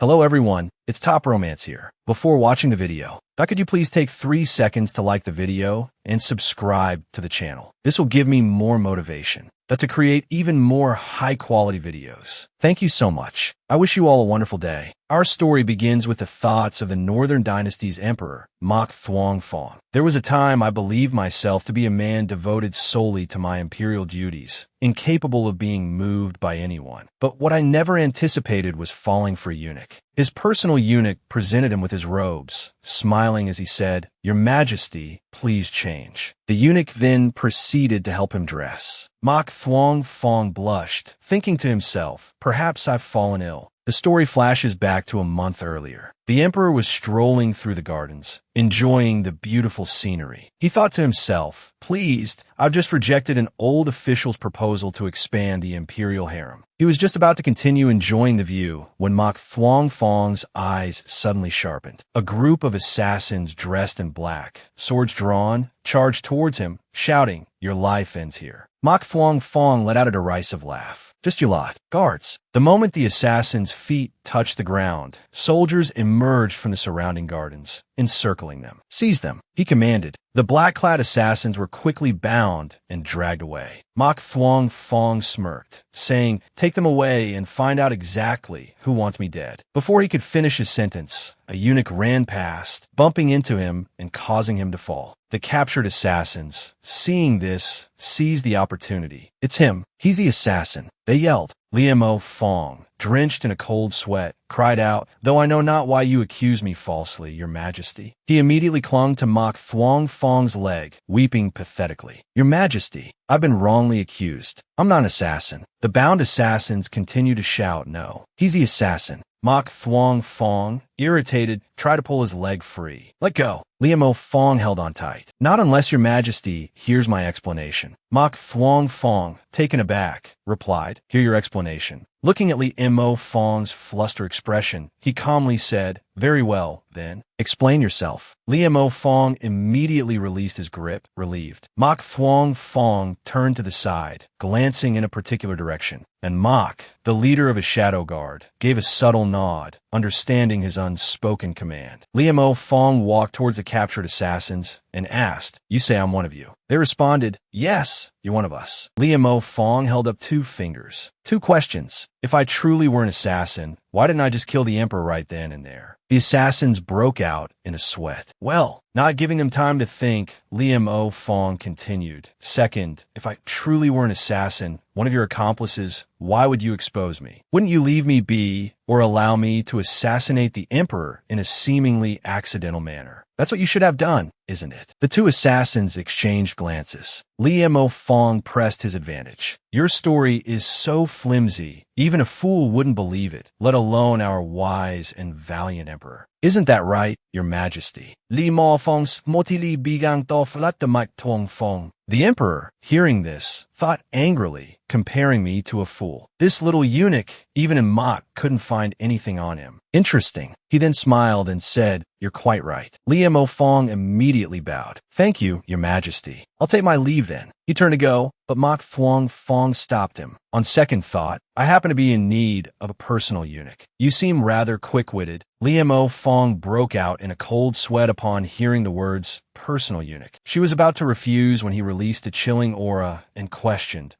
Hello everyone, it's Top Romance here. Before watching the video, could you please take 3 seconds to like the video and subscribe to the channel? This will give me more motivation to create even more high-quality videos. Thank you so much. I wish you all a wonderful day. Our story begins with the thoughts of the Northern Dynasty's emperor, Mok Thuong-Phong. There was a time I believed myself to be a man devoted solely to my imperial duties, incapable of being moved by anyone. But what I never anticipated was falling for a eunuch. His personal eunuch presented him with his robes, smiling as he said, "Your Majesty, please change." The eunuch then proceeded to help him dress. Mok Thuong-Phong blushed, thinking to himself, perhaps I've fallen ill. The story flashes back to a month earlier. The emperor was strolling through the gardens, enjoying the beautiful scenery. He thought to himself, pleased, I've just rejected an old official's proposal to expand the imperial harem. He was just about to continue enjoying the view when Mok Thuong-Phong's eyes suddenly sharpened. A group of assassins dressed in black, swords drawn, charged towards him, shouting, "Your life ends here." Mok Thuong-Phong let out a derisive laugh. "Just you lot, guards." The moment the assassins' feet touched the ground, soldiers emerged from the surrounding gardens, encircling them. "Seize them," he commanded. The black-clad assassins were quickly bound and dragged away. Mok Thuong-Phong smirked, saying, "Take them away and find out exactly who wants me dead." Before he could finish his sentence, a eunuch ran past, bumping into him and causing him to fall. The captured assassins, seeing this, seized the opportunity. "It's him. He's the assassin," they yelled. Liemo Phong, drenched in a cold sweat, cried out, "Though I know not why you accuse me falsely, Your Majesty." He immediately clung to Mok Thuong-Phong's leg, weeping pathetically. "Your Majesty, I've been wrongly accused. I'm not an assassin." The bound assassins continue to shout, "No, he's the assassin." Mok Thuong-Phong, irritated, tried to pull his leg free. "Let go." Liemo Phong held on tight. "Not unless Your Majesty hears my explanation." Mok Thuong-Phong, taken aback, replied, "Hear your explanation." Looking at Liemo Phong's flustered expression, he calmly said, "Very well, then. Explain yourself." Liemo Phong immediately released his grip, relieved. Mok Thuong-Phong turned to the side, glancing in a particular direction, and Mok, the leader of a shadow guard, gave a subtle nod, understanding his unspoken command. Liemo Phong walked towards the captured assassins and asked, "You say I'm one of you?" They responded, "Yes, you're one of us." Liemo Phong held up 2 fingers. "2 questions. If I truly were an assassin, why didn't I just kill the emperor right then and there?" The assassins broke out in a sweat. "Well," not giving them time to think, Liemo Phong continued, "Second, if I truly were an assassin, one of your accomplices, why would you expose me? Wouldn't you leave me be or allow me to assassinate the emperor in a seemingly accidental manner? That's what you should have done, isn't it?" The 2 assassins exchanged glances. Liemo Phong pressed his advantage. "Your story is so flimsy, even a fool wouldn't believe it, let alone our wise and valiant emperor. Isn't that right, Your Majesty?" Liemo Phong's motili bigang tofalat the Mok Thuong-Phong. The emperor, hearing this, thought angrily, comparing me to a fool. This little eunuch, even in Mok, couldn't find anything on him. Interesting. He then smiled and said, "You're quite right." Liemo Phong immediately bowed. "Thank you, Your Majesty. I'll take my leave then." He turned to go, but Mok Thuong-Phong stopped him. "On second thought, I happen to be in need of a personal eunuch. You seem rather quick-witted." Liemo Phong broke out in a cold sweat upon hearing the words, "personal eunuch." She was about to refuse when he released a chilling aura and questioned,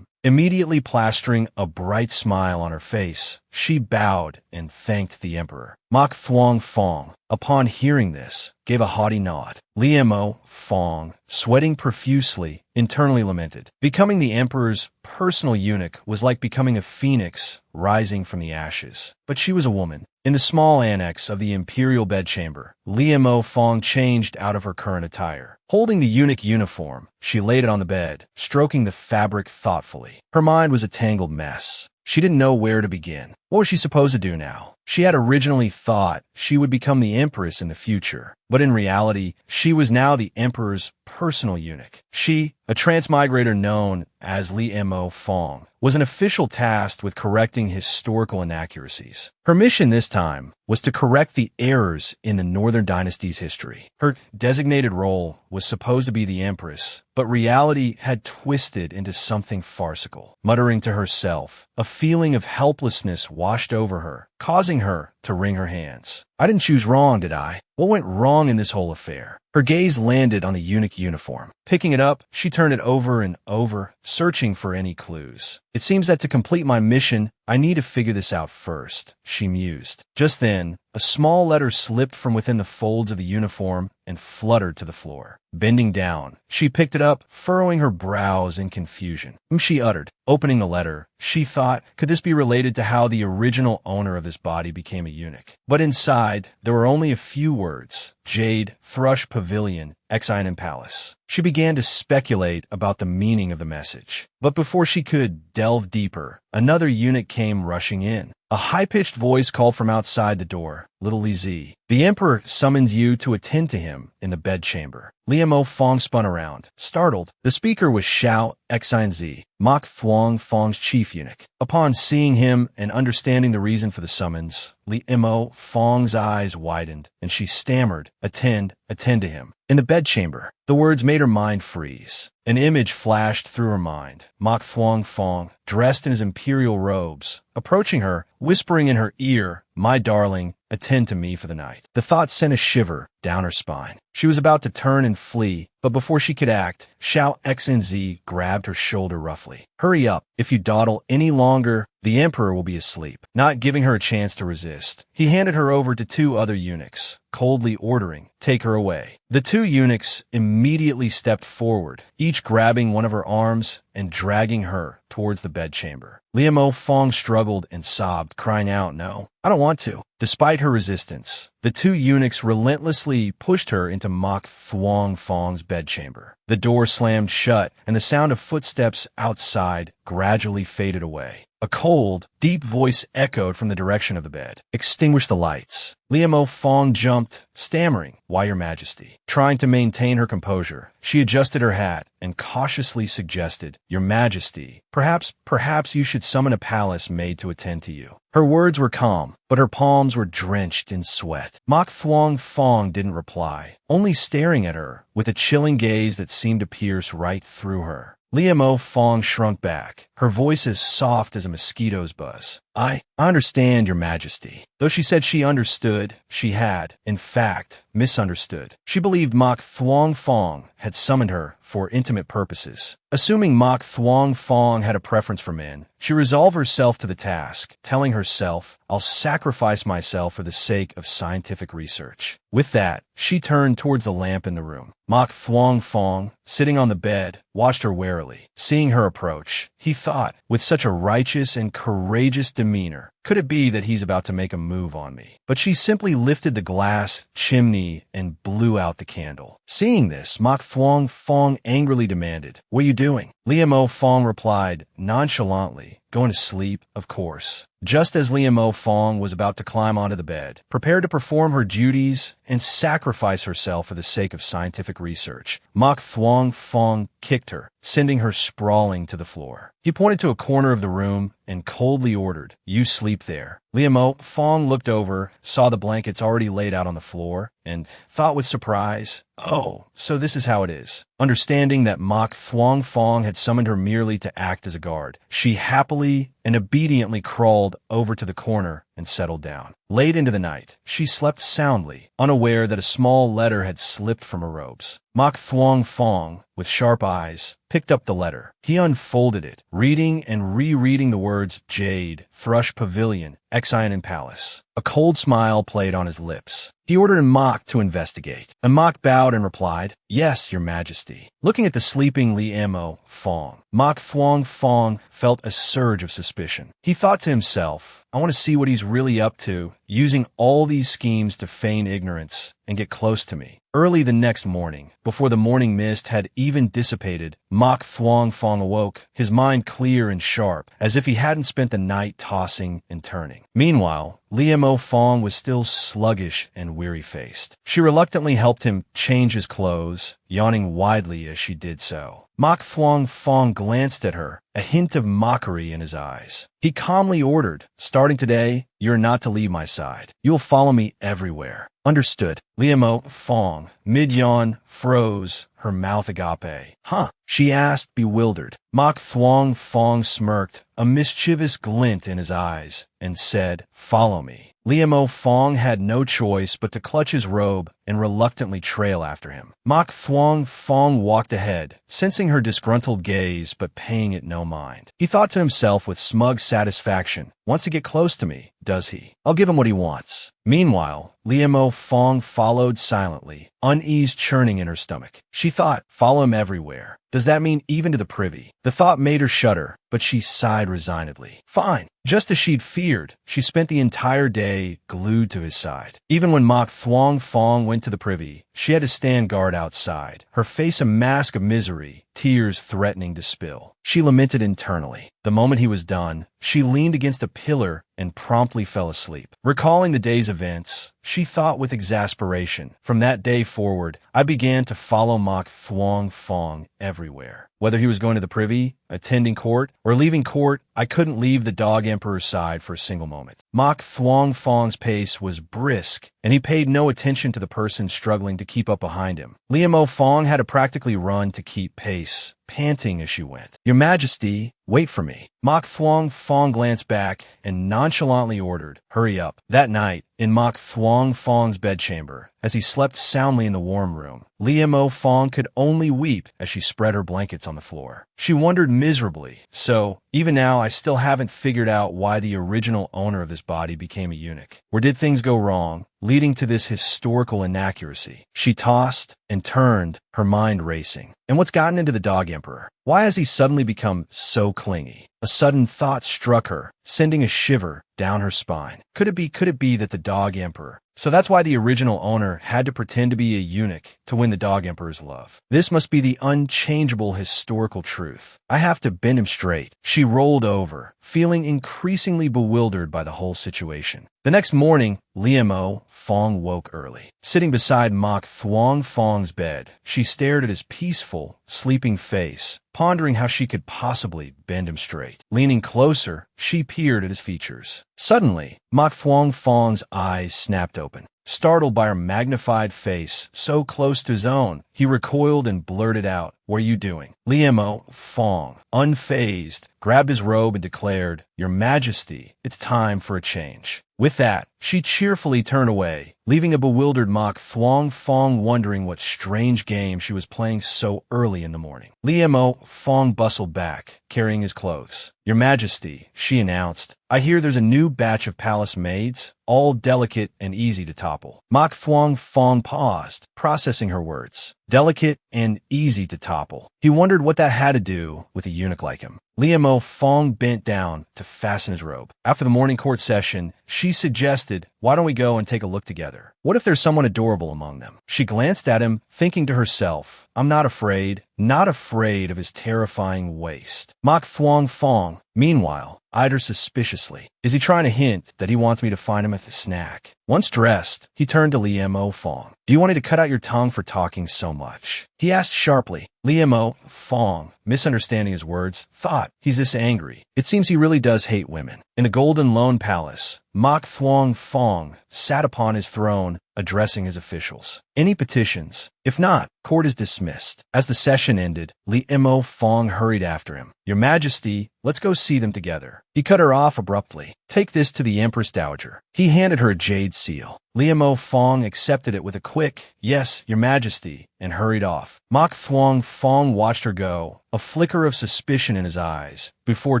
Immediately plastering a bright smile on her face, she bowed and thanked the emperor. Mok Thuong-Phong, upon hearing this, gave a haughty nod. Liemo Phong, sweating profusely, internally lamented. Becoming the emperor's personal eunuch was like becoming a phoenix rising from the ashes. But she was a woman. In the small annex of the imperial bedchamber, Liemo Phong changed out of her current attire. Holding the eunuch uniform, she laid it on the bed, stroking the fabric thoughtfully. Her mind was a tangled mess. She didn't know where to begin. What was she supposed to do now? She had originally thought she would become the empress in the future, but in reality, she was now the emperor's personal eunuch. She, a transmigrator known as Li Mo Fong, was an official tasked with correcting historical inaccuracies. Her mission this time was to correct the errors in the Northern Dynasty's history. Her designated role was supposed to be the Empress, but reality had twisted into something farcical. Muttering to herself, a feeling of helplessness washed over her, causing her to wring her hands. I didn't choose wrong, did I? What went wrong in this whole affair? Her gaze landed on the eunuch uniform. Picking it up, she turned it over and over, searching for any clues. It seems that to complete my mission, I need to figure this out first, she mused. Just then, a small letter slipped from within the folds of the uniform and fluttered to the floor. Bending down, she picked it up, furrowing her brows in confusion. She uttered. Opening the letter, she thought, could this be related to how the original owner of this body became a eunuch? But inside, there were only a few words. Jade, Thrush Pavilion, Exine Palace. She began to speculate about the meaning of the message. But before she could delve deeper, another eunuch came rushing in. A high-pitched voice called from outside the door. Little Li Zi, the Emperor summons you to attend to him in the bedchamber. Li Mo Fong spun around, startled. The speaker was Xiao Exine Zi, Mok Thuong Fong's chief eunuch. Upon seeing him and understanding the reason for the summons, Li Mo Fong's eyes widened, and she stammered, attend to him. In the bedchamber, the words made her mind freeze. An image flashed through her mind. Mok Thuong Fong, dressed in his imperial robes, approaching her, whispering in her ear, "My darling, attend to me for the night." The thought sent a shiver down her spine. She was about to turn and flee, but before she could act, Xiao Xinzi grabbed her shoulder roughly. "Hurry up. If you dawdle any longer, the Emperor will be asleep." Not giving her a chance to resist, he handed her over to two other eunuchs, coldly ordering, "Take her away." The two eunuchs immediately stepped forward, each grabbing one of her arms and dragging her towards the bedchamber. Li Mo Fong struggled and sobbed, crying out, "No, I don't want to." Despite her resistance, the two eunuchs relentlessly pushed her into Mok Thuong Fong's bedchamber. The door slammed shut, and the sound of footsteps outside gradually faded away. A cold, deep voice echoed from the direction of the bed. "Extinguish the lights." Li Mo Fong jumped, stammering, "Why, Your Majesty?" Trying to maintain her composure, she adjusted her hat and cautiously suggested, "Your Majesty, perhaps you should summon a palace maid to attend to you." Her words were calm, but her palms were drenched in sweat. Mok Thuong Fong didn't reply, only staring at her with a chilling gaze that seemed to pierce right through her. Li Mo Fong shrunk back, her voice as soft as a mosquito's buzz. I understand, Your Majesty." Though she said she understood, she had, in fact, misunderstood. She believed Mok Thuong Fong had summoned her for intimate purposes. Assuming Mok Thuong Fong had a preference for men, she resolved herself to the task, telling herself, "I'll sacrifice myself for the sake of scientific research." With that, she turned towards the lamp in the room. Mok Thuong Fong, sitting on the bed, watched her warily. Seeing her approach, he thought, with such a righteous and courageous demeanor, could it be that he's about to make a move on me? But she simply lifted the glass chimney and blew out the candle. Seeing this, Mok Thuong Fong angrily demanded, "What are you doing?" Li Mo Fong replied, nonchalantly, "Going to sleep, of course." Just as Li Mo Fong was about to climb onto the bed, prepared to perform her duties and sacrifice herself for the sake of scientific research, Mok Thuong Fong kicked her, sending her sprawling to the floor. He pointed to a corner of the room and coldly ordered, "You sleep there." Li Mo Fong looked over, saw the blankets already laid out on the floor, and thought with surprise, "Oh, so this is how it is." Understanding that Mok Thuong Fong had summoned her merely to act as a guard, she happily and obediently crawled over to the corner and settled down. Late into the night, she slept soundly, unaware that a small letter had slipped from her robes. Mok Thuong Fong, with sharp eyes, picked up the letter. He unfolded it, reading and rereading the words Jade, Thrush Pavilion, Exine Palace. A cold smile played on his lips. He ordered Mok to investigate, and Mok bowed and replied, "Yes, Your Majesty." Looking at the sleeping Li Mo Fong, Mok Thuong Fong felt a surge of suspicion. He thought to himself, "I want to see what he's really up to, using all these schemes to feign ignorance and get close to me." Early the next morning, before the morning mist had even dissipated, Mok Thuong Fong awoke, his mind clear and sharp, as if he hadn't spent the night tossing and turning. Meanwhile, Li Mo Fong was still sluggish and weary-faced. She reluctantly helped him change his clothes, yawning widely as she did so. Mok Thuong Fong glanced at her, a hint of mockery in his eyes. He calmly ordered, starting today, you're not to leave my side. You'll follow me everywhere. Understood. Liemo Fong, mid-yawn, froze, her mouth agape. Huh? She asked, bewildered. Mok Thuong Fong smirked, a mischievous glint in his eyes, and said, follow me. Liemo Fong had no choice but to clutch his robe and reluctantly trail after him. Mok Thuong Fong walked ahead, sensing her disgruntled gaze but paying it no mind. He thought to himself with smug satisfaction, wants to get close to me, does he? I'll give him what he wants. Meanwhile, Liemo Fong followed silently, unease churning in her stomach. She thought, follow him everywhere. Does that mean even to the privy? The thought made her shudder, but she sighed resignedly. Fine. Just as she'd feared, she spent the entire day glued to his side. Even when Mok Thuong Fong went to the privy, she had to stand guard outside, her face a mask of misery, tears threatening to spill. She lamented internally. The moment he was done, she leaned against a pillar and promptly fell asleep. Recalling the day's events, she thought with exasperation, from that day forward, I began to follow Mok Thuong Fong everywhere. Whether he was going to the privy, attending court, or leaving court, I couldn't leave the Dog Emperor's side for a single moment. Mok Thuong Fong's pace was brisk, and he paid no attention to the person struggling to keep up behind him. Liemo Fong had to practically run to keep pace, panting as she went. Your Majesty, wait for me. Mok Thuong Fong glanced back and nonchalantly ordered, hurry up. That night, in Mok Thuong Fong's bedchamber, as he slept soundly in the warm room, Liemo Fong could only weep as she spread her blankets on the floor. She wondered miserably, so, even now I still haven't figured out why the original owner of this body became a eunuch. Where did things go wrong, leading to this historical inaccuracy? She tossed and turned, her mind racing. And what's gotten into the Dog Emperor? Why has he suddenly become so clingy? A sudden thought struck her, sending a shiver down her spine. Could it be that the Dog Emperor? So that's why the original owner had to pretend to be a eunuch to win the Dog Emperor's love. This must be the unchangeable historical truth. I have to bend him straight. She rolled over, feeling increasingly bewildered by the whole situation. The next morning, Liemo Fong woke early. Sitting beside Mok Thuong Fong's bed, she stared at his peaceful, sleeping face, pondering how she could possibly bend him straight. Leaning closer, she peered at his features. Suddenly, Mok Thuong Fong's eyes snapped open. Startled by her magnified face so close to his own, he recoiled and blurted out, what are you doing? Liemo Fong, unfazed, grabbed his robe and declared, Your Majesty, it's time for a change. With that, she cheerfully turned away, leaving a bewildered Mok Thuong Fong wondering what strange game she was playing so early in the morning. Liemo Fong bustled back, carrying his clothes. Your Majesty, she announced, I hear there's a new batch of palace maids, all delicate and easy to topple. Mok Thuong Fong paused, processing her words. Delicate and easy to topple. He wondered what that had to do with a eunuch like him. Liemo Fong bent down to fasten his robe. After the morning court session, she suggested, why don't we go and take a look together? What if there's someone adorable among them? She glanced at him, thinking to herself, I'm not afraid of his terrifying waist. Mok Thuong Fong, meanwhile, eyed her suspiciously. Is he trying to hint that he wants me to find him at the snack? Once dressed, he turned to Liemo Fong. Do you want me to cut out your tongue for talking so much? He asked sharply. Liemo Fong, misunderstanding his words, thought, he's this angry. It seems he really does hate women. In the Golden Lone Palace, Mok Thuong Fong sat upon his throne, addressing his officials. Any petitions? If not, court is dismissed. As the session ended, Liemo Fong hurried after him. Your Majesty, let's go see them together. He cut her off abruptly. Take this to the Empress Dowager. He handed her a jade seal. Liemo Fong accepted it with a quick, yes, Your Majesty, and hurried off. Mok Thuong Fong watched her go, a flicker of suspicion in his eyes, before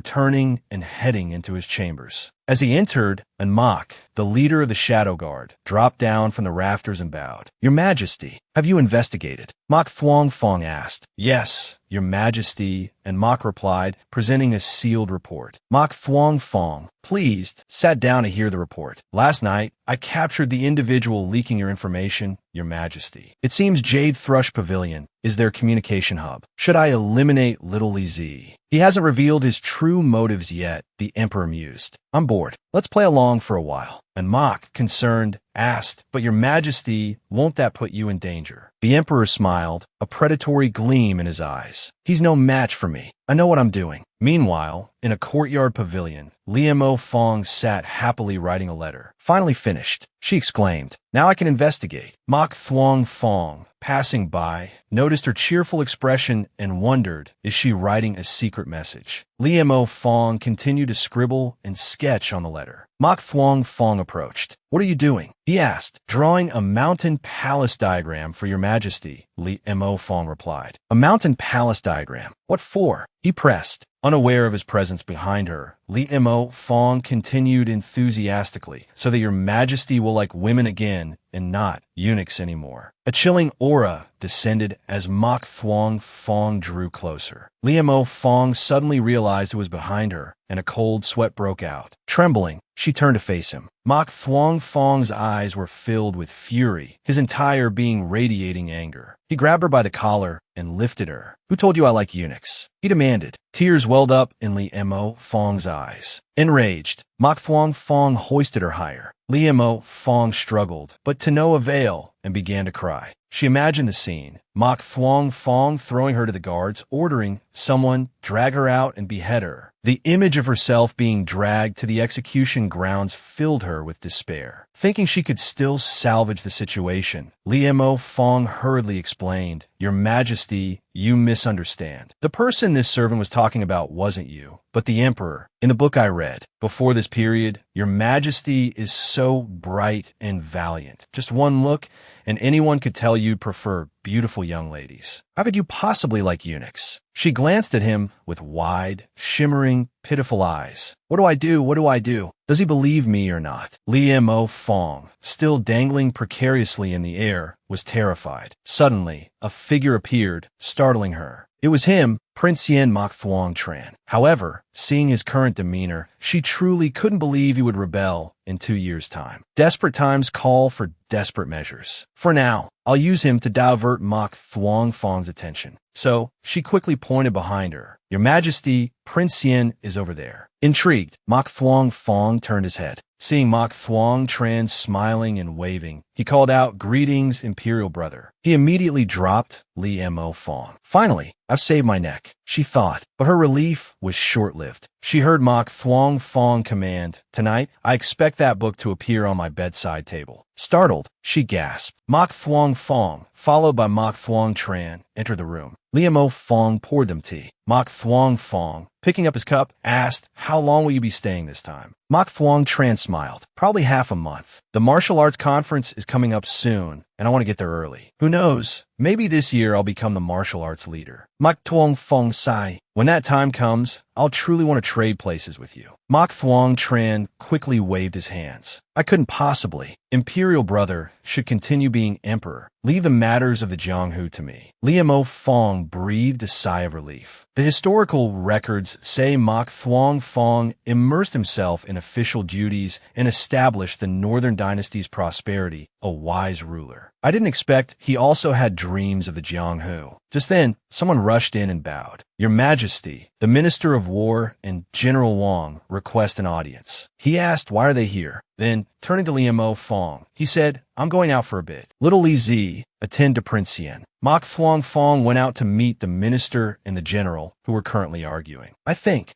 turning and heading into his chambers. As he entered, and Mok, the leader of the Shadow Guard, dropped down from the rafters and bowed. Your Majesty, have you investigated? Mok Thuong Fong asked. Yes, Your Majesty, and Mok replied, presenting a sealed report. Mok Thuong Fong, pleased, sat down to hear the report. Last night, I captured the individual leaking your information, Your Majesty. It seems Jade Thrush Pavilion is their communication hub. Should I eliminate Little Z? He hasn't revealed his true motives yet, the Emperor mused. I'm bored. Let's play along along for a while. And Mok, concerned, asked, "But your majesty, won't that put you in danger?" The emperor smiled, a predatory gleam in his eyes. "He's no match for me. I know what I'm doing." Meanwhile, in a courtyard pavilion, Liemo Fong sat happily writing a letter. Finally finished, she exclaimed, "Now I can investigate." Mok Thuong Fong, passing by, noticed her cheerful expression and wondered, is she writing a secret message? Liemo Fong continued to scribble and sketch on the letter. Mok Thuong Fong approached. "What are you doing?" he asked. "Drawing a mountain palace diagram for your majesty," Liemo Fong replied. "A mountain palace diagram? What for?" he pressed. Unaware of his presence behind her, Liemo Fong continued enthusiastically, "So that your majesty will like women again and not eunuchs anymore." A chilling aura descended as Mok Thuong Fong drew closer. Liemo Fong suddenly realized who was behind her, and a cold sweat broke out. Trembling, she turned to face him. Mok Thuong Fong's eyes were filled with fury, his entire being radiating anger. He grabbed her by the collar and lifted her. "Who told you I like eunuchs?" he demanded. Tears welled up in Liemo Fong's eyes. Enraged, Mok Thuong Fong hoisted her higher. Liemo Fong struggled, but to no avail, and began to cry. She imagined the scene, Mok Thuong Fong throwing her to the guards, ordering someone drag her out and behead her. The image of herself being dragged to the execution grounds filled her with despair. Thinking she could still salvage the situation, Liemo Fong hurriedly explained, "Your Majesty, you misunderstand. The person this servant was talking about wasn't you, but the Emperor. In the book I read, before this period, your Majesty is so bright and valiant. Just one look, and anyone could tell you'd prefer beautiful young ladies. How could you possibly like eunuchs?" She glanced at him with wide, shimmering, pitiful eyes. "What do I do? What do I do? Does he believe me or not?" Liemo Fong, still dangling precariously in the air, was terrified. Suddenly, a figure appeared, startling her. It was him, Prince Yen Mok Thuong Tran. However, seeing his current demeanor, she truly couldn't believe he would rebel in 2 years' time. Desperate times call for desperate measures. For now, I'll use him to divert Mok Thuong Fong's attention. So, she quickly pointed behind her. "Your Majesty, Prince Yen is over there." Intrigued, Mok Thuong Fong turned his head. Seeing Mok Thuong Tran smiling and waving, he called out, "Greetings, Imperial Brother." He immediately dropped Liemo Fong. "Finally, I've saved my neck," she thought, but her relief was short-lived. She heard Mok Thuong Fong command, "Tonight, I expect that book to appear on my bedside table." Startled, she gasped. Mok Thuong Fong, followed by Mok Thuong Tran, entered the room. Liemo Fong poured them tea. Mok Thuong Fong, picking up his cup, asked, "How long will you be staying this time?" Mok Thuong Tran smiled. "Probably half a month. The martial arts conference is coming up soon, and I want to get there early. Who knows? Maybe this year I'll become the martial arts leader." Mok Thuong Fong sighed. "When that time comes, I'll truly want to trade places with you." Mok Thuong Tran quickly waved his hands. "I couldn't possibly. Imperial Brother should continue being emperor. Leave the matters of the Jianghu to me." Liemo Fong breathed a sigh of relief. The historical records say Mok Thuong Fong immersed himself in official duties and established the Northern Dynasty's prosperity, a wise ruler. I didn't expect he also had dreams of the Jianghu. Just then, someone rushed in and bowed. "Your Majesty, the Minister of War and General Wang request an audience." He asked, "Why are they here?" Then, turning to Liemo Fong, he said, "I'm going out for a bit. Little Li Zi, attend to Prince Yen." Mok Thuong Fong went out to meet the minister and the general, who were currently arguing. I think.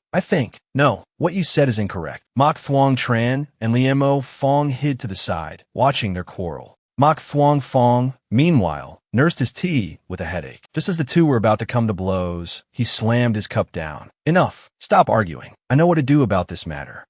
No, what you said is incorrect." Mok Thuong Tran and Liemo Fong hid to the side, watching their quarrel. Mok Thuong Fong, meanwhile, nursed his tea with a headache. Just as the two were about to come to blows, he slammed his cup down. "Enough. Stop arguing. I know what to do about this matter."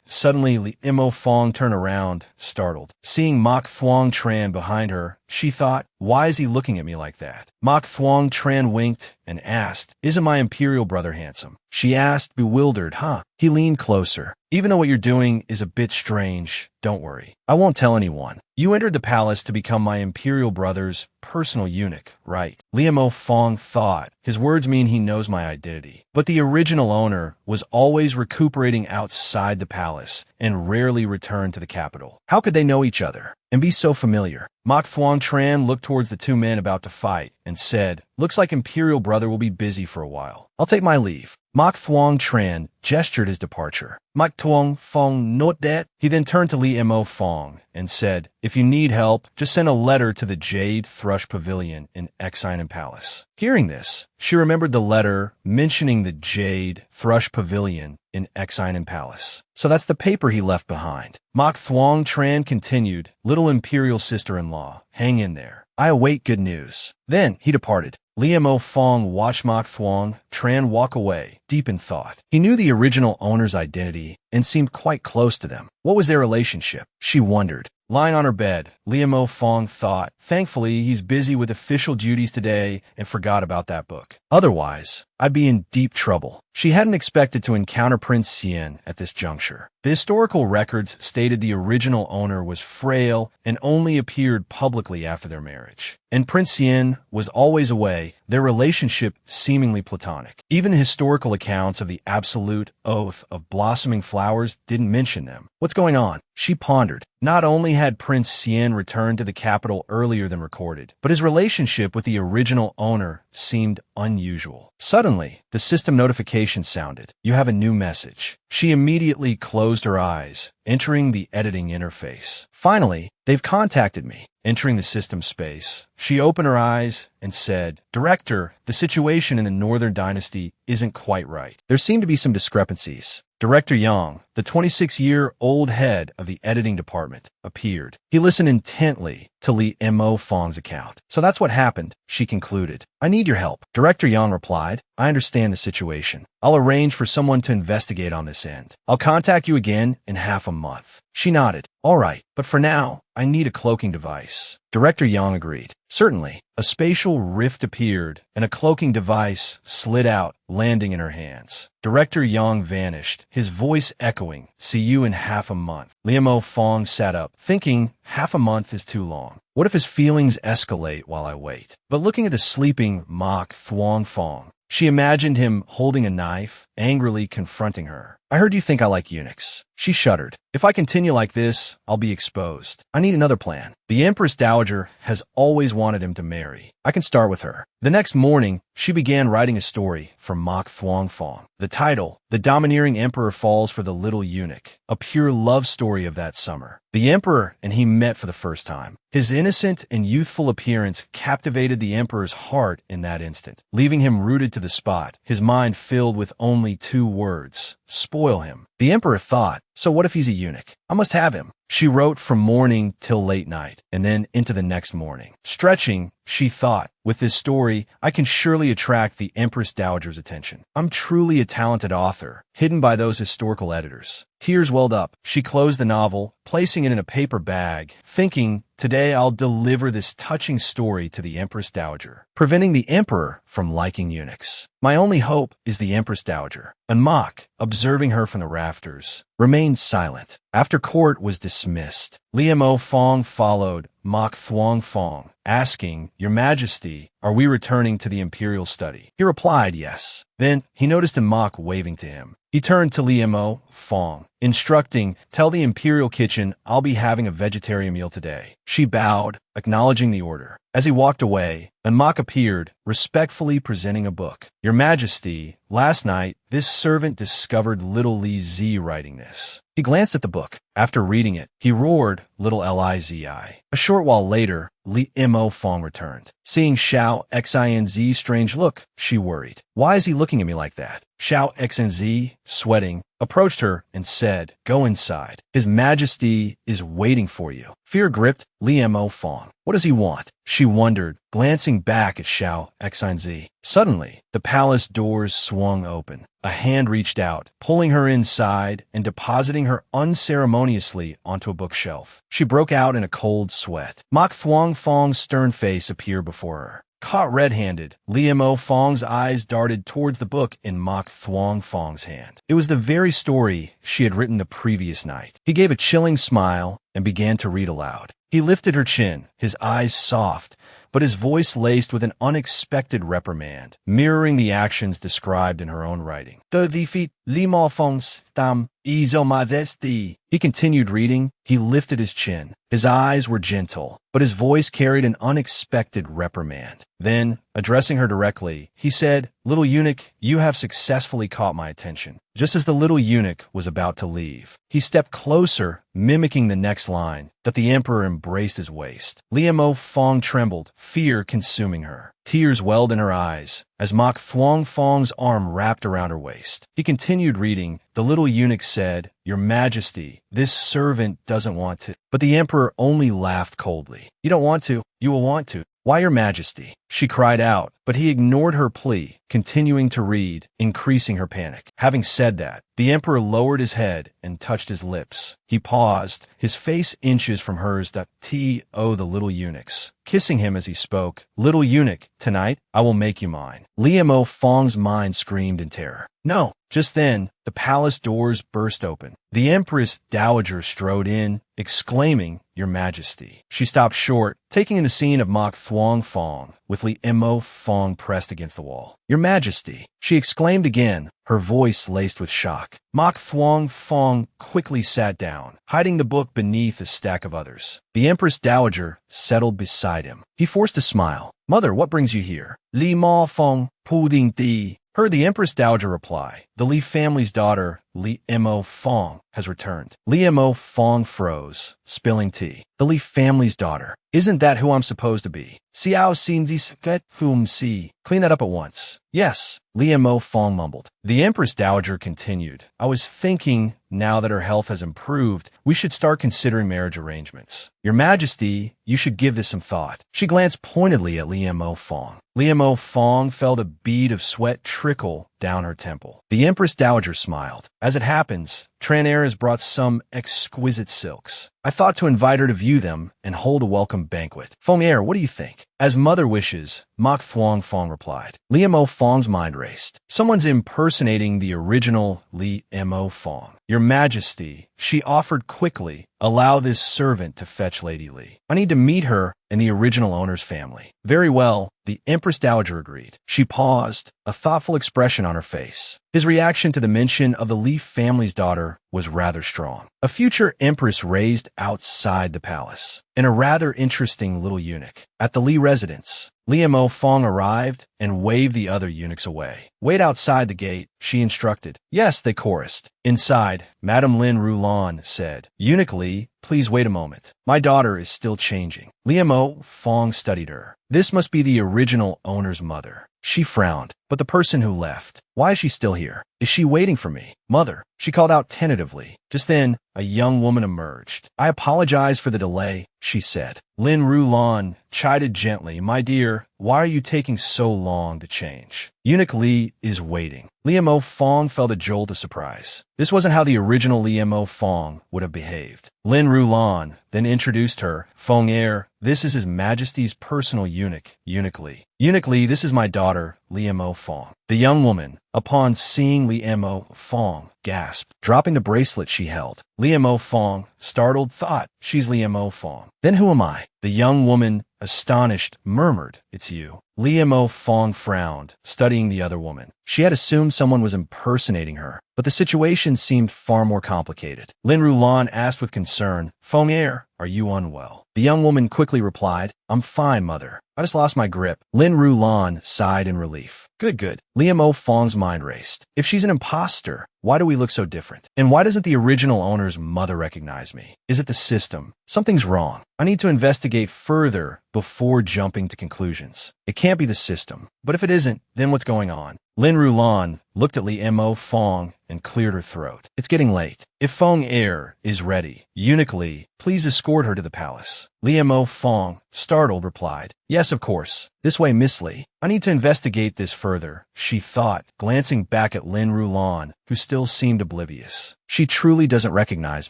Suddenly, Liemo Fong turned around, startled. Seeing Mok Thuong Tran behind her, she thought, "Why is he looking at me like that?" Mok Thuong Tran winked and asked, "Isn't my Imperial Brother handsome?" She asked, bewildered, "Huh?" He leaned closer. "Even though what you're doing is a bit strange, don't worry. I won't tell anyone. You entered the palace to become my Imperial Brother's personal eunuch, right?" Liemo Fong thought, his words mean he knows my identity. But the original owner was always recuperating outside the palace and rarely returned to the capital. How could they know each other and be so familiar? Mok Thuong Tran looked towards the two men about to fight and said, "Looks like Imperial Brother will be busy for a while. I'll take my leave." Mok Thuong Tran gestured his departure. Mok Thuong Fong note that. He then turned to Li Mo Fong and said, if you need help, just send a letter to the Jade Thrush Pavilion in Exinen Palace. Hearing this, she remembered the letter mentioning the Jade Thrush Pavilion in Exinen Palace. So that's the paper he left behind. Mok Thuong Tran continued, little imperial sister-in-law, hang in there. I await good news. Then he departed. Li Mo Fong watched Mok Thuong Tran walk away, deep in thought. He knew the original owner's identity and seemed quite close to them. What was their relationship? She wondered. Lying on her bed, Li Mo Fong thought, thankfully he's busy with official duties today and forgot about that book. Otherwise, I'd be in deep trouble. She hadn't expected to encounter Prince Xian at this juncture. The historical records stated the original owner was frail and only appeared publicly after their marriage. And Prince Xian was always away, their relationship seemingly platonic. Even the historical accounts of the absolute oath of blossoming flowers didn't mention them. What's going on? She pondered. Not only had Prince Xian returned to the capital earlier than recorded, but his relationship with the original owner seemed unusual. Suddenly, the system notification sounded. You have a new message. She immediately closed her eyes, entering the editing interface. Finally, they've contacted me. Entering the system space, she opened her eyes and said, Director, the situation in the Northern Dynasty isn't quite right. There seem to be some discrepancies. Director Yang, the 26-year-old head of the editing department, appeared. He listened intently to Li Mo Fong's account. So that's what happened, she concluded. I need your help. Director Yang replied, I understand the situation. I'll arrange for someone to investigate on this end. I'll contact you again in half a month. She nodded. All right, but for now, I need a cloaking device. Director Yang agreed. Certainly. A spatial rift appeared, and a cloaking device slid out, landing in her hands. Director Yang vanished, his voice echoing, see you in half a month. Li Mo Fong sat up, thinking half a month is too long. What if his feelings escalate while I wait? But looking at the sleeping Mok Thuong Fong, she imagined him holding a knife, angrily confronting her. I heard you think I like eunuchs. She shuddered. If I continue like this, I'll be exposed. I need another plan. The Empress Dowager has always wanted him to marry. I can start with her. The next morning, she began writing a story for Mok Thuong Fong. The title, The Domineering Emperor Falls for the Little Eunuch, a pure love story of that summer. The emperor and he met for the first time. His innocent and youthful appearance captivated the emperor's heart in that instant, leaving him rooted to the spot, his mind filled with only two words, spoil him. The emperor thought, so what if he's a eunuch? I must have him. She wrote from morning till late night, and then into the next morning. Stretching, she thought, with this story, I can surely attract the Empress Dowager's attention. I'm truly a talented author, hidden by those historical editors. Tears welled up. She closed the novel, placing it in a paper bag, thinking, today I'll deliver this touching story to the Empress Dowager, preventing the emperor from liking eunuchs. My only hope is the Empress Dowager. And Mok, observing her from the rafters, remained silent. After court was dismissed, Li Mo Fong followed Mok Thuong Fong, asking, Your Majesty, are we returning to the imperial study? He replied, yes. Then he noticed a Mok waving to him. He turned to Li Mo Fong, instructing, tell the imperial kitchen I'll be having a vegetarian meal today. She bowed, acknowledging the order. As he walked away, an Mok appeared, respectfully presenting a book. Your Majesty, last night, this servant discovered little Li Zi writing this. He glanced at the book. After reading it, he roared, little Lizi. A short while later, Li Mo Fong returned. Seeing Xiao Xinz's strange look, she worried. Why is he looking at me like that? Xiao Xinz, sweating, approached her and said, Go inside. His Majesty is waiting for you. Fear gripped Li Mo Fong. What does he want? She wondered, glancing back at Xiao Xinz. Suddenly, the palace doors swung open. A hand reached out, pulling her inside and depositing her unceremoniously onto a bookshelf. She broke out in a cold sweat. Mok Thuong Fong's stern face appeared before her. Caught red-handed, Li Mo Fong's eyes darted towards the book in Mok Thuong Fong's hand. It was the very story she had written the previous night. He gave a chilling smile and began to read aloud. He lifted her chin, his eyes soft, but his voice laced with an unexpected reprimand, mirroring the actions described in her own writing. The defeat limo fongs tam izo modesti. He continued reading. He lifted his chin. His eyes were gentle, but his voice carried an unexpected reprimand. Then, addressing her directly, he said, "Little eunuch, you have successfully caught my attention." Just as the little eunuch was about to leave, he stepped closer, mimicking the next line, that the emperor embraced his waist. Liemo Fong trembled, fear consuming her. Tears welled in her eyes as Mok Thuong Fong's arm wrapped around her waist. He continued reading. The little eunuch said, "Your Majesty, this servant doesn't want to." But the emperor only laughed coldly. "You don't want to, you will want to." "Why, Your Majesty?" she cried out, but he ignored her plea, continuing to read, increasing her panic. Having said that, the emperor lowered his head and touched his lips. He paused, his face inches from hers. The little eunuchs, kissing him as he spoke. "Little eunuch, tonight I will make you mine." Liemo Fong's mind screamed in terror. "No!" Just then, the palace doors burst open. The Empress Dowager strode in, exclaiming, "Your Majesty." She stopped short, taking in the scene of Mok Thuong Fong, with Li Mo Fong pressed against the wall. "Your Majesty," she exclaimed again, her voice laced with shock. Mok Thuong Fong quickly sat down, hiding the book beneath a stack of others. The Empress Dowager settled beside him. He forced a smile. "Mother, what brings you here?" "Li Ma Fong, Pudding Di." Heard the Empress Dowager reply. "The Li family's daughter, Li Mo Fong, has returned." Li Mo Fong froze, spilling tea. "The Li family's daughter. Isn't that who I'm supposed to be?" "Xiao xin get whom si." "Clean that up at once." "Yes," Li Mo Fong mumbled. The Empress Dowager continued. "I was thinking, now that her health has improved, we should start considering marriage arrangements. Your Majesty, you should give this some thought." She glanced pointedly at Li Mo Fong. Li Mo Fong felt a bead of sweat trickle down her temple. The Empress Dowager smiled. "As it happens, Tranere has brought some exquisite silks. I thought to invite her to view them and hold a welcome banquet." "Feng Er, what do you think?" "As mother wishes," Mok Thuong Fong replied. Li Mo Fong's mind raced. Someone's impersonating the original Li Mo Fong. "Your Majesty," she offered quickly, "allow this servant to fetch Lady Li. I need to meet her and the original owner's family." "Very well," the Empress Dowager agreed. She paused, a thoughtful expression on her face. His reaction to the mention of the Li family's daughter was rather strong. A future empress raised outside the palace, and a rather interesting little eunuch. At the Li residence, Li Mo Fong arrived and waved the other eunuchs away. "Wait outside the gate," she instructed. "Yes," they chorused. Inside, Madame Lin Rulan said, "Eunuch Li, please wait a moment. My daughter is still changing." Li Mo Fong studied her. This must be the original owner's mother. She frowned. "But the person who left, why is she still here? Is she waiting for me?" "Mother," she called out tentatively. Just then, a young woman emerged. "I apologize for the delay," she said. Lin Rulan chided gently, "My dear, why are you taking so long to change? Eunuch Li is waiting." Li Mo Fong felt a jolt of surprise. This wasn't how the original Li Mo Fong would have behaved. Lin Rulan then introduced her. "Feng Er, this is His Majesty's personal eunuch, Eunuch Li." "Eunuch Li, this is my daughter, Li Mo Fong." The young woman, upon seeing Li Mo Fong, gasped, dropping the bracelet she held. Li Mo Fong, startled, thought, "She's Li Mo Fong. Then who am I?" The young woman, astonished, murmured, "It's you." Li Mo Fong frowned, studying the other woman. She had assumed someone was impersonating her, but the situation seemed far more complicated. Lin Rulan asked with concern, "Feng Er, are you unwell?" The young woman quickly replied, "I'm fine, mother. I just lost my grip." Lin Rulan sighed in relief. Good. Li Mo Fong's mind raced. If she's an imposter, why do we look so different? And why doesn't the original owner's mother recognize me? Is it the system? Something's wrong. I need to investigate further before jumping to conclusions. It can't be the system. But if it isn't, then what's going on? Lin Rulan looked at Li Mo Fong and cleared her throat. "It's getting late. If Feng Er is ready, Eunuch Li, please escort her to the palace." Li Mo Fong, startled, replied, "Yes, of course. This way, Miss Li. I need to investigate this further," she thought, glancing back at Lin Rulan, who still seemed oblivious. She truly doesn't recognize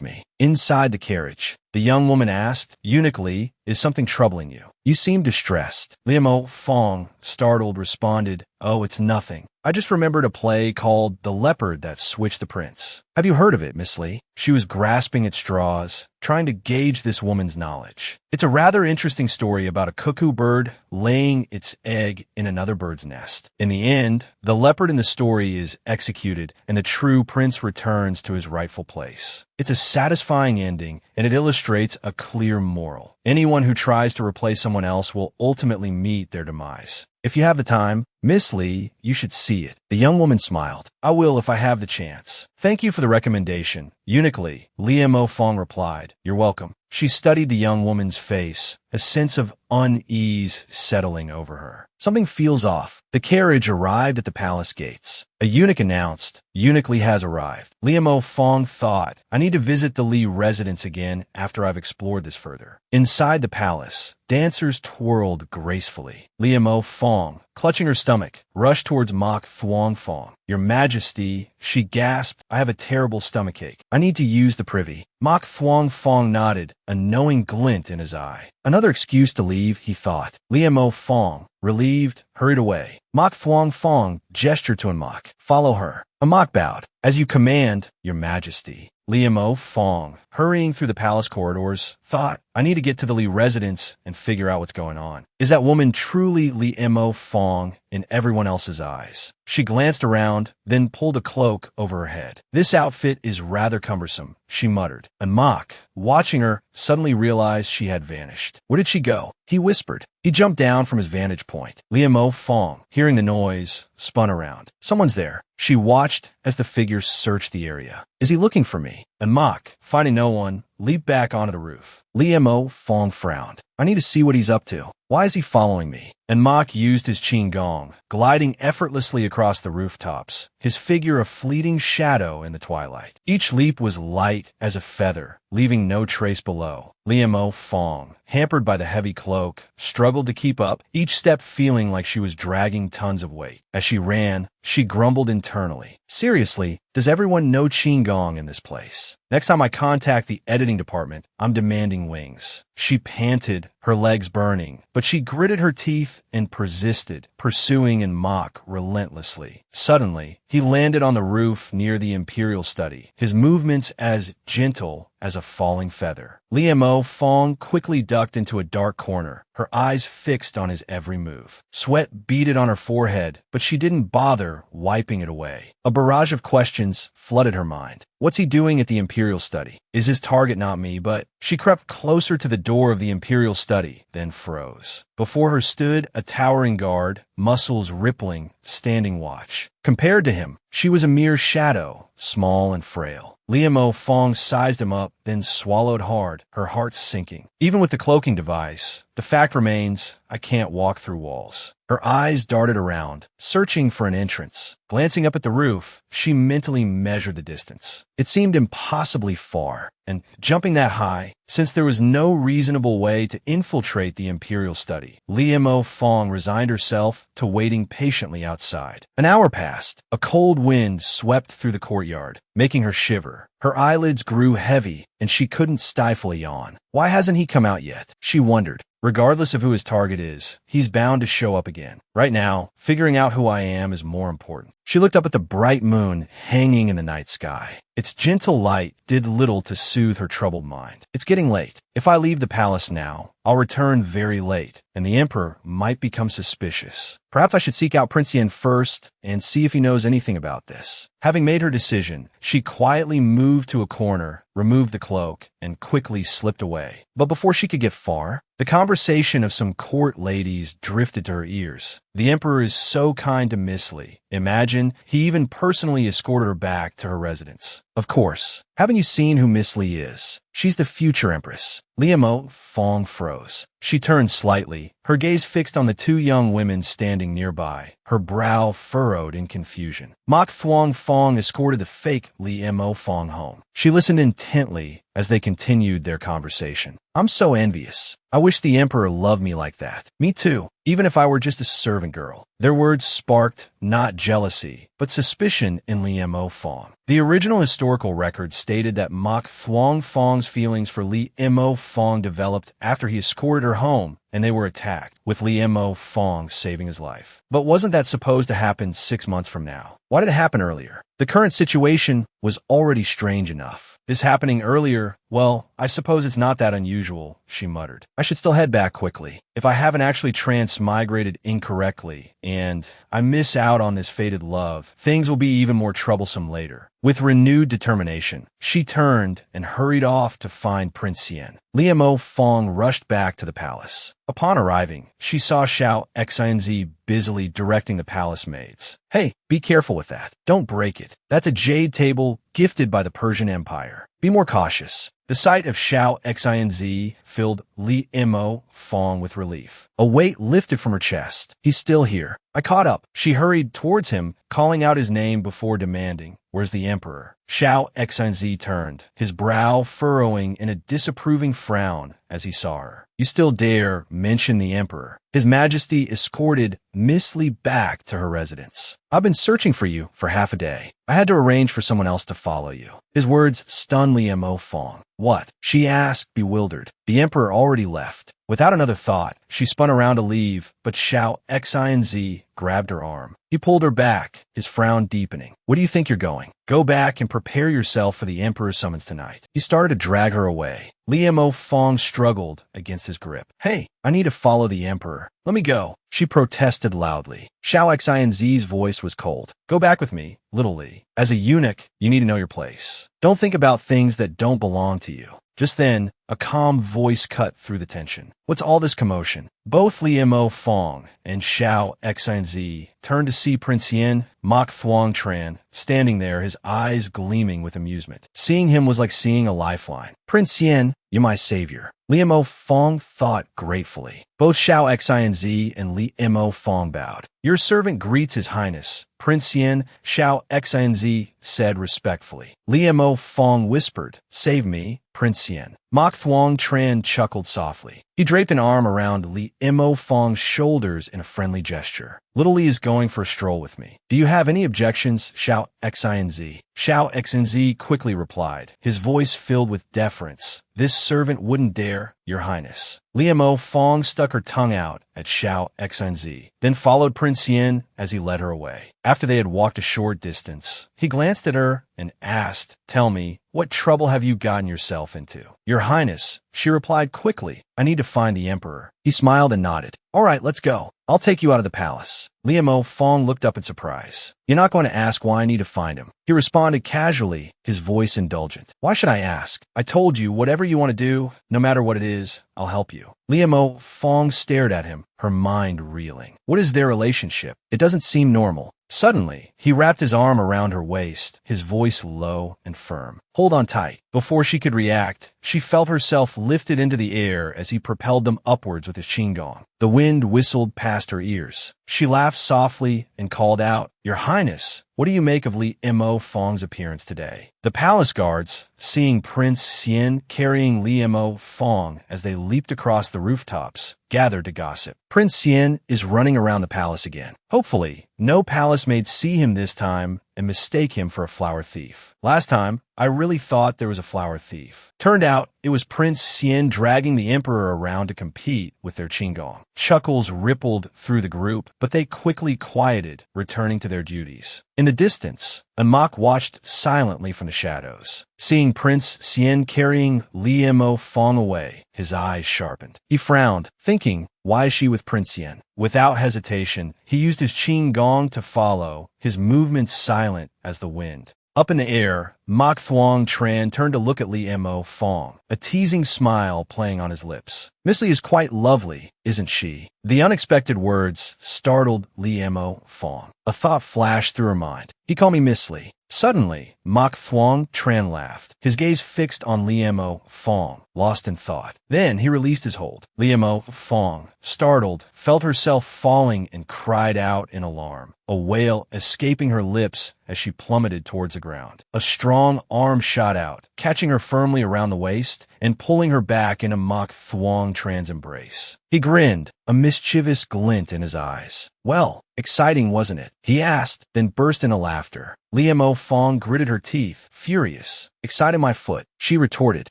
me. Inside the carriage, the young woman asked, "Eunuch Li, is something troubling you? You seem distressed." Li Mo Fong, startled, responded, "Oh, it's nothing. I just remembered a play called The Leopard That Switched the Prince. Have you heard of it, Miss Lee?" She was grasping at straws, trying to gauge this woman's knowledge. It's a rather interesting story about a cuckoo bird laying its egg in another bird's nest. In the end, the leopard in the story is executed, and the true prince returns to his rightful place. It's a satisfying ending, and it illustrates a clear moral. Anyone who tries to replace someone else will ultimately meet their demise. If you have the time, Miss Lee, you should see it. The young woman smiled. "I will if I have the chance. Thank you for the recommendation." Unically, Lee Mo Fong replied, "You're welcome." She studied the young woman's face, a sense of unease settling over her. Something feels off. The carriage arrived at the palace gates. A eunuch announced, "Eunuch Lee has arrived." Lee Mo Fong thought, "I need to visit the Lee residence again after I've explored this further." Inside the palace, dancers twirled gracefully. Lee Mo Fong, clutching her stomach, rushed towards Mok Thuong Fong. "Your Majesty," she gasped, "I have a terrible stomachache. I need to use the privy." Mok Thuong Fong nodded, a knowing glint in his eye. Another excuse to leave, he thought. Lee Mo Fong, relieved, hurried away. Mok Thuong Fong gestured to Mok. "Follow her." Mok bowed. "As you command, Your Majesty." Lee Mo Fong, hurrying through the palace corridors, thought, "I need to get to the Lee residence and figure out what's going on. Is that woman truly Lee Mo Fong in everyone else's eyes?" She glanced around, then pulled a cloak over her head. "This outfit is rather cumbersome," she muttered. And Mok, watching her, suddenly realized she had vanished. "Where did she go?" he whispered. He jumped down from his vantage point. Lee Mo Fong, hearing the noise, spun around. "Someone's there." She watched as the figure searched the area. "Is he looking for me?" And Mok, finding no one, leaped back onto the roof. Lee Mo Fong frowned. "I need to see what he's up to. Why is he following me?" And Mok used his qin gong, gliding effortlessly across the rooftops, his figure a fleeting shadow in the twilight. Each leap was light as a feather, leaving no trace below. Lee Mo Fong, hampered by the heavy cloak, struggled to keep up, each step feeling like she was dragging tons of weight. As she ran, she grumbled internally. "Seriously, does everyone know qin gong in this place? Next time I contact the editing department, I'm demanding wings." She panted, her legs burning, but she gritted her teeth and persisted, pursuing and Mok relentlessly. Suddenly, he landed on the roof near the imperial study, his movements as gentle as a falling feather. Lee Mo Fong quickly ducked into a dark corner, her eyes fixed on his every move. Sweat beaded on her forehead, but she didn't bother wiping it away. A barrage of questions flooded her mind. What's he doing at the imperial study? Is his target not me? But she crept closer to the door of the imperial study, then froze. Before her stood a towering guard, muscles rippling, standing watch. Compared to him, she was a mere shadow, small and frail. Lee Mo Fong sized him up, then swallowed hard, her heart sinking. Even with the cloaking device, the fact remains, I can't walk through walls. Her eyes darted around, searching for an entrance. Glancing up at the roof, she mentally measured the distance. It seemed impossibly far, and jumping that high, since there was no reasonable way to infiltrate the imperial study, Lee Mo Fong resigned herself to waiting patiently outside. An hour passed. A cold wind swept through the courtyard, making her shiver. Her eyelids grew heavy, and she couldn't stifle a yawn. Why hasn't he come out yet? She wondered. Regardless of who his target is, he's bound to show up again. Right now, figuring out who I am is more important. She looked up at the bright moon hanging in the night sky. Its gentle light did little to soothe her troubled mind. It's getting late. If I leave the palace now, I'll return very late, and the emperor might become suspicious. Perhaps I should seek out Prince Yen first and see if he knows anything about this. Having made her decision, she quietly moved to a corner, removed the cloak, and quickly slipped away. But before she could get far, the conversation of some court ladies drifted to her ears. The emperor is so kind to Miss Lee. Imagine, he even personally escorted her back to her residence. Of course. Haven't you seen who Miss Lee is? She's the future empress. Lee Mo Fong froze. She turned slightly, her gaze fixed on the two young women standing nearby, her brow furrowed in confusion. Mok Thuong Fong escorted the fake Lee Mo Fong home. She listened intently intently as they continued their conversation. I'm so envious. I wish the emperor loved me like that. Me too, even if I were just a servant girl. Their words sparked not jealousy, but suspicion in Li Mo Fong. The original historical record stated that Mok Thuong Fong's feelings for Li Mo Fong developed after he escorted her home and they were attacked, with Li Mo Fong saving his life. But wasn't that supposed to happen 6 months from now? Why did it happen earlier? The current situation was already strange enough. This happening earlier, well, I suppose it's not that unusual, she muttered. I should still head back quickly. If I haven't actually transmigrated incorrectly, and I miss out on this fated love, things will be even more troublesome later. With renewed determination, she turned and hurried off to find Prince Hsien. Li Mo Fong rushed back to the palace. Upon arriving, she saw Xiao Xinzi busily directing the palace maids. Hey, be careful with that. Don't break it. That's a jade table gifted by the Persian Empire. Be more cautious. The sight of Xiao Xinzi filled Li Mo Fong with relief. A weight lifted from her chest. He's still here. I caught up. She hurried towards him, calling out his name before demanding, "Where's the emperor?" Xiao Xinzi turned, his brow furrowing in a disapproving frown as he saw her. You still dare mention the emperor? His Majesty escorted Miss Li back to her residence. I've been searching for you for half a day. I had to arrange for someone else to follow you. His words stunned Li Mo Fong. What? She asked, bewildered. The emperor already left. Without another thought, she spun around to leave, but Xiao Xinzi grabbed her arm. He pulled her back, his frown deepening. Where do you think you're going? Go back and prepare yourself for the emperor's summons tonight. He started to drag her away. Li Mo Fong struggled against his grip. Hey, I need to follow the emperor. Let me go. She protested loudly. Xiao Xinzi's voice was cold. Go back with me, little Li. As a eunuch, you need to know your place. Don't think about things that don't belong to you. Just then, a calm voice cut through the tension. What's all this commotion? Both Li Mo Fong and Xiao Xinzi turned to see Prince Hsien, Mok Thuong Tran, standing there, his eyes gleaming with amusement. Seeing him was like seeing a lifeline. Prince Hsien, you're my savior. Li Mo Fong thought gratefully. Both Xiao Xinzi and Li Mo Fong bowed. Your servant greets His Highness. Prince Hsien, Xiao Xinzi said respectfully. Li Mo Fong whispered, Save me, Prince Hsien. Mok Thuong Tran chuckled softly. He draped an arm around Li Mo Fong's shoulders in a friendly gesture. Little Li is going for a stroll with me. Do you have any objections, Xiao Xinzi? Xiao Xinzi quickly replied, his voice filled with deference. This servant wouldn't dare, Your Highness. Li Mo Fong stuck her tongue out at Xiao Xinzi, then followed Prince Hsien as he led her away. After they had walked a short distance, he glanced at her and asked, Tell me, what trouble have you gotten yourself into? Your Highness, she replied quickly, I need to find the emperor. He smiled and nodded. All right, let's go. I'll take you out of the palace. Li Mo Fong looked up in surprise. You're not going to ask why I need to find him. He responded casually, his voice indulgent. Why should I ask? I told you, whatever you want to do, no matter what it is, I'll help you. Li Mo Fong stared at him, her mind reeling. What is their relationship? It doesn't seem normal. Suddenly, he wrapped his arm around her waist, his voice low and firm. Hold on tight. Before she could react, she felt herself lifted into the air as he propelled them upwards with his qinggong. The wind whistled past her ears. She laughed softly and called out, Your Highness, what do you make of Li Mo Fong's appearance today? The palace guards, seeing Prince Hsien carrying Li Mo Fong as they leaped across the rooftops, gathered to gossip. Prince Hsien is running around the palace again. Hopefully, no palace maid see him this time and mistake him for a flower thief. Last time, I really thought there was a flower thief. Turned out, it was Prince Hsien dragging the emperor around to compete with their qinggong. Chuckles rippled through the group, but they quickly quieted, returning to their duties. In the distance, Mok watched silently from the shadows. Seeing Prince Hsien carrying Li Mo Fong away, his eyes sharpened. He frowned, thinking, why is she with Prince Hsien? Without hesitation, he used his qinggong to follow, his movements silent as the wind. Up in the air, Mok Thuong Tran turned to look at Li Mo Fong, a teasing smile playing on his lips. Miss Li is quite lovely, isn't she? The unexpected words startled Li Mo Fong. A thought flashed through her mind. He called me Miss Li. Suddenly, Mok Thuong Tran laughed, his gaze fixed on Liemo Fong, lost in thought. Then he released his hold. Liemo Fong, startled, felt herself falling and cried out in alarm, a wail escaping her lips as she plummeted towards the ground. A strong arm shot out, catching her firmly around the waist and pulling her back into Mok Thuong Tran's embrace. He grinned, a mischievous glint in his eyes. "Well, exciting, wasn't it?" he asked, then burst into laughter. Liemo Fong gritted her teeth, furious. "Excited my foot," she retorted.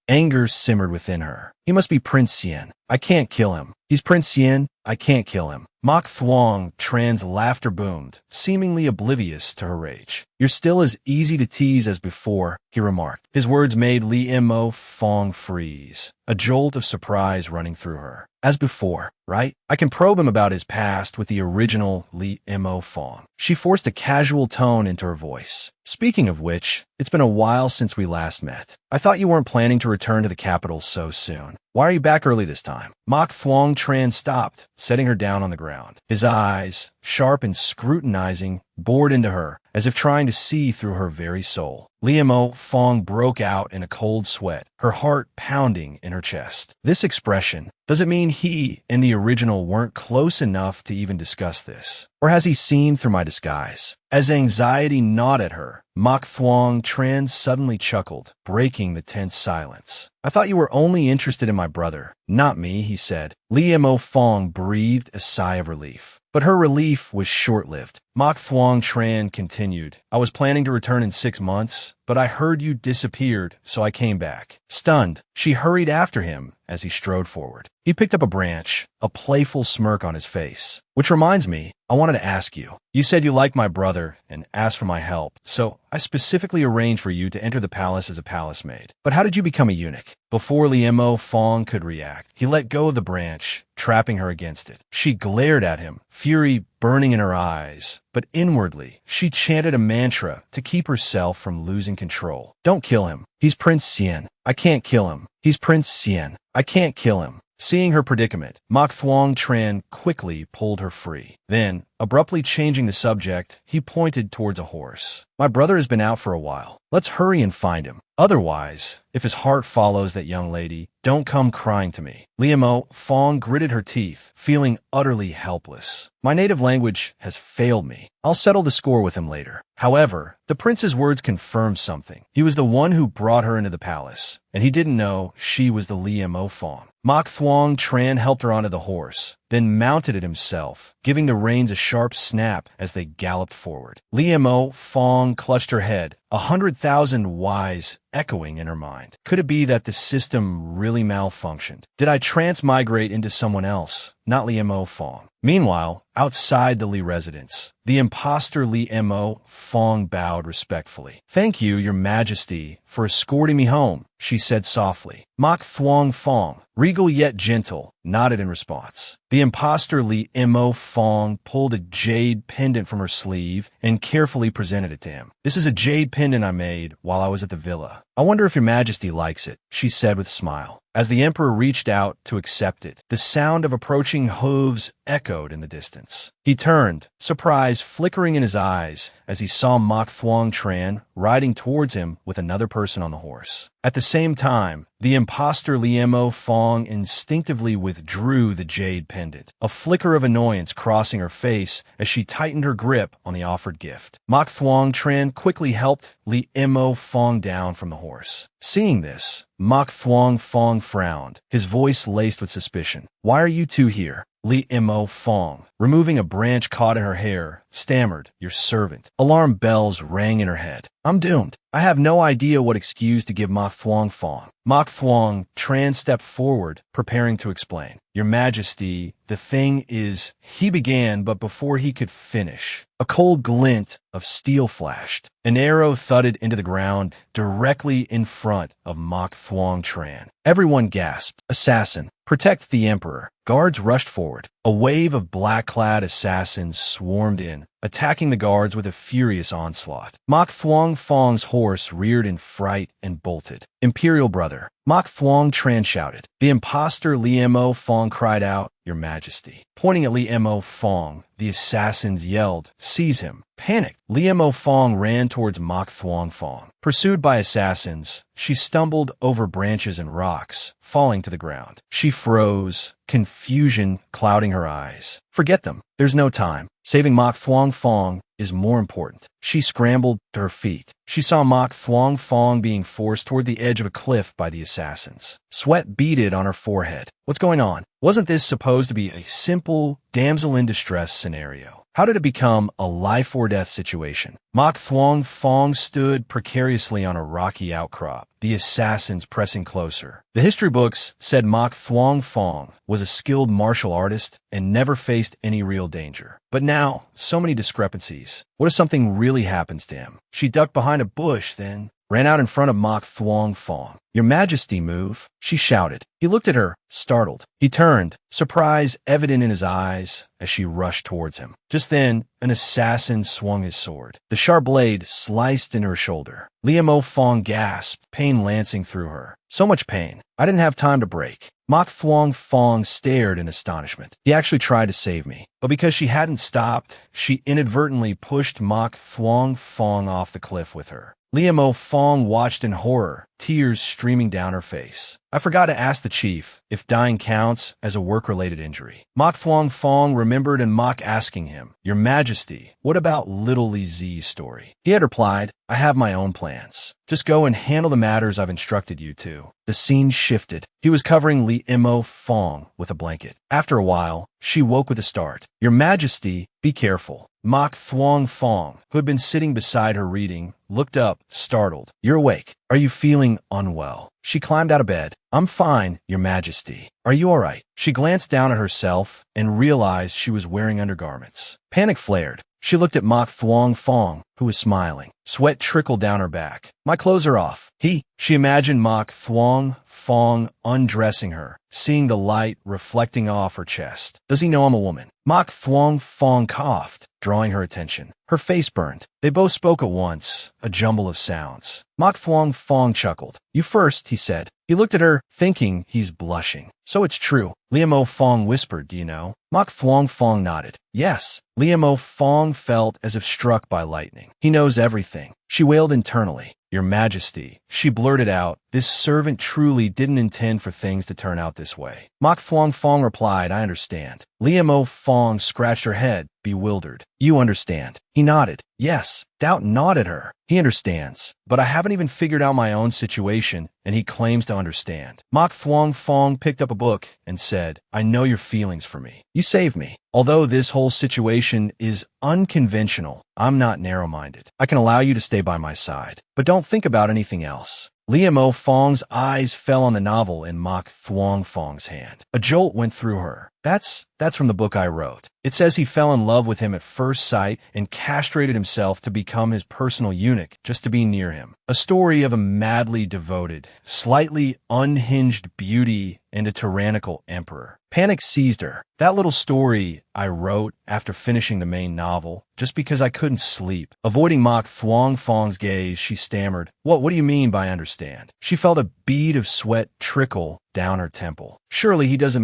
Anger simmered within her. "He must be Prince Xian. I can't kill him. He's Prince Xian. I can't kill him." Mok Thuong Tran's laughter boomed, seemingly oblivious to her rage. "You're still as easy to tease as before," he remarked. His words made Liemo Fong freeze, a jolt of surprise running through her. "As before, right? I can probe him about his past with the original Liemo Fong." She forced a casual tone into her voice. "Speaking of which, it's been a while since we last met. I thought you weren't planning to return to the capital so soon. Why are you back early this time?" Mok Thuong Tran stopped, setting her down on the ground. His eyes, sharp and scrutinizing, bored into her, as if trying to see through her very soul. Liemo Fong broke out in a cold sweat, her heart pounding in her chest. This expression, does it mean he and the original weren't close enough to even discuss this? Or has he seen through my disguise? As anxiety gnawed at her, Mok Thuong Tran suddenly chuckled, breaking the tense silence. "I thought you were only interested in my brother, not me," he said. Liemo Fong breathed a sigh of relief. But her relief was short-lived. Mok Thuong Tran continued, "I was planning to return in 6 months, but I heard you disappeared, so I came back." Stunned, she hurried after him as he strode forward. He picked up a branch, a playful smirk on his face. "Which reminds me, I wanted to ask you. You said you liked my brother and asked for my help, so I specifically arranged for you to enter the palace as a palace maid. But how did you become a eunuch?" Before Liemo Fong could react, he let go of the branch, trapping her against it. She glared at him, fury burning in her eyes, but inwardly, she chanted a mantra to keep herself from losing control. "Don't kill him. He's Prince Xian. I can't kill him. He's Prince Xian. I can't kill him." Seeing her predicament, Mok Thuong Tran quickly pulled her free. Then, abruptly changing the subject, he pointed towards a horse. "My brother has been out for a while. Let's hurry and find him. Otherwise, if his heart follows that young lady, don't come crying to me." Liemo Fong gritted her teeth, feeling utterly helpless. "My native language has failed me. I'll settle the score with him later." However, the prince's words confirmed something. He was the one who brought her into the palace, and he didn't know she was the Liemo Fong. Mok Thuong Tran helped her onto the horse, then mounted it himself, giving the reins a sharp snap as they galloped forward. Liemo Fong clutched her head, 100,000 whys echoing in her mind. Could it be that the system really malfunctioned? Did I transmigrate into someone else, not Liemo Fong? Meanwhile, outside the Li residence, the imposter Liemo Fong bowed respectfully. "Thank you, Your Majesty, for escorting me home," she said softly. Mok Thuong Fong, regal yet gentle, nodded in response. The imposter Liemo Fong pulled a jade pendant from her sleeve and carefully presented it to him. "This is a jade pendant I made while I was at the villa. I wonder if Your Majesty likes it," she said with a smile. As the emperor reached out to accept it, the sound of approaching hooves echoed in the distance. He turned, surprise flickering in his eyes as he saw Mok Thuong Tran riding towards him with another person on the horse. At the same time, the imposter Liemo Fong instinctively withdrew the jade pendant, a flicker of annoyance crossing her face as she tightened her grip on the offered gift. Mok Thuong Tran quickly helped Liemo Fong down from the horse. Seeing this, Mok Thuong Fong frowned, his voice laced with suspicion. "Why are you two here?" Liemo Fong, removing a branch caught in her hair, stammered, "Your servant." Alarm bells rang in her head. "I'm doomed. I have no idea what excuse to give Mok Thuong Fong." Mok Thuong Tran stepped forward, preparing to explain. "Your Majesty, the thing is," he began, but before he could finish, a cold glint of steel flashed. An arrow thudded into the ground directly in front of Mok Thuong Tran. Everyone gasped. "Assassin, protect the emperor." Guards rushed forward. A wave of black-clad assassins swarmed in, attacking the guards with a furious onslaught. Mok Thuong Fong's horse reared in fright and bolted. Imperial brother, Mok Thuong Tran shouted. The impostor Li Mo Fong cried out, Your Majesty. Pointing at Li Mo Fong, the assassins yelled, Seize him. Panicked, Li Mo Fong ran towards Mok Thuong Fong. Pursued by assassins, she stumbled over branches and rocks, falling to the ground. She froze, confusion clouding her eyes. Forget them. There's no time. Saving Mok Thuong Fong is more important. She scrambled to her feet. She saw Mok Thuong Fong being forced toward the edge of a cliff by the assassins. Sweat beaded on her forehead. What's going on? Wasn't this supposed to be a simple damsel in distress scenario? How did it become a life-or-death situation? Mok Thuong Fong stood precariously on a rocky outcrop, the assassins pressing closer. The history books said Mok Thuong Fong was a skilled martial artist and never faced any real danger. But now, so many discrepancies. What if something really happens to him? She ducked behind a bush, then ran out in front of Mok Thuong Fong. Your Majesty, move, she shouted. He looked at her, startled. He turned, surprise evident in his eyes as she rushed towards him. Just then, an assassin swung his sword. The sharp blade sliced into her shoulder. Li Mo Fong gasped, pain lancing through her. So much pain. I didn't have time to break. Mok Thuong Fong stared in astonishment. He actually tried to save me. But because she hadn't stopped, she inadvertently pushed Mok Thuong Fong off the cliff with her. Li Mo Fong watched in horror, tears streaming down her face. I forgot to ask the chief if dying counts as a work-related injury. Mok Thuong Fong remembered and Mok asking him, Your Majesty, what about little Li Zi's story? He had replied, I have my own plans. Just go and handle the matters I've instructed you to. The scene shifted. He was covering Li Mo Fong with a blanket. After a while, she woke with a start. Your Majesty, be careful. Mok Thuong Fong, who had been sitting beside her reading, looked up, startled. You're awake. Are you feeling unwell? She climbed out of bed. I'm fine, Your Majesty. Are you all right? She glanced down at herself and realized she was wearing undergarments. Panic flared. She looked at Mok Thuong Fong, who was smiling. Sweat trickled down her back. My clothes are off. She imagined Mok Thuong Fong undressing her, seeing the light reflecting off her chest. Does he know I'm a woman? Mok Thuong Fong coughed, drawing her attention. Her face burned. They both spoke at once, a jumble of sounds. Mok Thuong Fong chuckled. You first, he said. He looked at her, thinking he's blushing. So it's true. Li Mo Fong whispered, do you know? Mok Thuong Fong nodded. Yes. Li Mo Fong felt as if struck by lightning. He knows everything. She wailed internally. Your Majesty, she blurted out, this servant truly didn't intend for things to turn out this way. Mok Thuong Fong replied, I understand. Li Mo Fong scratched her head, bewildered. You understand. He nodded. Yes. Doubt nodded her. He understands. But I haven't even figured out my own situation, and he claims to understand. Mok Thuong Fong picked up a book and said, I know your feelings for me. You saved me. Although this whole situation is unconventional, I'm not narrow-minded. I can allow you to stay by my side. But don't think about anything else. Li Mo Fong's eyes fell on the novel in Mok Thuong Fong's hand. A jolt went through her. That's from the book I wrote. It says he fell in love with him at first sight and castrated himself to become his personal eunuch just to be near him. A story of a madly devoted, slightly unhinged beauty and a tyrannical emperor. Panic seized her. That little story I wrote after finishing the main novel, just because I couldn't sleep. Avoiding Mok Thuong Fong's gaze, she stammered, What do you mean by understand? She felt a bead of sweat trickle down her temple. Surely he doesn't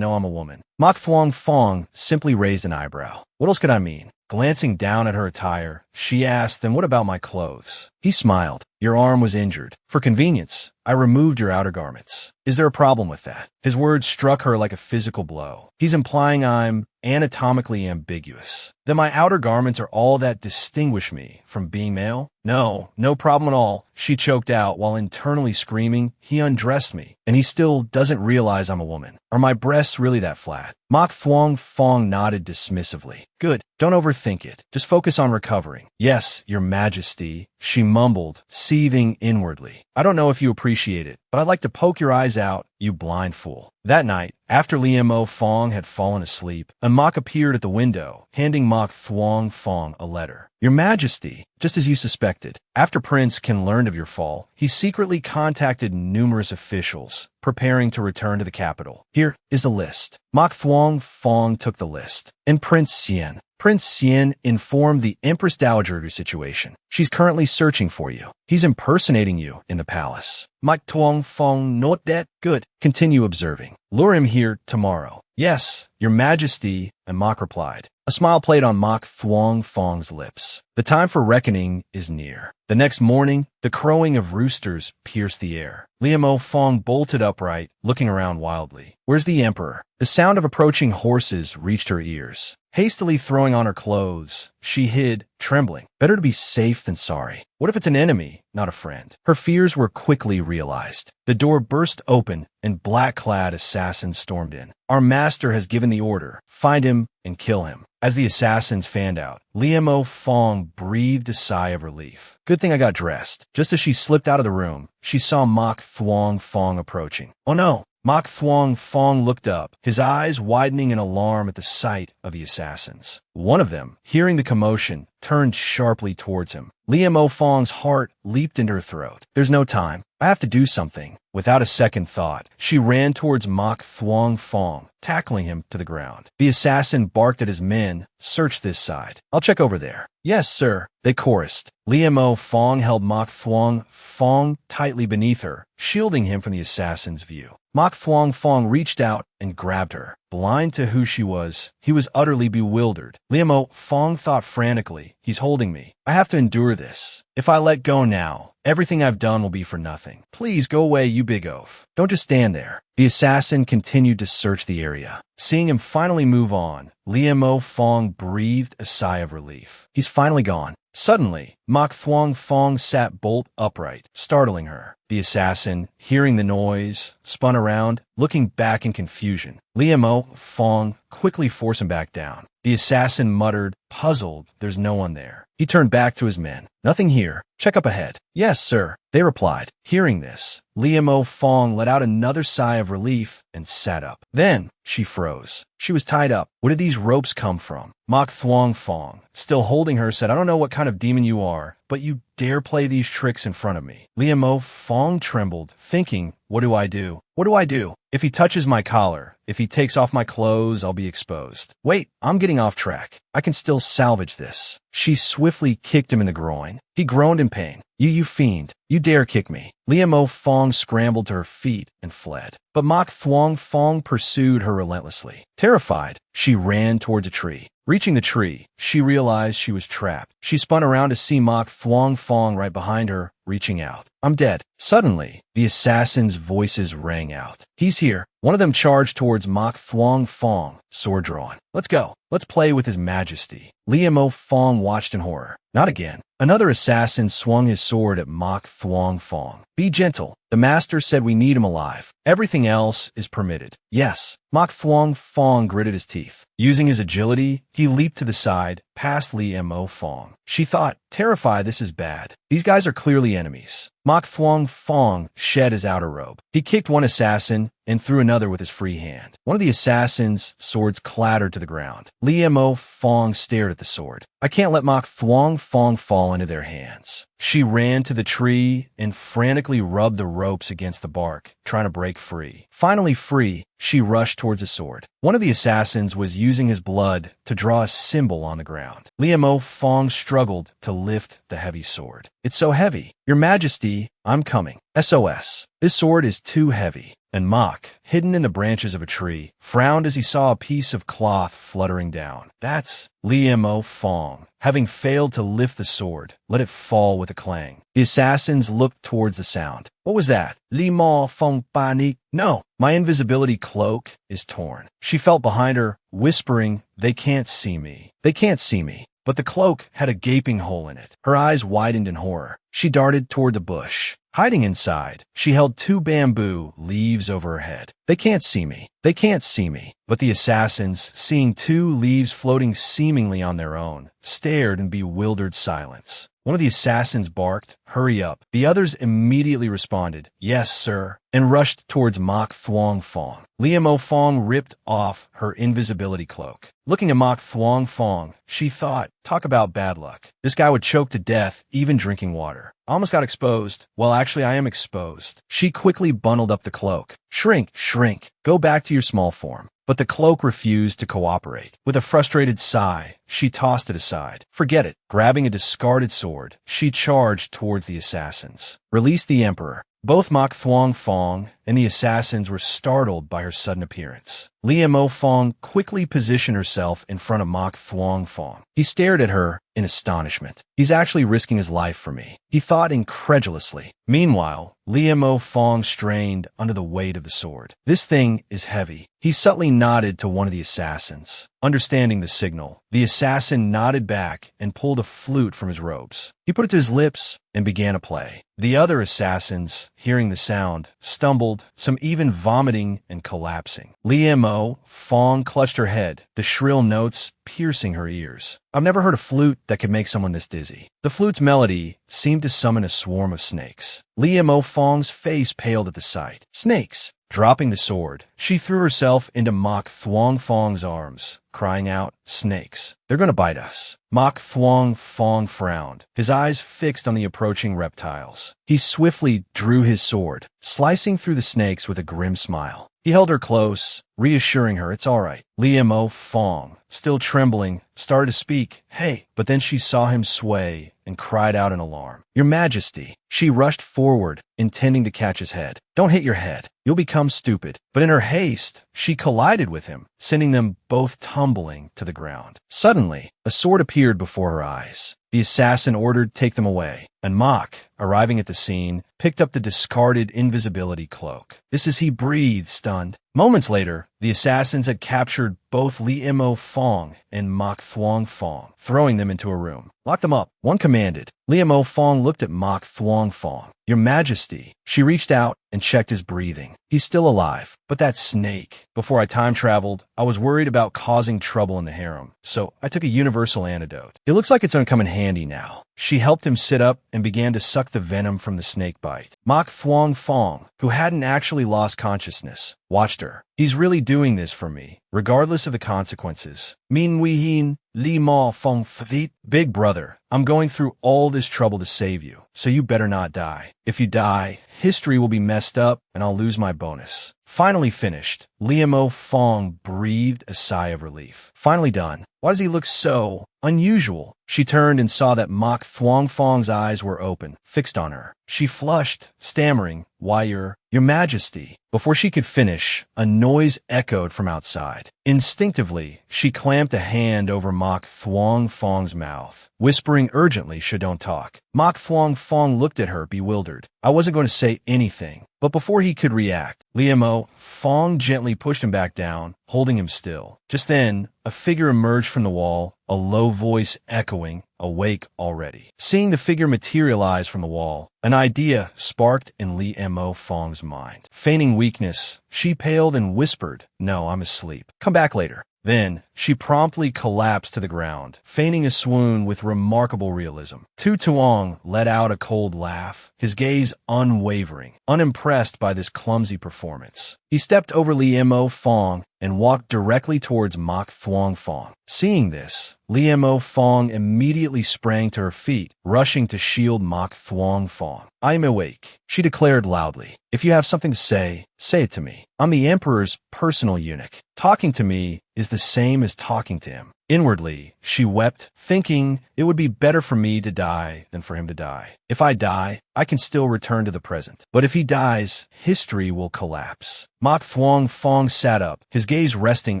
know I'm a woman. Mok Thuong Fong simply raised an eyebrow. What else could I mean? Glancing down at her attire, she asked, Then what about my clothes? He smiled. Your arm was injured. For convenience, I removed your outer garments. Is there a problem with that? His words struck her like a physical blow. He's implying I'm anatomically ambiguous. That my outer garments are all that distinguish me from being male? No problem at all. She choked out while internally screaming, he undressed me, and he still doesn't realize I'm a woman. Are my breasts really that flat? Mok Thuong Fong nodded dismissively. Good. Don't overthink it. Just focus on recovering. Yes, Your Majesty, she mumbled, seething inwardly. I don't know if you appreciate appreciate it, but I'd like to poke your eyes out, you blind fool. That night, after Liemo Fong had fallen asleep, a Mok appeared at the window, handing Mok Thuong Fong a letter. Your Majesty, just as you suspected, after Prince Can learned of your fall, he secretly contacted numerous officials, preparing to return to the capital. Here is the list. Mok Thuong Fong took the list, and Prince Xian informed the Empress Dowager of your situation. She's currently searching for you. He's impersonating you in the palace. Mok Thuong Fong note that? Good. Continue observing. Lure him here tomorrow. Yes, Your Majesty, and Mok replied. A smile played on Mok Thuong Fong's lips. The time for reckoning is near. The next morning, the crowing of roosters pierced the air. Liemo Fong bolted upright, looking around wildly. Where's the emperor? The sound of approaching horses reached her ears. Hastily throwing on her clothes, she hid, trembling. Better to be safe than sorry. What if it's an enemy, not a friend? Her fears were quickly realized. The door burst open, and black-clad assassins stormed in. Our master has given the order. Find him and kill him. As the assassins fanned out, Liemo Fong breathed a sigh of relief. Good thing I got dressed. Just as she slipped out of the room, she saw Mok Thuong Fong approaching. Oh no! Mok Thuong Fong looked up, his eyes widening in alarm at the sight of the assassins. One of them, hearing the commotion, turned sharply towards him. Liemo Fong's heart leaped into her throat. There's no time. I have to do something. Without a second thought, she ran towards Mok Thuong Fong, tackling him to the ground. The assassin barked at his men, "Search this side. I'll check over there." "Yes, sir," they chorused. Liemo Fong held Mok Thuong Fong tightly beneath her, shielding him from the assassin's view. Mok Thuong Fong reached out and grabbed her. Blind to who she was, he was utterly bewildered. Liemo Fong thought frantically, he's holding me. I have to endure this. If I let go now, everything I've done will be for nothing. Please go away, you big oaf. Don't just stand there. The assassin continued to search the area. Seeing him finally move on, Liemo Fong breathed a sigh of relief. He's finally gone. Suddenly, Mok Thuong Fong sat bolt upright, startling her. The assassin, hearing the noise, spun around, looking back in confusion. Liemo Fong quickly forced him back down. The assassin muttered, puzzled, there's no one there. He turned back to his men. Nothing here. Check up ahead. Yes, sir, they replied. Hearing this, Liemo Fong let out another sigh of relief and sat up. Then she froze. She was tied up. Where did these ropes come from? Mok Thuong Fong, still holding her, said, I don't know what kind of demon you are, but you dare play these tricks in front of me. Liemo Fong trembled, thinking, what do I do? What do I do? If he touches my collar, if he takes off my clothes, I'll be exposed. Wait, I'm getting off track. I can still salvage this. She swiftly kicked him in the groin. He groaned in pain. You fiend. You dare kick me. Liemo Fong scrambled to her feet and fled. But Mok Thuong Fong pursued her relentlessly. Terrified, she ran towards a tree. Reaching the tree, she realized she was trapped. She spun around to see Mok Thuong Fong right behind her, reaching out. I'm dead. Suddenly, the assassins' voices rang out. He's here. One of them charged towards Mok Thuong Fong, sword drawn. Let's go. Let's play with His Majesty. Liemo Fong watched in horror. Not again. Another assassin swung his sword at Mok Thuong Fong. Be gentle. The master said we need him alive. Everything else is permitted. Yes. Mok Thuong Fong gritted his teeth. Using his agility, he leaped to the side, past Liemo Fong. She thought, terrified, this is bad. These guys are clearly enemies. Mok Thuong Fong shed his outer robe. He kicked one assassin and threw another with his free hand. One of the assassins' swords clattered to the ground. Liemo Fong stared at the sword. I can't let Mok Thuong Fong fall into their hands. She ran to the tree and frantically rubbed the ropes against the bark, trying to break free. Finally free, she rushed towards the sword. One of the assassins was using his blood to draw a symbol on the ground. Liemo Fong struggled to lift the heavy sword. It's so heavy. Your Majesty, I'm coming. SOS. This sword is too heavy. And Mok, hidden in the branches of a tree, frowned as he saw a piece of cloth fluttering down. That's Liemo Fong. Having failed to lift the sword, let it fall with a clang. The assassins looked towards the sound. What was that? Liemo Fong panique. No, my invisibility cloak is torn. She felt behind her, whispering, they can't see me. They can't see me. But the cloak had a gaping hole in it. Her eyes widened in horror. She darted toward the bush. Hiding inside, she held 2 bamboo leaves over her head. They can't see me. They can't see me. But the assassins, seeing 2 leaves floating seemingly on their own, stared in bewildered silence. One of the assassins barked, "Hurry up." The others immediately responded, "Yes, sir," and rushed towards Mok Thuong Fong. Lia Mo Fong ripped off her invisibility cloak. Looking at Mok Thuong Fong, she thought, talk about bad luck. This guy would choke to death, even drinking water. I almost got exposed. Well, actually, I am exposed. She quickly bundled up the cloak. Shrink, shrink. Go back to your small form. But the cloak refused to cooperate. With a frustrated sigh, she tossed it aside. Forget it. Grabbing a discarded sword, she charged towards the assassins. Release the Emperor. Both Mok Thuong Fong and the assassins were startled by her sudden appearance. Lia Mo Fong quickly positioned herself in front of Mok Thuong Fong. He stared at her in astonishment. He's actually risking his life for me, he thought incredulously. Meanwhile, Lia Mo Fong strained under the weight of the sword. This thing is heavy. He subtly nodded to one of the assassins. Understanding the signal, the assassin nodded back and pulled a flute from his robes. He put it to his lips and began to play. The other assassins, hearing the sound, stumbled, some even vomiting and collapsing. Lia Mo Fong clutched her head, the shrill notes piercing her ears. I've never heard a flute that could make someone this dizzy. The flute's melody seemed to summon a swarm of snakes. Lia Mo Fong's face paled at the sight. Snakes! Dropping the sword, she threw herself into Mok Thuong Fong's arms, crying out, "Snakes! They're going to bite us." Mok Thuong Fong frowned, his eyes fixed on the approaching reptiles. He swiftly drew his sword, slicing through the snakes with a grim smile. He held her close, reassuring her it's all right. Lia Mo Fong, still trembling, started to speak, "Hey," but then she saw him sway and cried out in alarm. "Your Majesty." She rushed forward, intending to catch his head. "Don't hit your head. You'll become stupid." But in her haste, she collided with him, sending them both tumbling to the ground. Suddenly, a sword appeared before her eyes. The assassin ordered, "Take them away." And Mok, arriving at the scene, picked up the discarded invisibility cloak. This as he breathed, stunned. Moments later, the assassins had captured both Lia Mo Fong and Mok Thuong Fong, throwing them into a room. "Lock them up," one commanded. Lia Mo Fong looked at Mok Thuong Fong. "Your Majesty." She reached out and checked his breathing. He's still alive. But that snake. Before I time traveled, I was worried about causing trouble in the harem, so I took a universal antidote. It looks like it's going to come in handy now. She helped him sit up and began to suck the venom from the snake bite. Mok Thuong Fong, who hadn't actually lost consciousness, watched her. He's really doing this for me, regardless of the consequences. Min Wei Hin, Li Ma Fong Fthit. Big brother, I'm going through all this trouble to save you, so you better not die. If you die, history will be messed up and I'll lose my bonus. Finally finished, Lia Mo Fong breathed a sigh of relief. Finally done. Why does he look so unusual? She turned and saw that Mok Thuong Fong's eyes were open, fixed on her. She flushed, stammering, "Why, your Majesty." Before she could finish, a noise echoed from outside. Instinctively, she clamped a hand over Mok Thuong Fong's mouth, whispering urgently she don't talk. Mok Thuong Fong looked at her, bewildered. I wasn't going to say anything. But before he could react, Lia Mo Fong gently pushed him back down, holding him still. Just then, a figure emerged from the wall, a low voice echoing, "Awake already." Seeing the figure materialize from the wall, an idea sparked in Lia Mo Fong's mind. Feigning weakness, she paled and whispered, "No, I'm asleep. Come back later." Then, she promptly collapsed to the ground, feigning a swoon with remarkable realism. Tu Tuong let out a cold laugh, his gaze unwavering, unimpressed by this clumsy performance. He stepped over Lia Mo Fong and walked directly towards Mok Thuong Fong. Seeing this, Lia Mo Fong immediately sprang to her feet, rushing to shield Mok Thuong Fong. "I am awake," she declared loudly. "If you have something to say it to me. I'm the Emperor's personal eunuch. Talking to me is the same as talking to him." Inwardly, she wept, thinking it would be better for me to die than for him to die. If I die, I can still return to the present. But if he dies, history will collapse. Mok Thuong Fong sat up, his gaze resting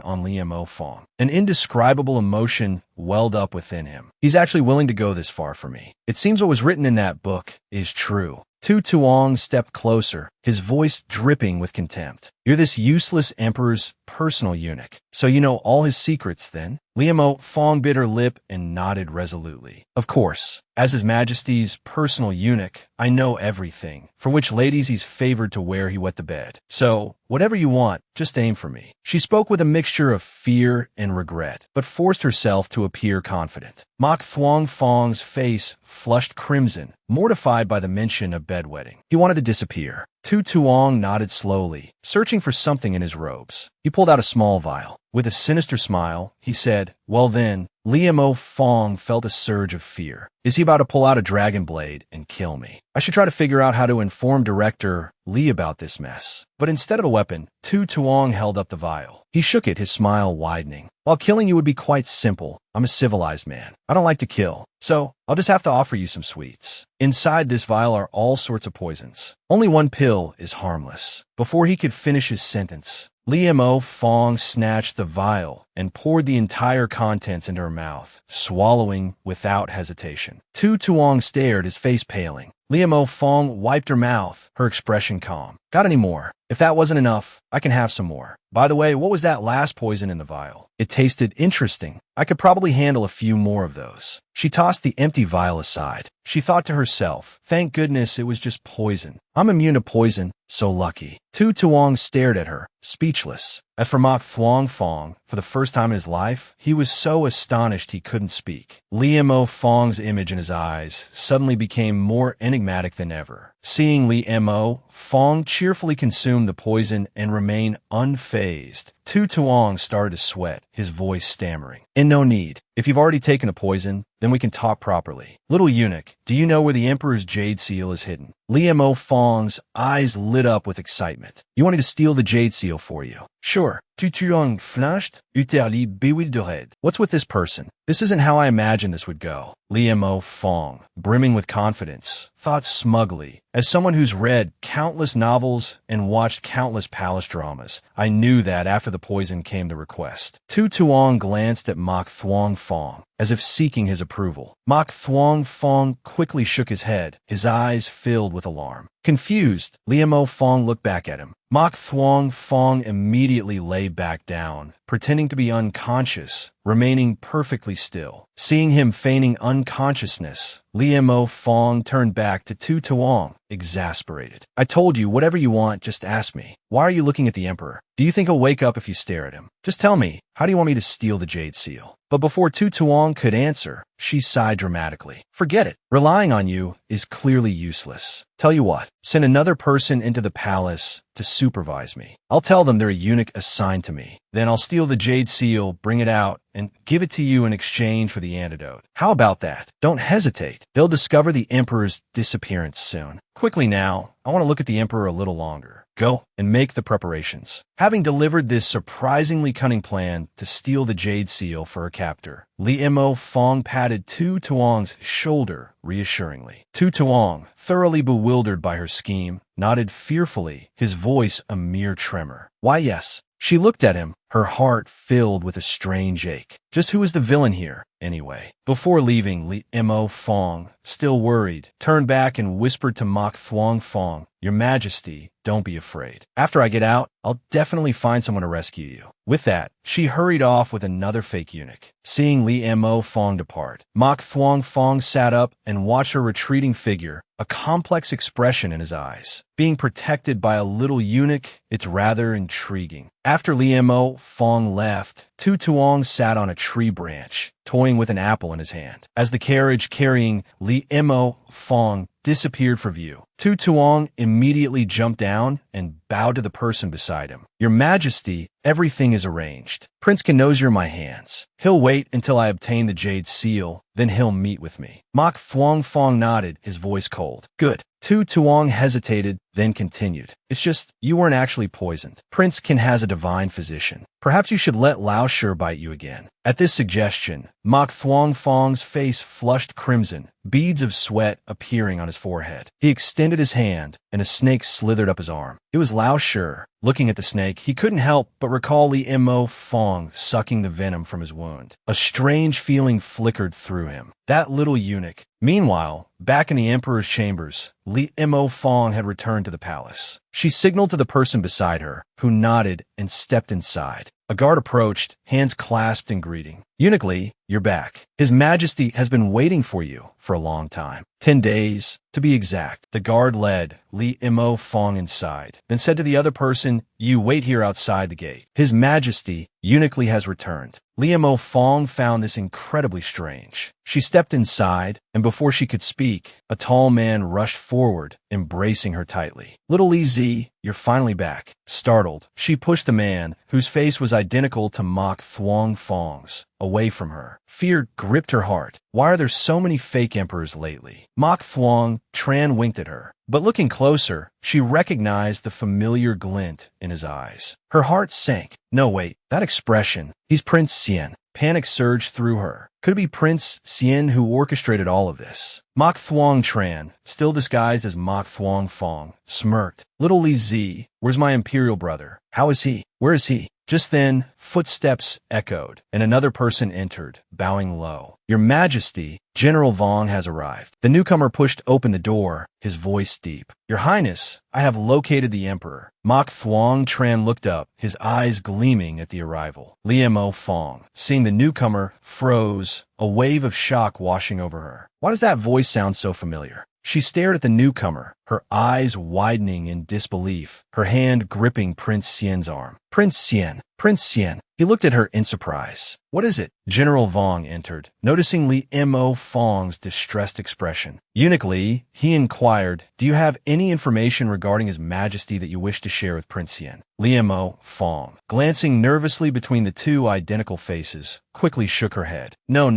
on Lia Mo Fong. An indescribable emotion welled up within him. He's actually willing to go this far for me. It seems what was written in that book is true. Tu Tuong stepped closer, his voice dripping with contempt. You're this useless emperor's personal eunuch. So you know all his secrets, then? Liemo Fong bit her lip and nodded resolutely. Of course. As His Majesty's personal eunuch, I know everything. For which ladies he's favored to wear he wet the bed. So, whatever you want, just aim for me. She spoke with a mixture of fear and regret, but forced herself to appear confident. Mok Thuong Fong's face flushed crimson, mortified by the mention of bedwetting. He wanted to disappear. Tu Tuong nodded slowly, searching for something in his robes. He pulled out a small vial. With a sinister smile, he said, "Well then," Liemo Fong felt a surge of fear. Is he about to pull out a dragon blade and kill me? I should try to figure out how to inform Director Li about this mess. But instead of a weapon, Tu Tuong held up the vial. He shook it, his smile widening. While killing you would be quite simple, I'm a civilized man. I don't like to kill, so I'll just have to offer you some sweets. Inside this vial are all sorts of poisons. Only one pill is harmless. Before he could finish his sentence, Liemo Fong snatched the vial and poured the entire contents into her mouth, swallowing without hesitation. Tu Tuong stared, his face paling. Liemo Fong wiped her mouth, her expression calm. Got any more? If that wasn't enough, I can have some more. By the way, what was that last poison in the vial? It tasted interesting. I could probably handle a few more of those. She tossed the empty vial aside. She thought to herself, thank goodness it was just poison. I'm immune to poison, so lucky. Tu Tuong stared at her, speechless. As for Mok Thuong Fong, for the first time in his life, he was so astonished he couldn't speak. Liemo Fong's image in his eyes suddenly became more enigmatic than ever. Seeing Liemo, Fong cheerfully consumed the poison and remained unfazed. Tu Tuong started to sweat, his voice stammering. And no need. If you've already taken the poison, then we can talk properly. Little eunuch, do you know where the Emperor's jade seal is hidden? Liemo Fong's eyes lit up with excitement. You want me to steal the jade seal for you? Sure. Tu Tuong flashed, utterly bewildered. What's with this person? This isn't how I imagined this would go. Liemo Fong, brimming with confidence, thought smugly. As someone who's read countless novels and watched countless palace dramas, I knew that after the poison came the request. Tu Tuong glanced at Mok Thuong Fong, as if seeking his approval. Mok Thuong Fong quickly shook his head, his eyes filled with alarm. Confused, Liemo Fong looked back at him. Mok Thuong Fong immediately lay back down, pretending to be unconscious, remaining perfectly still. Seeing him feigning unconsciousness, Liemo Fong turned back to Tu Tuong, exasperated. I told you, whatever you want, just ask me. Why are you looking at the Emperor? Do you think he'll wake up if you stare at him? Just tell me, how do you want me to steal the jade seal? But before Tu Tuong could answer, she sighed dramatically. Forget it. Relying on you is clearly useless. Tell you what, send another person into the palace to supervise me. I'll tell them they're a eunuch assigned to me. Then I'll steal the jade seal, bring it out, and give it to you in exchange for the antidote. How about that? Don't hesitate. They'll discover the Emperor's disappearance soon. Quickly now, I want to look at the Emperor a little longer. Go and make the preparations. Having delivered this surprisingly cunning plan to steal the jade seal for her captor, Liemo Fong patted Tu Tuong's shoulder reassuringly. Tu Tuong, thoroughly bewildered by her scheme, nodded fearfully, his voice a mere tremor. Why, yes. She looked at him, her heart filled with a strange ache. Just who is the villain here, anyway? Before leaving, Liemo Fong, still worried, turned back and whispered to Mok Thuong Fong, Your Majesty, don't be afraid. After I get out, I'll definitely find someone to rescue you. With that, she hurried off with another fake eunuch. Seeing Liemo Fong depart, Mok Thuong Fong sat up and watched her retreating figure, a complex expression in his eyes. Being protected by a little eunuch, it's rather intriguing. After Liemo Fong left, Tu Tuong sat on a tree branch, toying with an apple in his hand. As the carriage carrying Liemo Fong disappeared from view, Tu Tuong immediately jumped down and bowed to the person beside him. Your Majesty, everything is arranged. Prince can nosure my hands. He'll wait until I obtain the jade seal, then he'll meet with me. Mok Thuong Fong nodded, his voice cold. Good. Tu Tuong hesitated, then continued. It's just, you weren't actually poisoned. Prince Kin has a divine physician. Perhaps you should let Lao Shi bite you again. At this suggestion, Mok Thuong Fong's face flushed crimson, beads of sweat appearing on his forehead. He extended his hand, and a snake slithered up his arm. It was Lao Shi. Looking at the snake, he couldn't help but recall Li Mo Fong sucking the venom from his wound. A strange feeling flickered through him. That little eunuch. Meanwhile, back in the emperor's chambers, Li Mo Fong had returned to the palace. She signaled to the person beside her, who nodded and stepped inside. A guard approached, hands clasped in greeting. Eunuch Li, you're back. His Majesty has been waiting for you for a long time. 10 days, to be exact. The guard led Li Mo Fong inside, then said to the other person, you wait here outside the gate. His Majesty, Eunuch Li has returned. Li Mo Fong found this incredibly strange. She stepped inside, and before she could speak, a tall man rushed forward, embracing her tightly. Little Li Zi, you're finally back. Startled, she pushed the man, whose face was identical to Mok Thuong Fong's, away from her. Fear gripped her heart. Why are there so many fake emperors lately? Mok Thuong Tran winked at her, but looking closer, she recognized the familiar glint in his eyes. Her heart sank. No, wait, that expression. He's Prince Xian. Panic surged through her. Could it be Prince Xian who orchestrated all of this? Mok Thuong Tran, still disguised as Mok Thuong Fong, smirked. Little Li Zi, where's my imperial brother? How is he? Where is he? Just then, footsteps echoed, and another person entered, bowing low. Your Majesty, General Vong has arrived. The newcomer pushed open the door, his voice deep. Your Highness, I have located the Emperor. Mok Thuong Tran looked up, his eyes gleaming at the arrival. Li Mo Fong, seeing the newcomer, froze, a wave of shock washing over her. Why does that voice sound so familiar? She stared at the newcomer, her eyes widening in disbelief, her hand gripping Prince Xian's arm. Prince Xian, Prince Xian. He looked at her in surprise. What is it? General Vong entered, noticing Li Mo Fong's distressed expression. Eunuch Li, he inquired, do you have any information regarding His Majesty that you wish to share with Prince Xian? Li Mo Fong, glancing nervously between the two identical faces, quickly shook her head. No,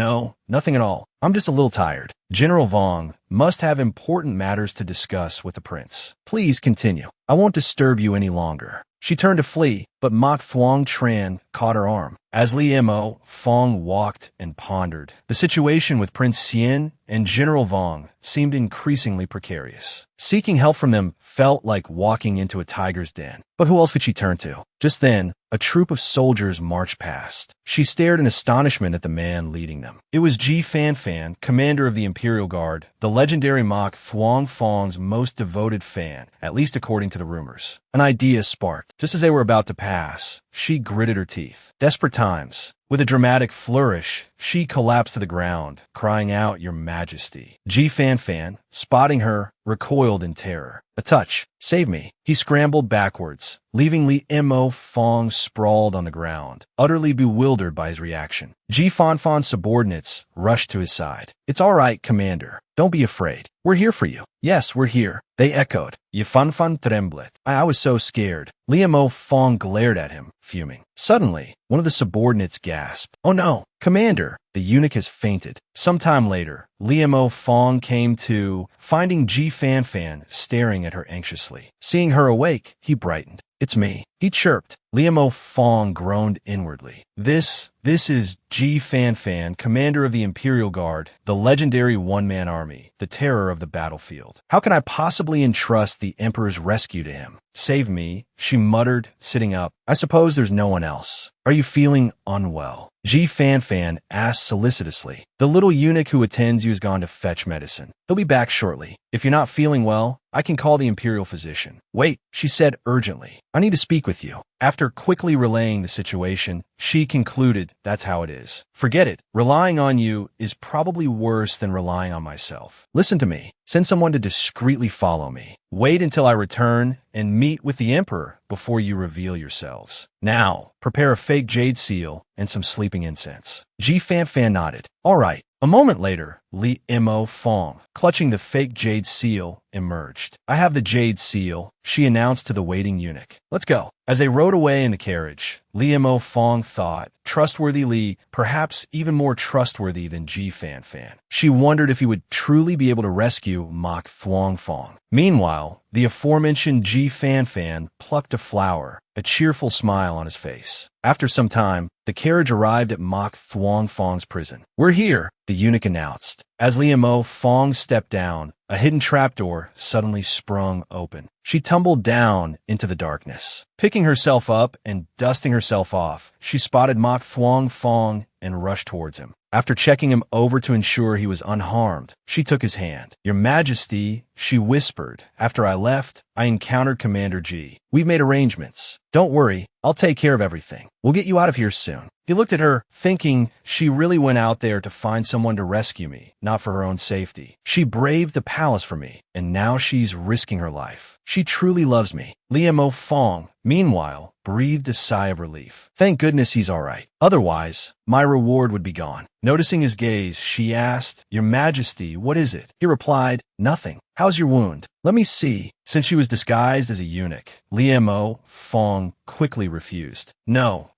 nothing at all. I'm just a little tired. General Vong must have important matters to discuss with the prince. Please continue. I won't disturb you any longer. She turned to flee, but Mok Thuong Tran caught her arm. As Li Mo Fong walked and pondered, the situation with Prince Xian and General Vong seemed increasingly precarious. Seeking help from them felt like walking into a tiger's den. But who else could she turn to? Just then, a troop of soldiers marched past. She stared in astonishment at the man leading them. It was Ji Fanfan, commander of the Imperial Guard, the legendary Mok Thuong Fong's most devoted fan, at least according to the rumors. An idea sparked. Just as they were about to pass, she gritted her teeth. Desperate times. With a dramatic flourish, she collapsed to the ground, crying out, Your Majesty. Ji Fanfan, spotting her, recoiled in terror. A touch. Save me. He scrambled backwards, leaving Li Mo Fong sprawled on the ground, utterly bewildered by his reaction. Ji Fanfan's subordinates rushed to his side. It's all right, Commander. Don't be afraid. We're here for you. Yes, we're here. They echoed. Yi Fanfan tremblet. I was so scared. Li Mo Fong glared at him, fuming. Suddenly, one of the subordinates gasped. Oh no, Commander! The eunuch has fainted. Sometime later, Li Mo Fong came to, finding Ji Fanfan staring at her anxiously. Seeing her awake, he brightened. It's me, he chirped. Li Mo Fong groaned inwardly. This is Ji Fanfan, commander of the Imperial Guard, the legendary one-man army, the terror of the battlefield. How can I possibly entrust the Emperor's rescue to him? Save me, she muttered, sitting up. I suppose there's no one else. Are you feeling unwell? Ji Fanfan asked solicitously. The little eunuch who attends you has gone to fetch medicine. He'll be back shortly. If you're not feeling well, I can call the imperial physician. Wait, she said urgently. I need to speak with you. After quickly relaying the situation, she concluded that's how it is. Forget it. Relying on you is probably worse than relying on myself. Listen to me. Send someone to discreetly follow me. Wait until I return and meet with the Emperor before you reveal yourselves. Now, prepare a fake jade seal and some sleeping incense. Ji Fanfan nodded. All right. A moment later, Li Mo Fong, clutching the fake jade seal, emerged. I have the jade seal, she announced to the waiting eunuch. Let's go. As they rode away in the carriage, Li Mo Fong thought, trustworthy Li, perhaps even more trustworthy than Ji Fanfan. She wondered if he would truly be able to rescue Mok Thuong Fong. Meanwhile, the aforementioned Ji Fanfan plucked a flower, a cheerful smile on his face. After some time, the carriage arrived at Mok Thuong Fong's prison. "We're here," the eunuch announced. As Liamo Fong stepped down, a hidden trapdoor suddenly sprung open. She tumbled down into the darkness. Picking herself up and dusting herself off, she spotted Mok Thuong Fong and rushed towards him. After checking him over to ensure he was unharmed, she took his hand. "Your Majesty," she whispered, "after I left, I encountered Commander G. We've made arrangements. Don't worry, I'll take care of everything. We'll get you out of here soon." He looked at her, thinking she really went out there to find someone to rescue me, not for her own safety. She braved the palace for me, and now she's risking her life. She truly loves me. Liamo Fong, meanwhile, breathed a sigh of relief. Thank goodness he's all right. Otherwise, my reward would be gone. Noticing his gaze, she asked, "Your Majesty, what is it?" He replied, "Nothing. How's your wound?" "Let me see." Since she was disguised as a eunuch, Liamo Fong quickly refused. No,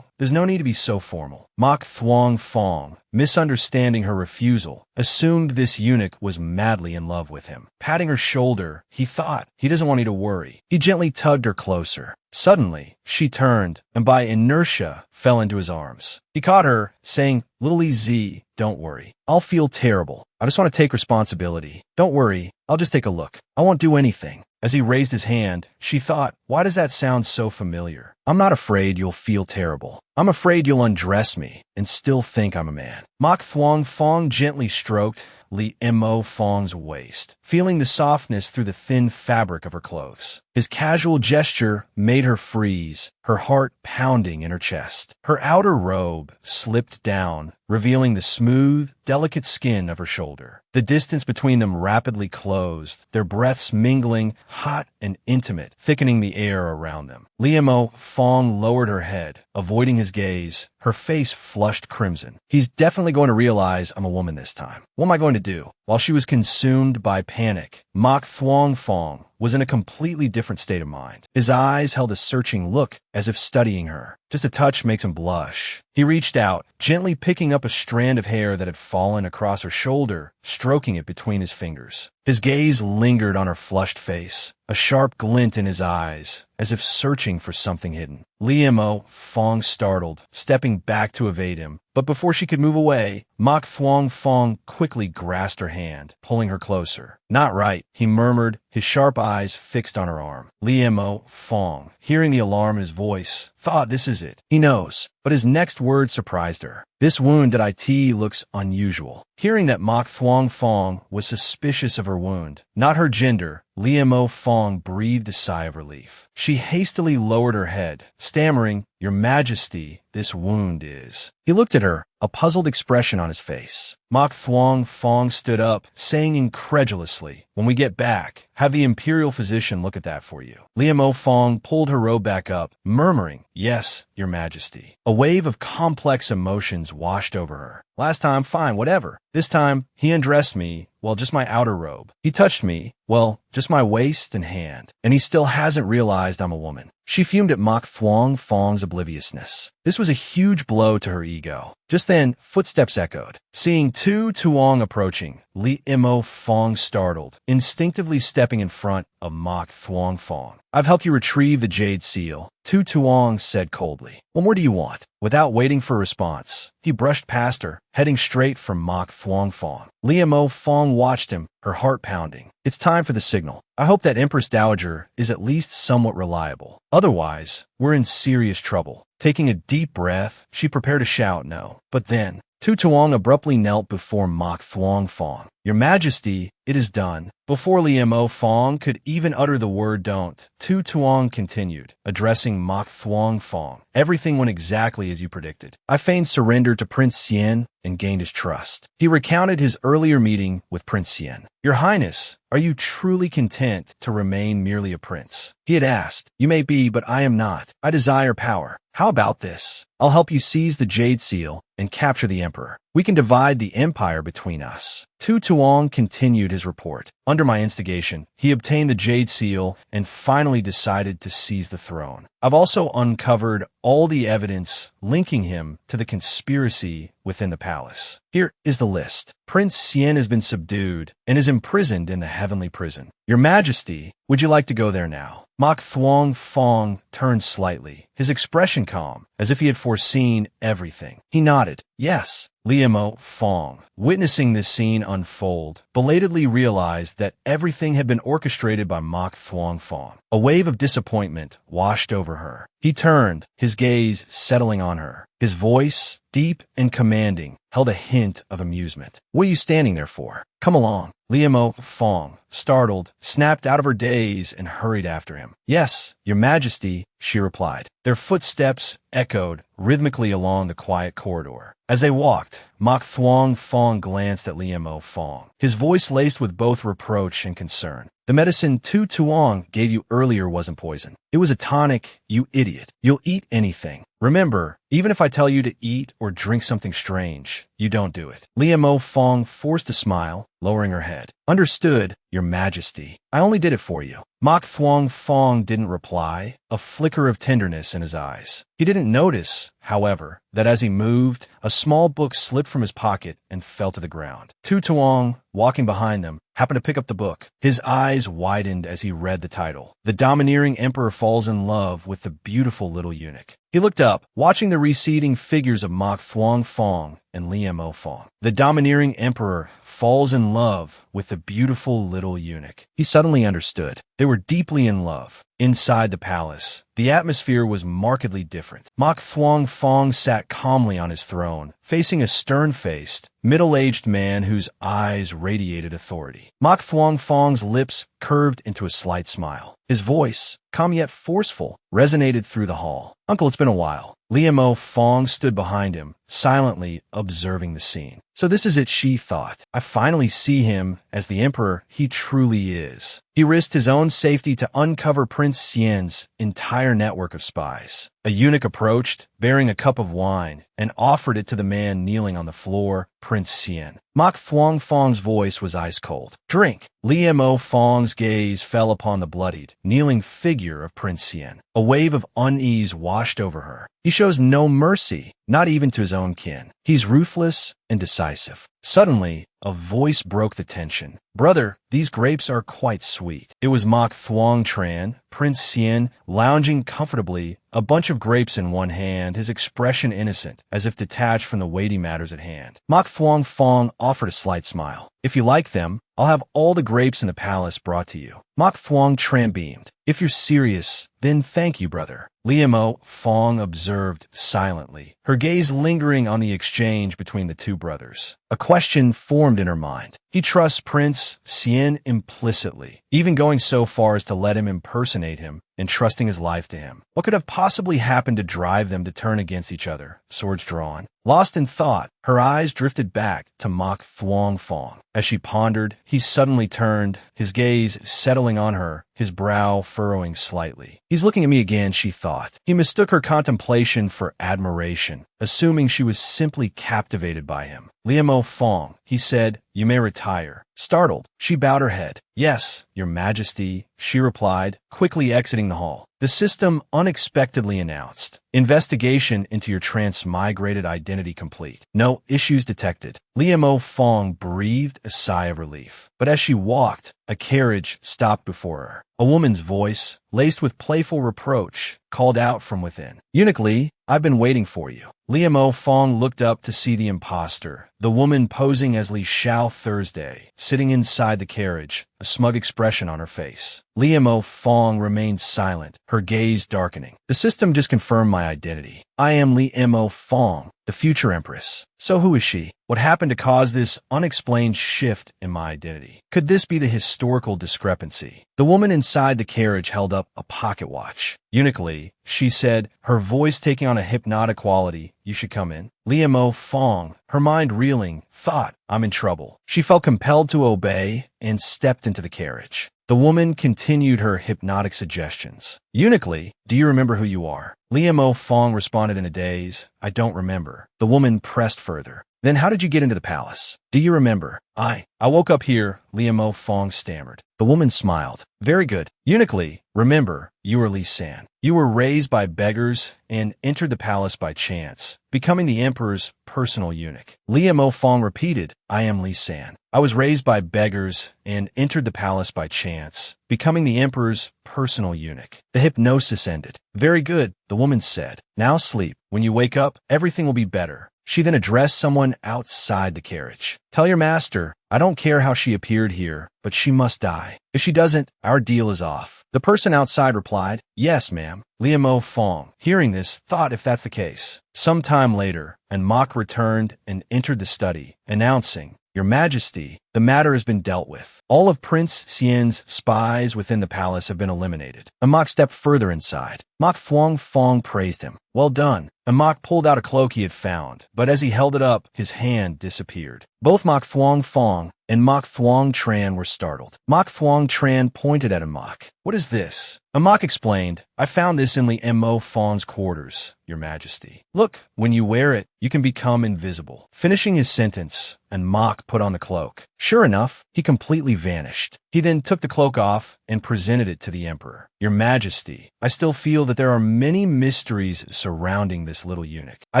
there's no need to be so formal." Mok Thuong Fong, misunderstanding her refusal, assumed this eunuch was madly in love with him. Patting her shoulder, he thought, he doesn't want me to worry. He gently tugged her closer. Suddenly, she turned, and by inertia, fell into his arms. He caught her, saying, "Little Z, don't worry. I'll feel terrible. I just want to take responsibility. Don't worry, I'll just take a look. I won't do anything." As he raised his hand, she thought, why does that sound so familiar? I'm not afraid you'll feel terrible. I'm afraid you'll undress me and still think I'm a man. Mok Thuong Fong gently stroked Li Mo Fong's waist, feeling the softness through the thin fabric of her clothes. His casual gesture made her freeze, her heart pounding in her chest. Her outer robe slipped down, revealing the smooth, delicate skin of her shoulder. The distance between them rapidly closed, their breaths mingling, hot and intimate, thickening the air around them. Liamo Fong lowered her head, avoiding his gaze, her face flushed crimson. He's definitely going to realize I'm a woman this time. What am I going to do? While she was consumed by panic, Mok Thuong Fong was in a completely different state of mind. His eyes held a searching look, as if studying her. Just a touch makes him blush. He reached out, gently picking up a strand of hair that had fallen across her shoulder, stroking it between his fingers. His gaze lingered on her flushed face, a sharp glint in his eyes, as if searching for something hidden. Liamo Fong startled, stepping back to evade him. But before she could move away, Mok Thuong Fong quickly grasped her hand, pulling her closer. "Not right," he murmured, his sharp eyes fixed on her arm. Liamo Fong, hearing the alarm in his voice, thought this is it. He knows. But his next word surprised her. "This wound at IT looks unusual." Hearing that Mok Thuong Fong was suspicious of her wound, not her gender, Liamo Fong breathed a sigh of relief. She hastily lowered her head, stammering, "Your Majesty, this wound is..." He looked at her, a puzzled expression on his face. Mok Thuong Fong stood up, saying incredulously, "When we get back, have the imperial physician look at that for you." Liamo Fong pulled her robe back up, murmuring, "Yes, Your Majesty." A wave of complex emotions washed over her. Last time, fine, whatever. This time, he undressed me, well, just my outer robe. He touched me, well, just my waist and hand. And he still hasn't realized I'm a woman. She fumed at Mok Thuong Fong's obliviousness. This was a huge blow to her ego. Just then, footsteps echoed. Seeing Tu Tuong approaching, Li Mo Fong startled, instinctively stepping in front of Mok Thuong Fong. "I've helped you retrieve the jade seal," Tu Tuong said coldly. "What more do you want?" Without waiting for a response, he brushed past her, heading straight for Mok Thuong Fong. Liamo Fong watched him, her heart pounding. "It's time for the signal. I hope that Empress Dowager is at least somewhat reliable. Otherwise, we're in serious trouble." Taking a deep breath, she prepared to shout no. But then, Tu Tuong abruptly knelt before Mok Thuong Fong. "Your Majesty, it is done." Before Liamo Fong could even utter the word don't, Tu Tuong continued, addressing Mok Thuong Fong. "Everything went exactly as you predicted. I feigned surrender to Prince Xian and gained his trust." He recounted his earlier meeting with Prince Xian. "Your Highness, are you truly content to remain merely a prince?" he had asked. "You may be, but I am not. I desire power. How about this? I'll help you seize the Jade Seal and capture the Emperor. We can divide the empire between us. Tu Tuong continued his report. Under my instigation, he obtained the Jade Seal and finally decided to seize the throne. I've also uncovered all the evidence linking him to the conspiracy within the palace. Here is the list. Prince Xian has been subdued and is imprisoned in the heavenly prison. Your Majesty, would you like to go there now? Mok Thuong Fong turned slightly, his expression calm, as if he had foreseen everything. He nodded. Yes. Liemo Fong, witnessing this scene unfold, belatedly realized that everything had been orchestrated by Mok Thuong Fong. A wave of disappointment washed over her. He turned, his gaze settling on her. His voice, deep and commanding, held a hint of amusement. What are you standing there for? Come along. Liemo Fong, startled, snapped out of her daze and hurried after him. Yes, Your Majesty, she replied. Their footsteps echoed rhythmically along the quiet corridor. As they walked, Mok Thuong Fong glanced at Liemo Fong, his voice laced with both reproach and concern. The medicine Tu Tuong gave you earlier wasn't poison. It was a tonic, you idiot. You'll eat anything. Remember, even if I tell you to eat or drink something strange, you don't do it. Liemo Fong forced a smile, lowering her head. Understood, Your Majesty. I only did it for you. Mok Thuong Fong didn't reply, a flicker of tenderness in his eyes. He didn't notice, however, that as he moved, a small book slipped from his pocket and fell to the ground. Tu Tuong, walking behind them, happened to pick up the book. His eyes widened as he read the title. The domineering emperor falls in love with the beautiful little eunuch. He looked up, watching the receding figures of Mok Thuong Fong and Liemo Fong. The domineering emperor falls in love with the beautiful little eunuch. He suddenly understood. They were deeply in love. Inside the palace, the atmosphere was markedly different. Mok Thuong Fong sat calmly on his throne, facing a stern-faced, middle-aged man whose eyes radiated authority. Mok Thuong Fong's lips curved into a slight smile. His voice, calm yet forceful, resonated through the hall. Uncle, it's been a while. Liemo Fong stood behind him, silently observing the scene. So this is it, she thought. I finally see him as the emperor he truly is. He risked his own safety to uncover Prince Xian's entire network of spies. A eunuch approached, bearing a cup of wine, and offered it to the man kneeling on the floor, Prince Xian. Mok Thuong Fong's voice was ice cold. Drink. Liemo Fong's gaze fell upon the bloodied, kneeling figure of Prince Xian. A wave of unease washed over her. He shows no mercy, not even to his own kin. He's ruthless and decisive. Suddenly, a voice broke the tension. Brother, these grapes are quite sweet. It was Mok Thuong Tran, Prince Xian, lounging comfortably, a bunch of grapes in one hand, his expression innocent, as if detached from the weighty matters at hand. Mok Thuong Fong offered a slight smile. If you like them, I'll have all the grapes in the palace brought to you. Mok Thuong Tran beamed. If you're serious, then thank you, brother. Liemo Fong observed silently, her gaze lingering on the exchange between the two brothers. A question formed in her mind. He trusts Prince Xian implicitly, even going so far as to let him impersonate him, entrusting his life to him. What could have possibly happened to drive them to turn against each other, swords drawn? Lost in thought, her eyes drifted back to Mok Thuong Fong. As she pondered, he suddenly turned, his gaze settling on her, his brow furrowing slightly. He's looking at me again, she thought. He mistook her contemplation for admiration, assuming she was simply captivated by him. Liemo Fong, he said, you may retire. Startled, she bowed her head. Yes, Your Majesty, she replied, quickly exiting the hall. The system unexpectedly announced. Investigation into your transmigrated identity complete. No issues detected. Liemo Fong breathed a sigh of relief. But as she walked, a carriage stopped before her. A woman's voice, laced with playful reproach, called out from within. Eunuch Li, I've been waiting for you. Liemo Fong looked up to see the impostor, the woman posing as Li Xiao Thursday, sitting inside the carriage, a smug expression on her face. Liemo Fong remained silent, her gaze darkening. The system just confirmed my identity. I am Liemo Fong, the future empress. So who is she? What happened to cause this unexplained shift in my identity? Could this be the historical discrepancy? The woman inside the carriage held up a pocket watch. Eunuch Li, she said, her voice taking on a hypnotic quality, you should come in. Liemo Fong, her mind reeling, thought, I'm in trouble. She felt compelled to obey and stepped into the carriage. The woman continued her hypnotic suggestions. Eunuch Li, do you remember who you are? Liemo Fong responded in a daze, I don't remember. The woman pressed further. Then how did you get into the palace? Do you remember? I woke up here, Liamo Fong stammered. The woman smiled. Very good. Eunuch Li, remember, you were Li San. You were raised by beggars and entered the palace by chance, becoming the emperor's personal eunuch. Liamo Fong repeated, I am Li San. I was raised by beggars and entered the palace by chance, becoming the emperor's personal eunuch. The hypnosis ended. Very good, the woman said. Now sleep. When you wake up, everything will be better. She then addressed someone outside the carriage. Tell your master, I don't care how she appeared here, but she must die. If she doesn't, our deal is off. The person outside replied, Yes, ma'am. Liamo Fong, hearing this, thought if that's the case. Some time later, and Mok returned and entered the study, announcing, Your Majesty, the matter has been dealt with. All of Prince Xian's spies within the palace have been eliminated. Mok stepped further inside. Mok Thuong Fong praised him. Well done. Mok pulled out a cloak he had found, but as he held it up, his hand disappeared. Both Mok Thuong Fong and Mok Thuong Tran were startled. Mok Thuong Tran pointed at Mok. What is this? Mok explained, I found this in Li Mo Fong's quarters, Your Majesty. Look, when you wear it, you can become invisible. Finishing his sentence, and Mok put on the cloak. Sure enough, he completely vanished. He then took the cloak off and presented it to the emperor. Your Majesty, I still feel that there are many mysteries surrounding this little eunuch. I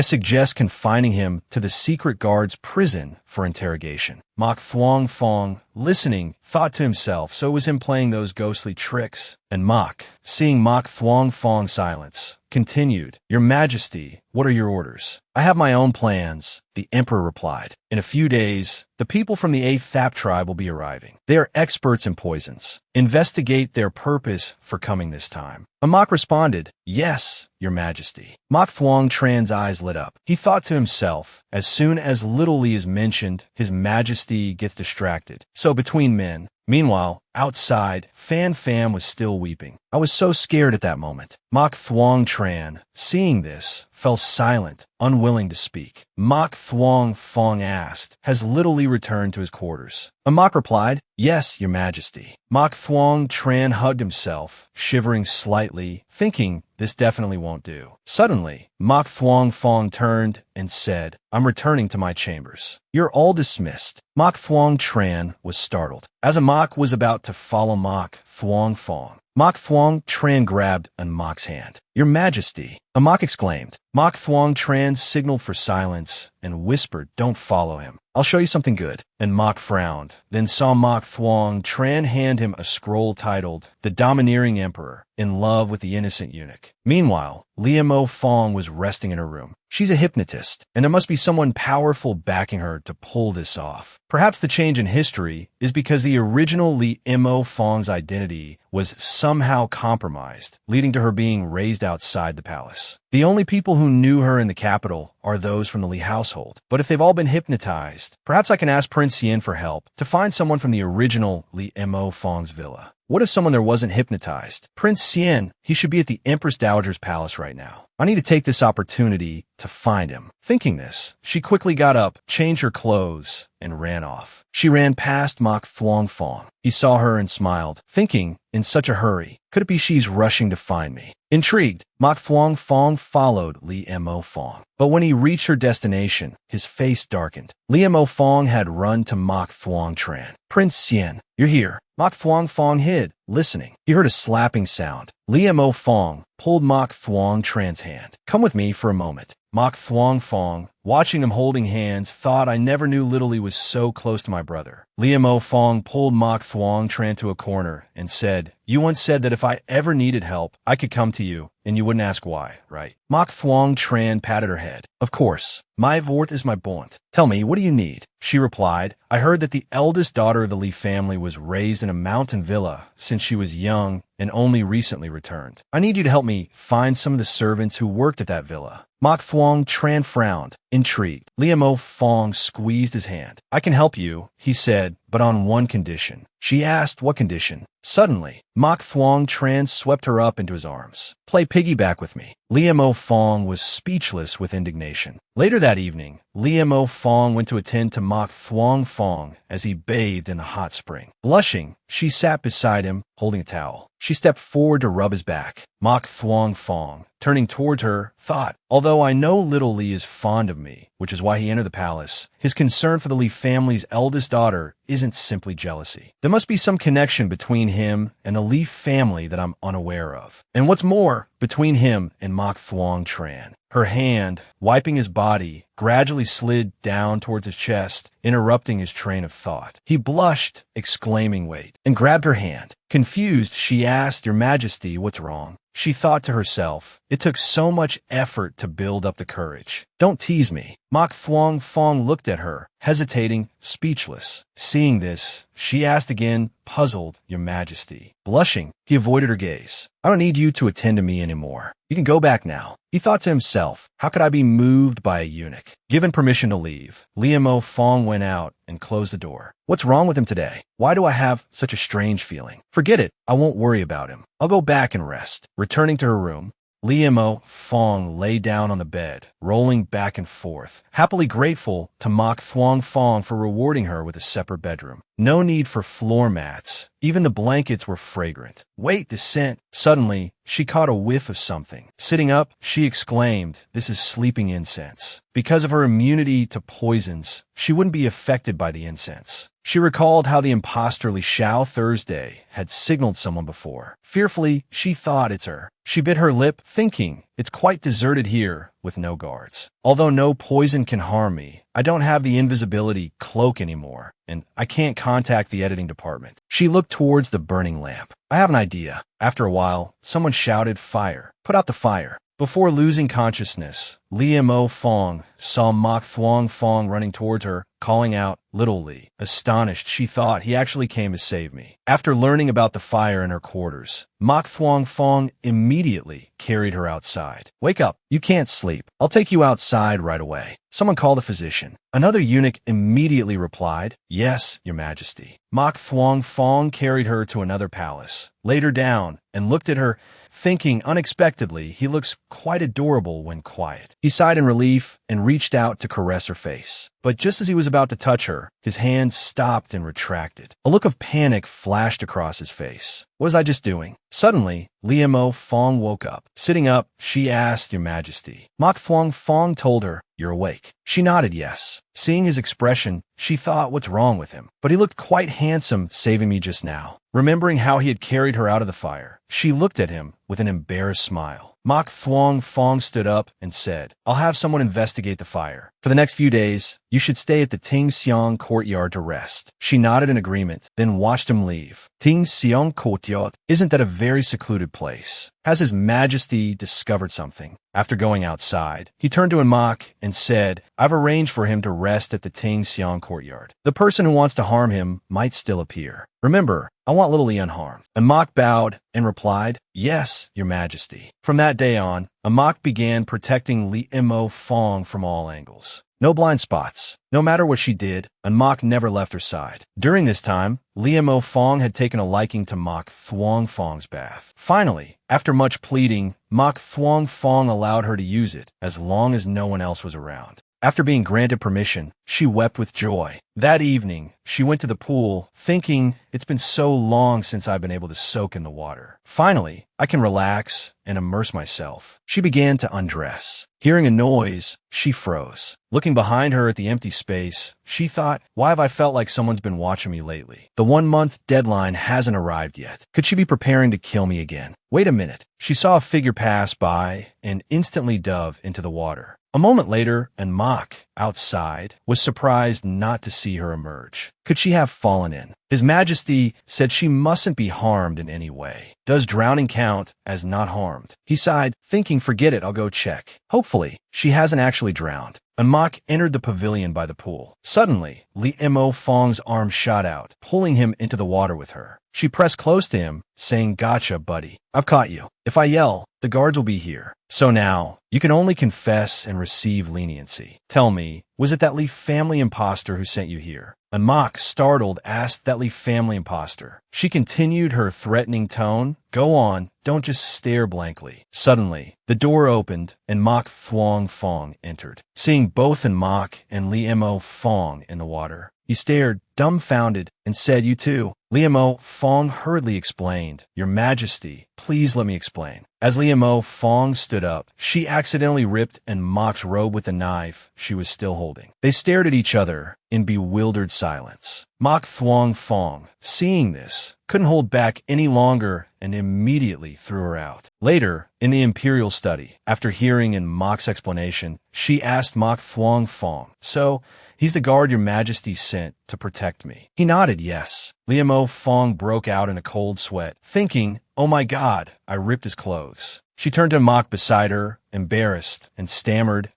suggest confining him to the secret guard's prison for interrogation. Mok Thuong Fong, listening, thought to himself, so it was him playing those ghostly tricks. And Mok, seeing Mok Thuong Fong's silence, continued, Your Majesty, what are your orders? I have my own plans, the emperor replied. In a few days, the people from the 8th Thap tribe will be arriving. They are experts in poisons. Investigate their purpose for coming this time. Mok responded, Yes, Your Majesty. Mok Thuong Tran's eyes lit up. He thought to himself, as soon as Little Li is mentioned, His Majesty gets distracted. So between men. Meanwhile, outside, Fan Fam was still weeping. I was so scared at that moment. Mok Thuong Tran, seeing this, fell silent, unwilling to speak. Mok Thuong Fong asked, Has Little Li returned to his quarters? Mok replied, Yes, Your Majesty. Mok Thuong Tran hugged himself, shivering slightly, thinking, this definitely won't do. Suddenly, Mok Thuong Fong turned and said, I'm returning to my chambers. You're all dismissed. Mok Thuong Tran was startled. As Mok was about to follow Mok Thuong Fong, Mok Thuong Tran grabbed Mok's hand. Your Majesty, Mok exclaimed. Mok Thuong Tran signaled for silence and whispered, Don't follow him. I'll show you something good. And Mok frowned, then saw Mok Thuong Tran hand him a scroll titled, The Domineering Emperor, in Love with the Innocent Eunuch. Meanwhile, Liamo Fong was resting in her room. She's a hypnotist, and there must be someone powerful backing her to pull this off. Perhaps the change in history is because the original Li Mo Fong's identity was somehow compromised, leading to her being raised outside the palace. The only people who knew her in the capital are those from the Li household. But if they've all been hypnotized, perhaps I can ask Prince Xian for help to find someone from the original Li Mo Fong's villa. What if someone there wasn't hypnotized? Prince Xian, he should be at the Empress Dowager's palace right now. I need to take this opportunity to find him. Thinking this, she quickly got up, changed her clothes, and ran off. She ran past Mok Thuong Fong. He saw her and smiled, thinking, in such a hurry, could it be she's rushing to find me? Intrigued, Mok Thuong Fong followed Li Mo Fong. But when he reached her destination, his face darkened. Li Mo Fong had run to Mok Thuong Tran. Prince Xian, you're here. Mok Thuong Fong hid, listening. He heard a slapping sound. Li Mo Fong pulled Mok Thuong Tran's hand. Come with me for a moment. Mok Thuong Fong, watching them holding hands, thought I never knew Little Li was so close to my brother. Li Mo Fong pulled Mok Thuong Tran to a corner and said, You once said that if I ever needed help, I could come to you, and you wouldn't ask why, right? Mok Thuong Tran patted her head. Of course. My Vort is my bond. Tell me, what do you need? She replied, I heard that the eldest daughter of the Li family was raised in a mountain villa since she was young and only recently returned. I need you to help me find some of the servants who worked at that villa. Mok Thuong Tran frowned, intrigued. Li Mo Fong squeezed his hand. I can help you, he said, but on one condition. She asked what condition. Suddenly, Mok Thuong Tran swept her up into his arms. Play piggyback with me. Li Mo Fong was speechless with indignation. Later that evening, Li Mo Fong went to attend to Mok Thuong Fong as he bathed in the hot spring. Blushing, she sat beside him, holding a towel. She stepped forward to rub his back. Mok Thuong Fong, turning towards her, thought, although I know little Li is fond of me, which is why he entered the palace, his concern for the Li family's eldest daughter isn't simply jealousy. There must be some connection between him and the Li family that I'm unaware of. And what's more, between him and Mok Thuong Tran. Her hand, wiping his body, gradually slid down towards his chest, interrupting his train of thought. He blushed, exclaiming, "Wait," and grabbed her hand. Confused, she asked, "Your Majesty, what's wrong?" She thought to herself, it took so much effort to build up the courage. Don't tease me. Mok Thuong Fong looked at her, hesitating, speechless. Seeing this, she asked again, puzzled, "Your Majesty." Blushing, he avoided her gaze. "I don't need you to attend to me anymore. You can go back now." He thought to himself, how could I be moved by a eunuch? Given permission to leave, Liamo Fong went out and closed the door. What's wrong with him today? Why do I have such a strange feeling? Forget it. I won't worry about him. I'll go back and rest. Returning to her room, Liamo Fong lay down on the bed, rolling back and forth, happily grateful to Mok Thuong Fong for rewarding her with a separate bedroom. No need for floor mats. Even the blankets were fragrant. Wait, the scent. Suddenly, she caught a whiff of something. Sitting up, she exclaimed, "This is sleeping incense." Because of her immunity to poisons, she wouldn't be affected by the incense. She recalled how the imposter Li Xiao Thursday had signaled someone before. Fearfully, she thought, it's her. She bit her lip, thinking, it's quite deserted here with no guards. Although no poison can harm me, I don't have the invisibility cloak anymore, and I can't contact the editing department. She looked towards the burning lamp. I have an idea. After a while, someone shouted, "Fire! Put out the fire!" Before losing consciousness, Liamo Fong saw Mok Thuong Fong running towards her, calling out, "Little Li." Astonished, she thought he actually came to save me. After learning about the fire in her quarters, Mok Thuong Fong immediately carried her outside. "Wake up. You can't sleep. I'll take you outside right away. Someone call the physician." Another eunuch immediately replied, "Yes, Your Majesty." Mok Thuong Fong carried her to another palace, laid her down, and looked at her, thinking unexpectedly he looks quite adorable when quiet. He sighed in relief and reached out to caress her face. But just as he was about to touch her, his hand stopped and retracted. A look of panic flashed across his face. What was I just doing? Suddenly, Liamo Fong woke up. Sitting up, she asked, "Your Majesty." Mok Thuong Fong told her, "You're awake." She nodded yes. Seeing his expression, she thought, what's wrong with him? But he looked quite handsome saving me just now. Remembering how he had carried her out of the fire, she looked at him with an embarrassed smile. Mok Thuong Fong stood up and said, "I'll have someone investigate the fire. For the next few days, you should stay at the Ting Xiong courtyard to rest." She nodded in agreement, then watched him leave. Ting Xiong courtyard, isn't that a very secluded place? Has His Majesty discovered something? After going outside, he turned to Mok and said, "I've arranged for him to rest at the Ting Xiong courtyard. The person who wants to harm him might still appear. Remember, I want little Li unharmed." Mok bowed and replied, "Yes, Your Majesty." From that day on, Mok began protecting Liamo Fong from all angles. No blind spots. No matter what she did, Mok never left her side. During this time, Liamo Fong had taken a liking to Mok Thuong Fong's bath. Finally, after much pleading, Mok Thuong Fong allowed her to use it as long as no one else was around. After being granted permission, she wept with joy. That evening, she went to the pool, thinking, it's been so long since I've been able to soak in the water. Finally, I can relax and immerse myself. She began to undress. Hearing a noise, she froze. Looking behind her at the empty space, she thought, why have I felt like someone's been watching me lately? The 1-month deadline hasn't arrived yet. Could she be preparing to kill me again? Wait a minute. She saw a figure pass by and instantly dove into the water. A moment later, Mok, outside, was surprised not to see her emerge. Could she have fallen in? His Majesty said she mustn't be harmed in any way. Does drowning count as not harmed? He sighed, thinking, forget it, I'll go check. Hopefully, she hasn't actually drowned. Mok entered the pavilion by the pool. Suddenly, Liamo Fong's arm shot out, pulling him into the water with her. She pressed close to him, saying, "Gotcha, buddy. I've caught you. If I yell, the guards will be here. So now, you can only confess and receive leniency. Tell me, was it that Li family imposter who sent you here?" Mok, startled, asked that Li family imposter. She continued her threatening tone. "Go on, don't just stare blankly." Suddenly, the door opened and Mok Thuong Fong entered. Seeing both Mok and Liamo Fong in the water, he stared dumbfounded and said, "You too?" Liemo Fong hurriedly explained, "Your Majesty, please let me explain." As Liemo Fong stood up, she accidentally ripped and Mok's robe with a knife she was still holding. They stared at each other in bewildered silence. Mok Thuong Fong, seeing this, couldn't hold back any longer and immediately threw her out. Later, in the Imperial study, after hearing in Mok's explanation, she asked Mok Thuong Fong, "So, he's the guard your Majesty sent to protect me?" He nodded yes. Liemo Fong broke out in a cold sweat, thinking, "Oh my God, I ripped his clothes." She turned to Mok beside her, embarrassed, and stammered,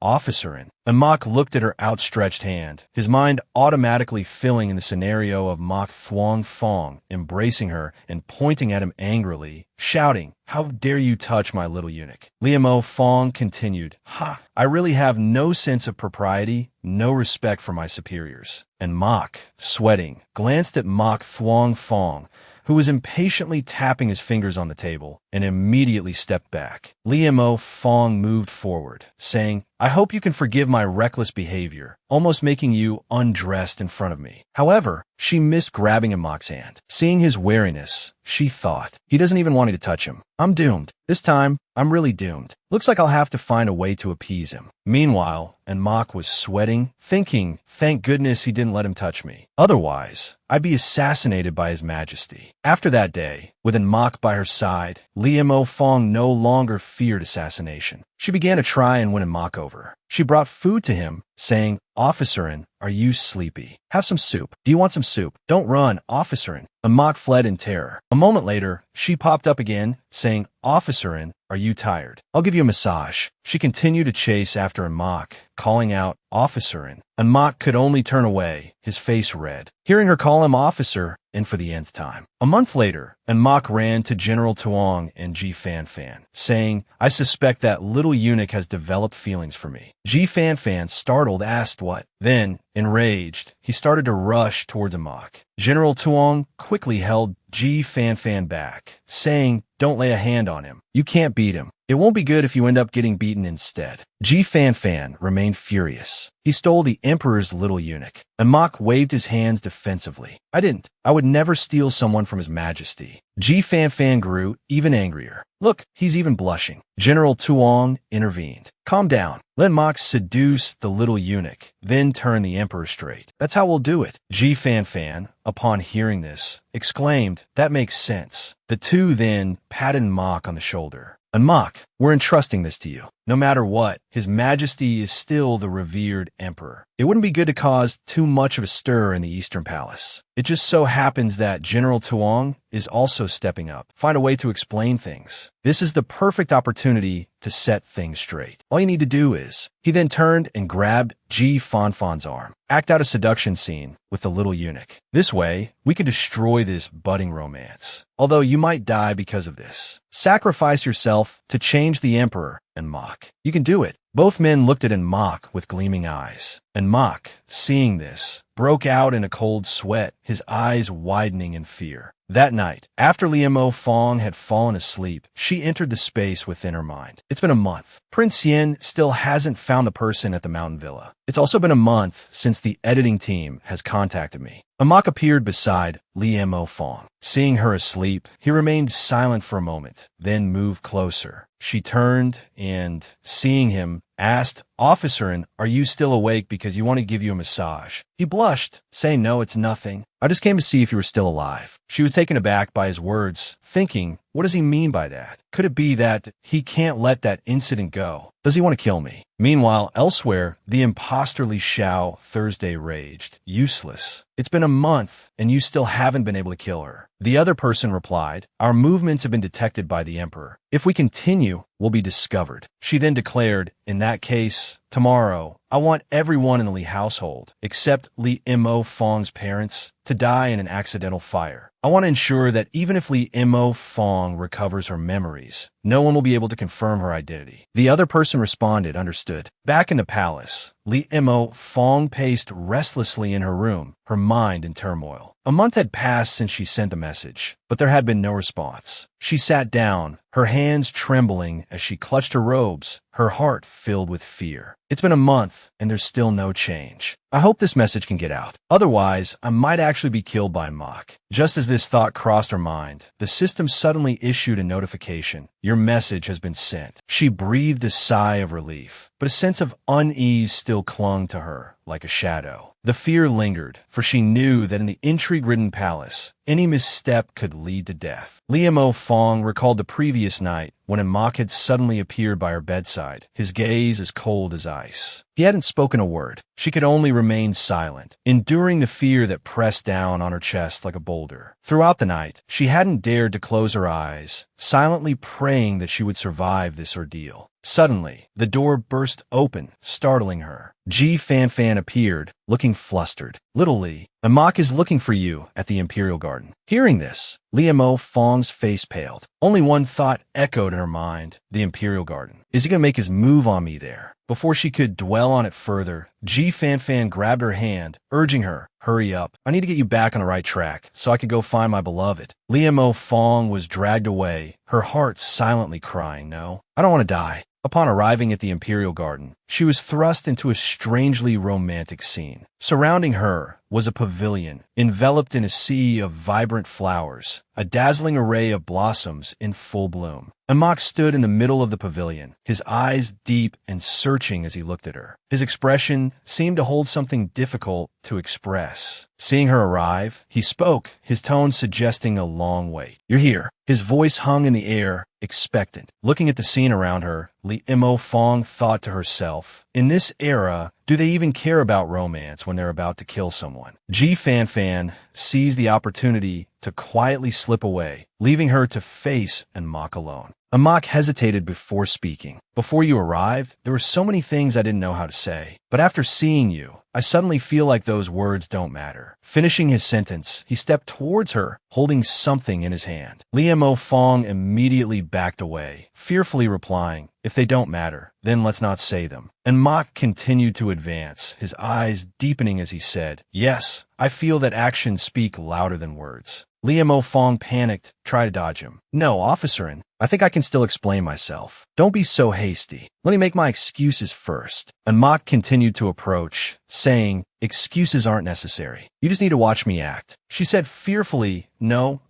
officerin. And Mok looked at her outstretched hand, his mind automatically filling in the scenario of Mok Thuong Fong embracing her and pointing at him angrily, shouting, "How dare you touch my little eunuch?" Liemo Fong continued, "Ha, I really have no sense of propriety, no respect for my superiors." And Mok, sweating, glanced at Mok Thuong Fong, who was impatiently tapping his fingers on the table, and immediately stepped back. Liemo Fong moved forward, saying, "I hope you can forgive my reckless behavior, almost making you undressed in front of me." However, she missed grabbing Mok's hand. Seeing his wariness, she thought, "He doesn't even want me to touch him. I'm doomed. This time, I'm really doomed. Looks like I'll have to find a way to appease him." Meanwhile, and Mok was sweating, thinking, "Thank goodness he didn't let him touch me. Otherwise, I'd be assassinated by His Majesty." After that day, with Mok by her side, Liemo Fong no longer feared assassination. She began to try and win Mok over. She brought food to him, saying, "Officerin, are you sleepy? Have some soup. Do you want some soup? Don't run, Officerin." Mok fled in terror. A moment later, she popped up again, saying, "Officerin, are you tired? I'll give you a massage." She continued to chase after Mok, calling out, "Officerin." And Mok could only turn away, his face red, hearing her call him officer, and for the nth time. A month later, and Mok ran to General Tuong and Ji Fan Fan, saying, "I suspect that little eunuch has developed feelings for me." Ji Fan Fan, startled, asked what. Then, enraged, he started to rush towards Mok. General Tuong quickly held Ji Fan Fan back, saying, "Don't lay a hand on him. You can't beat him. It won't be good if you end up getting beaten instead." Ji Fan Fan remained furious. He stole the Emperor's little eunuch, and Mok waved his hands defensively. "I didn't. I would never steal someone from His Majesty." Ji Fan Fan grew even angrier. "Look, he's even blushing." General Tuong intervened. "Calm down. Let Mok seduce the little eunuch, then turn the Emperor straight. That's how we'll do it." Ji Fan Fan, upon hearing this, exclaimed, "That makes sense." The two then patted Mok on the shoulder. "And Mok, we're entrusting this to you. No matter what, His Majesty is still the revered Emperor. It wouldn't be good to cause too much of a stir in the Eastern Palace. It just so happens that General Tuong is also stepping up. Find a way to explain things. This is the perfect opportunity to set things straight. All you need to do is..." He then turned and grabbed Ji Fan Fan's arm. "Act out a seduction scene with the little eunuch. This way, we can destroy this budding romance. Although you might die because of this. Sacrifice yourself to change the Emperor and Mok. You can do it." Both men looked at Mok with gleaming eyes. And Mok, seeing this, broke out in a cold sweat, his eyes widening in fear. That night, after Liemo Fong had fallen asleep, she entered the space within her mind. It's been a month. Prince Yin still hasn't found the person at the mountain villa. It's also been a month since the editing team has contacted me. Mok appeared beside Liemo Fong. Seeing her asleep, he remained silent for a moment, then moved closer. She turned and, seeing him, asked, "Officerin, are you still awake because you want to give you a massage?" He blushed, saying, "No, it's nothing. I just came to see if you were still alive." She was taken aback by his words, thinking, what does he mean by that? Could it be that he can't let that incident go? Does he want to kill me? Meanwhile, elsewhere, the imposter Li Shao Thursday raged. "Useless. It's been a month, and you still haven't been able to kill her." The other person replied, "Our movements have been detected by the Emperor. If we continue, we'll be discovered." She then declared, "In that case, tomorrow, I want everyone in the Li household, except Liemo Fong's parents, to die in an accidental fire. I want to ensure that even if Liemo Fong recovers her memories, no one will be able to confirm her identity." The other person responded, "Understood." Back in the palace, Liemo Fong paced restlessly in her room, her mind in turmoil. A month had passed since she sent the message, but there had been no response. She sat down, her hands trembling as she clutched her robes, her heart filled with fear. It's been a month, and there's still no change. I hope this message can get out. Otherwise, I might actually be killed by Mach. Just as this thought crossed her mind, the system suddenly issued a notification. Your message has been sent. She breathed a sigh of relief, but a sense of unease still clung to her like a shadow. The fear lingered, for she knew that in the intrigue-ridden palace, any misstep could lead to death. Liu Fong recalled the previous night when Mach had suddenly appeared by her bedside, his gaze as cold as ice. He hadn't spoken a word. She could only remain silent, enduring the fear that pressed down on her chest like a boulder. Throughout the night, she hadn't dared to close her eyes, silently praying that she would survive this ordeal. Suddenly, the door burst open, startling her. Ji Fanfan appeared, looking flustered. Little Li, Mach is looking for you at the Imperial Garden. Hearing this, Liu Fong's face paled. Only one thought echoed in her mind, the Imperial Garden. Is he gonna make his move on me there? Before she could dwell on it further, Ji Fanfan grabbed her hand, urging her, hurry up. I need to get you back on the right track, so I can go find my beloved. Liu Fong was dragged away, her heart silently crying, no, I don't want to die. Upon arriving at the Imperial Garden, she was thrust into a strangely romantic scene. Surrounding her was a pavilion, enveloped in a sea of vibrant flowers, a dazzling array of blossoms in full bloom. Mach stood in the middle of the pavilion, his eyes deep and searching as he looked at her. His expression seemed to hold something difficult to express. Seeing her arrive, he spoke, his tone suggesting a long wait. You're here. His voice hung in the air, expectant. Looking at the scene around her, Liu Fong thought to herself, in this era, do they even care about romance when they're about to kill someone? Ji Fanfan seized the opportunity to quietly slip away, leaving her to face Mach alone. Mach hesitated before speaking. Before you arrived, there were so many things I didn't know how to say. But after seeing you, I suddenly feel like those words don't matter. Finishing his sentence, he stepped towards her, holding something in his hand. Liu Fong immediately backed away, fearfully replying, if they don't matter, then let's not say them. And Mach continued to advance, his eyes deepening as he said, yes, I feel that actions speak louder than words. Liu Fong panicked, tried to dodge him. No, officerin, I think I can still explain myself. Don't be so hasty. Let me make my excuses first. And Mach continued to approach, saying, excuses aren't necessary. You just need to watch me act. She said fearfully, no,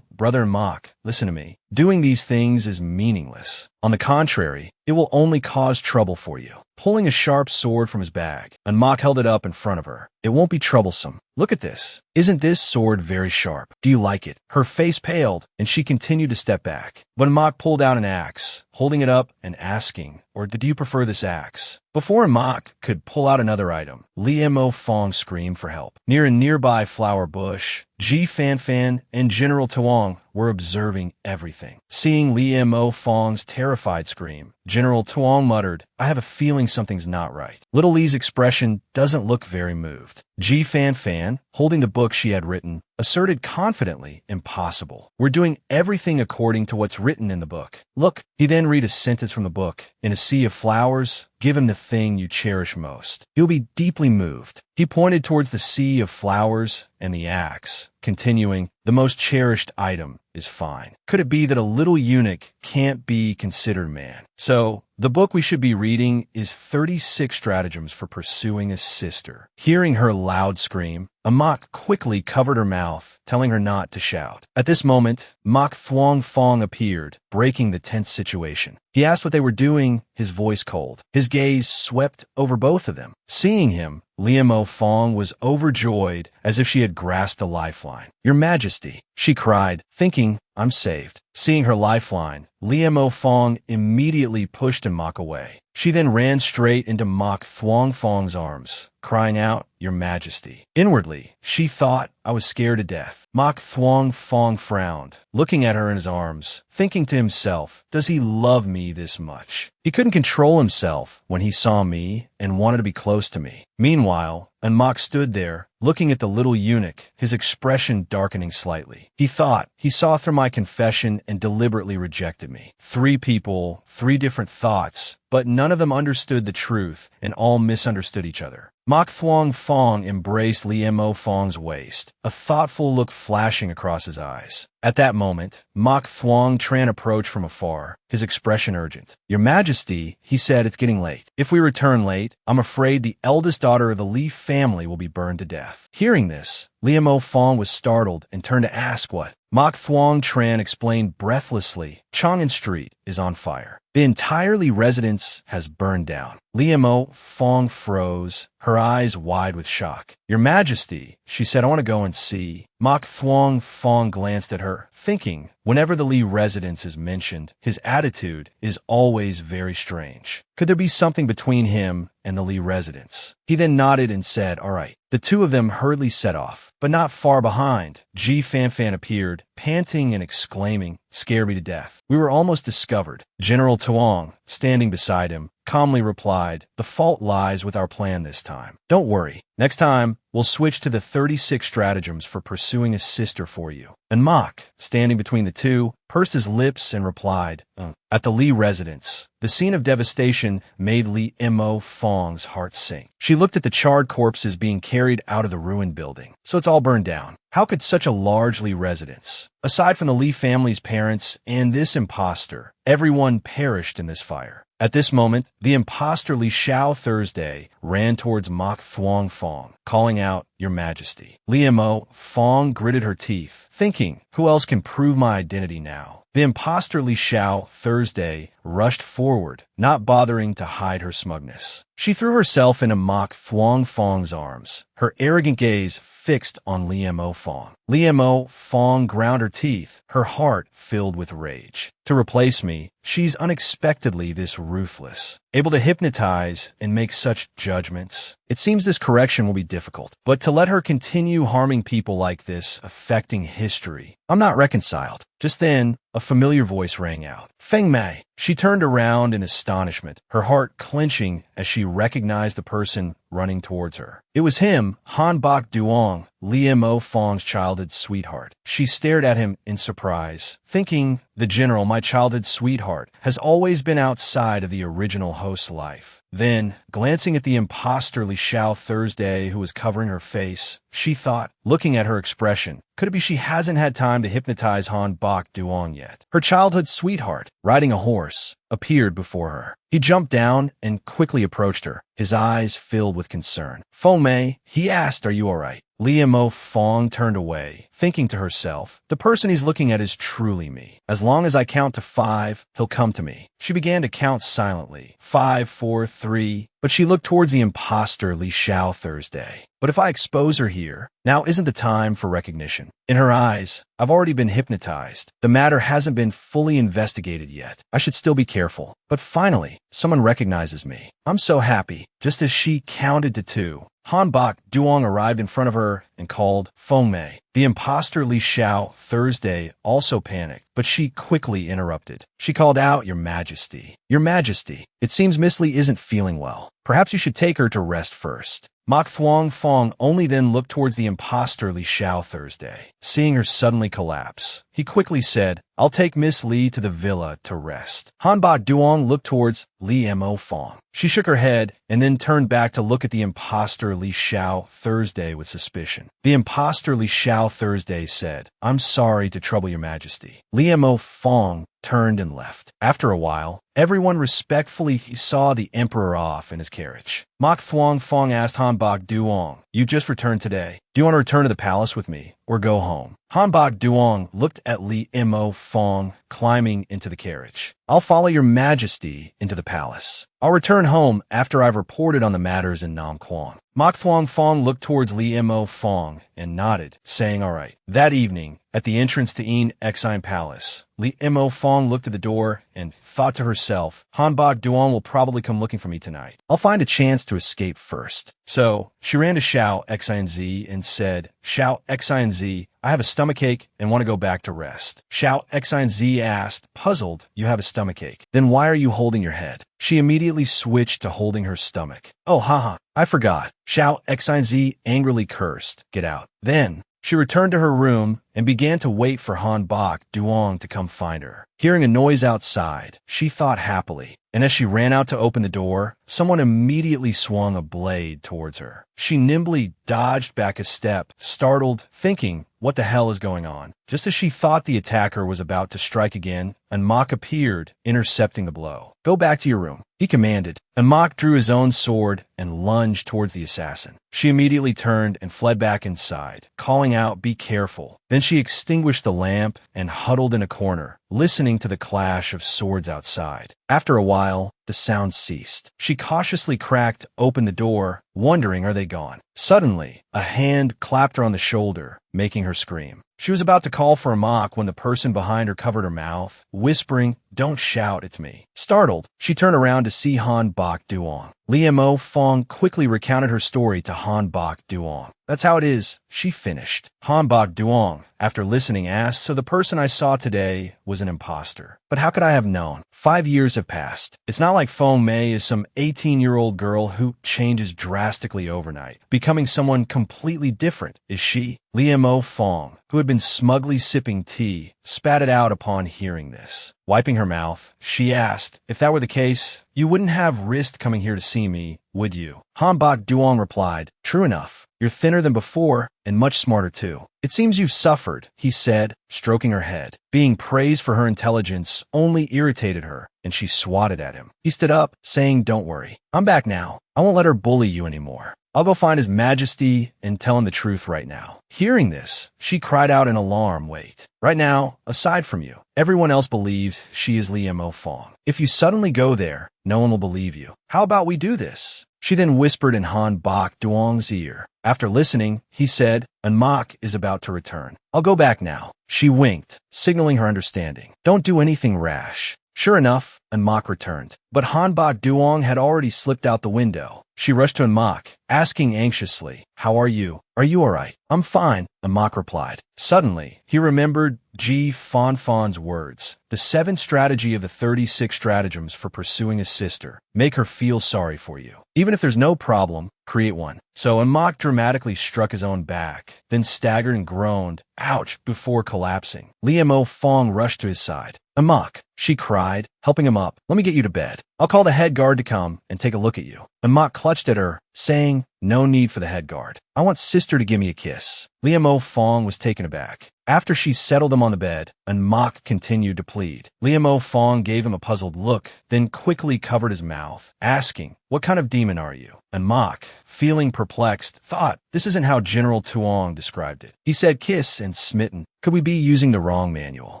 brother Mach, listen to me. Doing these things is meaningless. On the contrary, it will only cause trouble for you. Pulling a sharp sword from his bag, and Mach held it up in front of her. It won't be troublesome. Look at this. Isn't this sword very sharp? Do you like it? Her face paled, and she continued to step back. But Mach pulled out an axe, holding it up and asking, or do you prefer this axe? Before Mach could pull out another item, Liu Fong screamed for help. Near a nearby flower bush, Ji Fanfan and General Tuong were observing everything. Seeing Liu Fong's terrified scream, General Tuong muttered, I have a feeling something's not right. Little Li's expression doesn't look very moved. Ji Fanfan, holding the book she had written, asserted confidently, impossible. We're doing everything according to what's written in the book. Look, he then read a sentence from the book. In a sea of flowers, give him the thing you cherish most. He'll be deeply moved. He pointed towards the sea of flowers and the axe, continuing, the most cherished item is fine. Could it be that a little eunuch can't be considered man? So, the book we should be reading is 36 Stratagems for Pursuing a Sister. Hearing her loud scream, Mach quickly covered her mouth, telling her not to shout. At this moment, Mach Thuong Fong appeared, breaking the tense situation. He asked what they were doing, his voice cold. His gaze swept over both of them. Seeing him, Liu Fong was overjoyed as if she had grasped a lifeline. Your Majesty, she cried, thinking, I'm saved. Seeing her lifeline, Liu Fong immediately pushed Mach away. She then ran straight into Mach Thuong Fong's arms, crying out, Your Majesty. Inwardly, she thought, I was scared to death. Mach Thuong Fong frowned, looking at her in his arms, thinking to himself, does he love me this much? He couldn't control himself when he saw me and wanted to be close to me. Meanwhile, Mach stood there, looking at the little eunuch, his expression darkening slightly. He thought he saw through my confession and deliberately rejected me. 3 people, 3 different thoughts, but none of them understood the truth and all misunderstood each other. Mok Thuong Fong embraced Li Mo Fong's waist, a thoughtful look flashing across his eyes. At that moment, Mok Thuong Tran approached from afar, his expression urgent. "Your Majesty," he said, "it's getting late. If we return late, I'm afraid the eldest daughter of the Li family will be burned to death." Hearing this, Li Mo Fong was startled and turned to ask what. Mok Thuong Tran explained breathlessly, "Chang'an Street is on fire. The entire Li residence has burned down." Li Mo Fong froze, her eyes wide with shock. "Your Majesty," she said, "I want to go and see." Mok Thuong Fong glanced at her, thinking, whenever the Li residence is mentioned, his attitude is always very strange. Could there be something between him and the Li residence? He then nodded and said, "All right." The two of them hurriedly set off, but not far behind. Ji Fanfan appeared, panting and exclaiming, "Scare me to death. We were almost discovered." General Tuong, standing beside him, calmly replied, "The fault lies with our plan this time. Don't worry. Next time, we'll switch to the 36 stratagems for pursuing a sister for you." And Mok, standing between the two, pursed his lips and replied, At the Li residence, the scene of devastation made Li Mo Fong's heart sink. She looked at the charred corpses being carried out of the ruined building. So it's all burned down. How could such a large Li residence, aside from the Li family's parents and this imposter, everyone perished in this fire? At this moment, the imposter Li Xiao Thursday ran towards Mok Thuong Fong, calling out, "Your Majesty." Li Mo Fong gritted her teeth, thinking, who else can prove my identity now? The imposter Li Xiao Thursday rushed forward, not bothering to hide her smugness. She threw herself into Mok Thuong Fong's arms, her arrogant gaze fixed on Li Mo Fong. Li Mo Fong ground her teeth, her heart filled with rage. To replace me, she's unexpectedly this ruthless, able to hypnotize and make such judgments. It seems this correction will be difficult, but to let her continue harming people like this, affecting history, I'm not reconciled. Just then, a familiar voice rang out. Feng Mei. She turned around in astonishment, her heart clenching as she recognized the person running towards her. It was him, Han Bok Duong, Li Mo Fong's childhood sweetheart. She stared at him in surprise, thinking, the general, my childhood sweetheart, has always been outside of the original host's life. Then, glancing at the imposter Li Xiao Thursday who was covering her face, she thought, looking at her expression, could it be she hasn't had time to hypnotize Han Bok Duong yet? Her childhood sweetheart, riding a horse, appeared before her. He jumped down and quickly approached her, his eyes filled with concern. Feng Mei, he asked, are you all right? Li Mo Fong turned away, thinking to herself, the person he's looking at is truly me. As long as I count to 5, he'll come to me. She began to count silently. 5, 4, 3. But she looked towards the imposter Li Xiao Thursday. But if I expose her here, now isn't the time for recognition. In her eyes, I've already been hypnotized. The matter hasn't been fully investigated yet. I should still be careful. But finally, someone recognizes me. I'm so happy. Just as she counted to 2, Han Bok Duong arrived in front of her and called, Feng Mei. The imposter Li Xiao Thursday also panicked, but she quickly interrupted. She called out, Your Majesty. Your Majesty, it seems Miss Li isn't feeling well. Perhaps you should take her to rest first. Mok Thuong Fong only then looked towards the imposter Li Xiao Thursday. Seeing her suddenly collapse, he quickly said, I'll take Miss Li to the villa to rest. Han Bok Duong looked towards Li Mo Fong. She shook her head and then turned back to look at the imposter Li Xiao Thursday with suspicion. The imposter Li Xiao Thursday said, I'm sorry to trouble your majesty. Li Mo Fong turned and left. After a while, everyone respectfully saw the emperor off in his carriage. Mok Thuong Fong asked Han Bok Duong, you just returned today. Do you want to return to the palace with me or go home? Han Bok Duong looked at Li Mo Fong climbing into the carriage. I'll follow your majesty into the palace. I'll return home after I've reported on the matters in Nam Quan. Mok Thuong Fong looked towards Li Mo Fong and nodded, saying all right. That evening, at the entrance to Een Exine Palace, Li Mo Fong looked at the door and thought to herself, Han Bok Duong will probably come looking for me tonight. I'll find a chance to escape first. So, she ran to Xiao Xinz and said, Xiao Xinz, I have a stomachache and want to go back to rest. Xiao Xinz asked, puzzled, you have a stomachache. Then why are you holding your head? She immediately switched to holding her stomach. Oh, haha, I forgot. Xiao Xinz angrily cursed. Get out. Then, she returned to her room and began to wait for Han Bok Duong to come find her. Hearing a noise outside, she thought happily, and as she ran out to open the door, someone immediately swung a blade towards her. She nimbly dodged back a step, startled, thinking, what the hell is going on? Just as she thought the attacker was about to strike again, Manhwa appeared, intercepting the blow. Go back to your room, he commanded. Manhwa drew his own sword and lunged towards the assassin. She immediately turned and fled back inside, calling out, be careful. Then she extinguished the lamp and huddled in a corner, listening to the clash of swords outside. After a while, the sound ceased. She cautiously cracked open the door, wondering, are they gone? Suddenly, a hand clapped her on the shoulder, making her scream. She was about to call for Manhwa when the person behind her covered her mouth, whispering, don't shout, it's me. Startled, she turned around to see Han Bok Duong. Liemo Fong quickly recounted her story to Han Bok Duong. That's how it is, she finished. Han Bok Duong, after listening, asked, so the person I saw today was an imposter. But how could I have known? 5 years have passed. It's not like Fong Mei is some 18-year-old girl who changes drastically overnight, becoming someone completely different, is she? Liemo Fong, who had been smugly sipping tea, spat it out upon hearing this. Wiping her mouth, she asked, if that were the case, you wouldn't have risked coming here to see me, would you? Han Bok Duong replied, true enough. You're thinner than before, and much smarter too. It seems you've suffered, he said, stroking her head. Being praised for her intelligence only irritated her, and she swatted at him. He stood up, saying, don't worry. I'm back now. I won't let her bully you anymore. I'll go find His Majesty and tell him the truth right now. Hearing this, she cried out in alarm, wait. Right now, aside from you, everyone else believes she is Liemo Fong. If you suddenly go there, no one will believe you. How about we do this? She then whispered in Han Bok Duong's ear. After listening, he said, Manhwa is about to return. I'll go back now. She winked, signaling her understanding. Don't do anything rash. Sure enough, Manhwa returned. But Han Bok Duong had already slipped out the window. She rushed to Manhwa, asking anxiously, how are you? Are you all right? I'm fine, Manhwa replied. Suddenly, he remembered Ji Fanfan's words. The 7th strategy of the 36 stratagems for pursuing his sister. Make her feel sorry for you. Even if there's no problem, create one. So Manhwa dramatically struck his own back, then staggered and groaned, ouch, before collapsing. Liemo Fong rushed to his side. Manhwa, she cried, helping him up. Let me get you to bed. I'll call the head guard to come and take a look at you. Manhwa clutched at her, saying, no need for the head guard. I want sister to give me a kiss. Liemo Fong was taken aback. After she settled him on the bed, Manhwa continued to plead. Liemo Fong gave him a puzzled look, then quickly covered his mouth, asking, what kind of demon are you? Manhwa, feeling perplexed, thought, this isn't how General Tuong described it. He said kiss and smitten. Could we be using the wrong manual?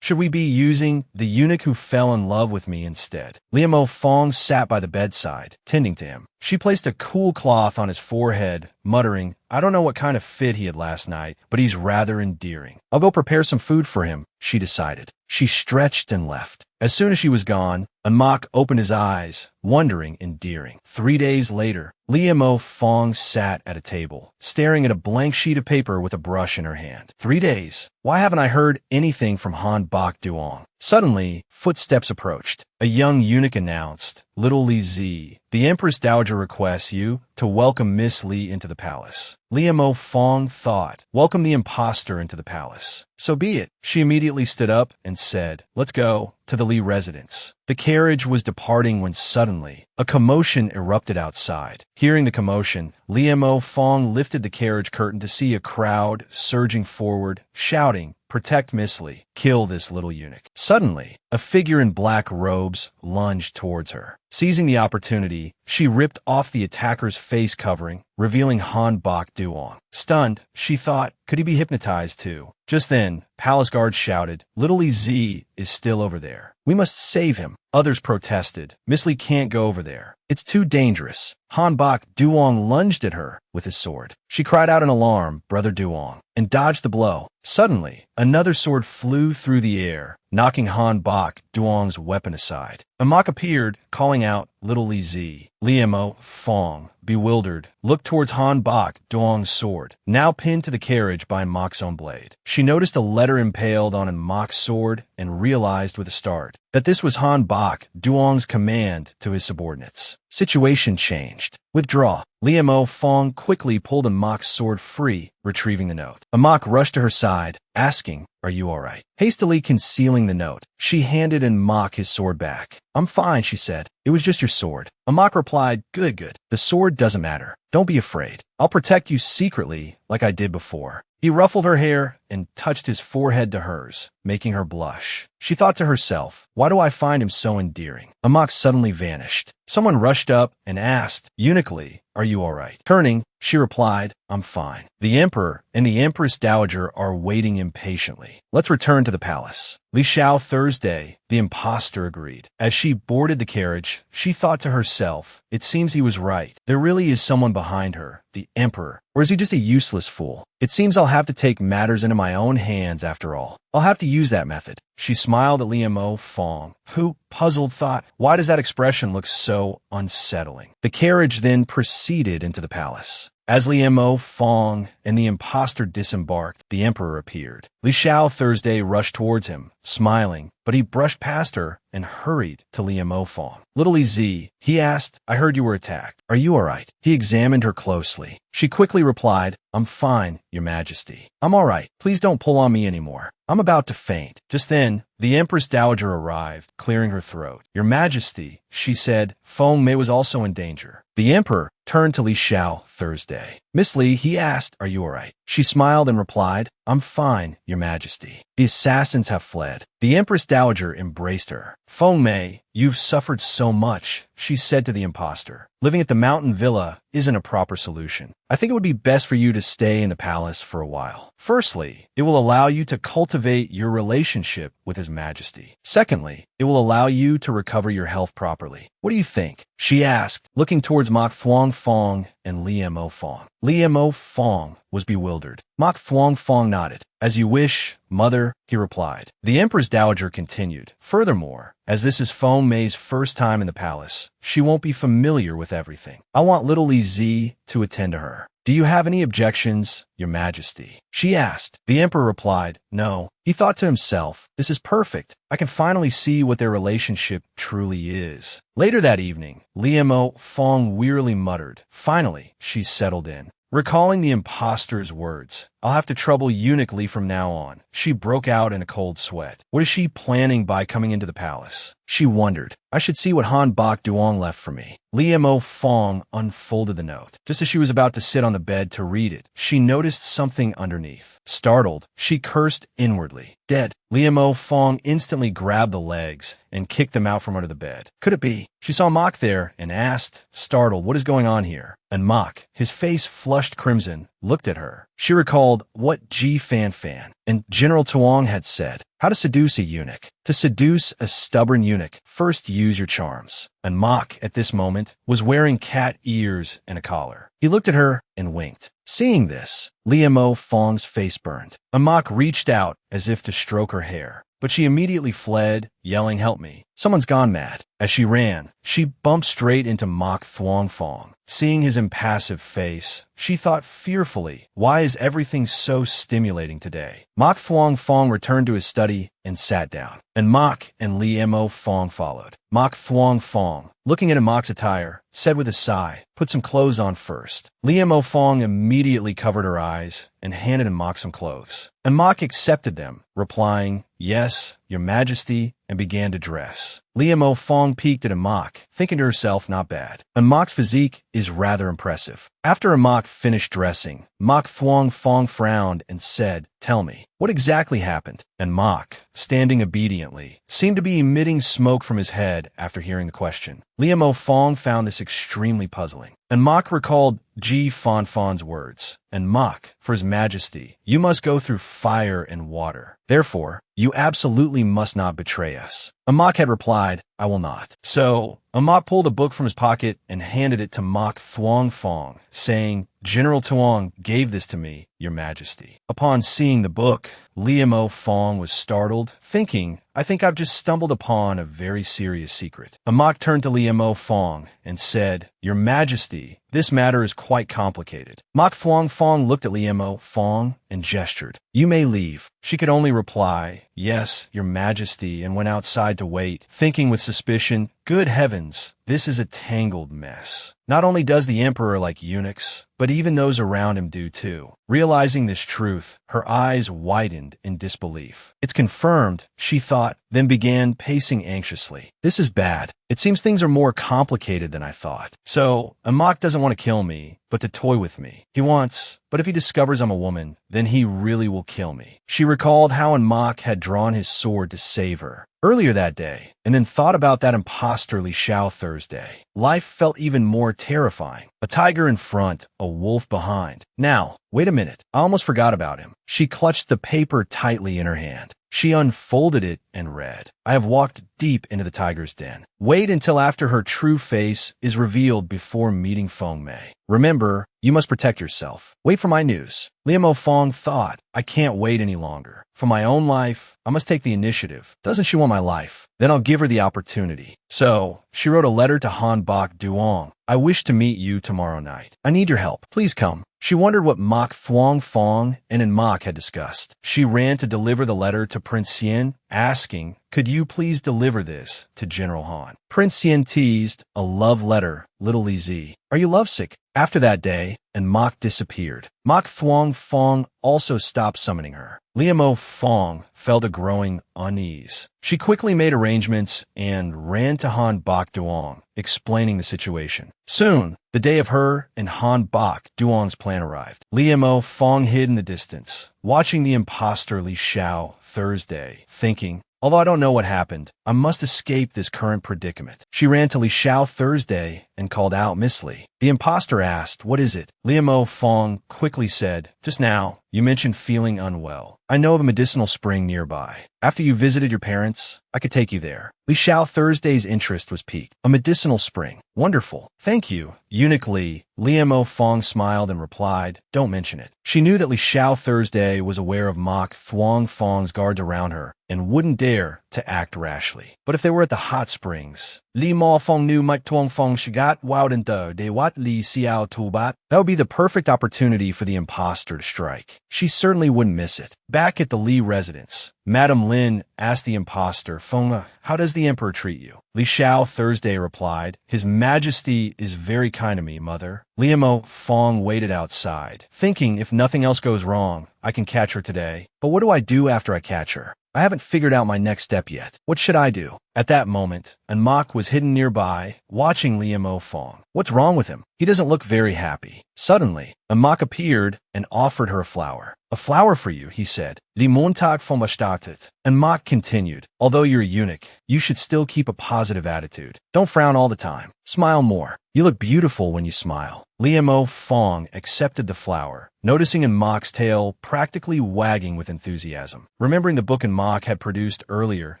Should we be using the eunuch who fell in love with me instead? Liemo Fong sat by the bedside, tending to him. She placed a cool cloth on his forehead, muttering, I don't know what kind of fit he had last night, but he's rather endearing. I'll go prepare some food for him, she decided. She stretched and left. As soon as she was gone, Manhwa opened his eyes, wondering, endearing. 3 days later, Liemo Fong sat at a table, staring at a blank sheet of paper with a brush in her hand. 3 days. Why haven't I heard anything from Han Bok Duong? Suddenly, footsteps approached. A young eunuch announced, Little Li Zi, the Empress Dowager requests you to welcome Miss Li into the palace. Liemo Fong thought, welcome the imposter into the palace. So be it. She immediately stood up and said, let's go to the Li residence. The carriage was departing when suddenly, a commotion erupted outside. Hearing the commotion, Liemo Fong lifted the carriage curtain to see a crowd surging forward, shouting, protect Miss Li. Kill this little eunuch. Suddenly, a figure in black robes lunged towards her. Seizing the opportunity, she ripped off the attacker's face covering, revealing Han Bok Duong. Stunned, she thought, could he be hypnotized too? Just then, palace guards shouted, Little Li Zi is still over there. We must save him. Others protested. Miss Li can't go over there. It's too dangerous. Han Bok Duong lunged at her with his sword. She cried out in alarm, Brother Duong, and dodged the blow. Suddenly, another sword flew through the air, knocking Han Bok Duong's weapon aside. Manhwa appeared, calling out, Little Li Zi. Liemo Fong, bewildered, looked towards Han Bok Duong's sword, now pinned to the carriage by Manhwa's own blade. She noticed a letter impaled on Manhwa's sword and realized with a start that this was Han Bok Duong's command to his subordinates. Situation changed. Withdraw. Liemo Fong quickly pulled Manhwa's sword free, retrieving the note. Manhwa rushed to her side, asking, are you all right? Hastily concealing the note, she handed Mok his sword back. I'm fine, she said. It was just your sword. Mok replied, good, good. The sword doesn't matter. Don't be afraid. I'll protect you secretly like I did before. He ruffled her hair and touched his forehead to hers, making her blush. She thought to herself, why do I find him so endearing? Mok suddenly vanished. Someone rushed up and asked, eunuchly, are you all right? Turning, she replied, I'm fine. The emperor and the empress dowager are waiting impatiently. Let's return to the palace. Li Xiao Thursday, the impostor agreed. As she boarded the carriage, she thought to herself, it seems he was right. There really is someone behind her, the emperor. Or is he just a useless fool? It seems I'll have to take matters into my own hands after all. I'll have to use that method. She smiled at Liemo Fong, who, puzzled, thought, why does that expression look so unsettling? The carriage then proceeded into the palace. As Liemo Fong and the impostor disembarked, the emperor appeared. Li Xiao Thursday rushed towards him, smiling, but he brushed past her and hurried to Liemo Fong. Little Li Zi, he asked, I heard you were attacked. Are you all right? He examined her closely. She quickly replied, I'm fine, Your Majesty. I'm all right. Please don't pull on me anymore. I'm about to faint. Just then, the Empress Dowager arrived, clearing her throat. Your Majesty, she said, Feng Mei was also in danger. The Emperor turned to Li Xiao Thursday. Miss Li, he asked, are you all right? She smiled and replied, I'm fine, Your Majesty. The assassins have fled. The Empress Dowager embraced her. Feng Mei, you've suffered so much, she said to the impostor. Living at the mountain villa isn't a proper solution. I think it would be best for you to stay in the palace for a while. Firstly, it will allow you to cultivate your relationship with His Majesty. Secondly, it will allow you to recover your health properly. What do you think? She asked, looking towards Mok Thuong Fong and Liemo Fong. Liemo Fong was bewildered. Mok Thuong Fong nodded. As you wish, mother, he replied. The Empress Dowager continued. Furthermore, as this is Feng Mei's first time in the palace, she won't be familiar with everything. I want little Li Zi to attend to her. Do you have any objections, Your Majesty? She asked. The Emperor replied, no. He thought to himself, this is perfect. I can finally see what their relationship truly is. Later that evening, Liemo Fong wearily muttered. Finally, she settled in. Recalling the impostor's words, I'll have to trouble Eunuch Li from now on. She broke out in a cold sweat. What is she planning by coming into the palace? She wondered. I should see what Han Bok Duong left for me. Liemo Fong unfolded the note. Just as she was about to sit on the bed to read it, she noticed something underneath. Startled, she cursed inwardly. Dead. Liemo Fong instantly grabbed the legs and kicked them out from under the bed. Could it be? She saw Mok there and asked, startled, what is going on here? And Mok, his face flushed crimson, looked at her. She recalled what Ji Fan Fan and General Tuong had said. How to seduce a eunuch. To seduce a stubborn eunuch, first use your charms. And Mok, at this moment, was wearing cat ears and a collar. He looked at her and winked. Seeing this, Liemo Fong's face burned. Mok reached out as if to stroke her hair, but she immediately fled, yelling, help me. Someone's gone mad. As she ran, she bumped straight into Mok Thuong Fong. Seeing his impassive face, she thought fearfully, why is everything so stimulating today? Mok Thuong Fong returned to his study and sat down, and Mok and Liemo Fong followed. Mok Thuong Fong, looking at Mok's attire, said with a sigh, put some clothes on first. Liemo Fong immediately covered her eyes and handed Mok some clothes. And Mok accepted them, replying, yes, Your Majesty, and began to dress. Liemo Fong peeked at Mok, thinking to herself, not bad. And Mok's physique is rather impressive. After Mok finished dressing, Mok Thuong Fong frowned and said, tell me, what exactly happened? And Mok, standing obediently, seemed to be emitting smoke from his head after hearing the question. Liemo Fong found this extremely puzzling. And Mok recalled Ji Fan Fan's words. And Mok, for His Majesty, you must go through fire and water. Therefore, you absolutely must not betray us. Mok had replied, I will not. So, Mok pulled a book from his pocket and handed it to Mok Thuong Fong, saying, General Tuong gave this to me, Your Majesty. Upon seeing the book, Liemo Fong was startled, thinking, I think I've just stumbled upon a very serious secret. Mok turned to Liemo Fong and said, Your Majesty, this matter is quite complicated. Mok Thuong Fong looked at Liemo Fong and gestured. You may leave. She could only reply, yes, your majesty, and went outside to wait, thinking with suspicion, good heavens, this is a tangled mess. Not only does the emperor like eunuchs, but even those around him do too. Realizing this truth, her eyes widened in disbelief. It's confirmed, she thought, then began pacing anxiously. This is bad. It seems things are more complicated than I thought. So, Amak doesn't want to kill me, but to toy with me. He wants, but if he discovers I'm a woman, then he really will kill me. She recalled how Amak had drawn his sword to save her earlier that day, and then thought about that imposter Li Xiao Thursday. Life felt even more terrifying. A tiger in front, a wolf behind. Now, wait a minute, I almost forgot about him. She clutched the paper tightly in her hand. She unfolded it and read, I have walked deep into the tiger's den. Wait until after her true face is revealed before meeting Feng Mei. Remember, you must protect yourself. Wait for my news. Liamo Fong thought, I can't wait any longer. For my own life, I must take the initiative. Doesn't she want my life? Then I'll give her the opportunity. So, she wrote a letter to Han Bok Duong. I wish to meet you tomorrow night. I need your help. Please come. She wondered what Mok Thuong Fong and Mok had discussed. She ran to deliver the letter to Prince Yin, asking, could you please deliver this to General Han? Prince Yin teased, a love letter, little Li Zi. Are you lovesick? After that day, and Mok disappeared. Mok Thuong Fong also stopped summoning her. Liamo Fong felt a growing unease. She quickly made arrangements and ran to Han Bok Duong, explaining the situation. Soon, the day of her and Han Bok Duong's plan arrived. Liamo Fong hid in the distance, watching the imposter Li Xiao Thursday, thinking, although I don't know what happened, I must escape this current predicament. She ran to Li Xiao Thursday and called out Miss Li. The imposter asked, what is it? Liamo Fong quickly said, just now, you mentioned feeling unwell. I know of a medicinal spring nearby. After you visited your parents, I could take you there. Li Xiao Thursday's interest was piqued. A medicinal spring. Wonderful. Thank you. Eunuch Li. Liamo Fong smiled and replied, don't mention it. She knew that Li Xiao Thursday was aware of Mok Thuong Fong's guards around her and wouldn't dare to act rashly. But if they were at the hot springs, Li Mo Fong knew Mike Tuong Fong Shigat Woudenter de Wat Li Xiao Tubat. That would be the perfect opportunity for the imposter to strike. She certainly wouldn't miss it. Back at the Li residence, Madame Lin asked the imposter, Feng, how does the emperor treat you? Li Xiao Thursday replied, His Majesty is very kind to me, mother. Liamo Fong waited outside, thinking if nothing else goes wrong, I can catch her today. But what do I do after I catch her? I haven't figured out my next step yet. What should I do? At that moment, Mok was hidden nearby, watching Liamo Fong. What's wrong with him? He doesn't look very happy. Suddenly, Mok appeared and offered her a flower. A flower for you, he said. Li Montag vom Bestatet. And Mok continued, although you're a eunuch, you should still keep a positive attitude. Don't frown all the time. Smile more. You look beautiful when you smile. Liamo Fong accepted the flower, noticing Mok's tail practically wagging with enthusiasm. Remembering the book Mok had produced earlier,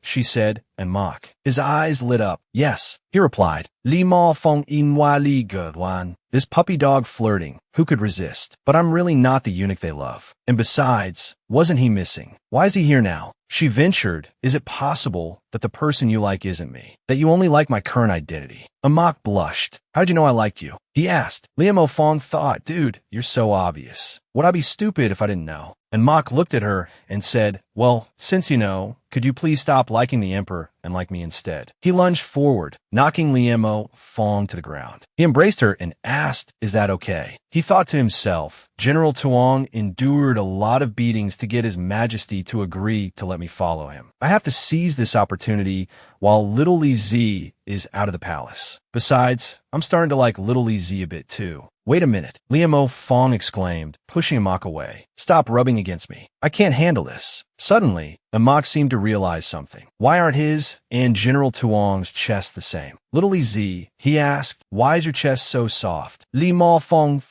she said, and Mok. His eyes lit up. Yes, he replied. Li Mo Fong In Wa Li Wan. This puppy dog flirting. Who could resist? But I'm really not the eunuch they love. And besides, wasn't he missing? Why is he here now? She ventured, is it possible that the person you like isn't me? That you only like my current identity? Mok blushed. How did you know I liked you? He asked. Liamo Fong thought, dude, you're so obvious. Would I be stupid if I didn't know? And Mok looked at her and said, well, since you know, could you please stop liking the emperor and like me instead? He lunged forward, knocking Liamo Fong to the ground. He embraced her and asked, is that okay? He thought to himself, General Tuong endured a lot of beatings to get His Majesty to agree to let me follow him. I have to seize this opportunity while little Li Zi is out of the palace. Besides, I'm starting to like little Li Zi a bit too. Wait a minute, Liamo Fong exclaimed, pushing Mok away. Stop rubbing against me. I can't handle this. Suddenly, Mok seemed to realize something. Why aren't his and General Tuong's chests the same? Little Li Zi, he asked, why is your chest so soft? Li Mo Fong,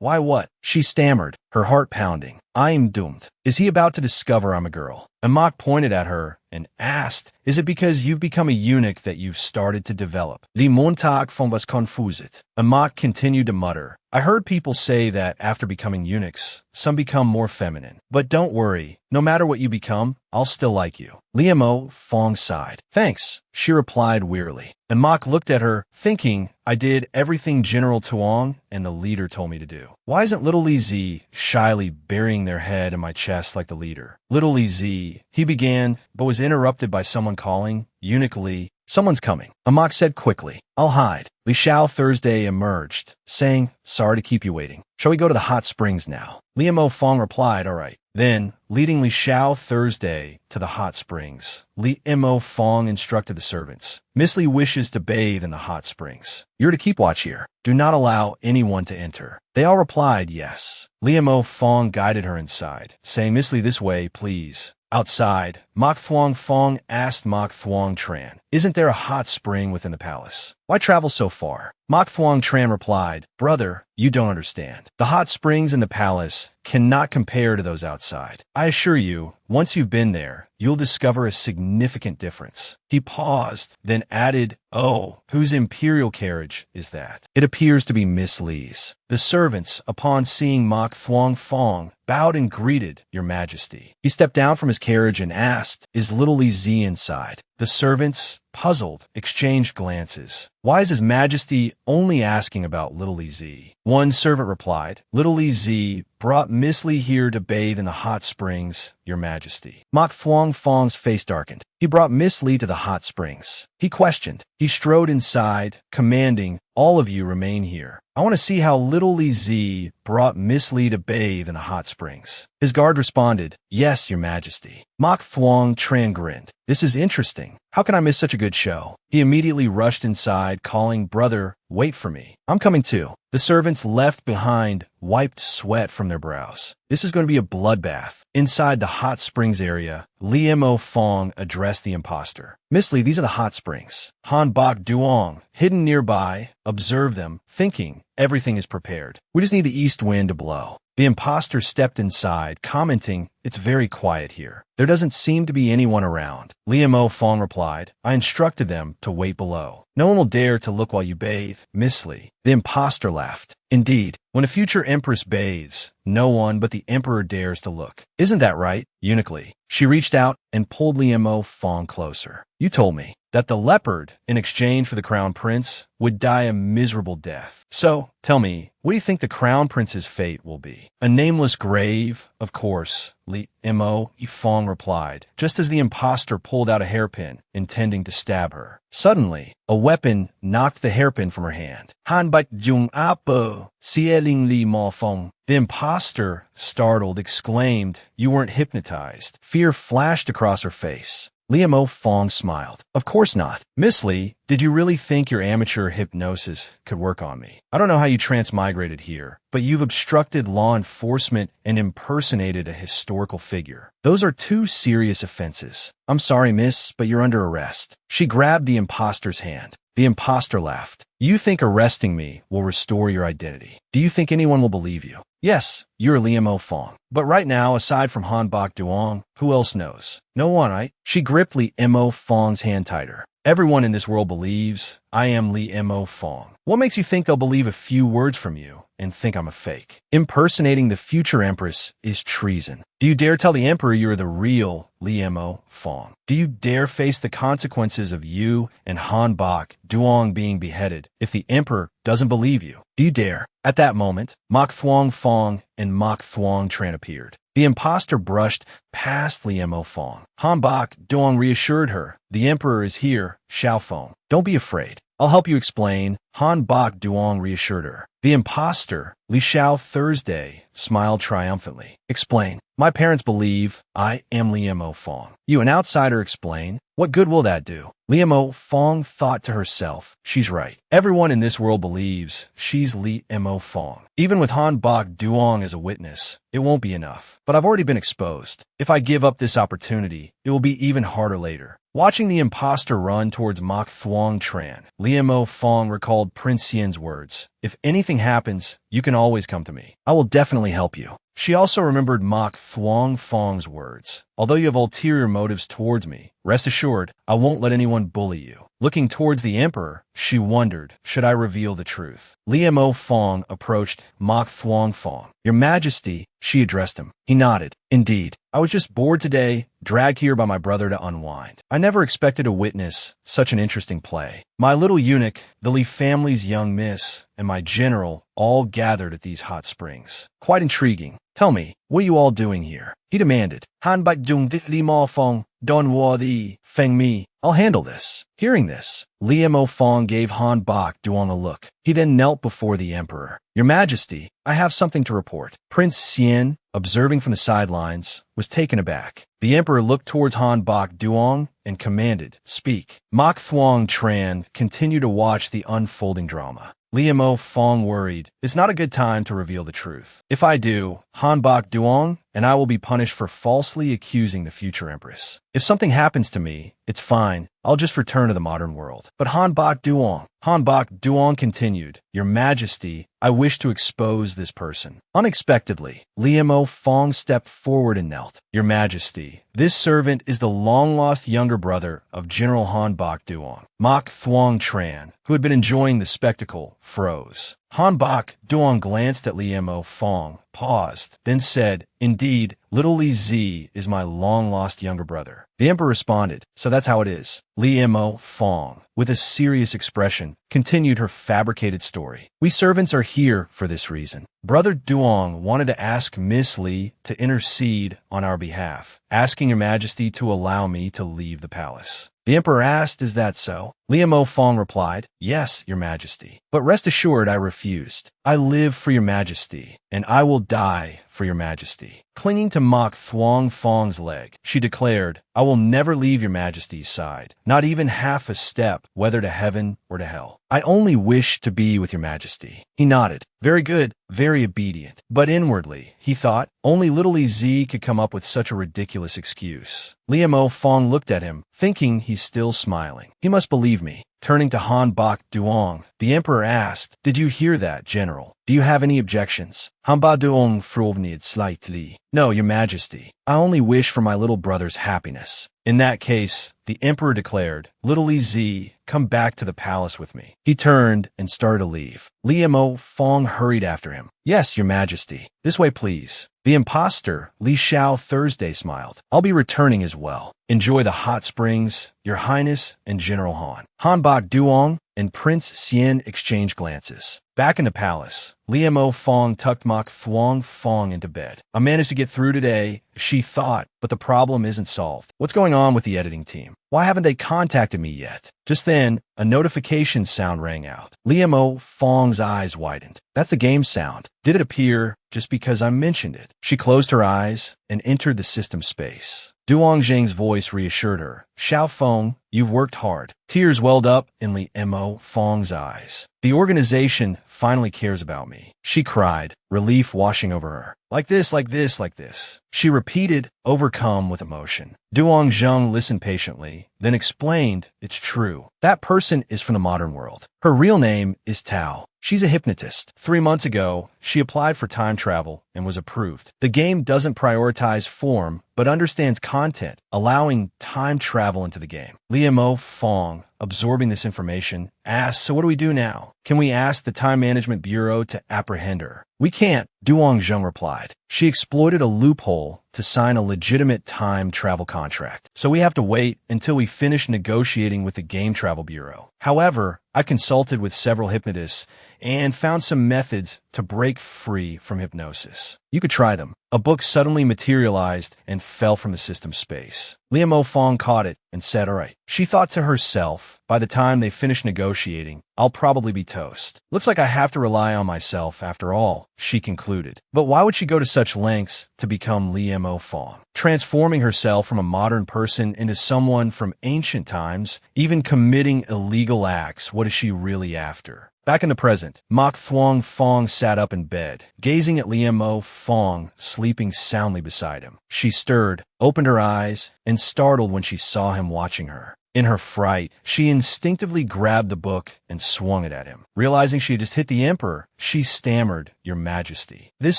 why what? She stammered, her heart pounding. I'm doomed. Is he about to discover I'm a girl? Mok pointed at her and asked, is it because you've become a eunuch that you've started to develop? Li Montag von was confuset. Mok continued to mutter, I heard people say that after becoming eunuchs, some become more feminine. But don't worry, no matter what you become, I'll still like you. Liemo Fong sighed. Thanks, she replied wearily. And Mok looked at her, thinking, I did everything General Tuong and the leader told me to do. Why isn't little Li Zi shyly burying their head in my chest like the leader? Little Li Zi, he began, but was interrupted by someone calling, Eunuch Li, someone's coming. Mok said quickly, I'll hide. Li Xiao Thursday emerged, saying, sorry to keep you waiting. Shall we go to the hot springs now? Liemo Fong replied, all right. Then, leading Li Xiao Thursday to the hot springs, Liemo Fong instructed the servants. Miss Li wishes to bathe in the hot springs. You're to keep watch here. Do not allow anyone to enter. They all replied, yes. Liemo Fong guided her inside, saying, Miss Li, this way, please. Outside, Mok Thuong Fong asked Mok Thuong Tran, isn't there a hot spring within the palace? Why travel so far? Mok Thuong Tran replied, brother, you don't understand. The hot springs in the palace cannot compare to those outside. I assure you, once you've been there, you'll discover a significant difference. He paused, then added, oh, whose imperial carriage is that? It appears to be Miss Li's. The servants, upon seeing Mok Thuong Fong, bowed and greeted, Your Majesty. He stepped down from his carriage and asked, is little Li Zi inside? The servants, puzzled, exchanged glances. Why is His Majesty only asking about little Li Zi? One servant replied, little Li Zi brought Miss Li here to bathe in the hot springs, Your Majesty. Mok Thuong Fong's face darkened. He brought Miss Li to the hot springs. He questioned. He strode inside, commanding, all of you remain here. I want to see how little Li Zi brought Miss Li to bathe in the hot springs. His guard responded, yes, Your Majesty. Mok Thuong Tran grinned. This is interesting. How can I miss such a good show? He immediately rushed inside, calling, brother, wait for me. I'm coming too. The servants left behind, wiped sweat from their brows. This is going to be a bloodbath. Inside the hot springs area, Liemo Fong addressed the imposter. Miss Li, these are the hot springs. Han Bok Duong, hidden nearby, observed them, thinking, everything is prepared. We just need the east wind to blow. The imposter stepped inside, commenting, it's very quiet here. There doesn't seem to be anyone around. Liemo Fong replied, I instructed them to wait below. No one will dare to look while you bathe, Miss Li. The imposter laughed. Indeed, when a future empress bathes, no one but the emperor dares to look. Isn't that right, Eunuch Li? She reached out and pulled Liemo Fong closer. You told me that the leopard, in exchange for the crown prince, would die a miserable death. So, tell me, what do you think the crown prince's fate will be? A nameless grave, of course, Liemo Fong replied, just as the imposter pulled out a hairpin, intending to stab her. Suddenly, a weapon knocked the hairpin from her hand. Han Bak Jung Apo, Sieling Li Mo Fong. The imposter, startled, exclaimed, you weren't hypnotized. Fear flashed across her face. Liemo Fong smiled. Of course not. Miss Li, did you really think your amateur hypnosis could work on me? I don't know how you transmigrated here, but you've obstructed law enforcement and impersonated a historical figure. Those are two serious offenses. I'm sorry, miss, but you're under arrest. She grabbed the imposter's hand. The imposter laughed. You think arresting me will restore your identity. Do you think anyone will believe you? Yes, you're Liemo Fong. But right now, aside from Han Bok Duong, who else knows? No one, right? She gripped Liemo Fong's hand tighter. Everyone in this world believes I am Liemo Fong. What makes you think they'll believe a few words from you and think I'm a fake? Impersonating the future empress is treason. Do you dare tell the emperor you're the real Liemo Fong? Do you dare face the consequences of you and Han Bok Duong being beheaded if the emperor doesn't believe you? Do you dare? At that moment, Mok Thuong Fong and Mok Thuong Tran appeared. The imposter brushed past Liemo Fong. Han Bok Duong reassured her. The emperor is here, Xiao Fong. Don't be afraid. I'll help you explain, Han Bok Duong reassured her. The imposter, Li Xiao Thursday, smiled triumphantly. Explain. My parents believe I am Liemo Fong. You, an outsider, explain. What good will that do? Liemo Fong thought to herself, she's right. Everyone in this world believes she's Liemo Fong. Even with Han Bok Duong as a witness, it won't be enough. But I've already been exposed. If I give up this opportunity, it will be even harder later. Watching the imposter run towards Mok Thuong Tran, Liemo Fong recalled Prince Xian's words. If anything happens, you can always come to me. I will definitely help you. She also remembered Mok Thuong Fong's words. Although you have ulterior motives towards me, rest assured, I won't let anyone bully you. Looking towards the emperor, she wondered, should I reveal the truth? Liemo Fong approached Mok Thuong Fong. Your Majesty, she addressed him. He nodded. Indeed, I was just bored today, dragged here by my brother to unwind. I never expected to witness such an interesting play. My little eunuch, the Li family's young miss, and my general all gathered at these hot springs. Quite intriguing. Tell me, what are you all doing here? He demanded. Han Bak Dung Dit Li Mo Fong, Don Wo Di, Feng Mi. I'll handle this. Hearing this, Liemo Fong gave Han Bak Duong a look. He then knelt before the emperor. Your Majesty, I have something to report. Prince Xian, observing from the sidelines, was taken aback. The emperor looked towards Han Bak Duong and commanded, speak. Mok Thuong Tran continued to watch the unfolding drama. Liemo Fong worried, it's not a good time to reveal the truth. If I do, Han Bak Duong and I will be punished for falsely accusing the future empress. If something happens to me, it's fine. I'll just return to the modern world. But Han Bak Duong continued, Your Majesty, I wish to expose this person. Unexpectedly, Liemo Fong stepped forward and knelt. Your Majesty, this servant is the long-lost younger brother of General Han Bak Duong. Mok Thuong Tran, who had been enjoying the spectacle, froze. Han Bak Duong glanced at Liemo Fong, paused, then said, Indeed, little Li Zi is my long-lost younger brother. The emperor responded, So that's how it is. Liemo Fong, with a serious expression, continued her fabricated story. We servants are here for this reason. Brother Duong wanted to ask Miss Li to intercede on our behalf, asking Your Majesty to allow me to leave the palace. The emperor asked, Is that so? Liemo Fong replied, Yes, Your Majesty. But rest assured I refused. I live for Your Majesty, and I will die for Your Majesty. Clinging to Mok Thuong Fong's leg, she declared, I will never leave Your Majesty's side, not even half a step, whether to heaven or to hell. I only wish to be with Your Majesty. He nodded. Very good, very obedient. But inwardly, he thought, only little Li Zi could come up with such a ridiculous excuse. Liemo Fong looked at him, thinking he's still smiling. He must believe me. Turning to Han Bak Duong, the emperor asked, Did you hear that, General? Do you have any objections? Han Bak Duong frowned slightly. No, Your Majesty. I only wish for my little brother's happiness. In that case, the emperor declared, Little Li Zi, come back to the palace with me. He turned and started to leave. Liemo Fong hurried after him. Yes, Your Majesty. This way, please. The impostor, Li Xiao Thursday, smiled. I'll be returning as well. Enjoy the hot springs, Your Highness and General Han. Han Bak Duong and Prince Xian exchanged glances. Back in the palace, Liemo Fong tucked Mok Thuong Fong into bed. I managed to get through today, she thought, but the problem isn't solved. What's going on with the editing team? Why haven't they contacted me yet? Just then, a notification sound rang out. Liemo Fong's eyes widened. That's the game sound. Did it appear just because I mentioned it? She closed her eyes and entered the system space. Duong Zheng's voice reassured her. Xiao Feng, you've worked hard. Tears welled up in Liemo Fong's eyes. The organization finally cares about me. She cried, relief washing over her. Like this, like this, like this. She repeated, overcome with emotion. Duong Zheng listened patiently, then explained, It's true. That person is from the modern world. Her real name is Tao. She's a hypnotist. 3 months ago, she applied for time travel and was approved. The game doesn't prioritize form, but understands content, allowing time travel into the game. Liemo Fong, absorbing this information, asked, So what do we do now? Can we ask the Time Management Bureau to apprehend her? We can't, Duong Zheng replied. She exploited a loophole to sign a legitimate time travel contract. So we have to wait until we finish negotiating with the Game Travel Bureau. However, I consulted with several hypnotists and found some methods to break free from hypnosis. You could try them. A book suddenly materialized and fell from the system space. Liemo Fong caught it and said, All right. She thought to herself, by the time they finish negotiating, I'll probably be toast. Looks like I have to rely on myself after all, she concluded. But why would she go to such lengths to become Liemo Fong? Transforming herself from a modern person into someone from ancient times, even committing illegal acts, what is she really after? Back in the present, Mok Thuong Fong sat up in bed, gazing at Liemo Fong sleeping soundly beside him. She stirred, opened her eyes, and startled when she saw him watching her. In her fright, she instinctively grabbed the book and swung it at him. Realizing she had just hit the emperor, she stammered, "Your Majesty. This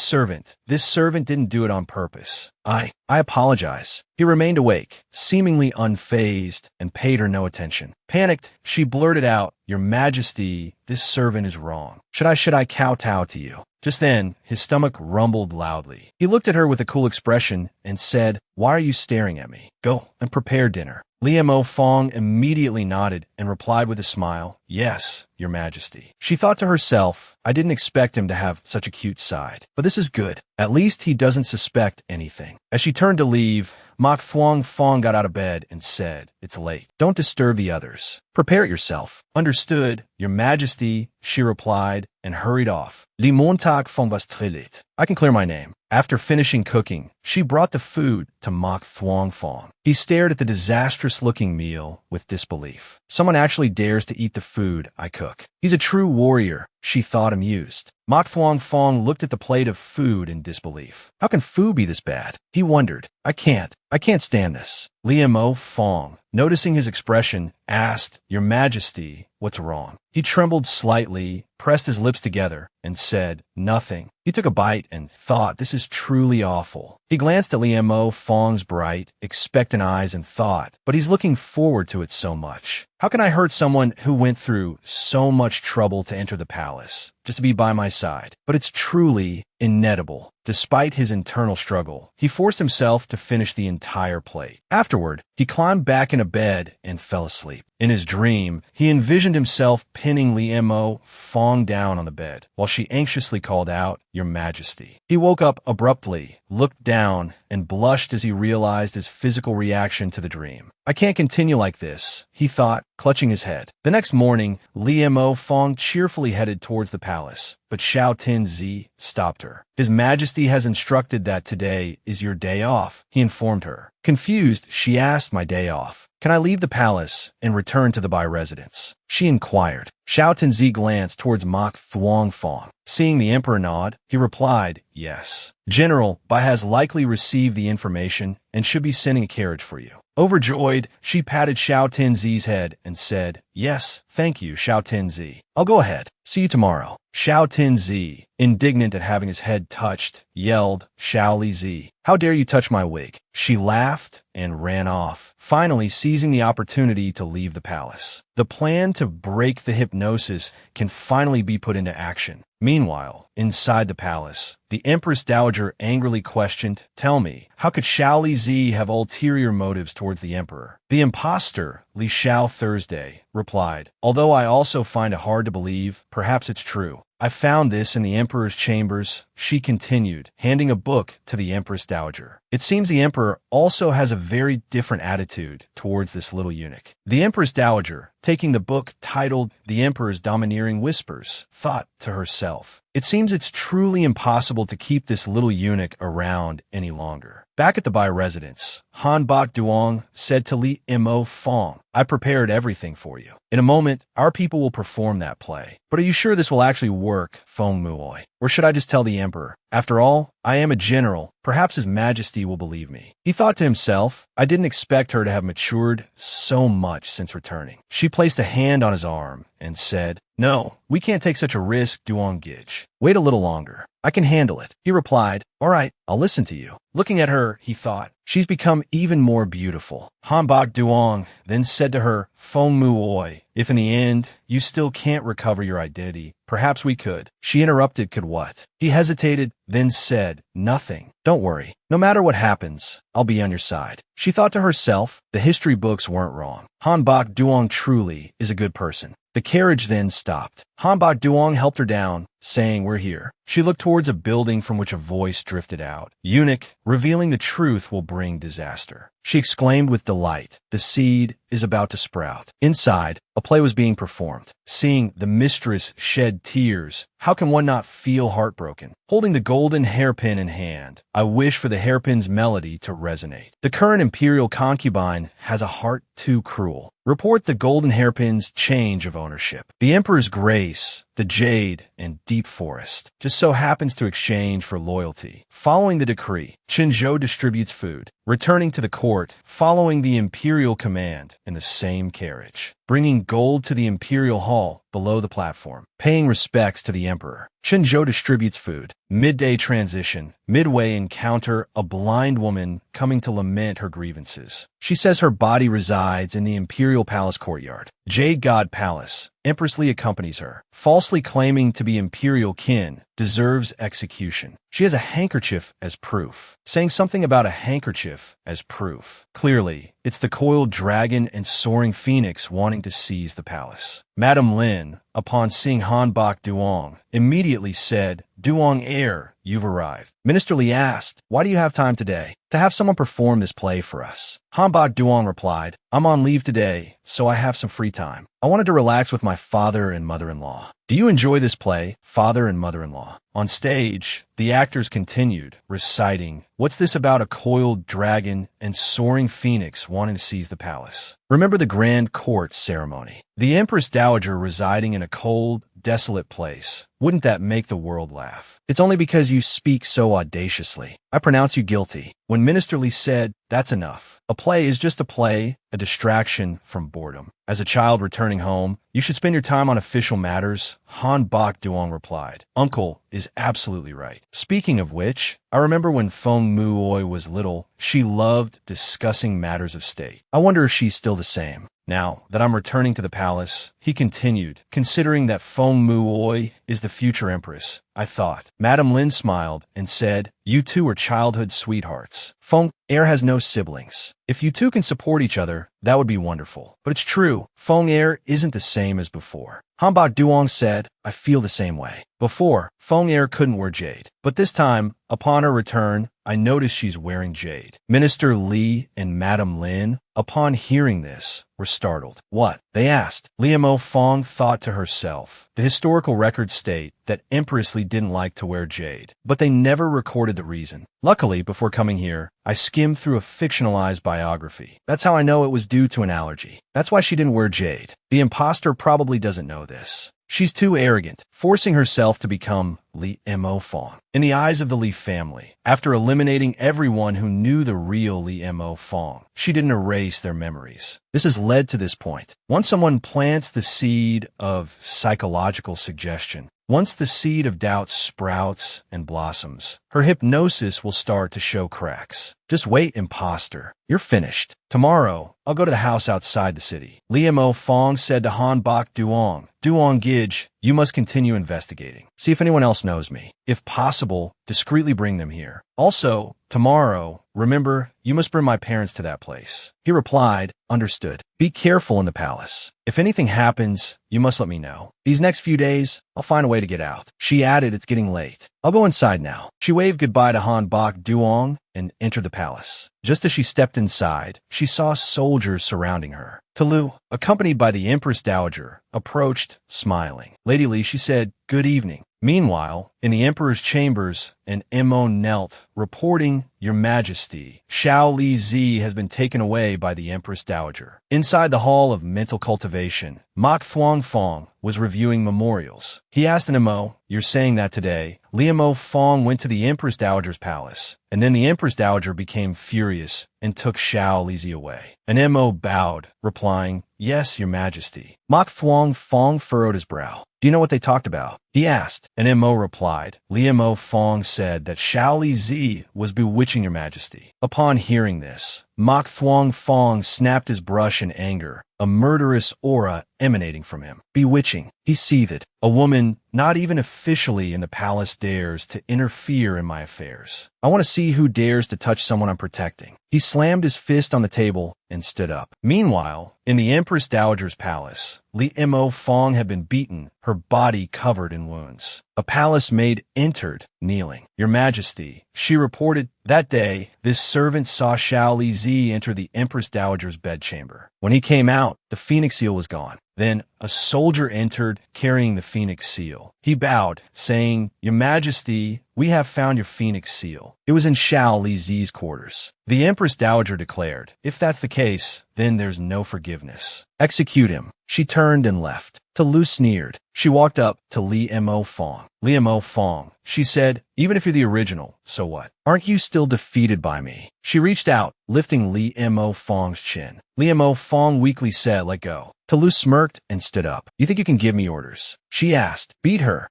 servant didn't do it on purpose. I apologize." He remained awake, seemingly unfazed, and paid her no attention. Panicked, she blurted out, "Your Majesty, this servant is wrong. Should I kowtow to you?" Just then, his stomach rumbled loudly. He looked at her with a cool expression and said, "Why are you staring at me? Go and prepare dinner." Liemo Fong immediately nodded and replied with a smile, "Yes, Your Majesty." She thought to herself, "I didn't expect him to have such a cute side, but this is good. At least he doesn't suspect anything." As she turned to leave, Mak Thuong Fong got out of bed and said, "It's late. Don't disturb the others. Prepare yourself." "Understood, Your Majesty," she replied and hurried off. Li Montag Fong was trillit. I can clear my name. After finishing cooking, she brought the food to Mak Thuong Fong. He stared at the disastrous-looking meal with disbelief. "Someone actually dares to eat the food I cook. He's a true warrior," she thought, amused. Mak Thuong Fong looked at the plate of food in disbelief. "How can food be this bad?" He wondered. I can't stand this." Liemo Fong, noticing his expression, asked, "Your Majesty, what's wrong?" He trembled slightly, pressed his lips together, and said, "Nothing." He took a bite and thought, "This is truly awful." He glanced at Liemo Fong's bright, expectant eyes and thought, "But he's looking forward to it so much. How can I hurt someone who went through so much trouble to enter the palace, just to be by my side?" But it's truly inedible. Despite his internal struggle, he forced himself to finish the entire plate. Afterward, he climbed back into bed and fell asleep. In his dream, he envisioned himself pinning Liemo Fong down on the bed, while she anxiously called out, "Your Majesty." He woke up abruptly, looked down, and blushed as he realized his physical reaction to the dream. "I can't continue like this," he thought, clutching his head. The next morning, Liemo Fong cheerfully headed towards the palace, but Xiao Tin-zi stopped her. "His Majesty has instructed that today is your day off," he informed her. Confused, she asked, "My day off? Can I leave the palace and return to the Bai residence?" she inquired. Xiao Tin-zi glanced towards Mak Thuong Fong. Seeing the emperor nod, he replied, "Yes. General Bai has likely received the information and should be sending a carriage for you." Overjoyed, she patted Xiao Tin-zi's head and said, "Yes, thank you, Xiao Tin-zi. I'll go ahead. See you tomorrow." Xiao Tin-zi, indignant at having his head touched, yelled, "Xiao Li-zi, how dare you touch my wig?" She laughed and ran off, finally seizing the opportunity to leave the palace. The plan to break the hypnosis can finally be put into action. Meanwhile, inside the palace, the Empress Dowager angrily questioned, "Tell me, how could Xiao Li-zi have ulterior motives towards the emperor?" The impostor, Li Xiao Thursday, replied, "Although I also find it hard to believe, perhaps it's true. I found this in the emperor's chambers," she continued, handing a book to the Empress Dowager. It seems the emperor also has a very different attitude towards this little eunuch. The Empress Dowager, taking the book titled The Emperor's Domineering Whispers, thought to herself, "It seems it's truly impossible to keep this little eunuch around any longer." Back at the Bai residence, Han Bok Duong said to Li Mo Fong, "I prepared everything for you. In a moment, our people will perform that play. But are you sure this will actually work, Fong Muoi? Or should I just tell the emperor? After all, I am a general. Perhaps His Majesty will believe me." He thought to himself, I didn't expect her to have matured so much since returning. She placed a hand on his arm and said, "No, we can't take such a risk, Duong Gij. Wait a little longer. I can handle it." He replied, "All right, I'll listen to you." Looking at her, he thought, she's become even more beautiful. Han Bok Duong then said to her, "Fong Muoi, if in the end you still can't recover your identity, perhaps we could." She interrupted, "Could what?" He hesitated, then said, "Nothing. Don't worry. No matter what happens, I'll be on your side." She thought to herself, the history books weren't wrong. Han Bok Duong truly is a good person. The carriage then stopped. Han Bok Duong helped her down, saying, "We're here." She looked towards a building from which a voice drifted out. "Eunuch, revealing the truth will bring disaster." She exclaimed with delight. The seed is about to sprout. Inside, a play was being performed. Seeing the mistress shed tears, how can one not feel heartbroken? Holding the golden hairpin in hand, I wish for the hairpin's melody to resonate. The current imperial concubine has a heart too cruel. Report the golden hairpin's change of ownership. The Emperor's grace, the jade and deep forest, just so happens to exchange for loyalty. Following the decree, Qinzhou distributes food, returning to the court following the imperial command in the same carriage, bringing gold to the imperial hall below the platform, paying respects to the emperor. Qinzhou distributes food. Midday transition. Midway encounter a blind woman coming to lament her grievances. She says her body resides in the imperial palace courtyard. Jade God Palace. Empress Li accompanies her, falsely claiming to be imperial kin, deserves execution. She has a handkerchief as proof, saying something about a handkerchief as proof. Clearly, it's the coiled dragon and soaring phoenix wanting to seize the palace. Madame Lin, upon seeing Hanbok Duong, immediately said, "Duong heir, you've arrived." Minister Li asked, "Why do you have time today to have someone perform this play for us?" Hanbok Duong replied, "I'm on leave today, so I have some free time. I wanted to relax with my father and mother-in-law." "Do you enjoy this play, father and mother-in-law?" On stage, the actors continued, reciting, "What's this about a coiled dragon and soaring phoenix wanting to seize the palace? Remember the grand court ceremony. The Empress Dowager residing in a cold, desolate place. Wouldn't that make the world laugh? It's only because you speak so audaciously. I pronounce you guilty." When Minister Li said, "That's enough. A play is just a play, a distraction from boredom. As a child returning home, you should spend your time on official matters," Han Bok Duong replied. "Uncle is absolutely right. Speaking of which, I remember when Feng Muoi was little, she loved discussing matters of state. I wonder if she's still the same. Now that I'm returning to the palace," he continued, "considering that Feng Muoi is the future empress, I thought." Madame Lin smiled and said, "You two are childhood sweethearts. Feng heir has no siblings. If you two can support each other, that would be wonderful. But it's true, Feng heir isn't the same as before." Hanbok Duong said, "I feel the same way. Before, Feng heir couldn't wear jade. But this time, upon her return, I noticed she's wearing jade." Minister Li and Madame Lin, upon hearing this, were startled. "What?" they asked. Liamo Fong thought to herself, the historical records state that Empress Li didn't like to wear jade, but they never recorded the reason. Luckily, before coming here, I skimmed through a fictionalized biography. That's how I know it was due to an allergy. That's why she didn't wear jade. The imposter probably doesn't know this. She's too arrogant, forcing herself to become Li Mo Fong in the eyes of the Li family. After eliminating everyone who knew the real Li Mo Fong, she didn't erase their memories. This has led to this point. Once someone plants the seed of psychological suggestion, once the seed of doubt sprouts and blossoms, her hypnosis will start to show cracks. Just wait, imposter. You're finished. Tomorrow, I'll go to the house outside the city. Liamo Fong said to Han Bok Duong, "Duong Gij, you must continue investigating. See if anyone else knows me. If possible, discreetly bring them here. Also, tomorrow, remember, you must bring my parents to that place." He replied, "Understood. Be careful in the palace. If anything happens, you must let me know. These next few days, I'll find a way to get out." She added, "It's getting late. I'll go inside now." She waved goodbye to Han Bok Duong and entered the palace. Just as she stepped inside, she saw soldiers surrounding her. Tulu, accompanied by the Empress Dowager, approached, smiling. "Lady Li," she said, "good evening." Meanwhile, in the emperor's chambers, an Mo knelt, reporting, "Your Majesty, Xiao Li Zi has been taken away by the Empress Dowager." Inside the Hall of Mental Cultivation, Mok Thuong Fong was reviewing memorials. He asked an Mo, "You're saying that today, Liamo Fong went to the Empress Dowager's palace, and then the Empress Dowager became furious and took Xiao Li Zi away?" An Mo bowed, replying, "Yes, Your Majesty." Mok Thuong Fong furrowed his brow. "Do you know what they talked about?" he asked. An Mo replied, "Liamo Fong said that Xiao Li Zi was bewitching Your Majesty." Upon hearing this, Mok Thuong Fong snapped his brush in anger, a murderous aura emanating from him. "Bewitching," he seethed. "A woman, not even officially in the palace, dares to interfere in my affairs. I want to see who dares to touch someone I'm protecting." He slammed his fist on the table and stood up. Meanwhile, in the Empress Dowager's palace, Li Mo Fong had been beaten, her body covered in wounds. A palace maid entered, kneeling. "Your Majesty," she reported, "that day, this servant saw Xiao Li Zi enter the Empress Dowager's bedchamber. When he came out, the phoenix seal was gone. Then a soldier entered carrying the phoenix seal. He bowed, saying, 'Your Majesty, we have found your phoenix seal. It was in Xiao Li Zi's quarters.' The Empress Dowager declared, 'If that's the case, then there's no forgiveness. Execute him.' She turned and left. Lu sneered. She walked up to Li Mo Fong. Li Mo Fong, she said, even if you're the original, so what? Aren't you still defeated by me? She reached out, lifting Li Mo Fong's chin. Li Mo Fong weakly said, let go. Lu smirked and stood up. You think you can give me orders? She asked. Beat her,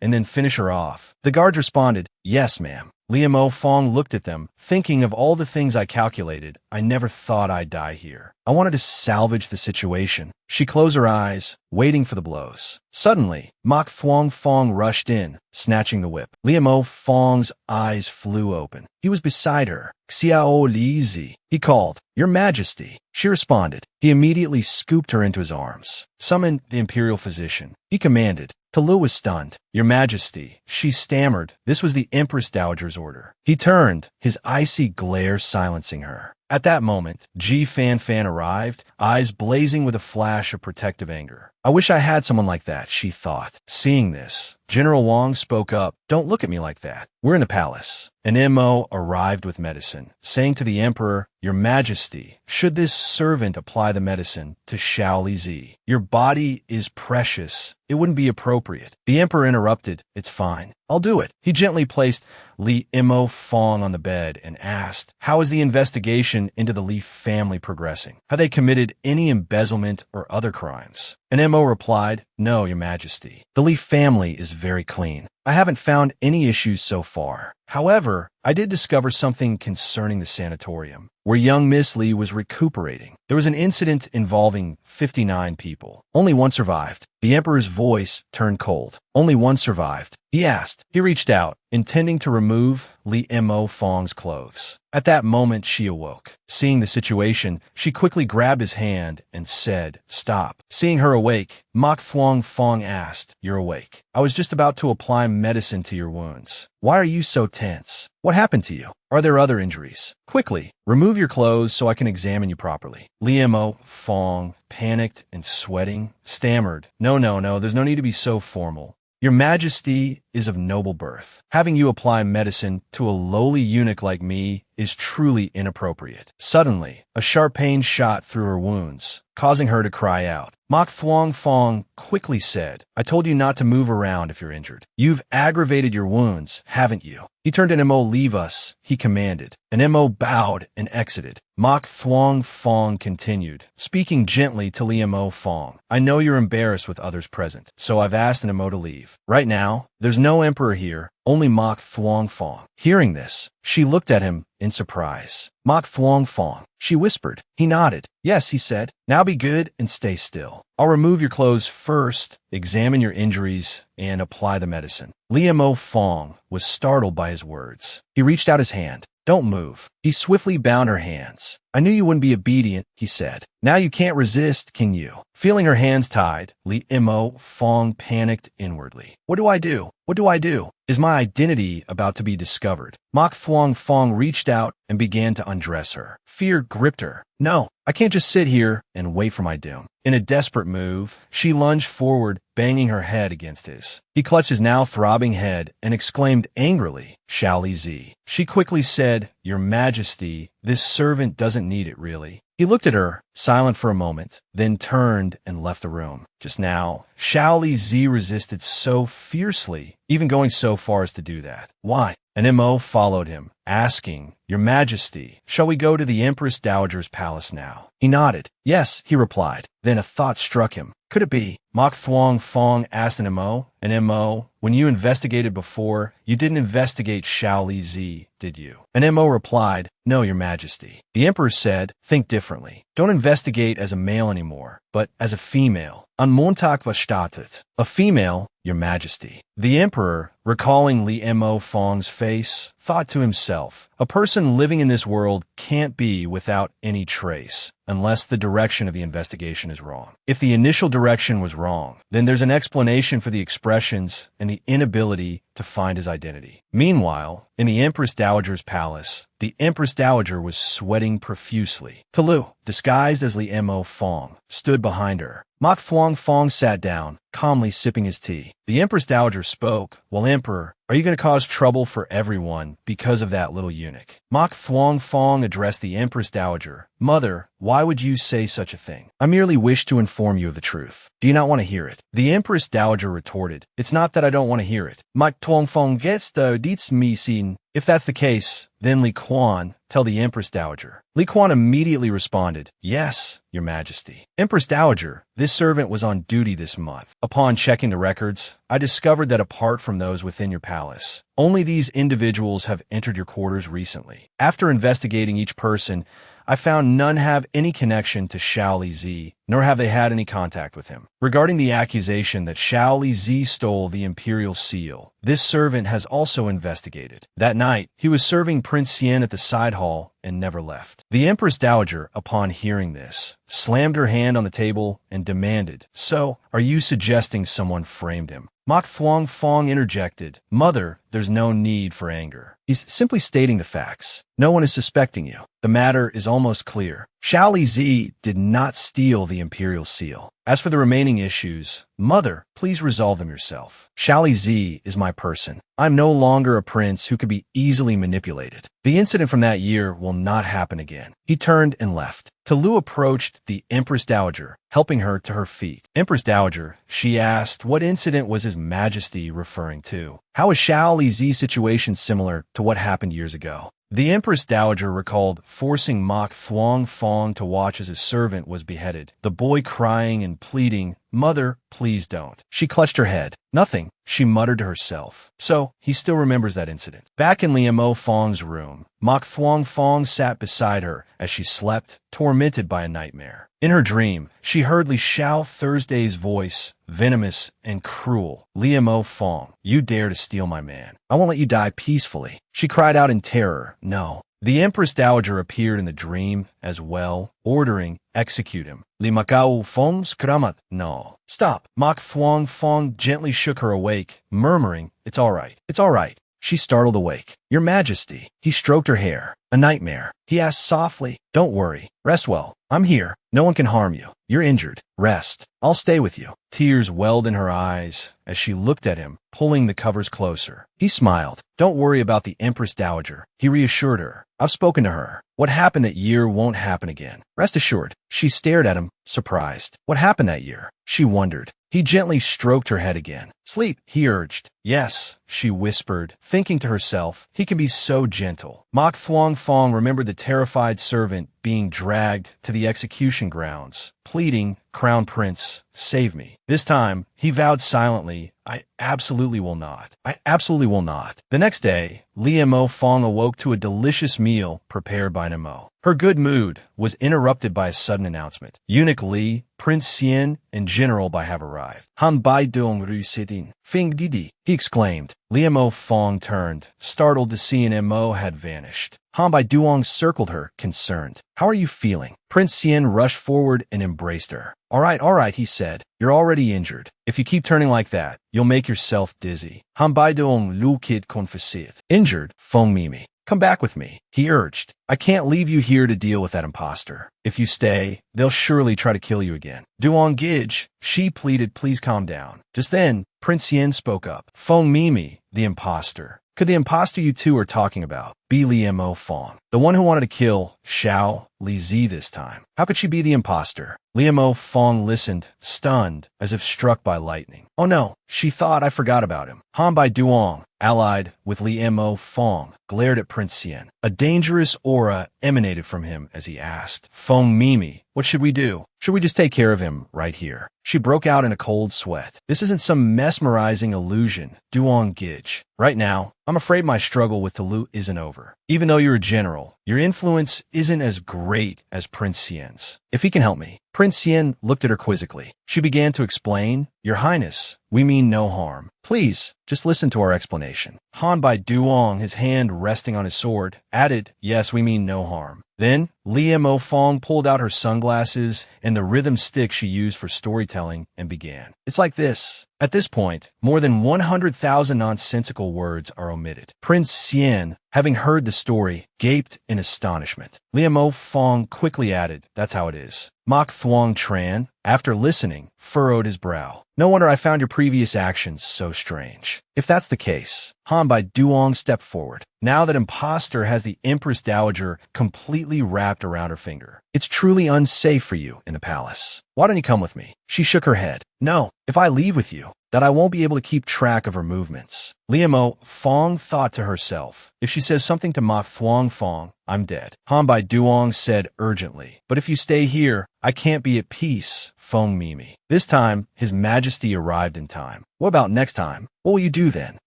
and then finish her off. The guards responded, yes, ma'am. Li Mo Fong looked at them, thinking of all the things I calculated. I never thought I'd die here. I wanted to salvage the situation. She closed her eyes, waiting for the blows. Suddenly, Mok Thuong Fong rushed in, snatching the whip. Li Mo Fong's eyes flew open. He was beside her. Xiao Li Zi, he called. Your Majesty. She responded. He immediately scooped her into his arms. Summon the imperial physician. He commanded. Lu was stunned. Your Majesty, she stammered. This was the Empress Dowager's order. He turned, his icy glare silencing her. At that moment, Ji Fan arrived, eyes blazing with a flash of protective anger. I wish I had someone like that, she thought. Seeing this, General Wang spoke up. Don't look at me like that. We're in the palace. An MO arrived with medicine, saying to the Emperor, Your Majesty, should this servant apply the medicine to Xiao Li Zi? Your body is precious. It wouldn't be appropriate. The Emperor interrupted. It's fine. I'll do it. He gently placed Li Mo Fong on the bed and asked, How is the investigation into the Li family progressing? Have they committed any embezzlement or other crimes? And Mo replied, No, Your Majesty. The Li family is very clean. I haven't found any issues so far. However, I did discover something concerning the sanatorium, where young Miss Li was recuperating. There was an incident involving 59 people. Only one survived. The Emperor's voice turned cold. Only one survived. He asked. He reached out, intending to remove Li Mo Fong's clothes. At that moment, she awoke. Seeing the situation, she quickly grabbed his hand and said, Stop. Seeing her awake, Mok Thuong Fong asked, You're awake. I was just about to apply medicine to your wounds. Why are you so tense? What happened to you? Are there other injuries? Quickly, remove your clothes so I can examine you properly. Li Mo Fong, panicked and sweating, stammered, No, there's no need to be so formal. Your Majesty is of noble birth. Having you apply medicine to a lowly eunuch like me is truly inappropriate. Suddenly, a sharp pain shot through her wounds, causing her to cry out. Mok Thuong Fong quickly said, I told you not to move around if you're injured. You've aggravated your wounds, haven't you? He turned to Mo, Leave us, he commanded. And Mo bowed and exited. Mok Thuong Fong continued, speaking gently to Li Mo Fong. I know you're embarrassed with others present, so I've asked Mo to leave. Right now, there's no emperor here, only Mok Thuong Fong. Hearing this, she looked at him in surprise. Mok Thuong Fong, she whispered. He nodded. Yes, he said. Now be good and stay still. I'll remove your clothes first, examine your injuries, and apply the medicine. Li Mo Fong was startled by his words. He reached out his hand. Don't move. He swiftly bound her hands. I knew you wouldn't be obedient, he said. Now you can't resist, can you? Feeling her hands tied, Li Mo Fong panicked inwardly. What do I do? What do I do? Is my identity about to be discovered? Mok Thuong Fong reached out and began to undress her. Fear gripped her. No, I can't just sit here and wait for my doom. In a desperate move, she lunged forward, banging her head against his. He clutched his now throbbing head and exclaimed angrily, Xiao Li Zi. She quickly said, Your Majesty, this servant doesn't need it really. He looked at her, silent for a moment, then turned and left the room. Just now, Xiao Li Zi resisted so fiercely, even going so far as to do that. Why? And Mo followed him, asking, Your Majesty, shall we go to the Empress Dowager's palace now? He nodded. Yes, he replied. Then a thought struck him. Could it be? Mok Thuong Fong asked Mo. And Mo, when you investigated before, you didn't investigate Xiao Li Zi, did you? And Mo replied, No, Your Majesty. The Emperor said, Think differently. Don't investigate as a male anymore, but as a female. An Montag verstattet. A female, Your Majesty. The Emperor, recalling Li Mo Fong's face, thought to himself, a person living in this world can't be without any trace, unless the direction of the investigation is wrong. If the initial direction was wrong, then there's an explanation for the expressions and the inability to find his identity. Meanwhile, in the Empress Dowager's palace, the Empress Dowager was sweating profusely. Lu, disguised as Li Mo Fong, stood behind her. Mok Thuong Fong sat down, calmly sipping his tea. The Empress Dowager spoke, Well, Emperor, Are you going to cause trouble for everyone because of that little eunuch? Mok Thuong Fong addressed the Empress Dowager. Mother, why would you say such a thing? I merely wish to inform you of the truth. Do you not want to hear it? The Empress Dowager retorted, It's not that I don't want to hear it. Mok Thuong Fong gets the dites me seen. If that's the case, then Li Quan, tell the Empress Dowager. Li Quan immediately responded, Yes, Your Majesty. Empress Dowager, this servant was on duty this month. Upon checking the records, I discovered that apart from those within your palace, only these individuals have entered your quarters recently. After investigating each person, I found none have any connection to Xiao Li Zi, nor have they had any contact with him. Regarding the accusation that Xiao Li Zi stole the imperial seal, this servant has also investigated. That night, he was serving Prince Xian at the side hall and never left. The Empress Dowager, upon hearing this, slammed her hand on the table and demanded, So, are you suggesting someone framed him? Mok Thuong Fong interjected, Mother, there's no need for anger. He's simply stating the facts. No one is suspecting you. The matter is almost clear. Xiao Li Zi did not steal the imperial seal. As for the remaining issues, Mother, please resolve them yourself. Xiao Li Zi is my person. I'm no longer a prince who could be easily manipulated. The incident from that year will not happen again. He turned and left. Lu approached the Empress Dowager, helping her to her feet. Empress Dowager, she asked, what incident was His Majesty referring to? How is Xiao Li Zi's situation similar to what happened years ago? The Empress Dowager recalled forcing Mok Thuong Fong to watch as his servant was beheaded, the boy crying and pleading, Mother, please don't. She clutched her head. Nothing, she muttered to herself. So, he still remembers that incident. Back in Liamo Fong's room, Mok Thuong Fong sat beside her as she slept, tormented by a nightmare. In her dream, she heard Li Xiao Thursday's voice, venomous and cruel. Liamo Fong, you dare to steal my man. I won't let you die peacefully. She cried out in terror, No. The Empress Dowager appeared in the dream as well, ordering, execute him. Li Macau Fong Skramat. No. Stop. Mok Thuong Fong gently shook her awake, murmuring, It's all right. It's all right. She startled awake. Your Majesty. He stroked her hair. A nightmare. He asked softly, Don't worry. Rest well. I'm here. No one can harm you. You're injured. Rest. I'll stay with you. Tears welled in her eyes as she looked at him, pulling the covers closer. He smiled. Don't worry about the Empress Dowager. He reassured her. I've spoken to her. What happened that year won't happen again. Rest assured. She stared at him, surprised. What happened that year? She wondered. He gently stroked her head again. Sleep, he urged. Yes, she whispered, thinking to herself, he can be so gentle. Mok Thuong Fong remembered the terrified servant being dragged to the execution grounds, pleading, Crown Prince, save me. This time, he vowed silently, I absolutely will not. I absolutely will not. The next day, Liamo Fong awoke to a delicious meal prepared by Nemo. Her good mood was interrupted by a sudden announcement. Eunuch Li, Prince Xian, and General Bai have arrived. Han Bai Dong Ru Sidin. Fing Didi, he exclaimed. Liamo Fong turned, startled to see an Mo had vanished. Han Bai Duong circled her, concerned. How are you feeling? Prince Xian rushed forward and embraced her. All right, he said. You're already injured. If you keep turning like that, you'll make yourself dizzy. Han Bai Duong Lu Kid Confessit. Injured? Fong Mimi. Come back with me, he urged. I can't leave you here to deal with that imposter. If you stay, they'll surely try to kill you again. Duong Gij, she pleaded, please calm down. Just then, Prince Yen spoke up. Fong Mimi, the imposter. Could the imposter you two are talking about be Liamo Fong, the one who wanted to kill Xiao Li Zi this time? How could she be the imposter? Liamo Fong listened, stunned, as if struck by lightning. Oh no, she thought I forgot about him. Han Bai Duong, allied with Liamo Fong, glared at Prince Xian. A dangerous aura emanated from him as he asked, Fong Mimi, what should we do? Should we just take care of him right here? She broke out in a cold sweat. This isn't some mesmerizing illusion, Duong Gij. Right now, I'm afraid my struggle with Tulu isn't over. Even though you're a general, your influence isn't as great as Prince Xian's. If he can help me. Prince Xian looked at her quizzically. She began to explain, Your Highness, we mean no harm. Please, just listen to our explanation. Han Bai Duong, his hand resting on his sword, added, Yes, we mean no harm. Then, Liamo Fong pulled out her sunglasses and the rhythm stick she used for storytelling and began. It's like this. At this point, more than 100,000 nonsensical words are omitted. Prince Xian, having heard the story, gaped in astonishment. Liamo Fong quickly added, "That's how it is." Mok Thuong Tran, after listening, furrowed his brow. "No wonder I found your previous actions so strange. If that's the case," Han Bai Duong stepped forward. Now that imposter has the Empress Dowager completely wrapped around her finger, it's truly unsafe for you in the palace. Why don't you come with me? She shook her head. "No, if I leave with you, that I won't be able to keep track of her movements." Liamo Fong thought to herself, if she says something to Ma Thuong Fong, I'm dead. Han Bai Duong said urgently, "But if you stay here, I can't be at peace, Fong Mimi." This time, His Majesty arrived in time. "What about next time? What will you do then?"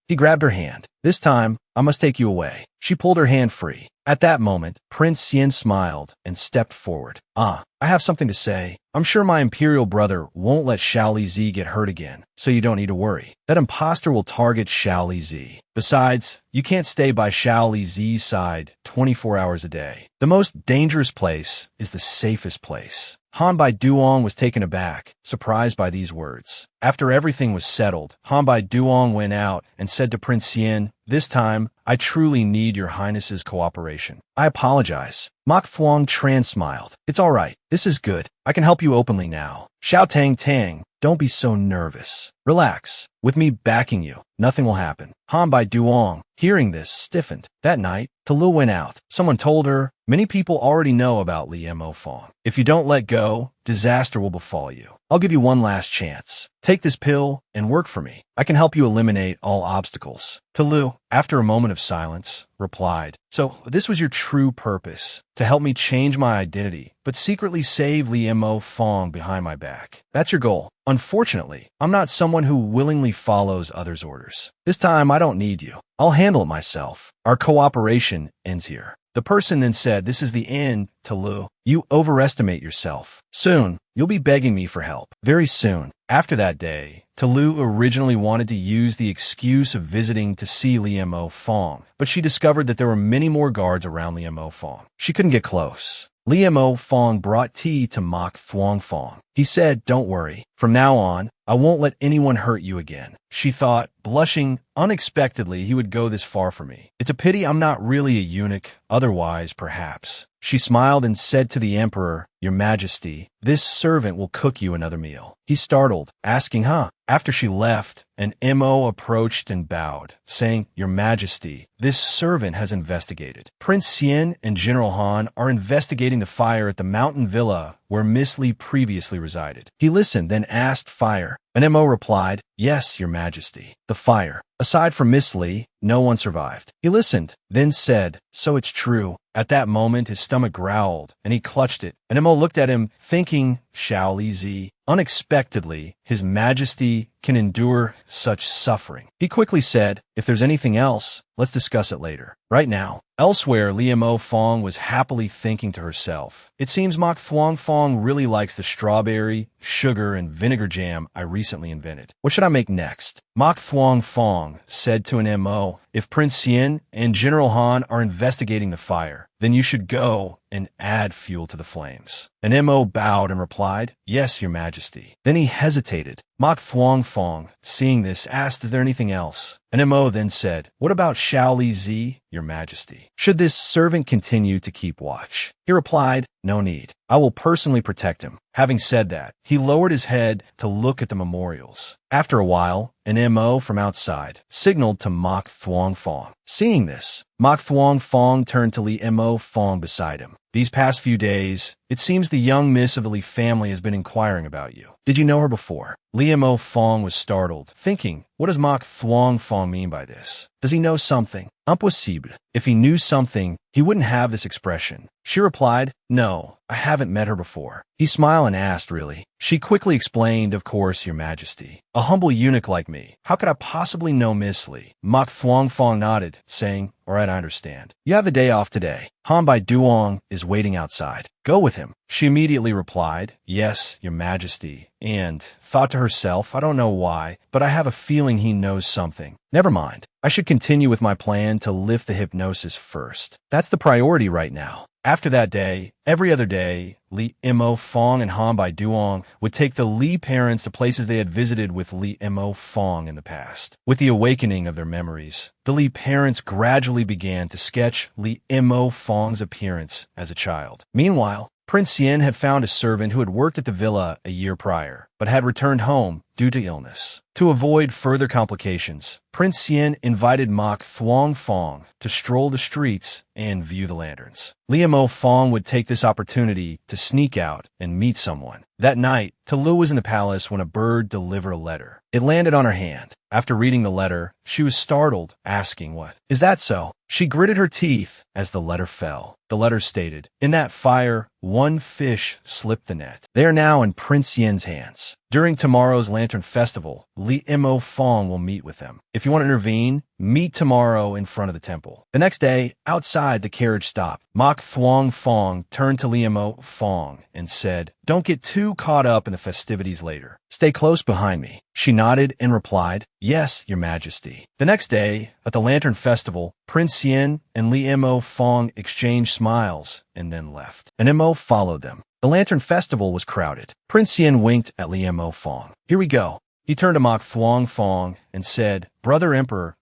He grabbed her hand. "This time, I must take you away." She pulled her hand free. At that moment, Prince Xian smiled and stepped forward. "I have something to say. I'm sure my imperial brother won't let Xiao Zi get hurt again, so you don't need to worry. That imposter will target Xiao Zi. Besides, you can't stay by Xiao Zi's side 24 hours a day. The most dangerous place is the safest place." Han Bai Duong was taken aback, surprised by these words. After everything was settled, Han Bai Duong went out and said to Prince Xian, "This time, I truly need your highness's cooperation." "I apologize." Mok Thuong Tran smiled. "It's all right. This is good. I can help you openly now." "Xiao Tang Tang, don't be so nervous. Relax. With me backing you, nothing will happen." Han Bai Duong, hearing this, stiffened. That night, Talu went out. Someone told her, "Many people already know about Li Mo Fong. If you don't let go, disaster will befall you. I'll give you one last chance. Take this pill and work for me. I can help you eliminate all obstacles." Talu, after a moment of silence, replied, "So this was your true purpose, to help me change my identity, but secretly save Li Mo Fong behind my back. That's your goal. Unfortunately, I'm not someone who willingly follows others' orders. This time, I don't need you. I'll handle it myself. Our cooperation ends here." The person then said, "This is the end, Talu. You overestimate yourself. Soon, you'll be begging me for help. Very soon." After that day, Talu originally wanted to use the excuse of visiting to see Liamo Fong, but she discovered that there were many more guards around Liamo Fong. She couldn't get close. Liamo Fong brought tea to Mok Thuong Fong. He said, "Don't worry. From now on, I won't let anyone hurt you again." She thought, blushing unexpectedly, he would go this far for me. It's a pity I'm not really a eunuch, otherwise, perhaps. She smiled and said to the emperor, "Your Majesty, this servant will cook you another meal." He startled, asking, "Huh?" After she left, an MO approached and bowed, saying, "Your Majesty, this servant has investigated. Prince Xian and General Han are investigating the fire at the mountain villa where Miss Li previously resided." He listened, then asked Fire. An MO replied, "Yes, Your Majesty. The fire. Aside from Miss Li, no one survived." He listened, then said, "So it's true." At that moment, his stomach growled, and he clutched it. An MO looked at him, thinking, Xiao Li Zi. Unexpectedly, His Majesty can endure such suffering. He quickly said, "If there's anything else, let's discuss it later. Right now." Elsewhere, Liamo Fong was happily thinking to herself, "It seems Mok Thuong Fong really likes the strawberry, sugar, and vinegar jam I recently invented. What should I make next?" Mok Thuong Fong said to an MO, "If Prince Xian and General Han are investigating the fire, then you should go and add fuel to the flames." An MO bowed and replied, "Yes, Your Majesty." Then he hesitated. Mok Thuong Fong, seeing this, asked, "Is there anything else?" An MO then said, "What about Xiao Li Zi, Your Majesty? Should this servant continue to keep watch?" He replied, "No need. I will personally protect him." Having said that, he lowered his head to look at the memorials. After a while, an MO from outside signaled to Mok Thuong Fong. Seeing this, Mok Thuong Fong turned to Li Mo Fong beside him. "These past few days, it seems the young miss of the Li family has been inquiring about you. Did you know her before?" Li Mo Fong was startled, thinking, what does Mok Thuong Fong mean by this? Does he know something? Impossible. If he knew something, he wouldn't have this expression. She replied, "No, I haven't met her before." He smiled and asked, "Really?" She quickly explained, "Of course, Your Majesty. A humble eunuch like me, how could I possibly know Miss Li?" Mok Thuong Fong nodded, saying, "All right, I understand. You have a day off today. Han Bai Duong is waiting outside. Go with him." She immediately replied, "Yes, Your Majesty," and thought to herself, I don't know why, but I have a feeling he knows something. Never mind. I should continue with my plan to lift the hypnosis first. That's the priority right now. After that day, every other day, Li Mo, Fong, and Han Bai Duong would take the Li parents to places they had visited with Li Mo, Fong in the past. With the awakening of their memories, the Li parents gradually began to sketch Li Mo, Fong's appearance as a child. Meanwhile, Prince Yen had found a servant who had worked at the villa a year prior, but had returned home due to illness. To avoid further complications, Prince Yen invited Mok Thuong Fong to stroll the streets and view the lanterns. Li Mo Fong would take this opportunity to sneak out and meet someone. That night, Tolu was in the palace when a bird delivered a letter. It landed on her hand. After reading the letter, she was startled, asking, "What is that so?" She gritted her teeth as the letter fell. The letter stated, "In that fire, one fish slipped the net. They are now in Prince Yen's hands. During tomorrow's Lantern Festival, Li Mo Fong will meet with them. If you want to intervene, meet tomorrow in front of the temple." The next day, outside, the carriage stopped. Mok Thuong Fong turned to Li Mo Fong and said, "Don't get too caught up in the festivities later. Stay close behind me." She nodded and replied, "Yes, Your Majesty." The next day, at the Lantern Festival, Prince Yen and Li Mo Fong exchanged smiles and then left. And Mo followed them. The Lantern Festival was crowded. Prince Yen winked at Li Mo Fong. "Here we go." He turned to Mok Thuong Fong and said, Brother Emperor,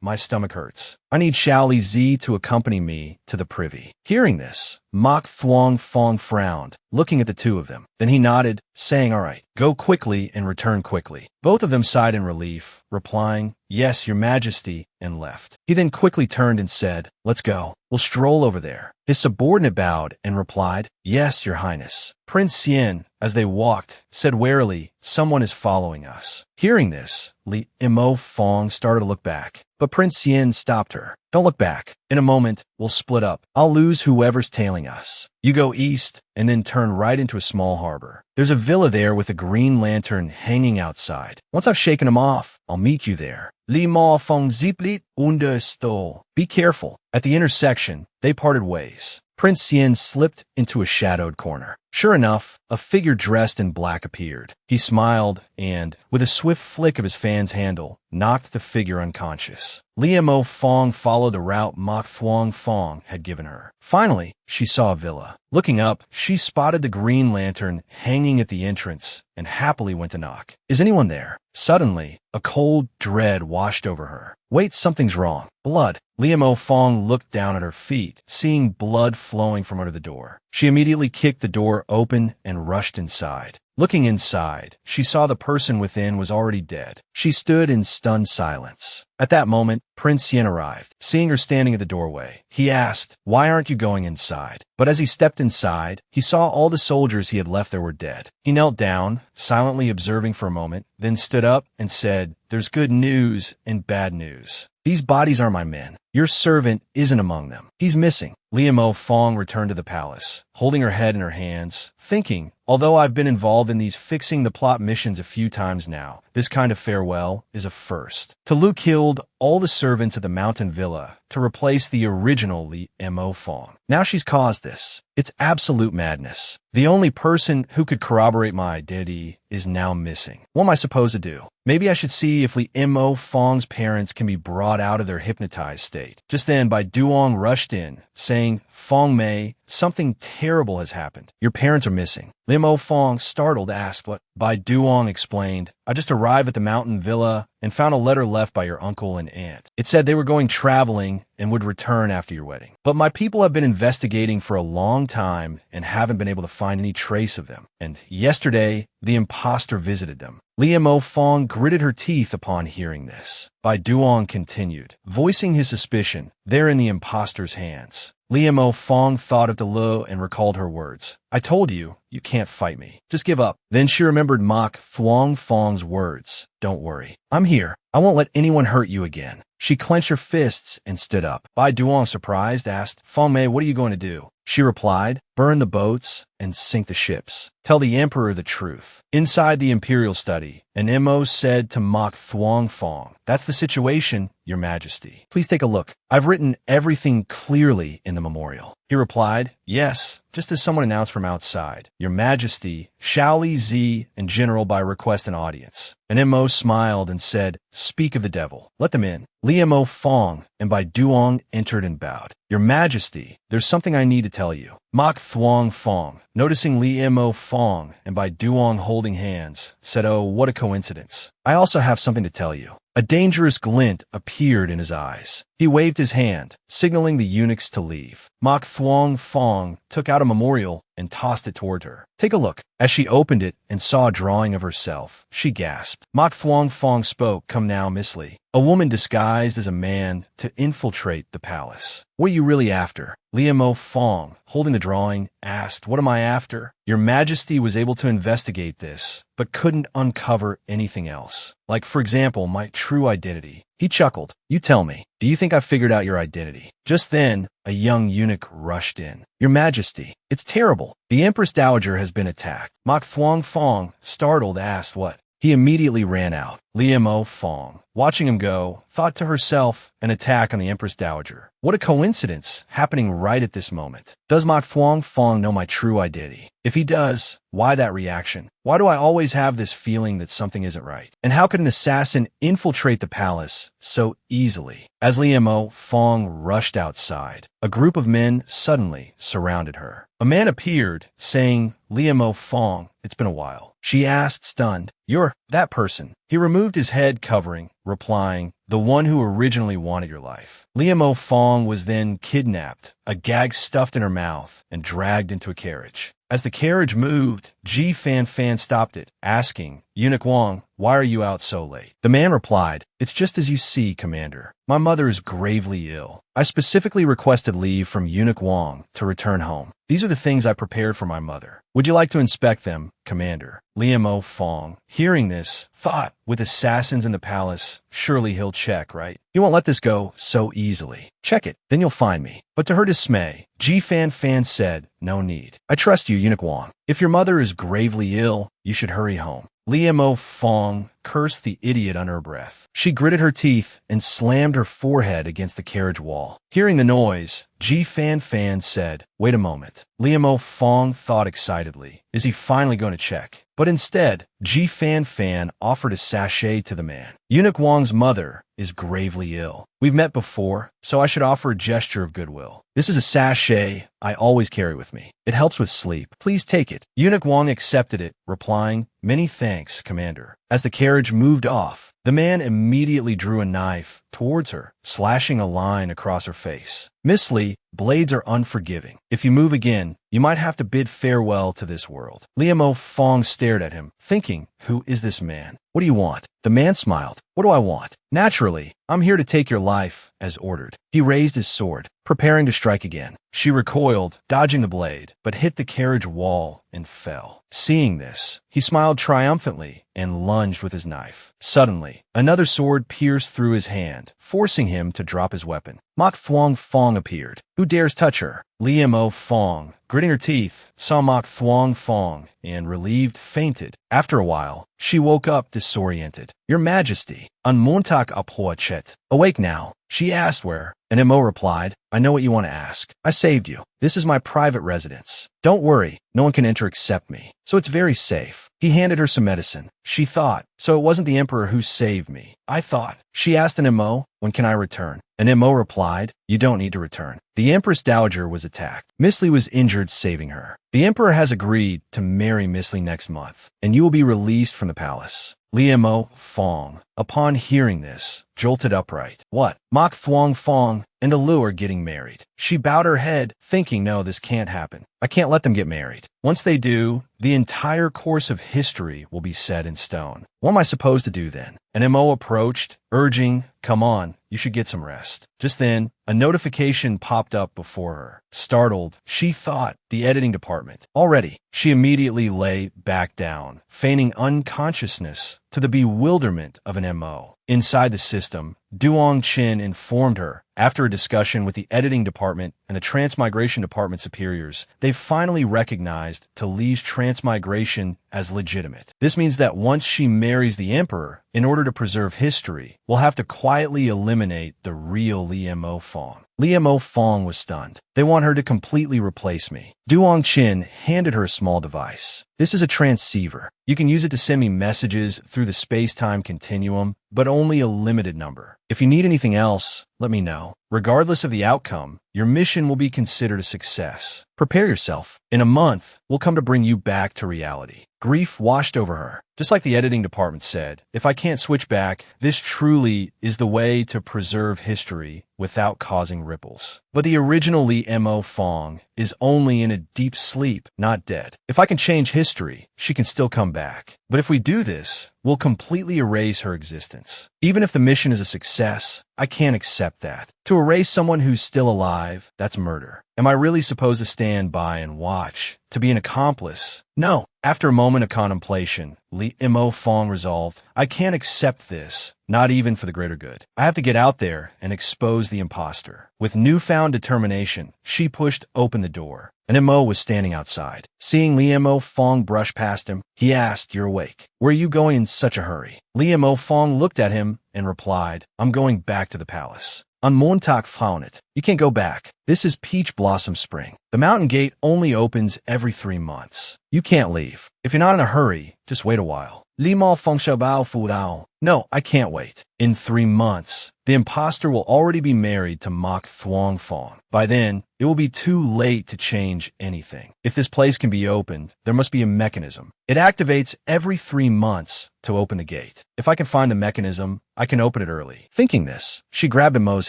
my stomach hurts. I need Shaoli Zi to accompany me to the privy." Hearing this, Mok Thuong Fong frowned, looking at the two of them. Then he nodded, saying, "All right, go quickly and return quickly." Both of them sighed in relief, replying, "Yes, Your Majesty," and left. He then quickly turned and said, "Let's go. We'll stroll over there." His subordinate bowed and replied, "Yes, Your Highness." Prince Yen, as they walked, said warily, "Someone is following us." Hearing this, Li Mo Fong started to look back, but Prince Yen stopped her. "Don't look back. In a moment, we'll split up. I'll lose whoever's tailing us. You go east, and then turn right into a small harbor. There's a villa there with a green lantern hanging outside. Once I've shaken him off, I'll meet you there. Li Mo Fong Ziplit unde stol. Be careful." At the intersection, they parted ways. Prince Yen slipped into a shadowed corner. Sure enough, a figure dressed in black appeared. He smiled and, with a swift flick of his fan's handle, knocked the figure unconscious. Li Mo Fong followed the route Mok Thuong Fong had given her. Finally, she saw a villa. Looking up, she spotted the green lantern hanging at the entrance and happily went to knock. "Is anyone there?" Suddenly, a cold dread washed over her. "Wait, something's wrong. Blood." Li Mo Fong looked down at her feet, seeing blood flowing from under the door. She immediately kicked the door open and rushed inside. Looking inside, she saw the person within was already dead. She stood in stunned silence. At that moment, Prince Yen arrived. Seeing her standing at the doorway, he asked, "Why aren't you going inside?" But as he stepped inside, he saw all the soldiers he had left there were dead. He knelt down, silently observing for a moment, then stood up and said, "There's good news and bad news. These bodies are my men. Your servant isn't among them. He's missing." Li Mo Fong returned to the palace, holding her head in her hands, thinking, although I've been involved in these fixing the plot missions a few times now, this kind of farewell is a first. Tolu killed all the servants at the mountain villa to replace the original Li Mo Fong. Now she's caused this. It's absolute madness. The only person who could corroborate my identity is now missing. What am I supposed to do? Maybe I should see if Li Mo Fong's parents can be brought out of their hypnotized state. Just then, Bai Duong rushed in, saying, "Fong Mei, something terrible has happened. Your parents are missing." Li Mo Fong, startled, asked what. Bai Duong explained, "I just arrived at the mountain villa and found a letter left by your uncle and aunt. It said they were going traveling and would return after your wedding. But my people have been investigating for a long time and haven't been able to find any trace of them. And yesterday, the imposter visited them." Li Mo Fong gritted her teeth upon hearing this. Bai Duong continued, voicing his suspicion, "They're in the imposter's hands." Li Mo Fong thought of Delu and recalled her words. "I told you, you can't fight me. Just give up." Then she remembered Mok Thuong Fong's words. "Don't worry. I'm here. I won't let anyone hurt you again." She clenched her fists and stood up. Bai Duong, surprised, asked, "Fong Mei, what are you going to do?" She replied, "Burn the boats and sink the ships. Tell the emperor the truth." Inside the imperial study, an Mo said to Mok Thuong Fong, "That's the situation, Your Majesty. Please take a look. I've written everything clearly in the memorial." He replied, yes, just as someone announced from outside. Your Majesty, Shaoli Zi, and General by request and audience. And Mo smiled and said, speak of the devil. Let them in. Li Mo Fong and Bai Duong entered and bowed. Your Majesty, there's something I need to tell you. Mok Thuong Fong, noticing Li Mo Fong and Bai Duong holding hands, said, oh, what a coincidence. I also have something to tell you. A dangerous glint appeared in his eyes. He waved his hand, signaling the eunuchs to leave. Mok Thuong Fong took out a memorial and tossed it toward her. Take a look. As she opened it and saw a drawing of herself, she gasped. Mok Thuong Fong spoke, come now, Miss Li. A woman disguised as a man to infiltrate the palace. What are you really after? Li Mo Fong, holding the drawing, asked, what am I after? Your Majesty was able to investigate this, but couldn't uncover anything else. Like, for example, my true identity. He chuckled. You tell me, do you think I figured out your identity? Just then, a young eunuch rushed in. Your Majesty, it's terrible. The Empress Dowager has been attacked. Mok Thuong Fong, startled, asked what? He immediately ran out. Li Mo Fong, watching him go, thought to herself, an attack on the Empress Dowager. What a coincidence, happening right at this moment. Does Mok Thuong Fong know my true identity? If he does, why that reaction? Why do I always have this feeling that something isn't right? And how could an assassin infiltrate the palace so easily? As Li Mo Fong rushed outside, a group of men suddenly surrounded her. A man appeared, saying, Li Mo Fong, it's been a while. She asked, stunned, you're that person. He removed his head covering, replying, the one who originally wanted your life. Li Mo Fong was then kidnapped, a gag stuffed in her mouth, and dragged into a carriage. As the carriage moved, Ji Fan Fan stopped it, asking, Eunuch Wang, why are you out so late? The man replied, it's just as you see, Commander. My mother is gravely ill. I specifically requested leave from Eunuch Wang to return home. These are the things I prepared for my mother. Would you like to inspect them, Commander? Li Mo Fong, hearing this, thought, with assassins in the palace, surely he'll check, right? He won't let this go so easily. Check it, then you'll find me. But to her dismay, Ji Fan Fan said, no need. I trust you, Eunuch Wang. If your mother is gravely ill, you should hurry home. Li Mo Fong cursed the idiot under her breath. She gritted her teeth and slammed her forehead against the carriage wall. Hearing the noise, Ji Fan Fan said, wait a moment. Li Mo Fong thought excitedly, is he finally going to check? But instead, Ji Fan Fan offered a sachet to the man. Eunuch Wang's mother is gravely ill. We've met before, so I should offer a gesture of goodwill. This is a sachet I always carry with me. It helps with sleep. Please take it. Eunuch Wang accepted it, replying, many thanks, Commander. As the carriage moved off, the man immediately drew a knife towards her, slashing a line across her face. Miss Li, blades are unforgiving. If you move again, you might have to bid farewell to this world. Li Mo Fong stared at him, thinking, who is this man? What do you want? The man smiled. What do I want? Naturally, I'm here to take your life, as ordered. He raised his sword, preparing to strike again. She recoiled, dodging the blade, but hit the carriage wall and fell. Seeing this, he smiled triumphantly and lunged with his knife. Suddenly, another sword pierced through his hand, forcing him to drop his weapon. Mok Thuong Fong appeared. Who dares touch her? Li Mo Fong, gritting her teeth, saw Mok Thuong Fong and, relieved, fainted. After a while, she woke up disoriented. Your Majesty, Unmontak Aphoachet. Awake now. She asked where, and Mo replied, I know what you want to ask. I saved you. This is my private residence. Don't worry, no one can enter except me, so it's very safe. He handed her some medicine. She thought, so it wasn't the Emperor who saved me. I thought. She asked an Mo, when can I return? And Mo replied, you don't need to return. The Empress Dowager was attacked. Miss Li was injured, saving her. The Emperor has agreed to marry Miss Li next month, and you will be released from the palace. Li Mo Fong, upon hearing this, jolted upright. What? Mok Thuong Fong and Alu are getting married. She bowed her head, thinking, no, this can't happen. I can't let them get married. Once they do, the entire course of history will be set in stone. What am I supposed to do then? And Mo approached, urging, come on, you should get some rest. Just then, a notification popped up before her. Startled, she thought, the editing department. Already, she immediately lay back down, feigning unconsciousness to the bewilderment of an Mo. Inside the system, Duong Chin informed her. After a discussion with the editing department and the transmigration department superiors, they finally recognized to Li's transmigration as legitimate. This means that once she marries the emperor, in order to preserve history, we'll have to quietly eliminate the real Li Mo Fong. Li Mo Fong was stunned. They want her to completely replace me. Duong Chin handed her a small device. This is a transceiver. You can use it to send me messages through the space-time continuum, but only a limited number. If you need anything else, let me know. Regardless of the outcome, your mission will be considered a success. Prepare yourself. In a month, we'll come to bring you back to reality. Grief washed over her. Just like the editing department said, if I can't switch back, this truly is the way to preserve history without causing ripples. But the original Li Mo Fong is only in a deep sleep, not dead. If I can change history, she can still come back. But if we do this, we'll completely erase her existence. Even if the mission is a success, I can't accept that. To erase someone who's still alive, that's murder. Am I really supposed to stand by and watch? To be an accomplice? No. After a moment of contemplation, Li Mo Fong resolved, I can't accept this, not even for the greater good. I have to get out there and expose the imposter. With newfound determination, she pushed open the door. An Mo was standing outside. Seeing Li Mo Fong brush past him, he asked, "You're awake. Where are you going in such a hurry?" Li Mo Fong looked at him and replied, "I'm going back to the palace." On Montauk Faunet, you can't go back. This is Peach Blossom Spring. The mountain gate only opens every 3 months. You can't leave. If you're not in a hurry, just wait a while. Li Mo Fong Xiaobao Fu Dao. No, I can't wait. In 3 months, the imposter will already be married to Mok Thuong Fong. By then, it will be too late to change anything. If this place can be opened, there must be a mechanism. It activates every 3 months to open the gate. If I can find the mechanism, I can open it early. Thinking this, she grabbed Mo's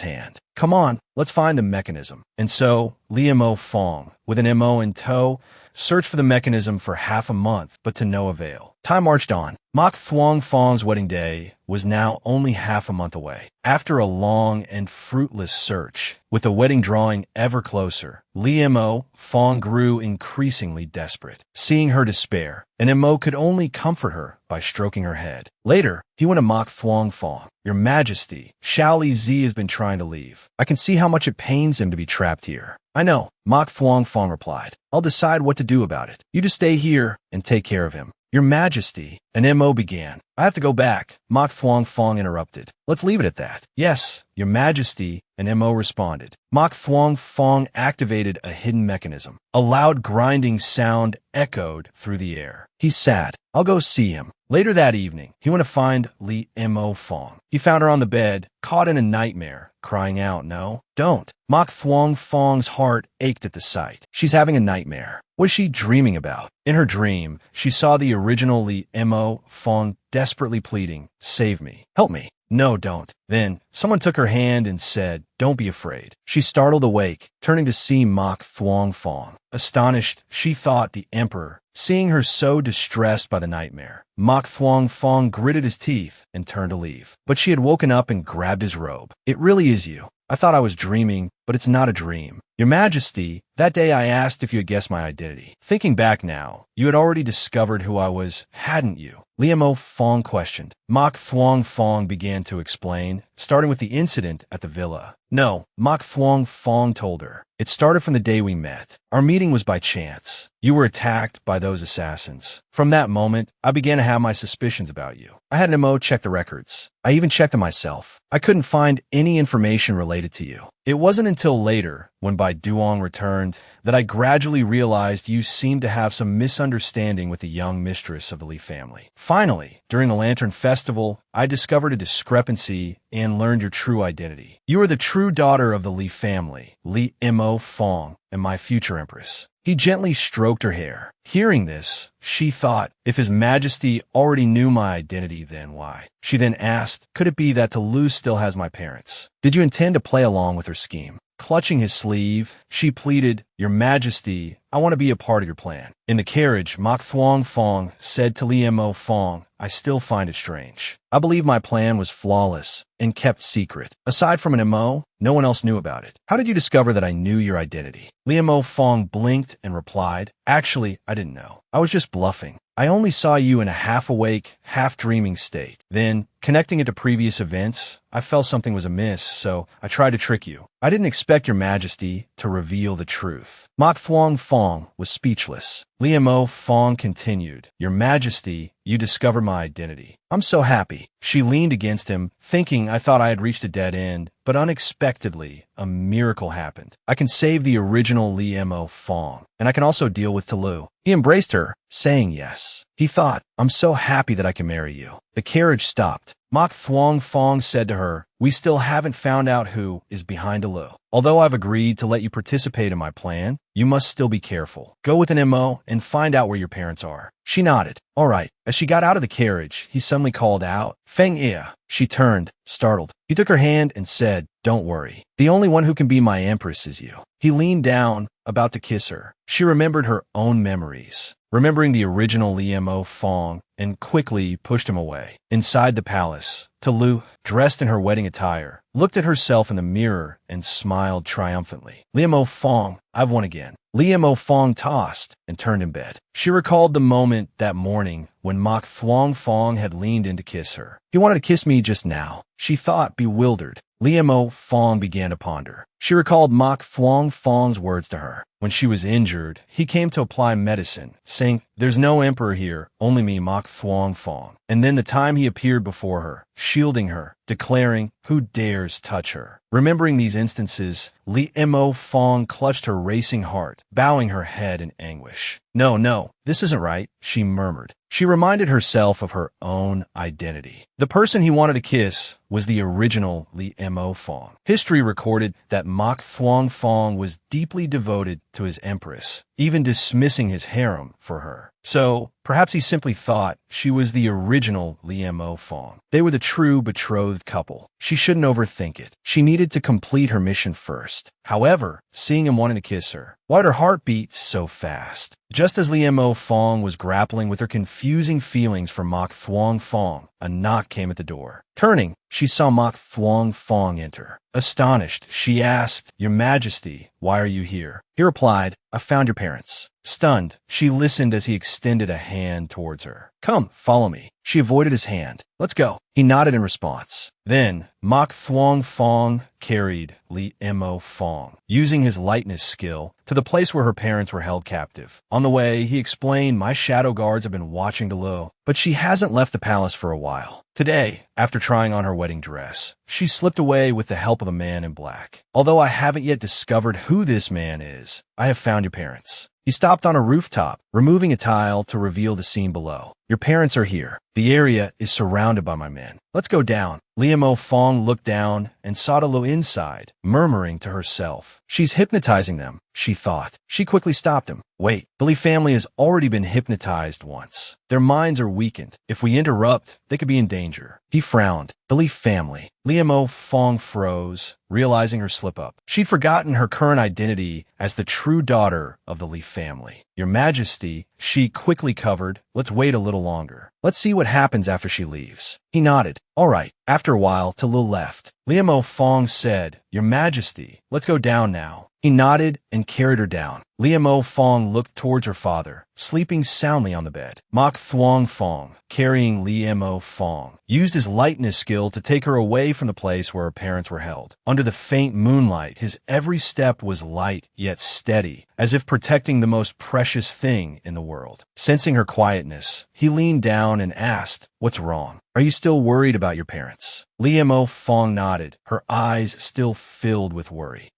hand. Come on, let's find the mechanism. And so, Li Mo Fong, with an Mo in tow, searched for the mechanism for half a month, but to no avail. Time marched on. Mok Thuong Fong's wedding day was now only half a month away. After a long and fruitless search, with the wedding drawing ever closer, Li Mo Fong grew increasingly desperate. Seeing her despair, and Mo could only comfort her by stroking her head. Later, he went to Mok Thuong Fong. Your Majesty, Xiao Li Zi has been trying to leave. I can see how much it pains him to be trapped here. I know, Mok Thuong Fong replied. I'll decide what to do about it. You just stay here and take care of him. Your Majesty, an Mo began. I have to go back, Mok Thuong Fong interrupted. Let's leave it at that. Yes, Your Majesty, an Mo responded. Mok Thuong Fong activated a hidden mechanism. A loud grinding sound echoed through the air. He's sad. I'll go see him. Later that evening, he went to find Li Mo Fong. He found her on the bed, caught in a nightmare, crying out, "No, don't." Mok Thuong Fong's heart ached at the sight. She's having a nightmare. What is she dreaming about? In her dream, she saw the original Li Mo Fong desperately pleading, "Save me. Help me." No, don't. Then, someone took her hand and said, "Don't be afraid." She startled awake, turning to see Mok Thuong Fong. Astonished, she thought the emperor. Seeing her so distressed by the nightmare, Mok Thuong Fong gritted his teeth and turned to leave. But she had woken up and grabbed his robe. "It really is you. I thought I was dreaming, but it's not a dream. Your Majesty, that day I asked if you had guessed my identity. Thinking back now, you had already discovered who I was, hadn't you?" Li Mo Fong questioned. Mok Thuong Fong began to explain, starting with the incident at the villa. No, Mok Thuong Fong told her. It started from the day we met. Our meeting was by chance. You were attacked by those assassins. From that moment, I began to have my suspicions about you. I had an Mo check the records. I even checked them myself. I couldn't find any information related to you. It wasn't until later, when Bai Duong returned, that I gradually realized you seemed to have some misunderstanding with the young mistress of the Li family. Finally, during the Lantern Festival, I discovered a discrepancy and learned your true identity. You are the true daughter of the Li family, Li Mo Fong, and my future empress. He gently stroked her hair. Hearing this, she thought, if His Majesty already knew my identity, then why? She then asked, could it be that Toulouse still has my parents? Did you intend to play along with her scheme? Clutching his sleeve, she pleaded, Your Majesty, I want to be a part of your plan. In the carriage, Mok Thuong Fong said to Li Mo Fong, I still find it strange. I believe my plan was flawless and kept secret. Aside from an MO, no one else knew about it. How did you discover that I knew your identity? Li Mo Fong blinked and replied, Actually, I didn't know. I was just bluffing. I only saw you in a half-awake, half-dreaming state. Then, connecting it to previous events, I felt something was amiss, so I tried to trick you. I didn't expect your Majesty to reveal the truth. Mok Thuong Fong was speechless. Li Mo Fong continued, Your Majesty, you discovered my identity. I'm so happy. She leaned against him, thinking I thought I had reached a dead end, but unexpectedly, a miracle happened. I can save the original Li Mo Fong, and I can also deal with Tulu. He embraced her, saying yes. He thought, I'm so happy that I can marry you. The carriage stopped. Mok Thuong Fong said to her, We still haven't found out who is behind Tulu. Although I've agreed to let you participate in my plan, you must still be careful. Go with an MO and find out where your parents are. She nodded. All right. As she got out of the carriage, he suddenly called out, Feng Ia. She turned, startled. He took her hand and said, Don't worry. The only one who can be my empress is you. He leaned down, about to kiss her. She remembered her own memories, remembering the original Li Mo Fong, and quickly pushed him away. Inside the palace, Tulu, dressed in her wedding attire, looked at herself in the mirror and smiled triumphantly. Li Mo Fong, I've won again. Li Mo Fong tossed and turned in bed. She recalled the moment that morning when Mok Thuong Fong had leaned in to kiss her. He wanted to kiss me just now, she thought, bewildered. Li Mo Fong began to ponder. She recalled Mok Thuong Fong's words to her. When she was injured, he came to apply medicine, saying, There's no emperor here, only me, Mok Thuong Fong. And then the time he appeared before her, shielding her, declaring, Who dares touch her? Remembering these instances, Li Mo Fong clutched her racing heart, bowing her head in anguish. No, this isn't right, she murmured. She reminded herself of her own identity. The person he wanted to kiss was the original Li Mo Fong. History recorded that Mok Thuong Fong was deeply devoted to his empress, even dismissing his harem for her. So, perhaps he simply thought she was the original Li Mo Fong. They were the true betrothed couple. She shouldn't overthink it. She needed to complete her mission first. However, seeing him wanting to kiss her, why'd her heart beat so fast? Just as Li Mo Fong was grappling with her confusing feelings for Mok Thuong Fong, a knock came at the door. Turning, she saw Mok Thuong Fong enter. Astonished, she asked, Your Majesty, why are you here? He replied, I found your parents. Stunned, she listened as he extended a hand towards her. Come, follow me. She avoided his hand. Let's go. He nodded in response. Then, Mok Thuong Fong carried Li Mo Fong, using his lightness skill, to the place where her parents were held captive. On the way, he explained, My shadow guards have been watching Tulu, but she hasn't left the palace for a while. Today, after trying on her wedding dress, she slipped away with the help of a man in black. Although I haven't yet discovered who this man is, I have found your parents. He stopped on a rooftop, removing a tile to reveal the scene below. Your parents are here. The area is surrounded by my men. Let's go down. Li Mo Fong looked down and saw Tulu inside, murmuring to herself. She's hypnotizing them, she thought. She quickly stopped him. Wait, the Li family has already been hypnotized once. Their minds are weakened. If we interrupt, they could be in danger. He frowned. The Li family. Li Mo Fong froze, realizing her slip-up. She'd forgotten her current identity as the true daughter of the Li family. Your Majesty, she quickly covered. Let's wait a little longer. Let's see what happens after she leaves. He nodded. All right. After a while, Tulu left. Li Mo Fong said, Your Majesty, let's go down now. He nodded and carried her down. Li Mo Fong looked towards her father, sleeping soundly on the bed. Mok Thuong Fong, carrying Li Mo Fong, used his lightness skill to take her away from the place where her parents were held. Under the faint moonlight, his every step was light yet steady, as if protecting the most precious thing in the world. Sensing her quietness, he leaned down and asked, What's wrong? Are you still worried about your parents? Li Mo Fong nodded, her eyes still filled with worry.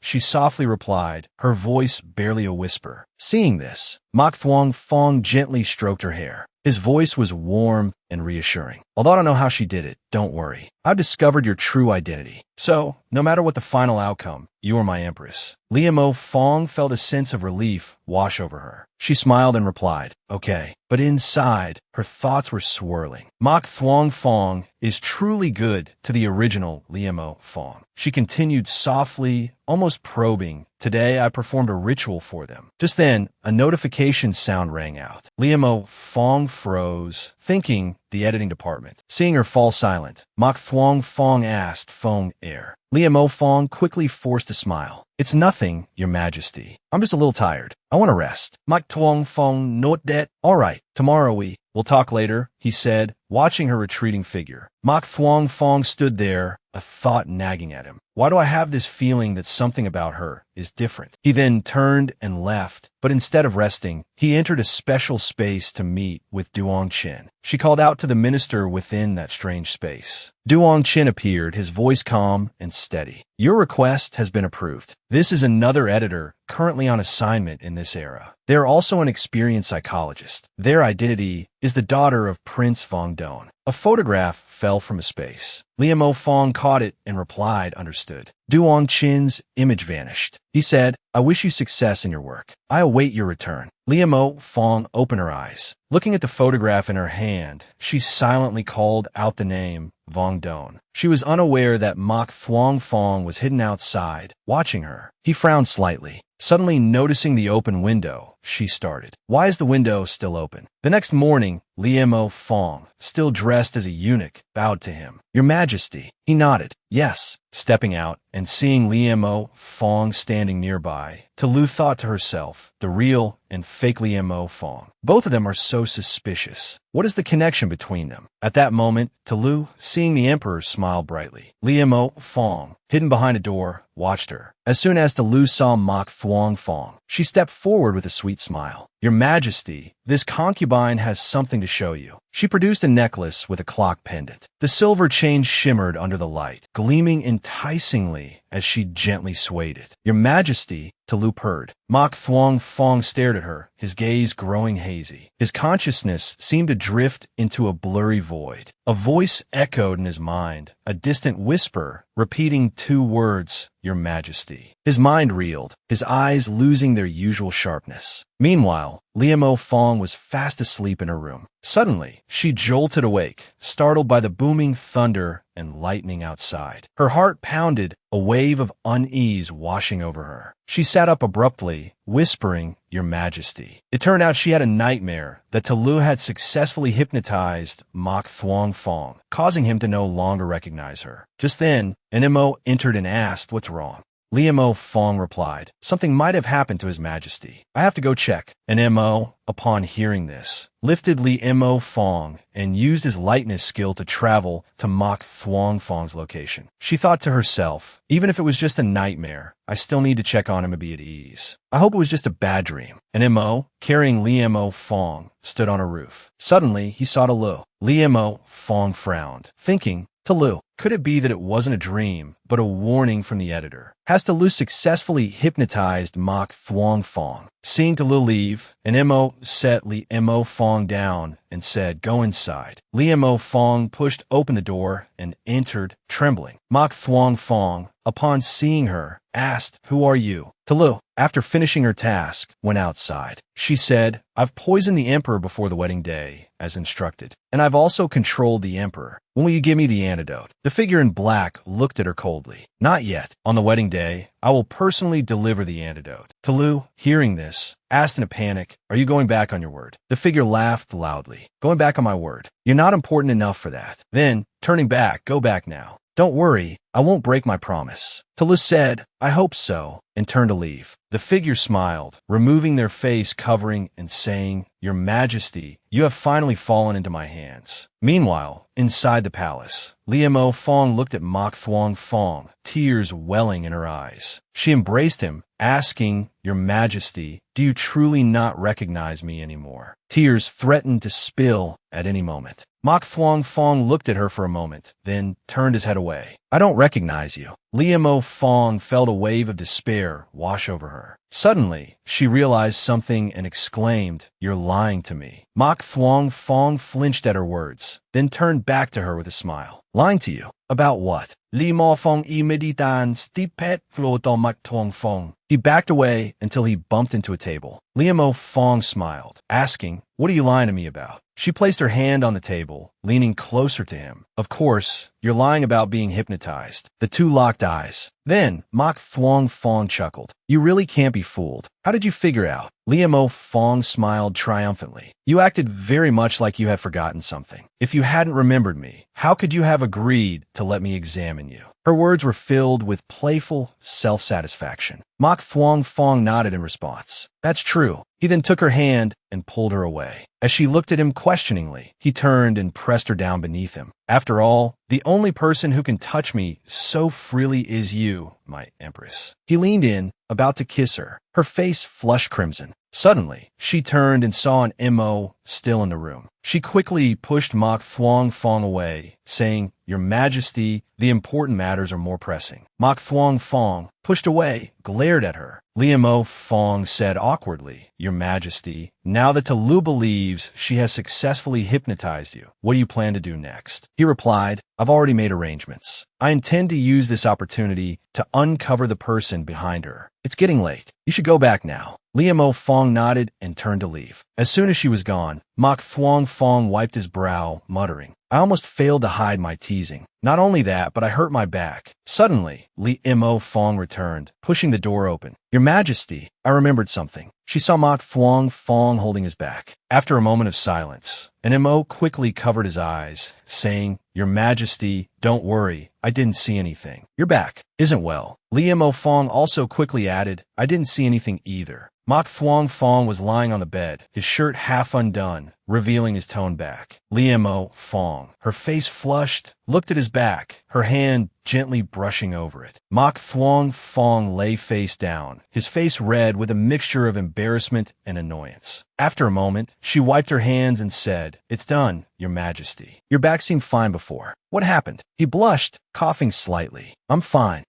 She softly replied, her voice barely a whisper. Seeing this, Mok Thuong Fong gently stroked her hair. His voice was warm and reassuring. Although I don't know how she did it, don't worry. I've discovered your true identity. So, no matter what the final outcome, you are my empress. Liemo Fong felt a sense of relief wash over her. She smiled and replied, okay. But inside, her thoughts were swirling. Mok Thuong Fong is truly good to the original Liemo Fong. She continued softly, almost probing. Today, I performed a ritual for them. Just then, a notification sound rang out. Liemo Fong froze, thinking the editing department. Seeing her fall silent, Mok Thuong Fong asked, phone air. Liemo Fong quickly forced a smile. It's nothing, Your Majesty. I'm just a little tired. I want to rest. Mok Thuong Fong note that. All right, tomorrow we'll talk later, he said, watching her retreating figure. Mok Thuong Fong stood there, a thought nagging at him. Why do I have this feeling that something about her is different? He then turned and left, but instead of resting, he entered a special space to meet with Duong Chin. She called out to the minister within that strange space. Duong Chin appeared, his voice calm and steady. Your request has been approved. This is another editor currently on assignment in this era. They are also an experienced psychologist. Their identity is the daughter of Prince Vong Don. A photograph fell from a space. Liemo Fong caught it and replied, understood. Duong Chin's image vanished. He said, I wish you success in your work. I await your return. Liemo Fong opened her eyes. Looking at the photograph in her hand, she silently called out the name Vong Don. She was unaware that Mok Thuong Fong was hidden outside, watching her. He frowned slightly. Suddenly noticing the open window, she started. Why is the window still open? The next morning, Liemo Fong, still dressed as a eunuch, bowed to him. Your Majesty. He nodded. Yes. Stepping out and seeing Liemo Fong standing nearby, Tolu thought to herself, the real and fake Liemo Fong. Both of them are so suspicious. What is the connection between them? At that moment, Tolu, seeing the emperor, smiled brightly. Liemo Fong, hidden behind a door, watched her. As soon as Tolu saw Mok Thuong Fong, she stepped forward with a sweet smile. Your Majesty, this concubine has something to show you. She produced a necklace with a clock pendant. The silver chain shimmered under the light, gleaming enticingly as she gently swayed it. Your Majesty, Tolu purred. Mok Thuong Fong stared at her, his gaze growing hazy. His consciousness seemed to drift into a blurry void. A voice echoed in his mind, a distant whisper, repeating two words, Your Majesty. His mind reeled, his eyes losing their usual sharpness. Meanwhile, Liemo Fong was fast asleep in her room. Suddenly, she jolted awake, startled by the booming thunder and lightning outside. Her heart pounded, a wave of unease washing over her. She sat up abruptly, whispering, Your Majesty. It turned out she had a nightmare that Tolu had successfully hypnotized Mok Thuong Fong, causing him to no longer recognize her. Just then, an MO entered and asked, what's wrong? Liemo Fong replied, something might have happened to His Majesty. I have to go check. An MO, upon hearing this, lifted Liemo Fong and used his lightness skill to travel to Mok Thuong Fong's location. She thought to herself, even if it was just a nightmare, I still need to check on him and be at ease. I hope it was just a bad dream. An MO, carrying Liemo Fong, stood on a roof. Suddenly, he saw Tolu. Liemo Fong frowned, thinking, Tolu, could it be that it wasn't a dream, but a warning from the editor? Has Tolu successfully hypnotized Mok Thuong Fong? Seeing Tolu leave, an MO set Liemo Fong down and said, go inside. Liemo Fong pushed open the door and entered, trembling. Mok Thuong Fong, upon seeing her, asked, who are you? Tolu, after finishing her task, went outside. She said, I've poisoned the emperor before the wedding day, as instructed, and I've also controlled the emperor. When will you give me the antidote? The figure in black looked at her coldly. Not yet. On the wedding day, I will personally deliver the antidote. Tolu, hearing this, asked in a panic, are you going back on your word? The figure laughed loudly. Going back on my word. You're not important enough for that. Then, turning back, go back now. Don't worry, I won't break my promise. Tolu said, I hope so, and turned to leave. The figure smiled, removing their face covering and saying, Your Majesty, you have finally fallen into my hands. Meanwhile, inside the palace, Liemo Fong looked at Mok Thuong Fong, tears welling in her eyes. She embraced him, asking, Your Majesty, do you truly not recognize me anymore? Tears threatened to spill at any moment. Mok Thuong Fong looked at her for a moment, then turned his head away. I don't recognize you. Liemo Fong felt a wave of despair wash over her. Suddenly, she realized something and exclaimed, "You're lying to me." Mok Thuong Fong flinched at her words, then turned back to her with a smile. Lying to you? About what? Liemo Fong imeditan stipet floto Mok Thuong Fong. He backed away until he bumped into a table. Liemo Fong smiled, asking, "What are you lying to me about?" She placed her hand on the table, leaning closer to him. "Of course, you're lying about being hypnotized." The two locked eyes. Then, Mok Thuong Fong chuckled. "You really can't be fooled. How did you figure out?" Liemo Fong smiled triumphantly. "You acted very much like you had forgotten something. If you hadn't remembered me, how could you have agreed to let me examine you?" Her words were filled with playful self-satisfaction. Mok Thuong Fong nodded in response. "That's true." He then took her hand and pulled her away. As she looked at him questioningly, he turned and pressed her down beneath him. "After all, the only person who can touch me so freely is you, my empress." He leaned in, about to kiss her. Her face flushed crimson. Suddenly, she turned and saw an MO still in the room. She quickly pushed Mok Thuong Fong away, saying, "Your Majesty, the important matters are more pressing." Mok Thuong Fong, pushed away, glared at her. Liemo Fong said awkwardly, "Your Majesty, now that Tolu believes she has successfully hypnotized you, what do you plan to do next?" He replied, "I've already made arrangements. I intend to use this opportunity to uncover the person behind her. It's getting late. You should go back now." Liemo Fong nodded and turned to leave. As soon as she was gone, Mok Thuong Fong wiped his brow, muttering, "I almost failed to hide my teasing. Not only that, but I hurt my back." Suddenly, Liemo Fong returned, pushing the door open. "Your Majesty, I remembered something." She saw Mok Thuong Fong holding his back. After a moment of silence, an MO quickly covered his eyes, saying, "Your Majesty, don't worry, I didn't see anything. Your back isn't well." Liemo Fong also quickly added, "I didn't see anything either." Mok Thuong Fong was lying on the bed, his shirt half undone, revealing his toned back. Liemo Fong, her face flushed, looked at his back, her hand gently brushing over it. Mok Thuong Fong lay face down, his face red with a mixture of embarrassment and annoyance. After a moment, she wiped her hands and said, "It's done, Your Majesty. Your back seemed fine before. What happened?" He blushed, coughing slightly. "I'm fine.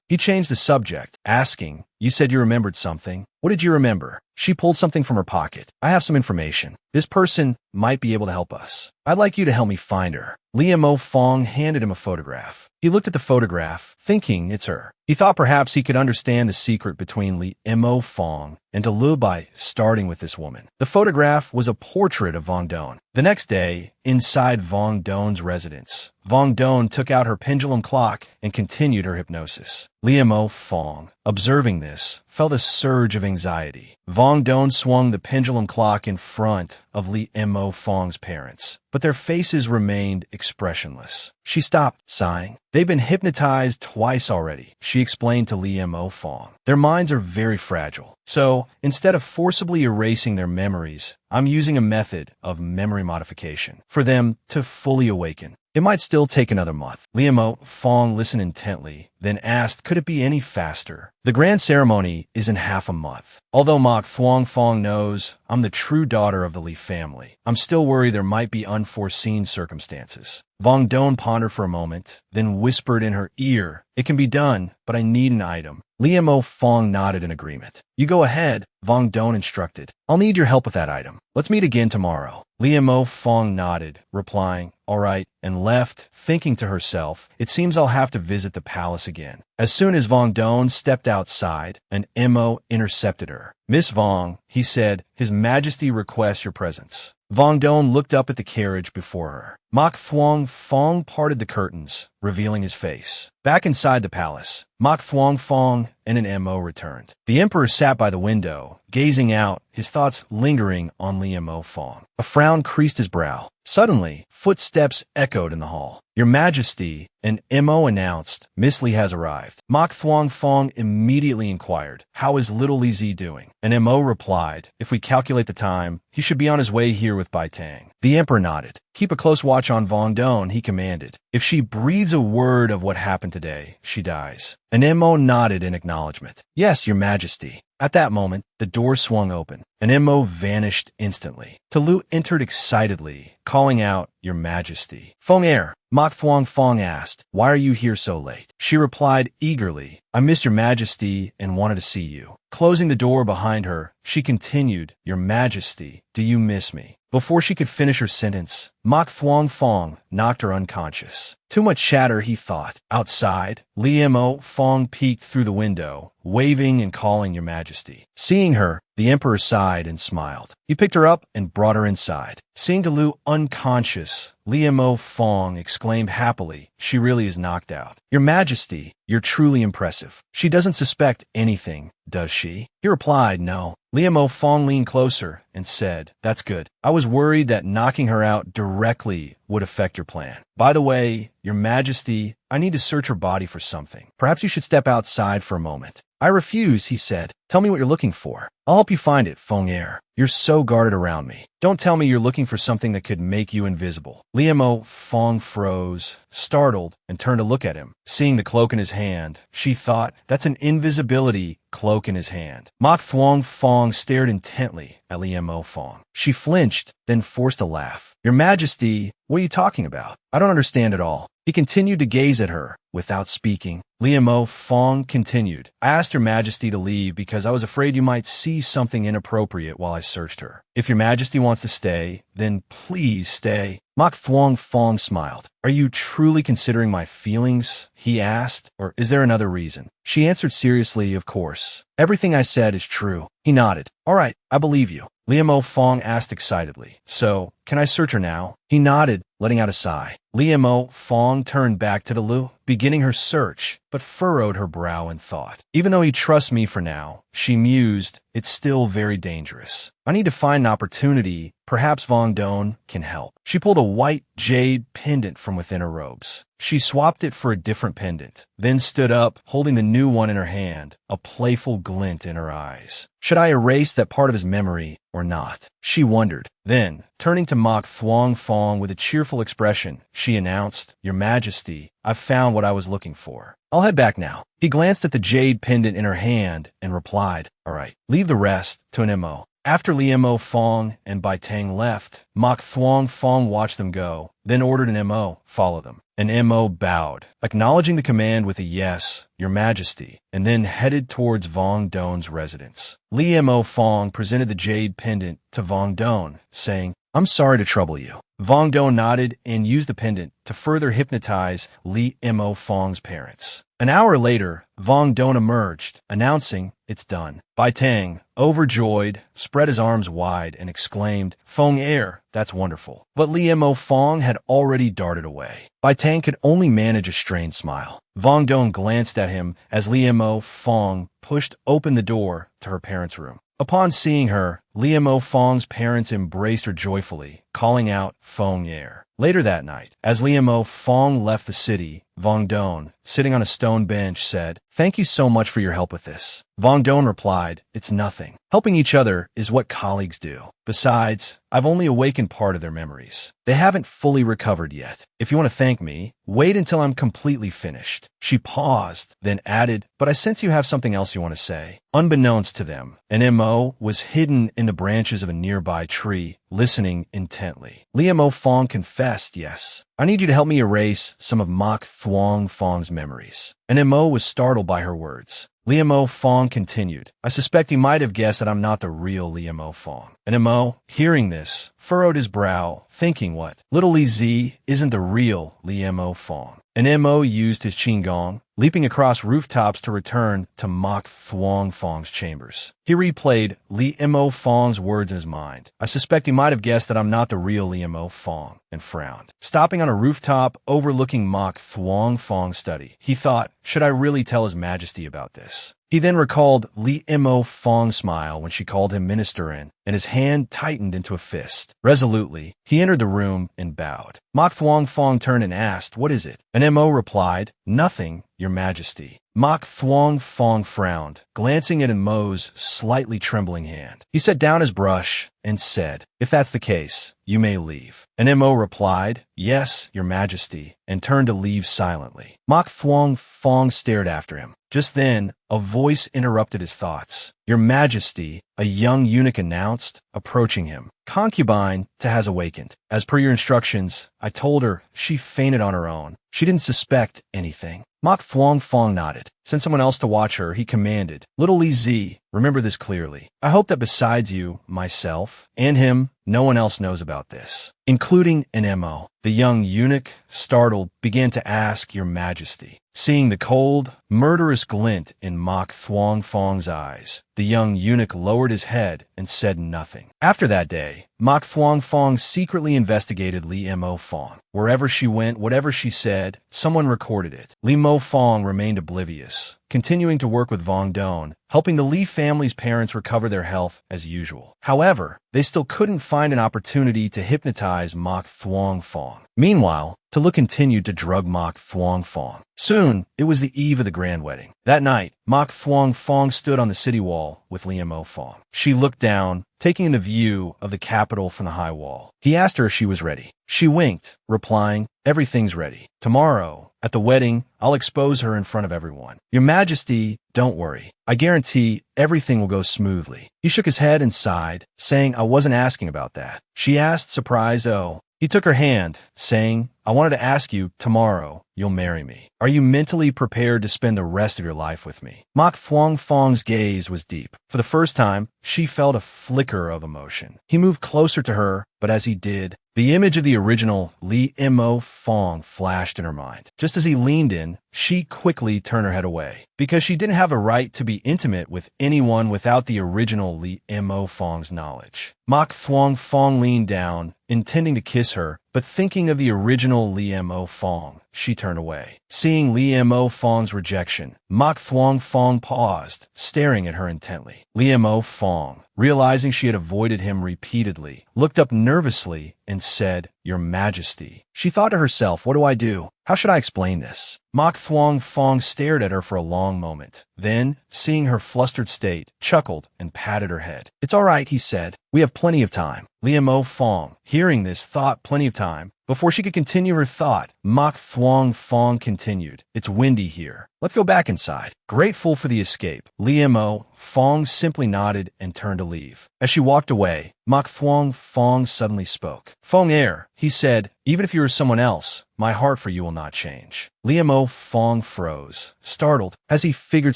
He changed the subject, asking, "You said you remembered something. What did you remember?" She pulled something from her pocket. "I have some information. This person might be able to help us. I'd like you to help me find her." Liemo Fong handed him a photograph. He looked at the photograph, thinking it's her. He thought perhaps he could understand the secret between Liemo Fong and Tolu by starting with this woman. The photograph was a portrait of Vong Don. The next day, inside Vong Don's residence, Vong Don took out her pendulum clock and continued her hypnosis. Liemo Fong, observing this, felt a surge of anxiety. Vong Don swung the pendulum clock in front of Liemo Fong's parents, but their faces remained expressionless. She stopped, sighing. "They've been hypnotized twice already," she explained to Liemo Fong. "Their minds are very fragile. So, instead of forcibly erasing their memories, I'm using a method of memory modification for them to fully awaken. It might still take another month." Liemo Fong listened intently, then asked, "Could it be any faster?" "The grand ceremony is in half a month. Although Mok Thuong Fong knows I'm the true daughter of the Li family, I'm still worried there might be unforeseen circumstances." Vong Don pondered for a moment, then whispered in her ear, "It can be done, but I need an item." Liemo Fong nodded in agreement. "You go ahead," Vong Don instructed. "I'll need your help with that item. Let's meet again tomorrow." Liemo Fong nodded, replying, "All right," and left, thinking to herself, "It seems I'll have to visit the palace again." As soon as Vong Don stepped outside, an MO intercepted her. "Miss Vong," he said, "His Majesty requests your presence." Vong Don looked up at the carriage before her. Mok Thuong Fong parted the curtains, revealing his face. Back inside the palace, Mok Thuong Fong and an MO returned. The emperor sat by the window, gazing out, his thoughts lingering on Liemo Fong. A frown creased his brow. Suddenly, footsteps echoed in the hall. "Your Majesty," an MO announced, "Miss Li has arrived." Mok Thuong Fong immediately inquired, "How is little Li Zi doing?" An MO replied, "If we calculate the time, he should be on his way here with Bai Tang." The emperor nodded. keep a close watch on Vong Don, he commanded. If she breathes a word of what happened today, she dies. And Mo nodded in acknowledgement. Yes, Your Majesty. At that moment, the door swung open, and Mo vanished instantly. Tulu entered excitedly, calling out, Your Majesty. Feng Er, Mok Thuong Fong asked, Why are you here so late? She replied eagerly, I missed Your Majesty and wanted to see you. Closing the door behind her, she continued, Your Majesty, do you miss me? Before she could finish her sentence, Mok Thuong Fong knocked her unconscious. Too much chatter, he thought. Outside, Mo Fong peeked through the window, waving and calling Your Majesty. Seeing her, the emperor sighed and smiled. He picked her up and brought her inside. Seeing Tulu unconscious, Mo Fong exclaimed happily, She really is knocked out. Your Majesty, you're truly impressive. She doesn't suspect anything, does she? He replied, No. Mo Fong leaned closer and said, That's good. I was worried that knocking her out directly would affect your plan. By the way, Your Majesty, I need to search her body for something. Perhaps you should step outside for a moment. I refuse, he said. Tell me what you're looking for. I'll help you find it, Feng Er. You're so guarded around me. Don't tell me you're looking for something that could make you invisible. Mo Fong froze, startled, and turned to look at him. Seeing the cloak in his hand, she thought, That's an invisibility cloak in his hand. Mok Thuong Fong stared intently at Mo Fong. She flinched, then forced a laugh. Your Majesty, what are you talking about? I don't understand at all. He continued to gaze at her, without speaking. Mo Fong continued, I asked Your Majesty to leave because I was afraid you might see something inappropriate while I searched her. If Your Majesty wants to stay, then please stay. Mok Thuong Fong smiled. Are you truly considering my feelings? He asked. Or is there another reason? She answered seriously, Of course. Everything I said is true. He nodded. All right, I believe you. Mo Fong asked excitedly. So, can I search her now? He nodded, letting out a sigh. Mo Fong turned back to Tulu, beginning her search, but furrowed her brow in thought. Even though he trusts me for now, she mused, it's still very dangerous. I need to find an opportunity. Perhaps Vong Don can help. She pulled a white jade pendant from within her robes. She swapped it for a different pendant, then stood up, holding the new one in her hand, a playful glint in her eyes. Should I erase that part of his memory or not? She wondered. Then, turning to Mok Thuong Fong with a cheerful expression, she announced, Your Majesty, I've found what I was looking for. I'll head back now. He glanced at the jade pendant in her hand and replied, All right, leave the rest to an Mo. After Mo Fong and Bai Tang left, Mok Thuong Fong watched them go, then ordered an Mo follow them. And Mo bowed, acknowledging the command with a yes, Your Majesty, and then headed towards Vong Don's residence. Mo Fong presented the jade pendant to Vong Don, saying, I'm sorry to trouble you. Vong Don nodded and used the pendant to further hypnotize Mo Fong's parents. An hour later, Vong Don emerged, announcing, It's done. Bai Tang, overjoyed, spread his arms wide and exclaimed, Feng Er, that's wonderful. But Mo Fong had already darted away. Bai Tang could only manage a strained smile. Vong Don glanced at him as Mo Fong pushed open the door to her parents' room. Upon seeing her, Mo Fong's parents embraced her joyfully, calling out Feng Er. Later that night, as Mo Fong left the city, Vong Don, sitting on a stone bench, said, Thank you so much for your help with this. Vong Don replied, It's nothing. Helping each other is what colleagues do. Besides, I've only awakened part of their memories. They haven't fully recovered yet. If you want to thank me, wait until I'm completely finished. She paused, then added, But I sense you have something else you want to say. Unbeknownst to them, an Mo was hidden in the branches of a nearby tree, listening intently. Mo Fong confessed, Yes. I need you to help me erase some of Mok Thuong Fong's memories. And Mo was startled by her words. Mo Fong continued, I suspect he might have guessed that I'm not the real Mo Fong. And Mo, hearing this, furrowed his brow, thinking what? Little Li Zi isn't the real Mo Fong. And Mo used his Qinggong, leaping across rooftops to return to Mok Thuong Fong's chambers. He replayed Mo Fong's words in his mind. I suspect he might have guessed that I'm not the real Mo Fong, and frowned. Stopping on a rooftop overlooking Mok Thuong Fong's study, he thought, should I really tell His Majesty about this? He then recalled Mo Fong's smile when she called him minister and and his hand tightened into a fist. Resolutely, he entered the room and bowed. Mok Thuong Fong turned and asked, "What is it?" An MO replied, "Nothing, Your Majesty." Mok Thuong Fong frowned, glancing at Mo's slightly trembling hand. He set down his brush and said, "If that's the case, you may leave." An MO replied, "Yes, Your Majesty," and turned to leave silently. Mok Thuong Fong stared after him. Just then, a voice interrupted his thoughts. "Your Majesty," a young eunuch announced, approaching him. "Concubine Ta has awakened. As per your instructions, I told her she fainted on her own. She didn't suspect anything." Mok Thuong Fong nodded. Send someone else to watch her, he commanded. "Little Li Zi, remember this clearly. I hope that besides you, myself, and him, no one else knows about this, including an MO." The young eunuch, startled, began to ask, "Your Majesty." Seeing the cold, murderous glint in Mok Thuong Fong's eyes, the young eunuch lowered his head and said nothing. After that day, Mok Thuong Fong secretly investigated Li Mo Fong. Wherever she went, whatever she said, someone recorded it. Li Mo Fong remained oblivious, continuing to work with Vong Don, helping the Li family's parents recover their health as usual. However, they still couldn't find an opportunity to hypnotize Mok Thuong Fong. Meanwhile, Tulu continued to drug Mok Thuong Fong. Soon, it was the eve of the grand wedding. That night, Mok Thuong Fong stood on the city wall with Li Mo Fong. She looked down, taking in the view of the capital from the high wall. He asked her if she was ready. She winked, replying, "Everything's ready. Tomorrow, at the wedding, I'll expose her in front of everyone. Your Majesty, don't worry. I guarantee everything will go smoothly." He shook his head and sighed, saying, "I wasn't asking about that." She asked, surprised, "Oh." He took her hand, saying, "I wanted to ask you, tomorrow, you'll marry me. Are you mentally prepared to spend the rest of your life with me?" Mok Thuong Fong's gaze was deep. For the first time, she felt a flicker of emotion. He moved closer to her, but as he did, the image of the original Li Mo Fong flashed in her mind. Just as he leaned in, she quickly turned her head away, because she didn't have a right to be intimate with anyone without the original Li Mo Fong's knowledge. Mok Thuong Fong leaned down, intending to kiss her, but thinking of the original Li Mo Fong, she turned away. Seeing Li Mo Fong's rejection, Mok Thuong Fong paused, staring at her intently. Li Mo Fong, realizing she had avoided him repeatedly, looked up nervously and said, "Your Majesty." She thought to herself, "What do I do? How should I explain this?" Mok Thuong Fong stared at her for a long moment. Then, seeing her flustered state, chuckled and patted her head. "It's all right," he said. "We have plenty of time." Li Mo Fong, hearing this, thought plenty of time. Before she could continue her thought, Mok Thuong Fong continued, "It's windy here. Let's go back inside." Grateful for the escape, Li Mo Fong simply nodded and turned to leave. As she walked away, Mok Thuong Fong suddenly spoke. "Fong Air," he said, "even if you are someone else, my heart for you will not change." Li Mo Fong froze, startled, as he figured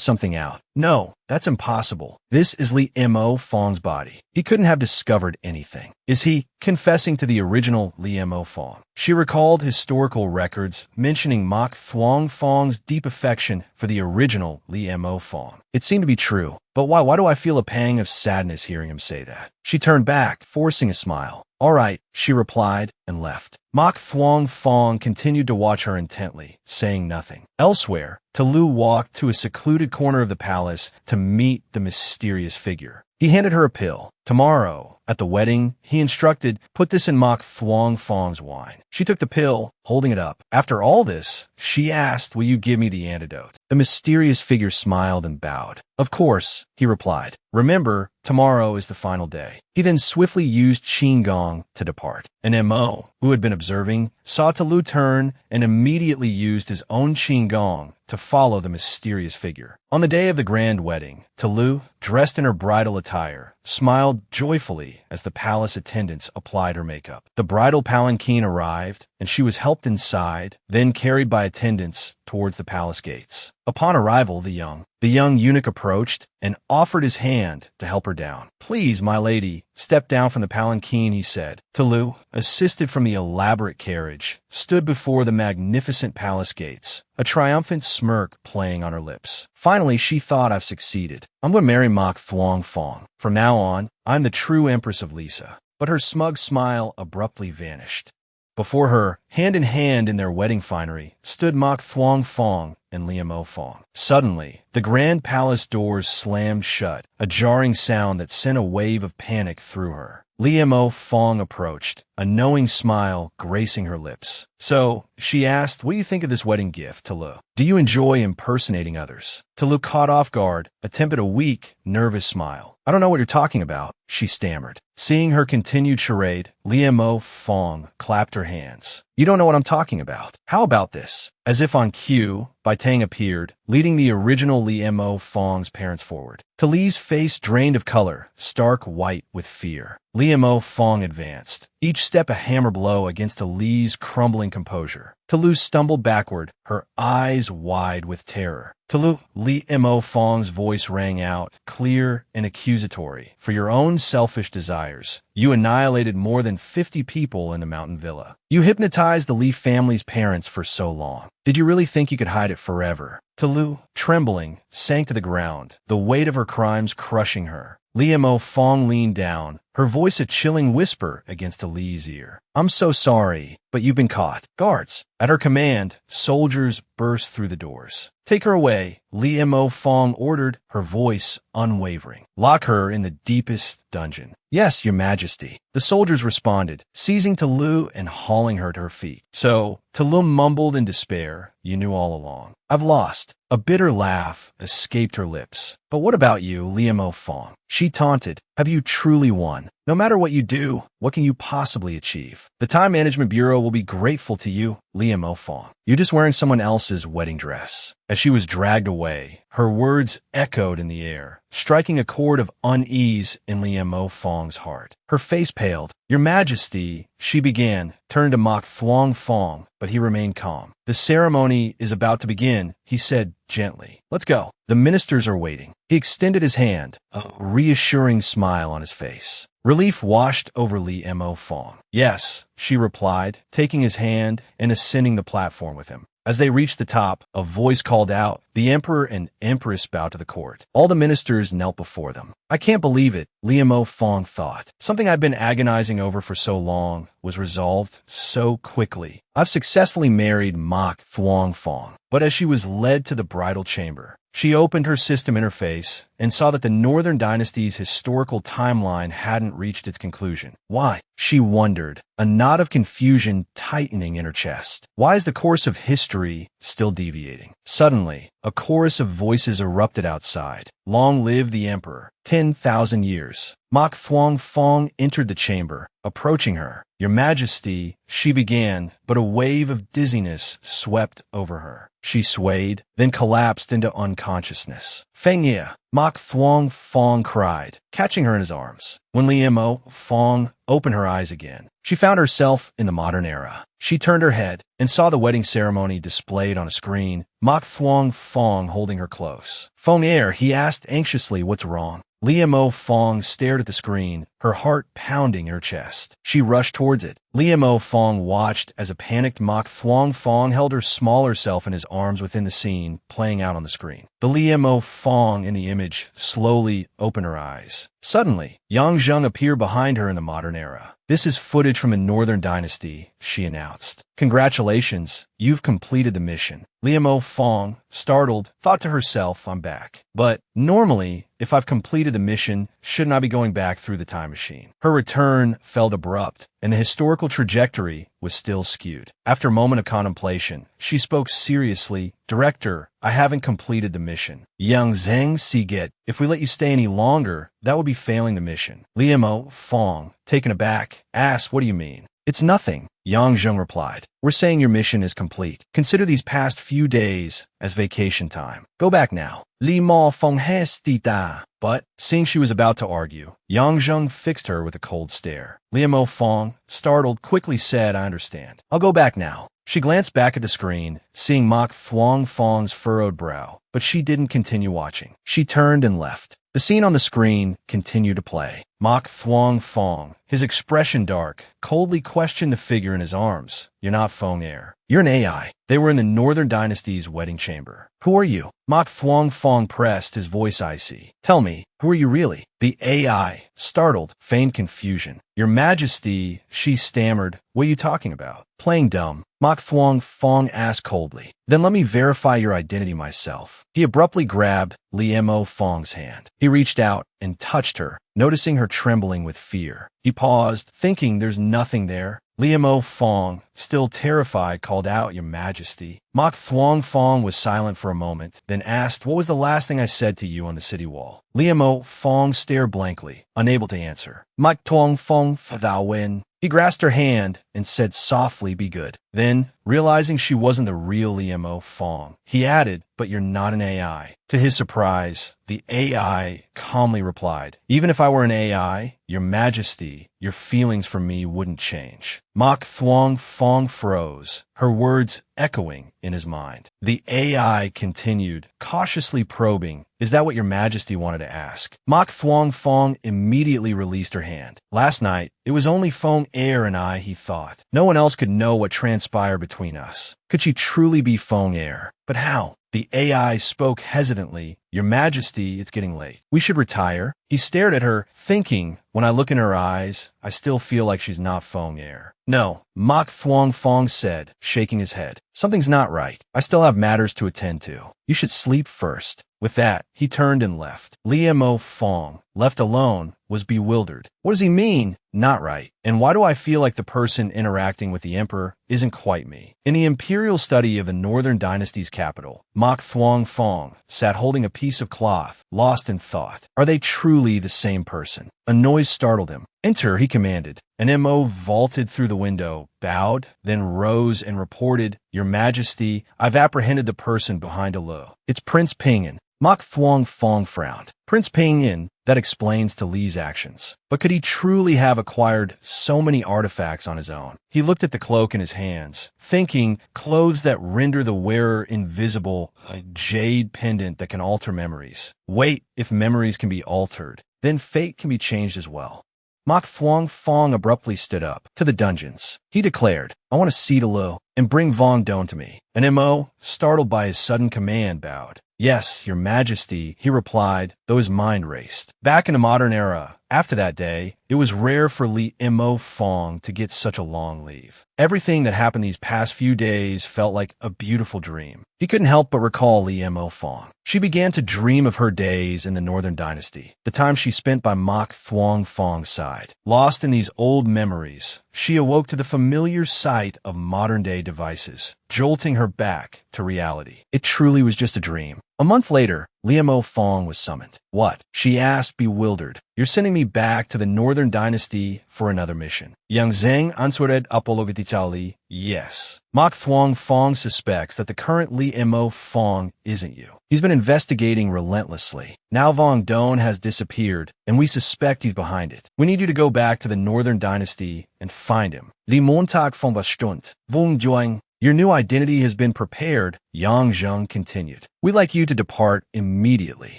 something out. "No, that's impossible. This is Li Mo Fong's body. He couldn't have discovered anything. Is he confessing to the original Li Mo Fong?" She recalled historical records mentioning Mok Thuong Fong's deep affection for the original Li Mo Fong. It seemed to be true. But why? Why do I feel a pang of sadness hearing him say that? She turned back, forcing a smile. "All right," she replied, and left. Mok Thuong Fong continued to watch her intently, saying nothing. Elsewhere, Tulu walked to a secluded corner of the palace to meet the mysterious figure. He handed her a pill. Tomorrow, at the wedding, he instructed, "Put this in Mok Thuong Fong's wine." She took the pill, holding it up. After all this, she asked, "Will you give me the antidote?" The mysterious figure smiled and bowed. "Of course," he replied. "Remember, tomorrow is the final day." He then swiftly used Qin Gong to depart. An MO, who had been observing, saw Tulu turn and immediately used his own Qin Gong to follow the mysterious figure. On the day of the grand wedding, Tulu, dressed in her bridal attire, smiled joyfully as the palace attendants applied her makeup. The bridal palanquin arrived, and she was helped inside, then carried by attendants towards the palace gates. Upon arrival, the young eunuch approached and offered his hand to help her down. "Please, my lady, step down from the palanquin," he said. Tulu, assisted from the elaborate carriage, stood before the magnificent palace gates, a triumphant smirk playing on her lips. Finally, she thought, "I've succeeded. I'm going to marry Mok Thuong Fong. From now on, I'm the true Empress of Lisa." But her smug smile abruptly vanished. Before her, hand in hand in their wedding finery, stood Mok Thuong Fong and Liam Fong. Suddenly, the grand palace doors slammed shut, a jarring sound that sent a wave of panic through her. Liam Fong approached, a knowing smile gracing her lips. "So," she asked, "what do you think of this wedding gift, Talu? Do you enjoy impersonating others?" Talu, caught off guard, attempted a weak, nervous smile. "I don't know what you're talking about," she stammered. Seeing her continued charade, Liam Fong clapped her hands. "You don't know what I'm talking about. How about this?" As if on cue, Bai Tang appeared, leading the original Liam Fong's parents forward. Tali's face drained of color, stark white with fear. Liam Fong advanced, each step a hammer blow against Tali's crumbling composure. Talu stumbled backward, her eyes wide with terror. "Talu," Liam Fong's voice rang out, clear and accusatory. "For your own selfish desires, you annihilated more than 50 people in the mountain villa. You hypnotized the Li family's parents for so long. Did you really think you could hide it forever?" Talu, trembling, sank to the ground, the weight of her crimes crushing her. Liam Fong leaned down, her voice a chilling whisper against Ali's ear. "I'm so sorry, but you've been caught. Guards!" At her command, soldiers burst through the doors. "Take her away," Liam Fong ordered, her voice unwavering. "Lock her in the deepest dungeon." "Yes, Your Majesty." The soldiers responded, seizing Talu and hauling her to her feet. "So," Talu mumbled in despair, "you knew all along. I've lost." A bitter laugh escaped her lips. "But what about you, Liam Fong?" she taunted. "Have you truly won? No matter what you do, what can you possibly achieve? The Time Management Bureau will be grateful to you, Liam Fong. You're just wearing someone else's wedding dress." As she was dragged away, her words echoed in the air, striking a chord of unease in Liam Fong's heart. Her face paled. "Your Majesty," she began, turned to Mok Thuong Fong, but he remained calm. "The ceremony is about to begin," he said gently. "Let's go. The ministers are waiting." He extended his hand, a reassuring smile on his face. Relief washed over Liam Fong. "Yes," she replied, taking his hand and ascending the platform with him. As they reached the top, a voice called out. The emperor and empress bowed to the court. All the ministers knelt before them. "I can't believe it," Liam Fong thought. "Something I've been agonizing over for so long was resolved so quickly. I've successfully married Mok Thuong Fong." But as she was led to the bridal chamber, she opened her system interface and saw that the Northern Dynasty's historical timeline hadn't reached its conclusion. Why? She wondered, a knot of confusion tightening in her chest. Why is the course of history still deviating? Suddenly, a chorus of voices erupted outside. "Long live the emperor! 10,000 years!" Mok Thuong Fong entered the chamber, approaching her. "Your Majesty," she began, but a wave of dizziness swept over her. She swayed, then collapsed into unconsciousness. "Feng Ye!" Mok Thuong Fong cried, catching her in his arms. When Liam Fong opened her eyes again, she found herself in the modern era. She turned her head and saw the wedding ceremony displayed on a screen, Mok Thuong Fong holding her close. "Feng Ye," he asked anxiously, "what's wrong?" Liam Fong stared at the screen, her heart pounding in her chest. She rushed towards it. Liam Fong watched as a panicked Mok Thuong Fong held her smaller self in his arms within the scene playing out on the screen. The Liam Fong in the image slowly opened her eyes. Suddenly, Yang Zheng appeared behind her in the modern era. "This is footage from the Northern Dynasty," she announced. "Congratulations, you've completed the mission." Liam Fong, startled, thought to herself, "I'm back. But normally, if I've completed the mission, shouldn't I be going back through the time machine?" Her return felt abrupt, and the historical trajectory was still skewed. After a moment of contemplation, she spoke seriously. "Director, I haven't completed the mission." Yang Zheng Siget, "If we let you stay any longer, that would be failing the mission." Liam Fong, taken aback, asked, "What do you mean?" "It's nothing," Yang Zheng replied. "We're saying your mission is complete. Consider these past few days as vacation time. Go back now." Li Mo Fong Hestita. But, seeing she was about to argue, Yang Zheng fixed her with a cold stare. Liam Fong, startled, quickly said, "I understand. I'll go back now." She glanced back at the screen, seeing Mok Thuong Fong's furrowed brow, but she didn't continue watching. She turned and left. The scene on the screen continued to play. Mok Thuong Fong, his expression dark, coldly questioned the figure in his arms. "You're not Feng Ye. You're an AI. They were in the Northern Dynasty's wedding chamber. Who are you? Mok Thuong Fong pressed, his voice icy. Tell me, who are you really? The AI, startled, feigned confusion. Your Majesty, she stammered. What are you talking about? Playing dumb. Mok Thuong Fong asked coldly. Then let me verify your identity myself. He abruptly grabbed Li Mo Fong's hand. He reached out and touched her, noticing her trembling with fear. He paused, thinking there's nothing there. Li Mo Fong, still terrified, called out, Your Majesty. Mok Thuong Fong was silent for a moment, then asked, What was the last thing I said to you on the city wall? Li Mo Fong stared blankly, unable to answer. Mok Thuong Fong Thou Win. He grasped her hand and said softly, Be good. Then, realizing she wasn't the real Li Mo Fong, he added, But you're not an AI. To his surprise, the AI calmly replied, Even if I were an AI, Your Majesty, your feelings for me wouldn't change. Mok Thuong Fong froze, her words echoing in his mind. The AI continued, cautiously probing, Is that what Your Majesty wanted to ask? Mok Thuong Fong immediately released her hand. Last night, it was only Fong Air and I, he thought. No one else could know what transpired between us. Could she truly be Fong Air? But how? The AI spoke hesitantly. Your Majesty, it's getting late. We should retire. He stared at her, thinking, when I look in her eyes, I still feel like she's not Fong Air. No, Mok Thuong Fong said, shaking his head. Something's not right. I still have matters to attend to. You should sleep first. With that, he turned and left. Li Mo Fong, left alone, was bewildered. What does he mean? Not right. And why do I feel like the person interacting with the emperor isn't quite me? In the imperial study of the Northern Dynasty's capital, Mok Thuong Fong sat holding a piece of cloth, lost in thought. Are they truly the same person? A noise startled him. Enter, he commanded. An MO vaulted through the window, bowed, then rose and reported, Your Majesty, I've apprehended the person behind a lo. It's Prince Ping'an. Mok Thuong Fong frowned. Prince Ping'an, that explains to Li's actions. But could he truly have acquired so many artifacts on his own? He looked at the cloak in his hands, thinking, clothes that render the wearer invisible, a jade pendant that can alter memories. Wait, if memories can be altered, then fate can be changed as well. Mok Thuong Fong abruptly stood up. To the dungeons. He declared, I want to see to Lo and bring Vong Don to me. And Mo, startled by his sudden command, bowed. Yes, Your Majesty, he replied, though his mind raced. Back in the modern era, after that day, it was rare for Li Mo Fong to get such a long leave. Everything that happened these past few days felt like a beautiful dream. He couldn't help but recall Li Mo Fong. She began to dream of her days in the Northern Dynasty, the time she spent by Mok Thuong Fong's side. Lost in these old memories, she awoke to the familiar sight of modern-day devices, jolting her back to reality. It truly was just a dream. A month later, Li Mo Fong was summoned. What? She asked, bewildered. You're sending me back to the Northern Dynasty for another mission. Yang Zheng answered apologetically, yes. Mok Thuong Fong suspects that the current Li Mo Fong isn't you. He's been investigating relentlessly. Now Vong Don has disappeared, and we suspect he's behind it. We need you to go back to the Northern Dynasty and find him. Li Montag von Bastund, Vung Juang. Your new identity has been prepared, Yang Zheng continued. We'd like you to depart immediately.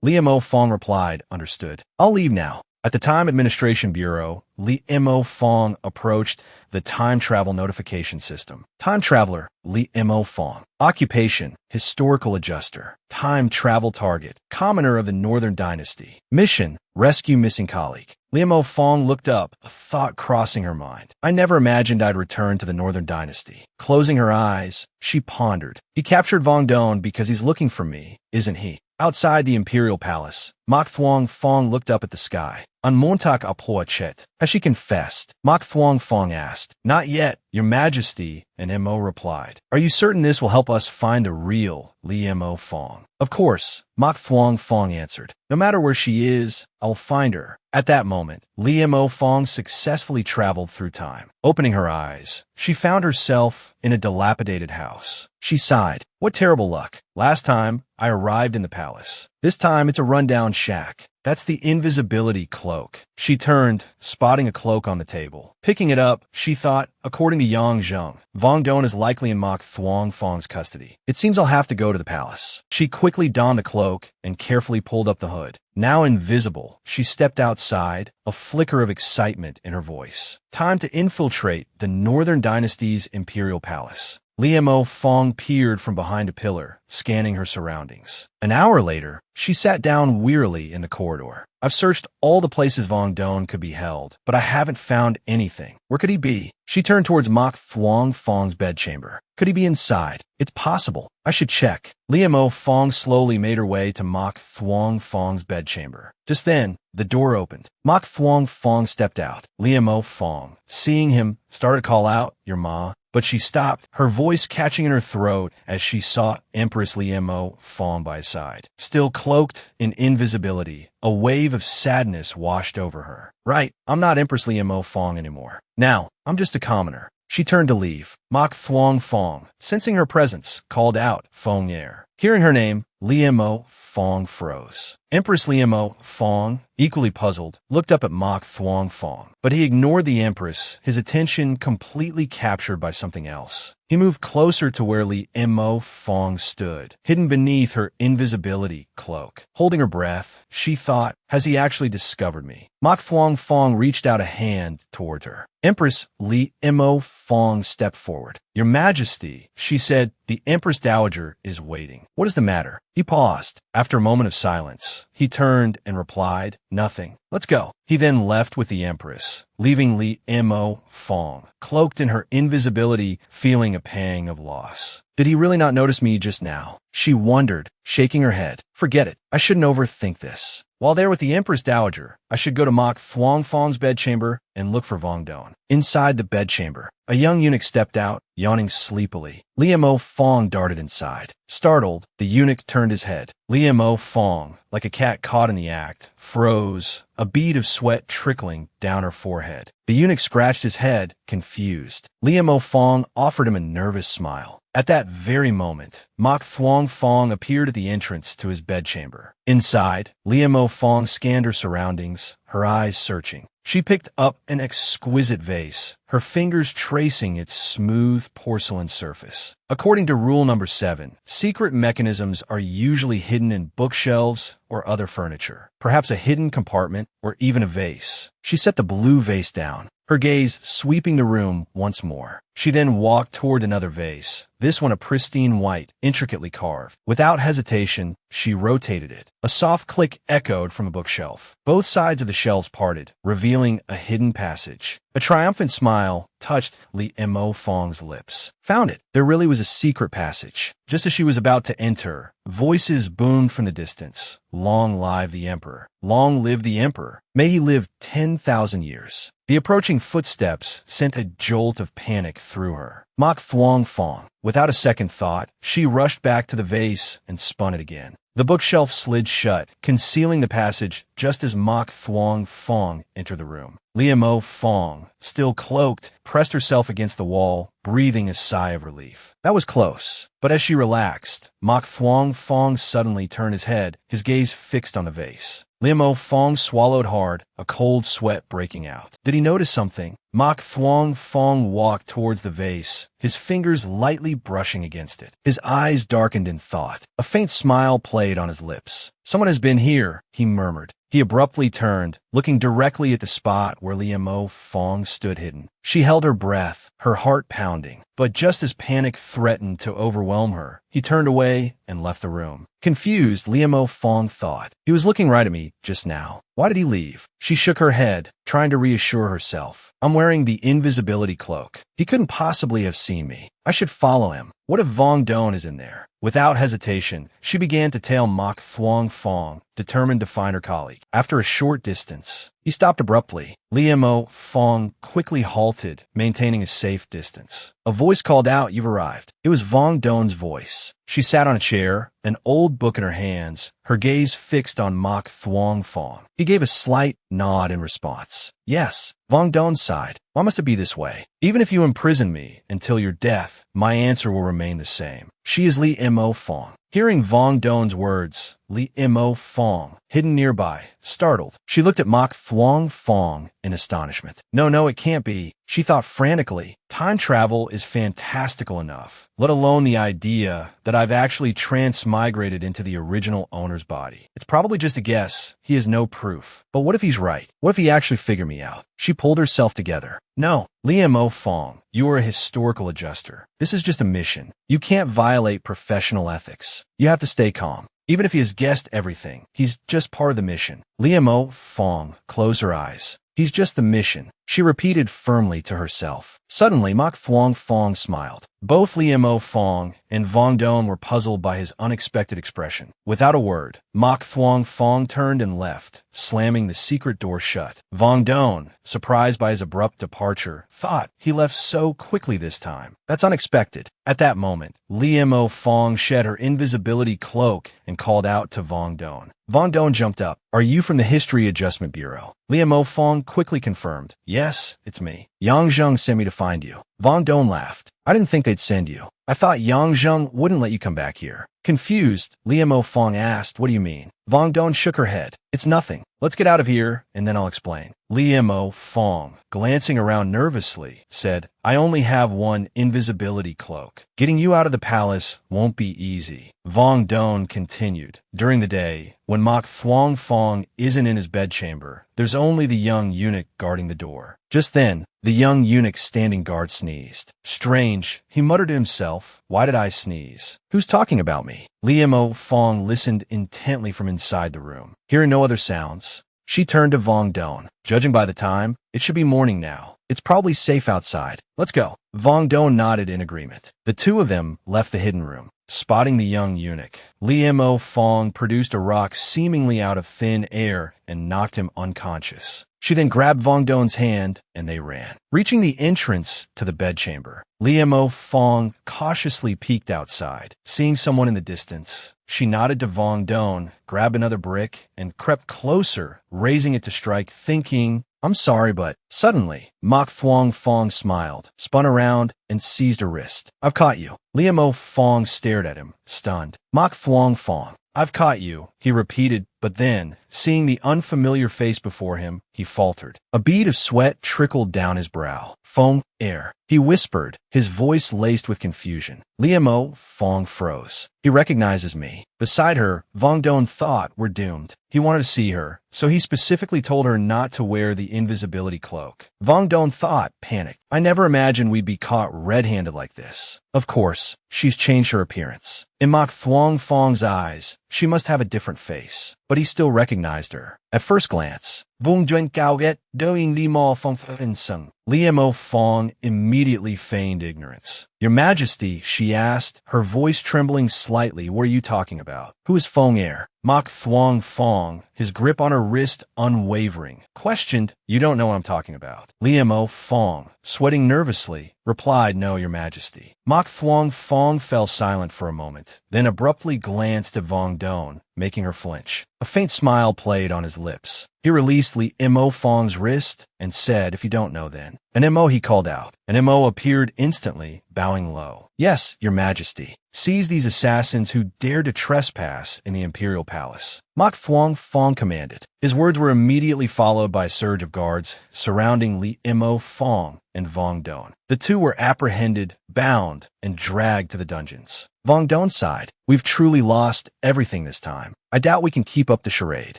Li Mo Fong replied, understood. I'll leave now. At the Time Administration Bureau, Li Mo Fong approached the time travel notification system. Time traveler, Li Mo Fong. Occupation, historical adjuster. Time travel target, commoner of the Northern Dynasty. Mission, rescue missing colleague. Li Mo Fong looked up, a thought crossing her mind. I never imagined I'd return to the Northern Dynasty. Closing her eyes, she pondered. He captured Vong Don because he's looking for me, isn't he? Outside the Imperial Palace, Mok Thuong Fong looked up at the sky. On Montak Apoa Chet, has she confessed? Mok Thuong Fong asked. Not yet, Your Majesty, and Mo replied. Are you certain this will help us find the real Li Mo Fong? Of course, Mok Thuong Fong answered. No matter where she is, I'll find her. At that moment, Li Mo Fong successfully traveled through time. Opening her eyes, she found herself in a dilapidated house. She sighed. What terrible luck. Last time, I arrived in the palace. This time, it's a rundown shack. That's the invisibility cloak. She turned, spotting a cloak on the table. Picking it up, she thought, according to Yang Zheng, Vong Don is likely in Mok Thuong Fong's custody. It seems I'll have to go to the palace. She quickly donned the cloak and carefully pulled up the hood. Now invisible, she stepped outside, a flicker of excitement in her voice. Time to infiltrate the Northern Dynasty's Imperial Palace. Liemo Fong peered from behind a pillar, scanning her surroundings. An hour later, she sat down wearily in the corridor. I've searched all the places Vong Don could be held, but I haven't found anything. Where could he be? She turned towards Mok Thuong Fong's bedchamber. Could he be inside? It's possible. I should check. Liemo Fong slowly made her way to Mok Thuong Fong's bedchamber. Just then, the door opened. Mok Thuong Fong stepped out. Liemo Fong, seeing him, started to call out, "Your ma." But she stopped, her voice catching in her throat as she saw Empress Liemo Fong by his side. Still cloaked in invisibility, a wave of sadness washed over her. Right, I'm not Empress Liemo Fong anymore. Now, I'm just a commoner. She turned to leave. Mok Thuong Fong, sensing her presence, called out, "Fong Yer." Hearing her name, Liemo Fong froze. Empress Liemo Fong, equally puzzled, looked up at Mok Thuong Fong. But he ignored the Empress, his attention completely captured by something else. He moved closer to where Liemo Fong stood, hidden beneath her invisibility cloak. Holding her breath, she thought, has he actually discovered me? Mok Thuong Fong reached out a hand toward her. Empress Liemo Fong stepped forward. "Your Majesty," she said, "the Empress Dowager is waiting." "What is the matter?" He paused. After a moment of silence, he turned and replied, "Nothing. Let's go." He then left with the Empress, leaving Liemo Fong, cloaked in her invisibility, feeling a pang of loss. Did he really not notice me just now? She wondered, shaking her head. Forget it. I shouldn't overthink this. While there with the Empress Dowager, I should go to Mok Thuong Fong's bedchamber and look for Vong Don. Inside the bedchamber, a young eunuch stepped out, yawning sleepily. Liemo Fong darted inside. Startled, the eunuch turned his head. Liemo Fong, like a cat caught in the act, froze, a bead of sweat trickling down her forehead. The eunuch scratched his head, confused. Liemo Fong offered him a nervous smile. At that very moment, Mok Thuong Fong appeared at the entrance to his bedchamber. Inside, Liemo Fong scanned her surroundings, her eyes searching. She picked up an exquisite vase, her fingers tracing its smooth porcelain surface. According to rule number 7, secret mechanisms are usually hidden in bookshelves or other furniture, perhaps a hidden compartment or even a vase. She set the blue vase down, her gaze sweeping the room once more. She then walked toward another vase, this one a pristine white, intricately carved. Without hesitation, she rotated it. A soft click echoed from a bookshelf. Both sides of the shelves parted, revealing a hidden passage. A triumphant smile touched Liemo Fong's lips. Found it. There really was a secret passage. Just as she was about to enter, voices boomed from the distance. "Long live the Emperor. Long live the Emperor. May he live 10,000 years. The approaching footsteps sent a jolt of panic through her. Mok Thuong Fong. Without a second thought, she rushed back to the vase and spun it again. The bookshelf slid shut, concealing the passage just as Mok Thuong Fong entered the room. Liemo Fong, still cloaked, pressed herself against the wall, breathing a sigh of relief. That was close. But as she relaxed, Mok Thuong Fong suddenly turned his head, his gaze fixed on the vase. Liemo Fong swallowed hard, a cold sweat breaking out. Did he notice something? Mok Thuong Fong walked towards the vase, his fingers lightly brushing against it. His eyes darkened in thought. A faint smile played on his lips. "Someone has been here," he murmured. He abruptly turned, looking directly at the spot where Liemo Fong stood hidden. She held her breath, her heart pounding. But just as panic threatened to overwhelm her, he turned away and left the room. Confused, Liemo Fong thought, "He was looking right at me just now. Why did he leave?" She shook her head, trying to reassure herself. "I'm wearing the invisibility cloak. He couldn't possibly have seen me. I should follow him. What if Vong Don is in there?" Without hesitation, she began to tail Mok Thuong Fong, determined to find her colleague. After a short distance, he stopped abruptly. Liemo Fong quickly halted, maintaining a safe distance. A voice called out, "You've arrived." It was Vong Don's voice. She sat on a chair, an old book in her hands, her gaze fixed on Mok Thuong Fong. He gave a slight nod in response. "Yes." Vong Don sighed. "Why must it be this way? Even if you imprison me until your death, my answer will remain the same. She is Liemo Fong." Hearing Vong Don's words, Liemo Fong, hidden nearby, startled. She looked at Mok Thuong Fong in astonishment. No, it can't be. She thought frantically. Time travel is fantastical enough, let alone the idea that I've actually transmigrated into the original owner's body. It's probably just a guess. He has no proof. But what if he's right? What if he actually figured me out? She pulled herself together. No, Liam Fong, you are a historical adjuster. This is just a mission. You can't violate professional ethics. You have to stay calm. Even if he has guessed everything, he's just part of the mission. Liam Fong closed her eyes. He's just the mission, she repeated firmly to herself. Suddenly, Mok Thuong Fong smiled. Both Liam Fong and Vong Don were puzzled by his unexpected expression. Without a word, Mok Thuong Fong turned and left, slamming the secret door shut. Vong Don, surprised by his abrupt departure, thought he left so quickly this time. That's unexpected. At that moment, Liam Fong shed her invisibility cloak and called out to Vong Don. Vong Don jumped up. Are you from the History Adjustment Bureau? Liam Fong quickly confirmed. Yes, it's me. Yang Zheng sent me to find you. Vong Don laughed. I didn't think they'd send you. I thought Yang Zheng wouldn't let you come back here. Confused, Liam Fong asked, what do you mean? Vong Don shook her head. It's nothing. Let's get out of here, and then I'll explain. Liam Fong, glancing around nervously, said, I only have one invisibility cloak. Getting you out of the palace won't be easy. Vong Don continued. During the day, when Mok Thuong Fong isn't in his bedchamber, there's only the young eunuch guarding the door. Just then, the young eunuch standing guard sneezed. Strange, he muttered to himself. Why did I sneeze? Who's talking about me? Liam Fong listened intently from inside the room. Hearing no other sounds, she turned to Vong Don. Judging by the time, it should be morning now. It's probably safe outside. Let's go. Vong Don nodded in agreement. The two of them left the hidden room. Spotting the young eunuch, Liam Fong produced a rock seemingly out of thin air and knocked him unconscious. She then grabbed Vong Don's hand, and they ran. Reaching the entrance to the bedchamber, Liam Fong cautiously peeked outside. Seeing someone in the distance, she nodded to Vong Don, grabbed another brick, and crept closer, raising it to strike, thinking, I'm sorry, but suddenly, Mok Thuong Fong smiled, spun around, and seized her wrist. I've caught you. Liam Fong stared at him, stunned. Mok Thuong Fong, I've caught you, he repeated, but then, seeing the unfamiliar face before him, he faltered. A bead of sweat trickled down his brow. Fong, air, he whispered, his voice laced with confusion. Liam Fong froze. He recognizes me. Beside her, Vong Don thought we're doomed. He wanted to see her, so he specifically told her not to wear the invisibility cloak. Vong Don thought, panicked. I never imagined we'd be caught red-handed like this. Of course, she's changed her appearance. In Mok Thuong Fong's eyes, she must have a different face, but he still recognized her. At first glance, Vung Duen Cao Get Doing Li Mo Fong Fen Sung. Liam Fong immediately feigned ignorance. Your Majesty, she asked, her voice trembling slightly. What are you talking about? Who is Fong Air? Mok Thuong Fong, his grip on her wrist unwavering, questioned, you don't know what I'm talking about. Liam Fong, sweating nervously, replied, no, Your Majesty. Mok Thuong Fong fell silent for a moment, then abruptly glanced at Vong Don, making her flinch. A faint smile played on his lips. He released Liam Fong's wrist and said, if you don't know then. An Mo, he called out. An Mo appeared instantly, bowing low. Yes, Your Majesty. Seize these assassins who dared to trespass in the imperial palace. Mok Thuong Fong commanded. His words were immediately followed by a surge of guards surrounding Liam Fong and Vong Don. The two were apprehended, bound, and dragged to the dungeons. Vong Don sighed. We've truly lost everything this time. I doubt we can keep up the charade.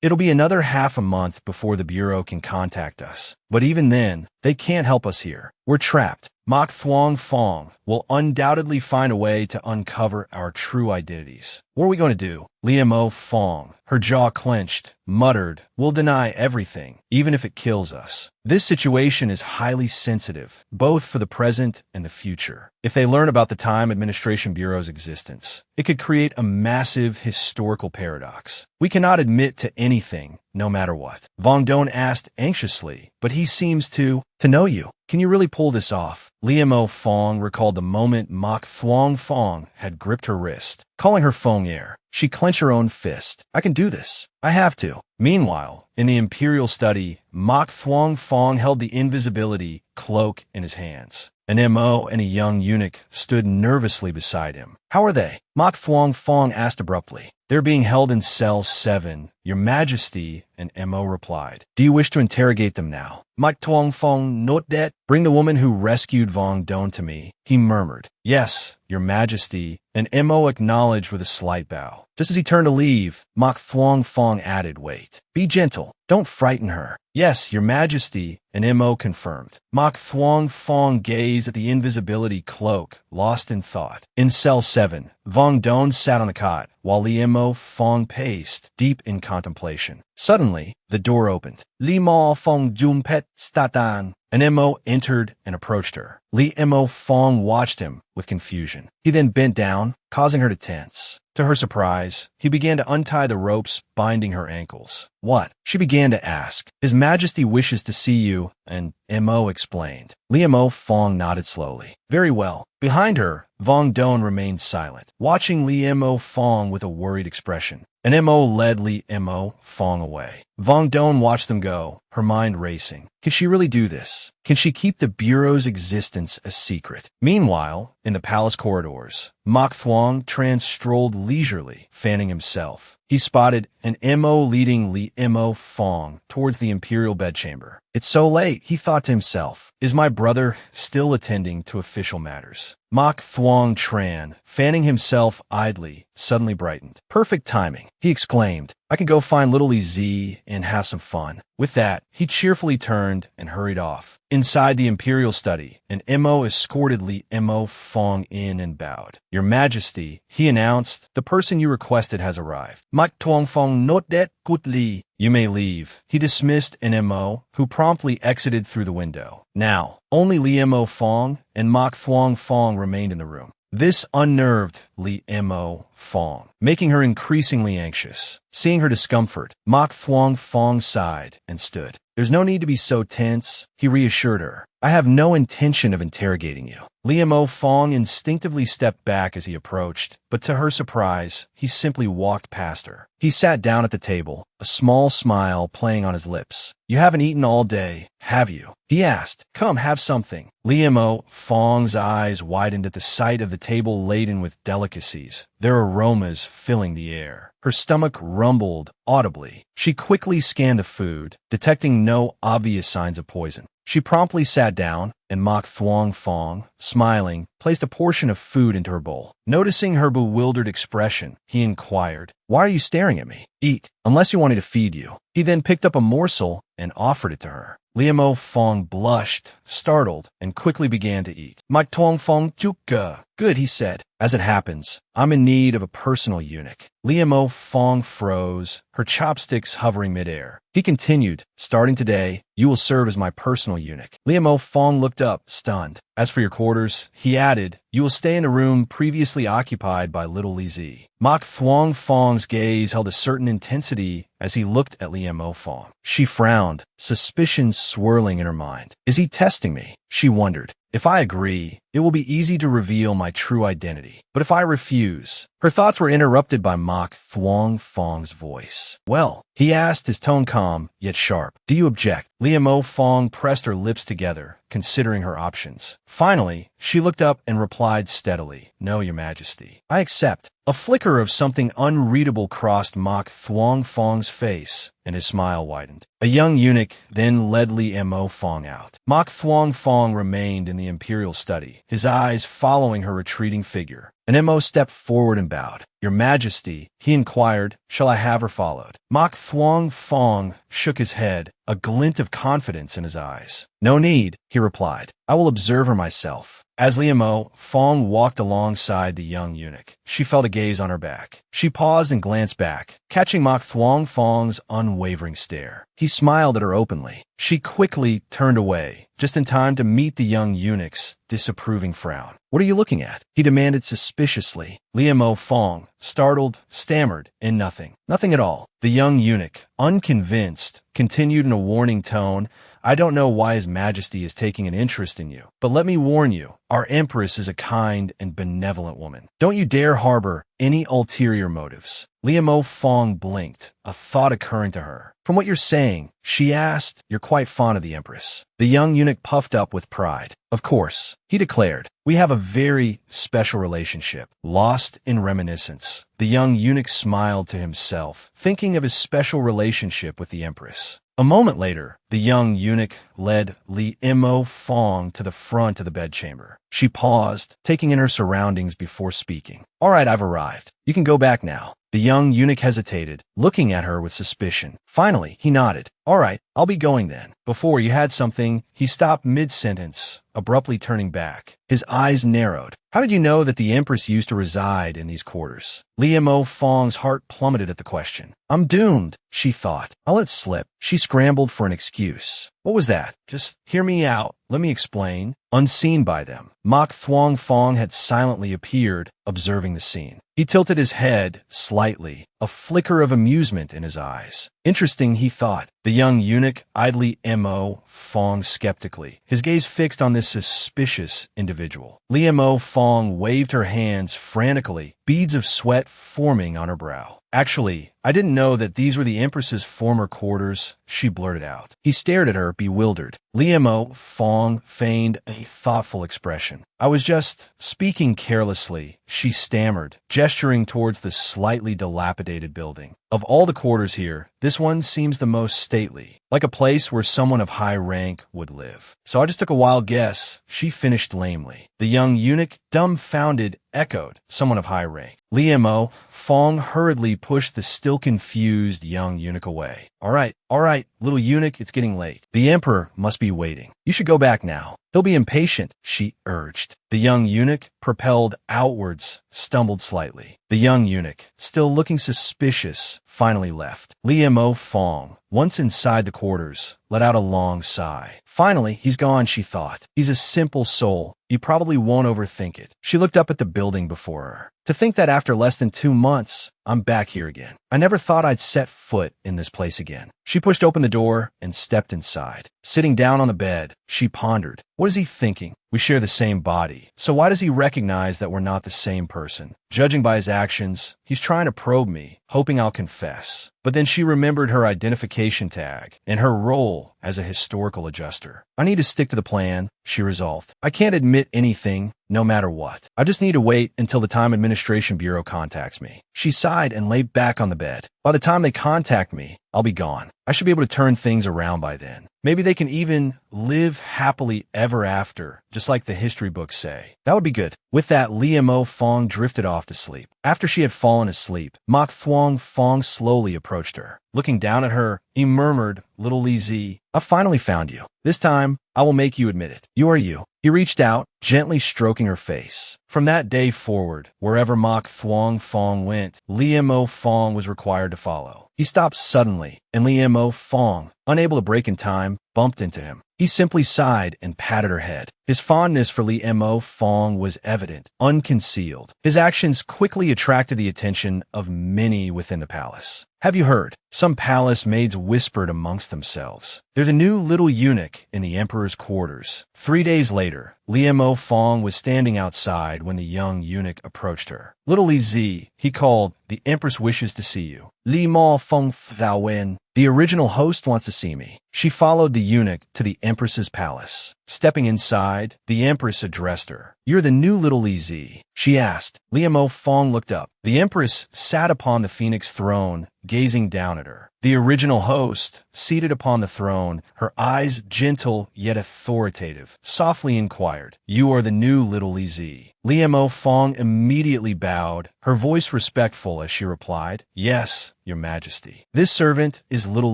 It'll be another half a month before the Bureau can contact us. But even then, they can't help us here. We're trapped. Mok Thuong Fong will undoubtedly find a way to uncover our true identities. What are we going to do? Liam Fong, her jaw clenched, muttered, we'll deny everything, even if it kills us. This situation is highly sensitive, both for the present and the future. If they learn about the Time Administration Bureau's existence, it could create a massive historical paradox. We cannot admit to anything, no matter what. Vong Don asked anxiously, but he seems to know you. Can you really pull this off? Liam Fong recalled the moment Mok Thuong Fong had gripped her wrist, calling her Fong Air. She clenched her own fist. I can do this. I have to. Meanwhile, in the imperial study, Mok Thuong Fong held the invisibility cloak in his hands. An Mo and a young eunuch stood nervously beside him. How are they? Mok Thuong Fong asked abruptly. They're being held in cell 7, Your Majesty, and Mo replied. Do you wish to interrogate them now? Mok Thuong Fong note that. Bring the woman who rescued Vong Don to me, he murmured. Yes, Your Majesty, and Mo acknowledged with a slight bow. Just as he turned to leave, Mok Thuong Fong added, Wait. Be gentle. Don't frighten her. Yes, Your Majesty, and Mo confirmed. Mok Thuong Fong gazed at the invisibility cloak, lost in thought. In cell 7, Vong Don sat on the cot, while Mo Fong paced, deep in contemplation. Suddenly, the door opened. Mo Fong Jumpet Statan. And Mo entered and approached her. Mo Fong watched him with confusion. He then bent down, causing her to tense. To her surprise, he began to untie the ropes binding her ankles. What? She began to ask. His Majesty wishes to see you, and Mo explained. Mo Fong nodded slowly. Very well. Behind her, Vong Don remained silent, watching Mo Fong with a worried expression. And Mo led Mo Fong away. Vong Don watched them go, her mind racing. Can she really do this? Can she keep the Bureau's existence a secret? Meanwhile, in the palace corridors, Mok Thuong Tran strolled leisurely, fanning himself. He spotted an Mo leading Mo Fong towards the imperial bedchamber. It's so late, he thought to himself. Is my brother still attending to official matters? Mok Thuong Tran, fanning himself idly, suddenly brightened. Perfect timing, he exclaimed. I can go find little Z and have some fun. With that, he cheerfully turned and hurried off. Inside the imperial study, an Mo escorted Mo Fong in and bowed. Your Majesty, he announced, the person you requested has arrived. Mok Thuong Fong not that good Li. You may leave. He dismissed an Mo, who promptly exited through the window. Now, only Mo Fong and Mok Thuong Fong remained in the room. This unnerved Mo Fong, making her increasingly anxious. Seeing her discomfort, Mok Thuong Fong sighed and stood. There's no need to be so tense, he reassured her. I have no intention of interrogating you. Mo Fong instinctively stepped back as he approached, but to her surprise, he simply walked past her. He sat down at the table, a small smile playing on his lips. You haven't eaten all day, have you? He asked. Come, have something. Mo Fong's eyes widened at the sight of the table laden with delicacies, their aromas filling the air. Her stomach rumbled audibly. She quickly scanned the food, detecting no obvious signs of poison. She promptly sat down, and Mok Thuong Fong, smiling, placed a portion of food into her bowl. Noticing her bewildered expression, he inquired, Why are you staring at me? Eat, unless you want me to feed you. He then picked up a morsel and offered it to her. Mo Fong blushed, startled, and quickly began to eat. Mok Thuong Fong Chukka. Good, he said. As it happens, I'm in need of a personal eunuch. Mo Fong froze, her chopsticks hovering midair. He continued, starting today, you will serve as my personal eunuch. Mo Fong looked up, stunned. As for your quarters, he added, you will stay in a room previously occupied by little Li Zi. Mok Thuong Fong's gaze held a certain intensity as he looked at Mo Fong. She frowned, suspicion swirling in her mind. Is he testing me? She wondered. If I agree, it will be easy to reveal my true identity. But if I refuse... Her thoughts were interrupted by Mok Thuong Fong's voice. Well, he asked, his tone calm, yet sharp. Do you object? Mo Fong pressed her lips together, considering her options. Finally, she looked up and replied steadily, No, Your Majesty. I accept. A flicker of something unreadable crossed Mok Thuong Fong's face, and his smile widened. A young eunuch then led Mo Fong out. Mok Thuong Fong remained in the imperial study, his eyes following her retreating figure. And Mo stepped forward and bowed. Your Majesty, he inquired, shall I have her followed? Mok Thuong Fong shook his head, a glint of confidence in his eyes. No need, he replied. I will observe her myself. As Mo Fong walked alongside the young eunuch, she felt a gaze on her back. She paused and glanced back, catching Mok Thuong Fong's unwavering stare. He smiled at her openly. She quickly turned away, just in time to meet the young eunuch's disapproving frown. What are you looking at? He demanded suspiciously. Mo Fong, startled, stammered, in nothing. Nothing at all. The young eunuch, unconvinced, continued in a warning tone, I don't know why His Majesty is taking an interest in you, but let me warn you, our Empress is a kind and benevolent woman. Don't you dare harbor any ulterior motives. Liamo Fong blinked, a thought occurring to her. From what you're saying, she asked, you're quite fond of the Empress. The young eunuch puffed up with pride. Of course, he declared, we have a very special relationship, lost in reminiscence. The young eunuch smiled to himself, thinking of his special relationship with the Empress. A moment later, the young eunuch led Li Imo Fong to the front of the bedchamber. She paused, taking in her surroundings before speaking. All right, I've arrived. You can go back now. The young eunuch hesitated, looking at her with suspicion. Finally, he nodded. All right, I'll be going then. Before you had something, he stopped mid-sentence, abruptly turning back. His eyes narrowed. How did you know that the Empress used to reside in these quarters? Liamo Fong's heart plummeted at the question. I'm doomed, she thought. I'll let slip. She scrambled for an excuse. What was that? Just hear me out. Let me explain. Unseen by them, Mok Thuong Fong had silently appeared, observing the scene. He tilted his head slightly, a flicker of amusement in his eyes. Interesting, he thought. The young eunuch idly Mo Fong skeptically, his gaze fixed on this suspicious individual. Liamo Fong waved her hands frantically, beads of sweat forming on her brow. Actually, I didn't know that these were the Empress's former quarters, she blurted out. He stared at her, bewildered. Liamo Fong feigned a thoughtful expression. I was just speaking carelessly, she stammered, gesturing towards the slightly dilapidated building. Of all the quarters here, this one seems the most stately, like a place where someone of high rank would live. So I just took a wild guess, she finished lamely. The young eunuch, dumbfounded, echoed, someone of high rank. Liamo Fong hurriedly pushed the still confused young eunuch away. All right, little eunuch, it's getting late. The emperor must be waiting. You should go back now. He'll be impatient, she urged. The young eunuch, propelled outwards, stumbled slightly. The young eunuch, still looking suspicious, finally left. Liamo Fong, once inside the quarters, let out a long sigh. Finally, he's gone, she thought. He's a simple soul. You probably won't overthink it. She looked up at the building before her. To think that after less than 2 months, I'm back here again. I never thought I'd set foot in this place again. She pushed open the door and stepped inside. Sitting down on the bed, she pondered. What is he thinking? We share the same body. So why does he recognize that we're not the same person? Judging by his actions, he's trying to probe me, hoping I'll confess. But then she remembered her identification tag and her role as a historical adjuster. I need to stick to the plan, she resolved. I can't admit anything, no matter what. I just need to wait until the time Administration Bureau contacts me. She sighed and lay back on the bed. By the time they contact me, I'll be gone. I should be able to turn things around by then. Maybe they can even live happily ever after, just like the history books say. That would be good. With that, Liamo Fong drifted off to sleep. After she had fallen asleep, Mok Thuong Fong slowly approached her. Looking down at her, he murmured, Little Li Zi, I finally found you. This time, I will make you admit it. You are you. He reached out, gently stroking her face. From that day forward, wherever Mok Thuong Fong went, Liamo Fong was required to follow. He stopped suddenly, and Liamo Fong, unable to break in time, bumped into him. He simply sighed and patted her head. His fondness for Liamo Fong was evident, unconcealed. His actions quickly attracted the attention of many within the palace. Have you heard? Some palace maids whispered amongst themselves. There's a new little eunuch in the emperor's quarters. 3 days later, Liamo Fong was standing outside when the young eunuch approached her. Little Li Zi, he called, the empress wishes to see you. Li Mo Fong Thao Wen. The original host wants to see me. She followed the eunuch to the empress's palace. Stepping inside, the empress addressed her. You're the new little Li Zi, she asked. Liamo Fong looked up. The empress sat upon the phoenix throne, gazing down at her. The original host, seated upon the throne, her eyes gentle yet authoritative, softly inquired, You are the new little Li Zi. Liamo Fong immediately bowed, her voice respectful as she replied, Yes, Your Majesty. This servant is little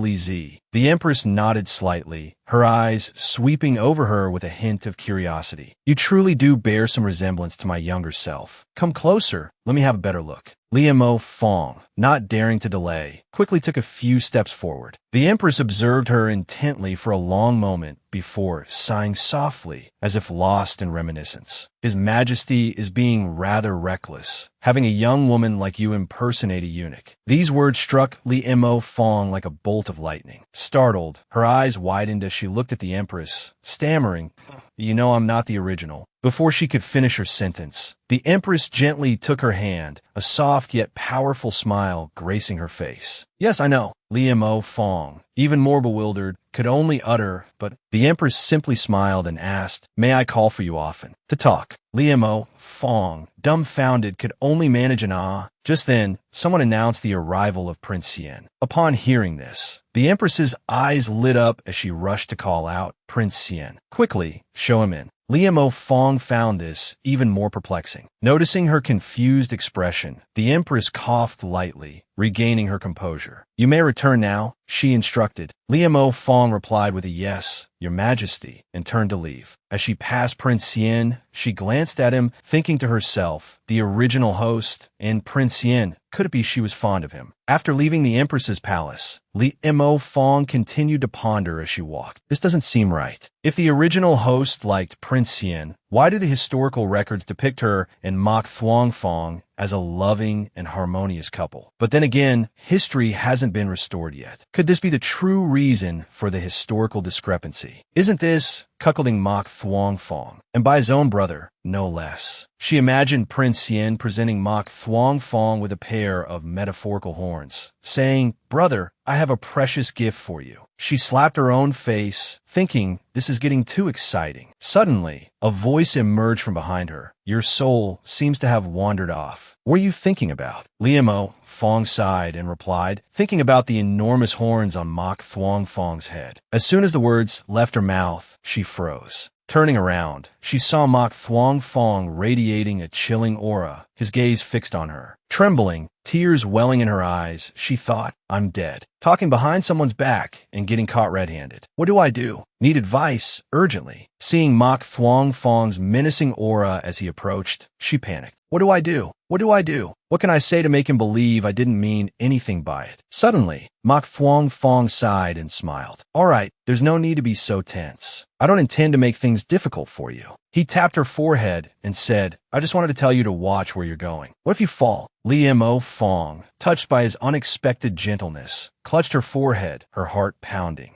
Li Zi. The empress nodded slightly, her eyes sweeping over her with a hint of curiosity. You truly do bear some resemblance to my younger self. herself. Come closer, let me have a better look. Liu Fong, not daring to delay, quickly took a few steps forward. The empress observed her intently for a long moment before sighing softly, as if lost in reminiscence. His Majesty is being rather reckless, having a young woman like you impersonate a eunuch. These words struck Liu Fong like a bolt of lightning. Startled, her eyes widened as she looked at the empress, stammering, "You know I'm not the original." Before she could finish her sentence, the empress gently took her hand, a soft yet powerful smile gracing her face. "Yes, I know." Liu Fong, even more bewildered, could only utter, but the empress simply smiled and asked, "May I call for you often?" To talk. Liu Fong, dumbfounded, could only manage an ah. Just then, someone announced the arrival of Prince Xian. Upon hearing this, the empress's eyes lit up as she rushed to call out, "Prince Xian, quickly, show him in." Liu Fong found this even more perplexing. Noticing her confused expression, the empress coughed lightly, regaining her composure. "You may return now," she instructed. Liu Fong replied with a "Yes, Your Majesty," and turned to leave. As she passed Prince Xian, she glanced at him, thinking to herself, the original host, and Prince Xian, could it be she was fond of him? After leaving the empress's palace, Liu Fong continued to ponder as she walked. This doesn't seem right. If the original host liked Prince Xian, why do the historical records depict her and Mok Thuong Fong as a loving and harmonious couple? But then again, history hasn't been restored yet. Could this be the true reason for the historical discrepancy? Isn't this cuckolding Mok Thuong Fong, and by his own brother, no less? She imagined Prince Xian presenting Mok Thuong Fong with a pair of metaphorical horns, saying, "Brother, I have a precious gift for you." She slapped her own face, thinking, this is getting too exciting. Suddenly, a voice emerged from behind her. "Your soul seems to have wandered off. What are you thinking about?" Liu Fong sighed and replied, thinking about the enormous horns on Mok Thuong Fong's head. As soon as the words left her mouth, she froze. Turning around, she saw Mok Thuong Fong radiating a chilling aura, his gaze fixed on her. Trembling, tears welling in her eyes, she thought, "I'm dead." Talking behind someone's back and getting caught red-handed. What do I do? Need advice, urgently. Seeing Mok Thuong Fong's menacing aura as he approached, she panicked. What do I do? What do I do? What can I say to make him believe I didn't mean anything by it? Suddenly, Mok Thuong Fong sighed and smiled. "All right, there's no need to be so tense. I don't intend to make things difficult for you." He tapped her forehead and said, "I just wanted to tell you to watch where you're going. What if you fall?" Liu Fong, touched by his unexpected gentleness, clutched her forehead, her heart pounding.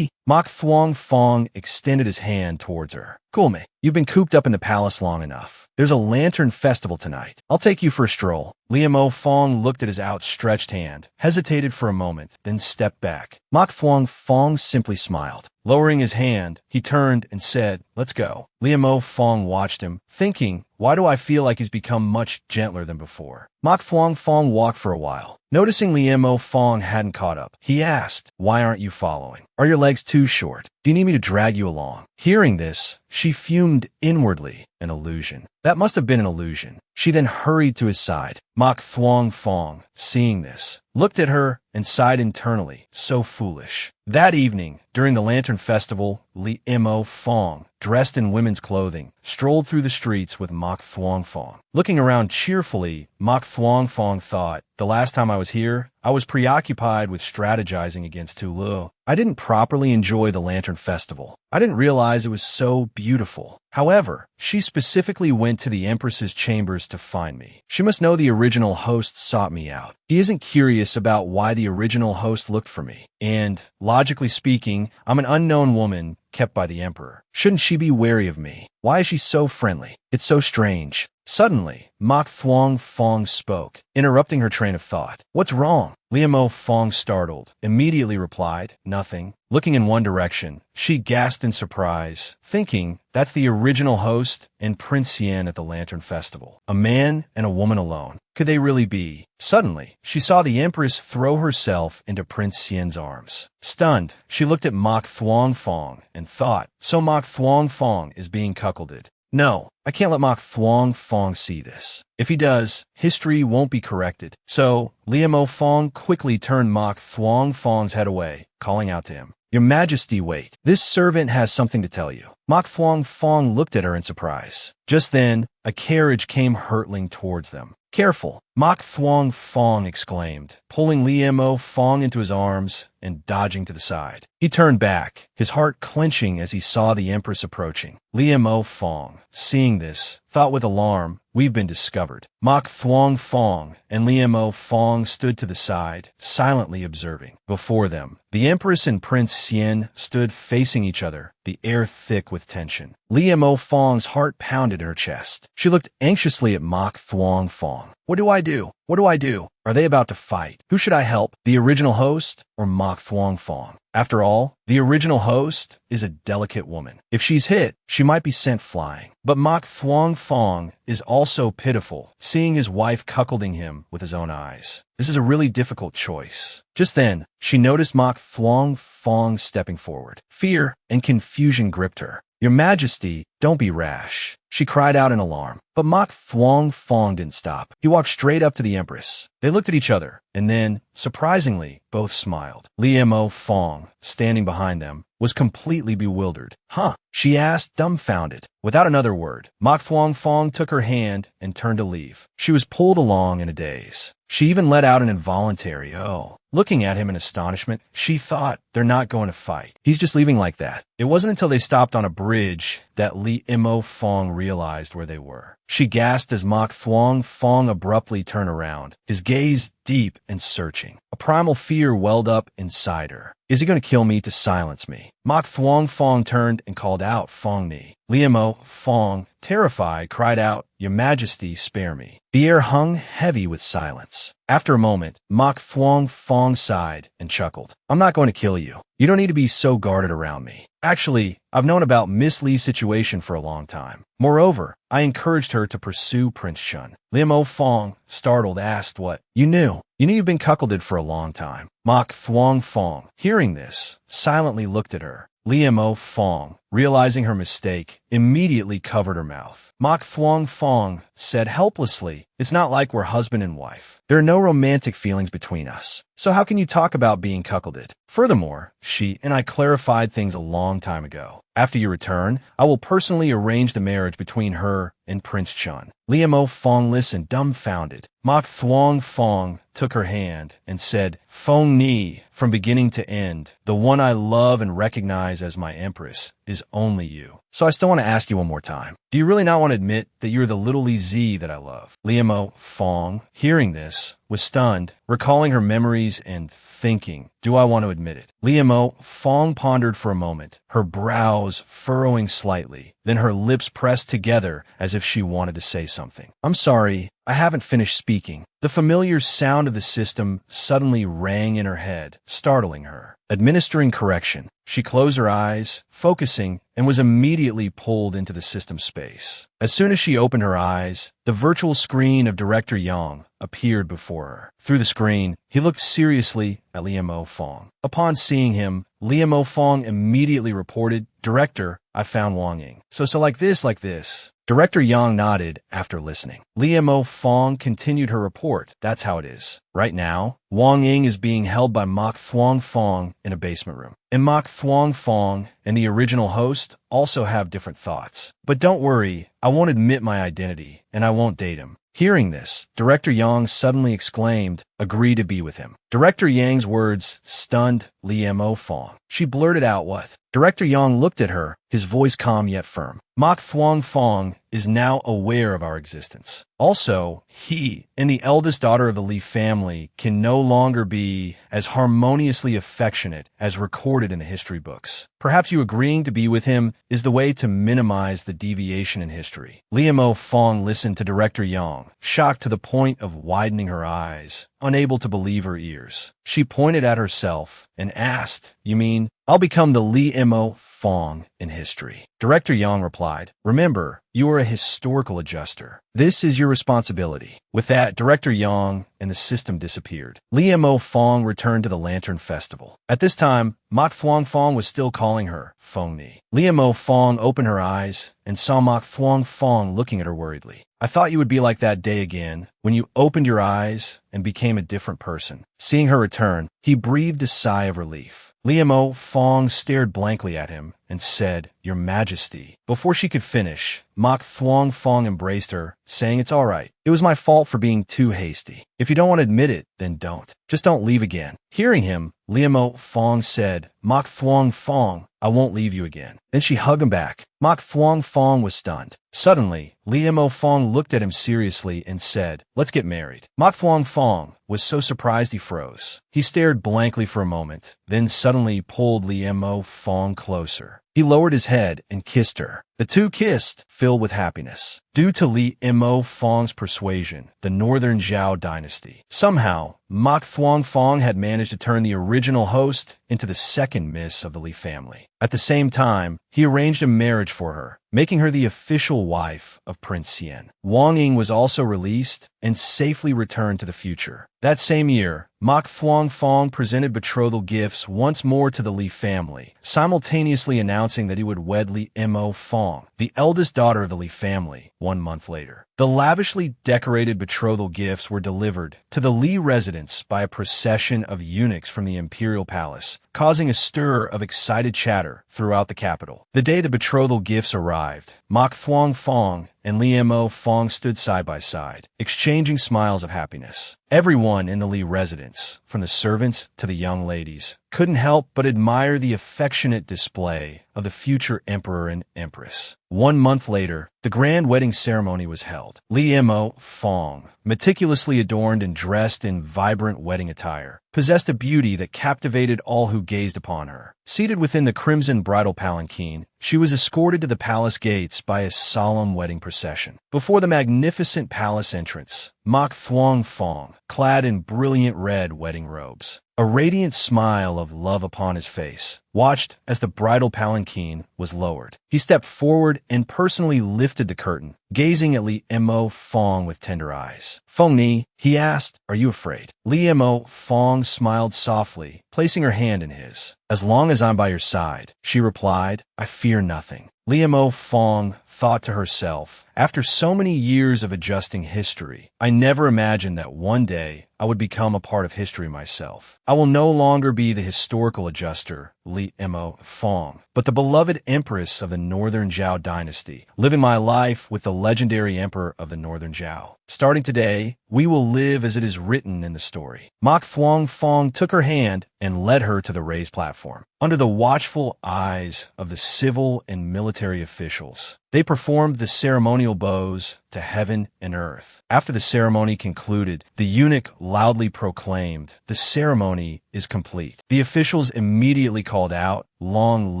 Mok Thuong Fong extended his hand towards her. "Cool me. You've been cooped up in the palace long enough. There's a lantern festival tonight. I'll take you for a stroll." Liu Fong looked at his outstretched hand, hesitated for a moment, then stepped back. Mok Thuong Fong simply smiled. Lowering his hand, he turned and said, "Let's go." Liu Fong watched him, thinking, why do I feel like he's become much gentler than before? Mok Thuong Fong walked for a while. Noticing Liu Fong hadn't caught up, he asked, "Why aren't you following? Are your legs too short? Do you need me to drag you along?" Hearing this, she fumed inwardly. An illusion. That must have been an illusion. She then hurried to his side. Mok Thuong Fong, seeing this, looked at her and sighed internally. So foolish. That evening, during the Lantern Festival, Liu Fong, dressed in women's clothing, strolled through the streets with Mok Thuong Fong. Looking around cheerfully, Mok Thuong Fong thought, the last time I was here, I was preoccupied with strategizing against Tulu. I didn't properly enjoy the Lantern Festival. I didn't realize it was so beautiful. However, she specifically went to the Empress's chambers to find me. She must know the original host sought me out. He isn't curious about why the original host looked for me. And, logically speaking, I'm an unknown woman kept by the Emperor. Shouldn't she be wary of me? Why is she so friendly? It's so strange. Suddenly, Mok Thuong Fong spoke, interrupting her train of thought. "What's wrong?" Liu Fong, startled, immediately replied, "Nothing." Looking in one direction, she gasped in surprise, thinking, that's the original host and Prince Xian at the Lantern Festival. A man and a woman alone. Could they really be? Suddenly, she saw the Empress throw herself into Prince Xian's arms. Stunned, she looked at Mok Thuong Fong and thought, so Mok Thuong Fong is being cuckolded. No, I can't let Mok Thuong Fong see this. If he does, history won't be corrected. So, Liu Fong quickly turned Mok Thuong Fong's head away, calling out to him, "Your Majesty, wait. This servant has something to tell you." Mok Thuong Fong looked at her in surprise. Just then, a carriage came hurtling towards them. "Careful!" Mok Thuong Fong exclaimed, pulling Li Mo Fong into his arms and dodging to the side. He turned back, his heart clenching as he saw the Empress approaching. Li Mo Fong, seeing this, thought with alarm, "We've been discovered." Mok Thuong Fong and Li Mo Fong stood to the side, silently observing. Before them, the Empress and Prince Xian stood facing each other, the air thick with tension. Li Mo Fong's heart pounded in her chest. She looked anxiously at Mok Thuong Fong. "What do I do? What do I do? Are they about to fight? Who should I help? The original host or Mok Thuong Fong?" After all, the original host is a delicate woman. If she's hit, she might be sent flying. But Mok Thuong Fong is also pitiful, seeing his wife cuckolding him with his own eyes. This is a really difficult choice. Just then, she noticed Mok Thuong Fong stepping forward. Fear and confusion gripped her. "Your Majesty, don't be rash," she cried out in alarm. But Mok Thuong Fong didn't stop. He walked straight up to the Empress. They looked at each other, and then, surprisingly, both smiled. Li Mo Fong, standing behind them, was completely bewildered. "Huh?" she asked, dumbfounded. Without another word, Mok Thuong Fong took her hand and turned to leave. She was pulled along in a daze. She even let out an involuntary "oh." Looking at him in astonishment, she thought, they're not going to fight. He's just leaving like that. It wasn't until they stopped on a bridge that Li Mo Fong realized where they were. She gasped as Mok Thuong Fong abruptly turned around, his gaze deep and searching. A primal fear welled up inside her. Is he going to kill me to silence me? Mok Thuong Fong turned and called out, "Fong Ni." Li Mo Fong, terrified, cried out, "Your Majesty, spare me." The air hung heavy with silence. After a moment, Mok Thuong Fong sighed and chuckled. "I'm not going to kill you. You don't need to be so guarded around me. Actually, I've known about Miss Li's situation for a long time. Moreover, I encouraged her to pursue Prince Chun." Li Mo Fong, startled, asked, "What? You knew? You knew you've been cuckolded for a long time." Mok Thuong Fong, hearing this, silently looked at her. Li Mo Fong, realizing her mistake, immediately covered her mouth. Mok Thuong Fong said helplessly, "It's not like we're husband and wife. There are no romantic feelings between us. So how can you talk about being cuckolded? Furthermore, she and I clarified things a long time ago. After you return, I will personally arrange the marriage between her and Prince Chun." Li Mo Fong listened, dumbfounded. Mok Thuong Fong took her hand and said, "Fong Ni, from beginning to end, the one I love and recognize as my Empress is only you. So I still want to ask you one more time. Do you really not want to admit that you're the little Li Zi that I love?" Li Mo Fong, hearing this, was stunned, recalling her memories and thinking, "Do I want to admit it?" Li Mo Fong pondered for a moment, her brows furrowing slightly. Then her lips pressed together as if she wanted to say something. "I'm sorry, I haven't finished speaking." The familiar sound of the system suddenly rang in her head, startling her. Administering correction, she closed her eyes, focusing, and was immediately pulled into the system space. As soon as she opened her eyes, the virtual screen of Director Yang appeared before her. Through the screen, he looked seriously at Li Mo Fong. Upon seeing him, Li Mo Fong immediately reported, "Director, I found Wang Ying." So like this. Director Yang nodded after listening. Li Mo Fong continued her report. "That's how it is. Right now, Wang Ying is being held by Mok Thuong Fong in a basement room. And Mok Thuong Fong and the original host also have different thoughts. But don't worry, I won't admit my identity, and I won't date him." Hearing this, Director Yang suddenly exclaimed, "Agree to be with him." Director Yang's words stunned Li Mo Fong. She blurted out, "What?" Director Yang looked at her, his voice calm yet firm. "Mok Thuong Fong is now aware of our existence. Also, he and the eldest daughter of the Li family can no longer be as harmoniously affectionate as recorded in the history books. Perhaps you agreeing to be with him is the way to minimize the deviation in history." Li Mo Fong listened to Director Yang, shocked to the point of widening her eyes, unable to believe her ears. She pointed at herself and asked, "You mean I'll become the Li Mo Fong in history?" Director Yang replied, "Remember, you are a historical adjuster. This is your responsibility." With that, Director Yang and the system disappeared. Li Mo Fong returned to the Lantern Festival. At this time, Mok Thuong Fong was still calling her Fong Ni. Li Mo Fong opened her eyes and saw Mok Thuong Fong looking at her worriedly. "I thought you would be like that day again, when you opened your eyes and became a different person." Seeing her return, he breathed a sigh of relief. Li Mo Fong stared blankly at him and said, "Your Majesty." Before she could finish, Mok Thuong Fong embraced her, saying, "It's all right. It was my fault for being too hasty. If you don't want to admit it, then don't. Just don't leave again." Hearing him, Liemo Fong said, "Mok Thuong Fong, I won't leave you again." Then she hugged him back. Mok Thuong Fong was stunned. Suddenly, Liemo Fong looked at him seriously and said, "Let's get married." Mok Thuong Fong was so surprised he froze. He stared blankly for a moment, then suddenly pulled Liemo Fong closer. He lowered his head and kissed her. The two kissed, filled with happiness. Due to Liemo Fong's persuasion, the Northern Zhao dynasty. Somehow, Mok Thuong Fong had managed to turn the original host into the second miss of the Li family. At the same time, he arranged a marriage for her, making her the official wife of Prince Xian. Wang Ying was also released and safely returned to the future. That same year, Mok Thuong Fong presented betrothal gifts once more to the Li family, simultaneously announcing that he would wed Liemo Fong, the eldest daughter of the Li family, 1 month later. The lavishly decorated betrothal gifts were delivered to the Li residence by a procession of eunuchs from the imperial palace, causing a stir of excited chatter throughout the capital. The day the betrothal gifts arrived, Mok Thuong Fong and Liemo Fong stood side by side, exchanging smiles of happiness. Everyone in the Li residence, from the servants to the young ladies, couldn't help but admire the affectionate display of the future emperor and empress. 1 month later, the grand wedding ceremony was held. Liemo Fong, meticulously adorned and dressed in vibrant wedding attire, possessed a beauty that captivated all who gazed upon her. Seated within the crimson bridal palanquin, she was escorted to the palace gates by a solemn wedding procession. Before the magnificent palace entrance, Mok Thuong Fong, clad in brilliant red wedding robes, a radiant smile of love upon his face, watched as the bridal palanquin was lowered. He stepped forward and personally lifted the curtain, gazing at Liemo Fong with tender eyes. "Fong Ni," he asked, "are you afraid?" Liemo Fong smiled softly, placing her hand in his. "As long as I'm by your side," she replied, "I fear nothing." Liemo Fong thought to herself, "After so many years of adjusting history, I never imagined that one day I would become a part of history myself. I will no longer be the historical adjuster, Liemo Fong, but the beloved empress of the Northern Zhao dynasty, living my life with the legendary emperor of the Northern Zhao. Starting today, we will live as it is written in the story." Mok Thuong Fong took her hand and led her to the raised platform. Under the watchful eyes of the civil and military officials, they performed the ceremonial bows to heaven and earth. After the ceremony concluded, the eunuch loudly proclaimed, "The ceremony is complete." The officials immediately called out, "Long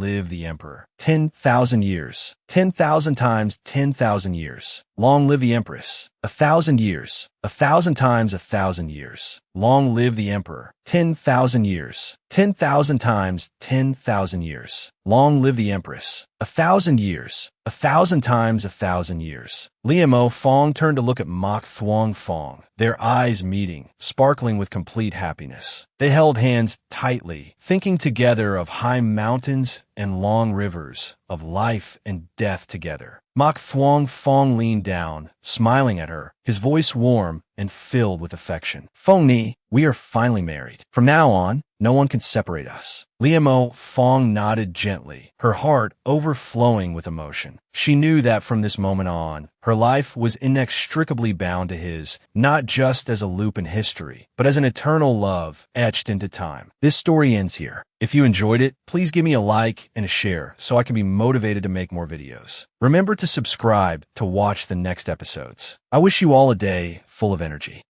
live the emperor. 10,000 years. 10,000 times 10,000 years. Long live the empress. 1,000 years. 1,000 times 1,000 years. Long live the emperor. 10,000 years. 10,000 times 10,000 years. Long live the empress. 1,000 years. 1,000 times 1,000 years." Liemo Fong turned to look at Mok Thuong Fong, their eyes meeting, sparkling with complete happiness. They held hands tightly, thinking together of high mountains and long rivers, of life and death together. Mok Thuong Fong leaned down, smiling at her, his voice warm and filled with affection. "Fong Ni, we are finally married. From now on, no one can separate us." Liemo Fong nodded gently, her heart overflowing with emotion. She knew that from this moment on, her life was inextricably bound to his, not just as a loop in history, but as an eternal love etched into time. This story ends here. If you enjoyed it, please give me a like and a share so I can be motivated to make more videos. Remember to subscribe to watch the next episodes. I wish you all a day full of energy.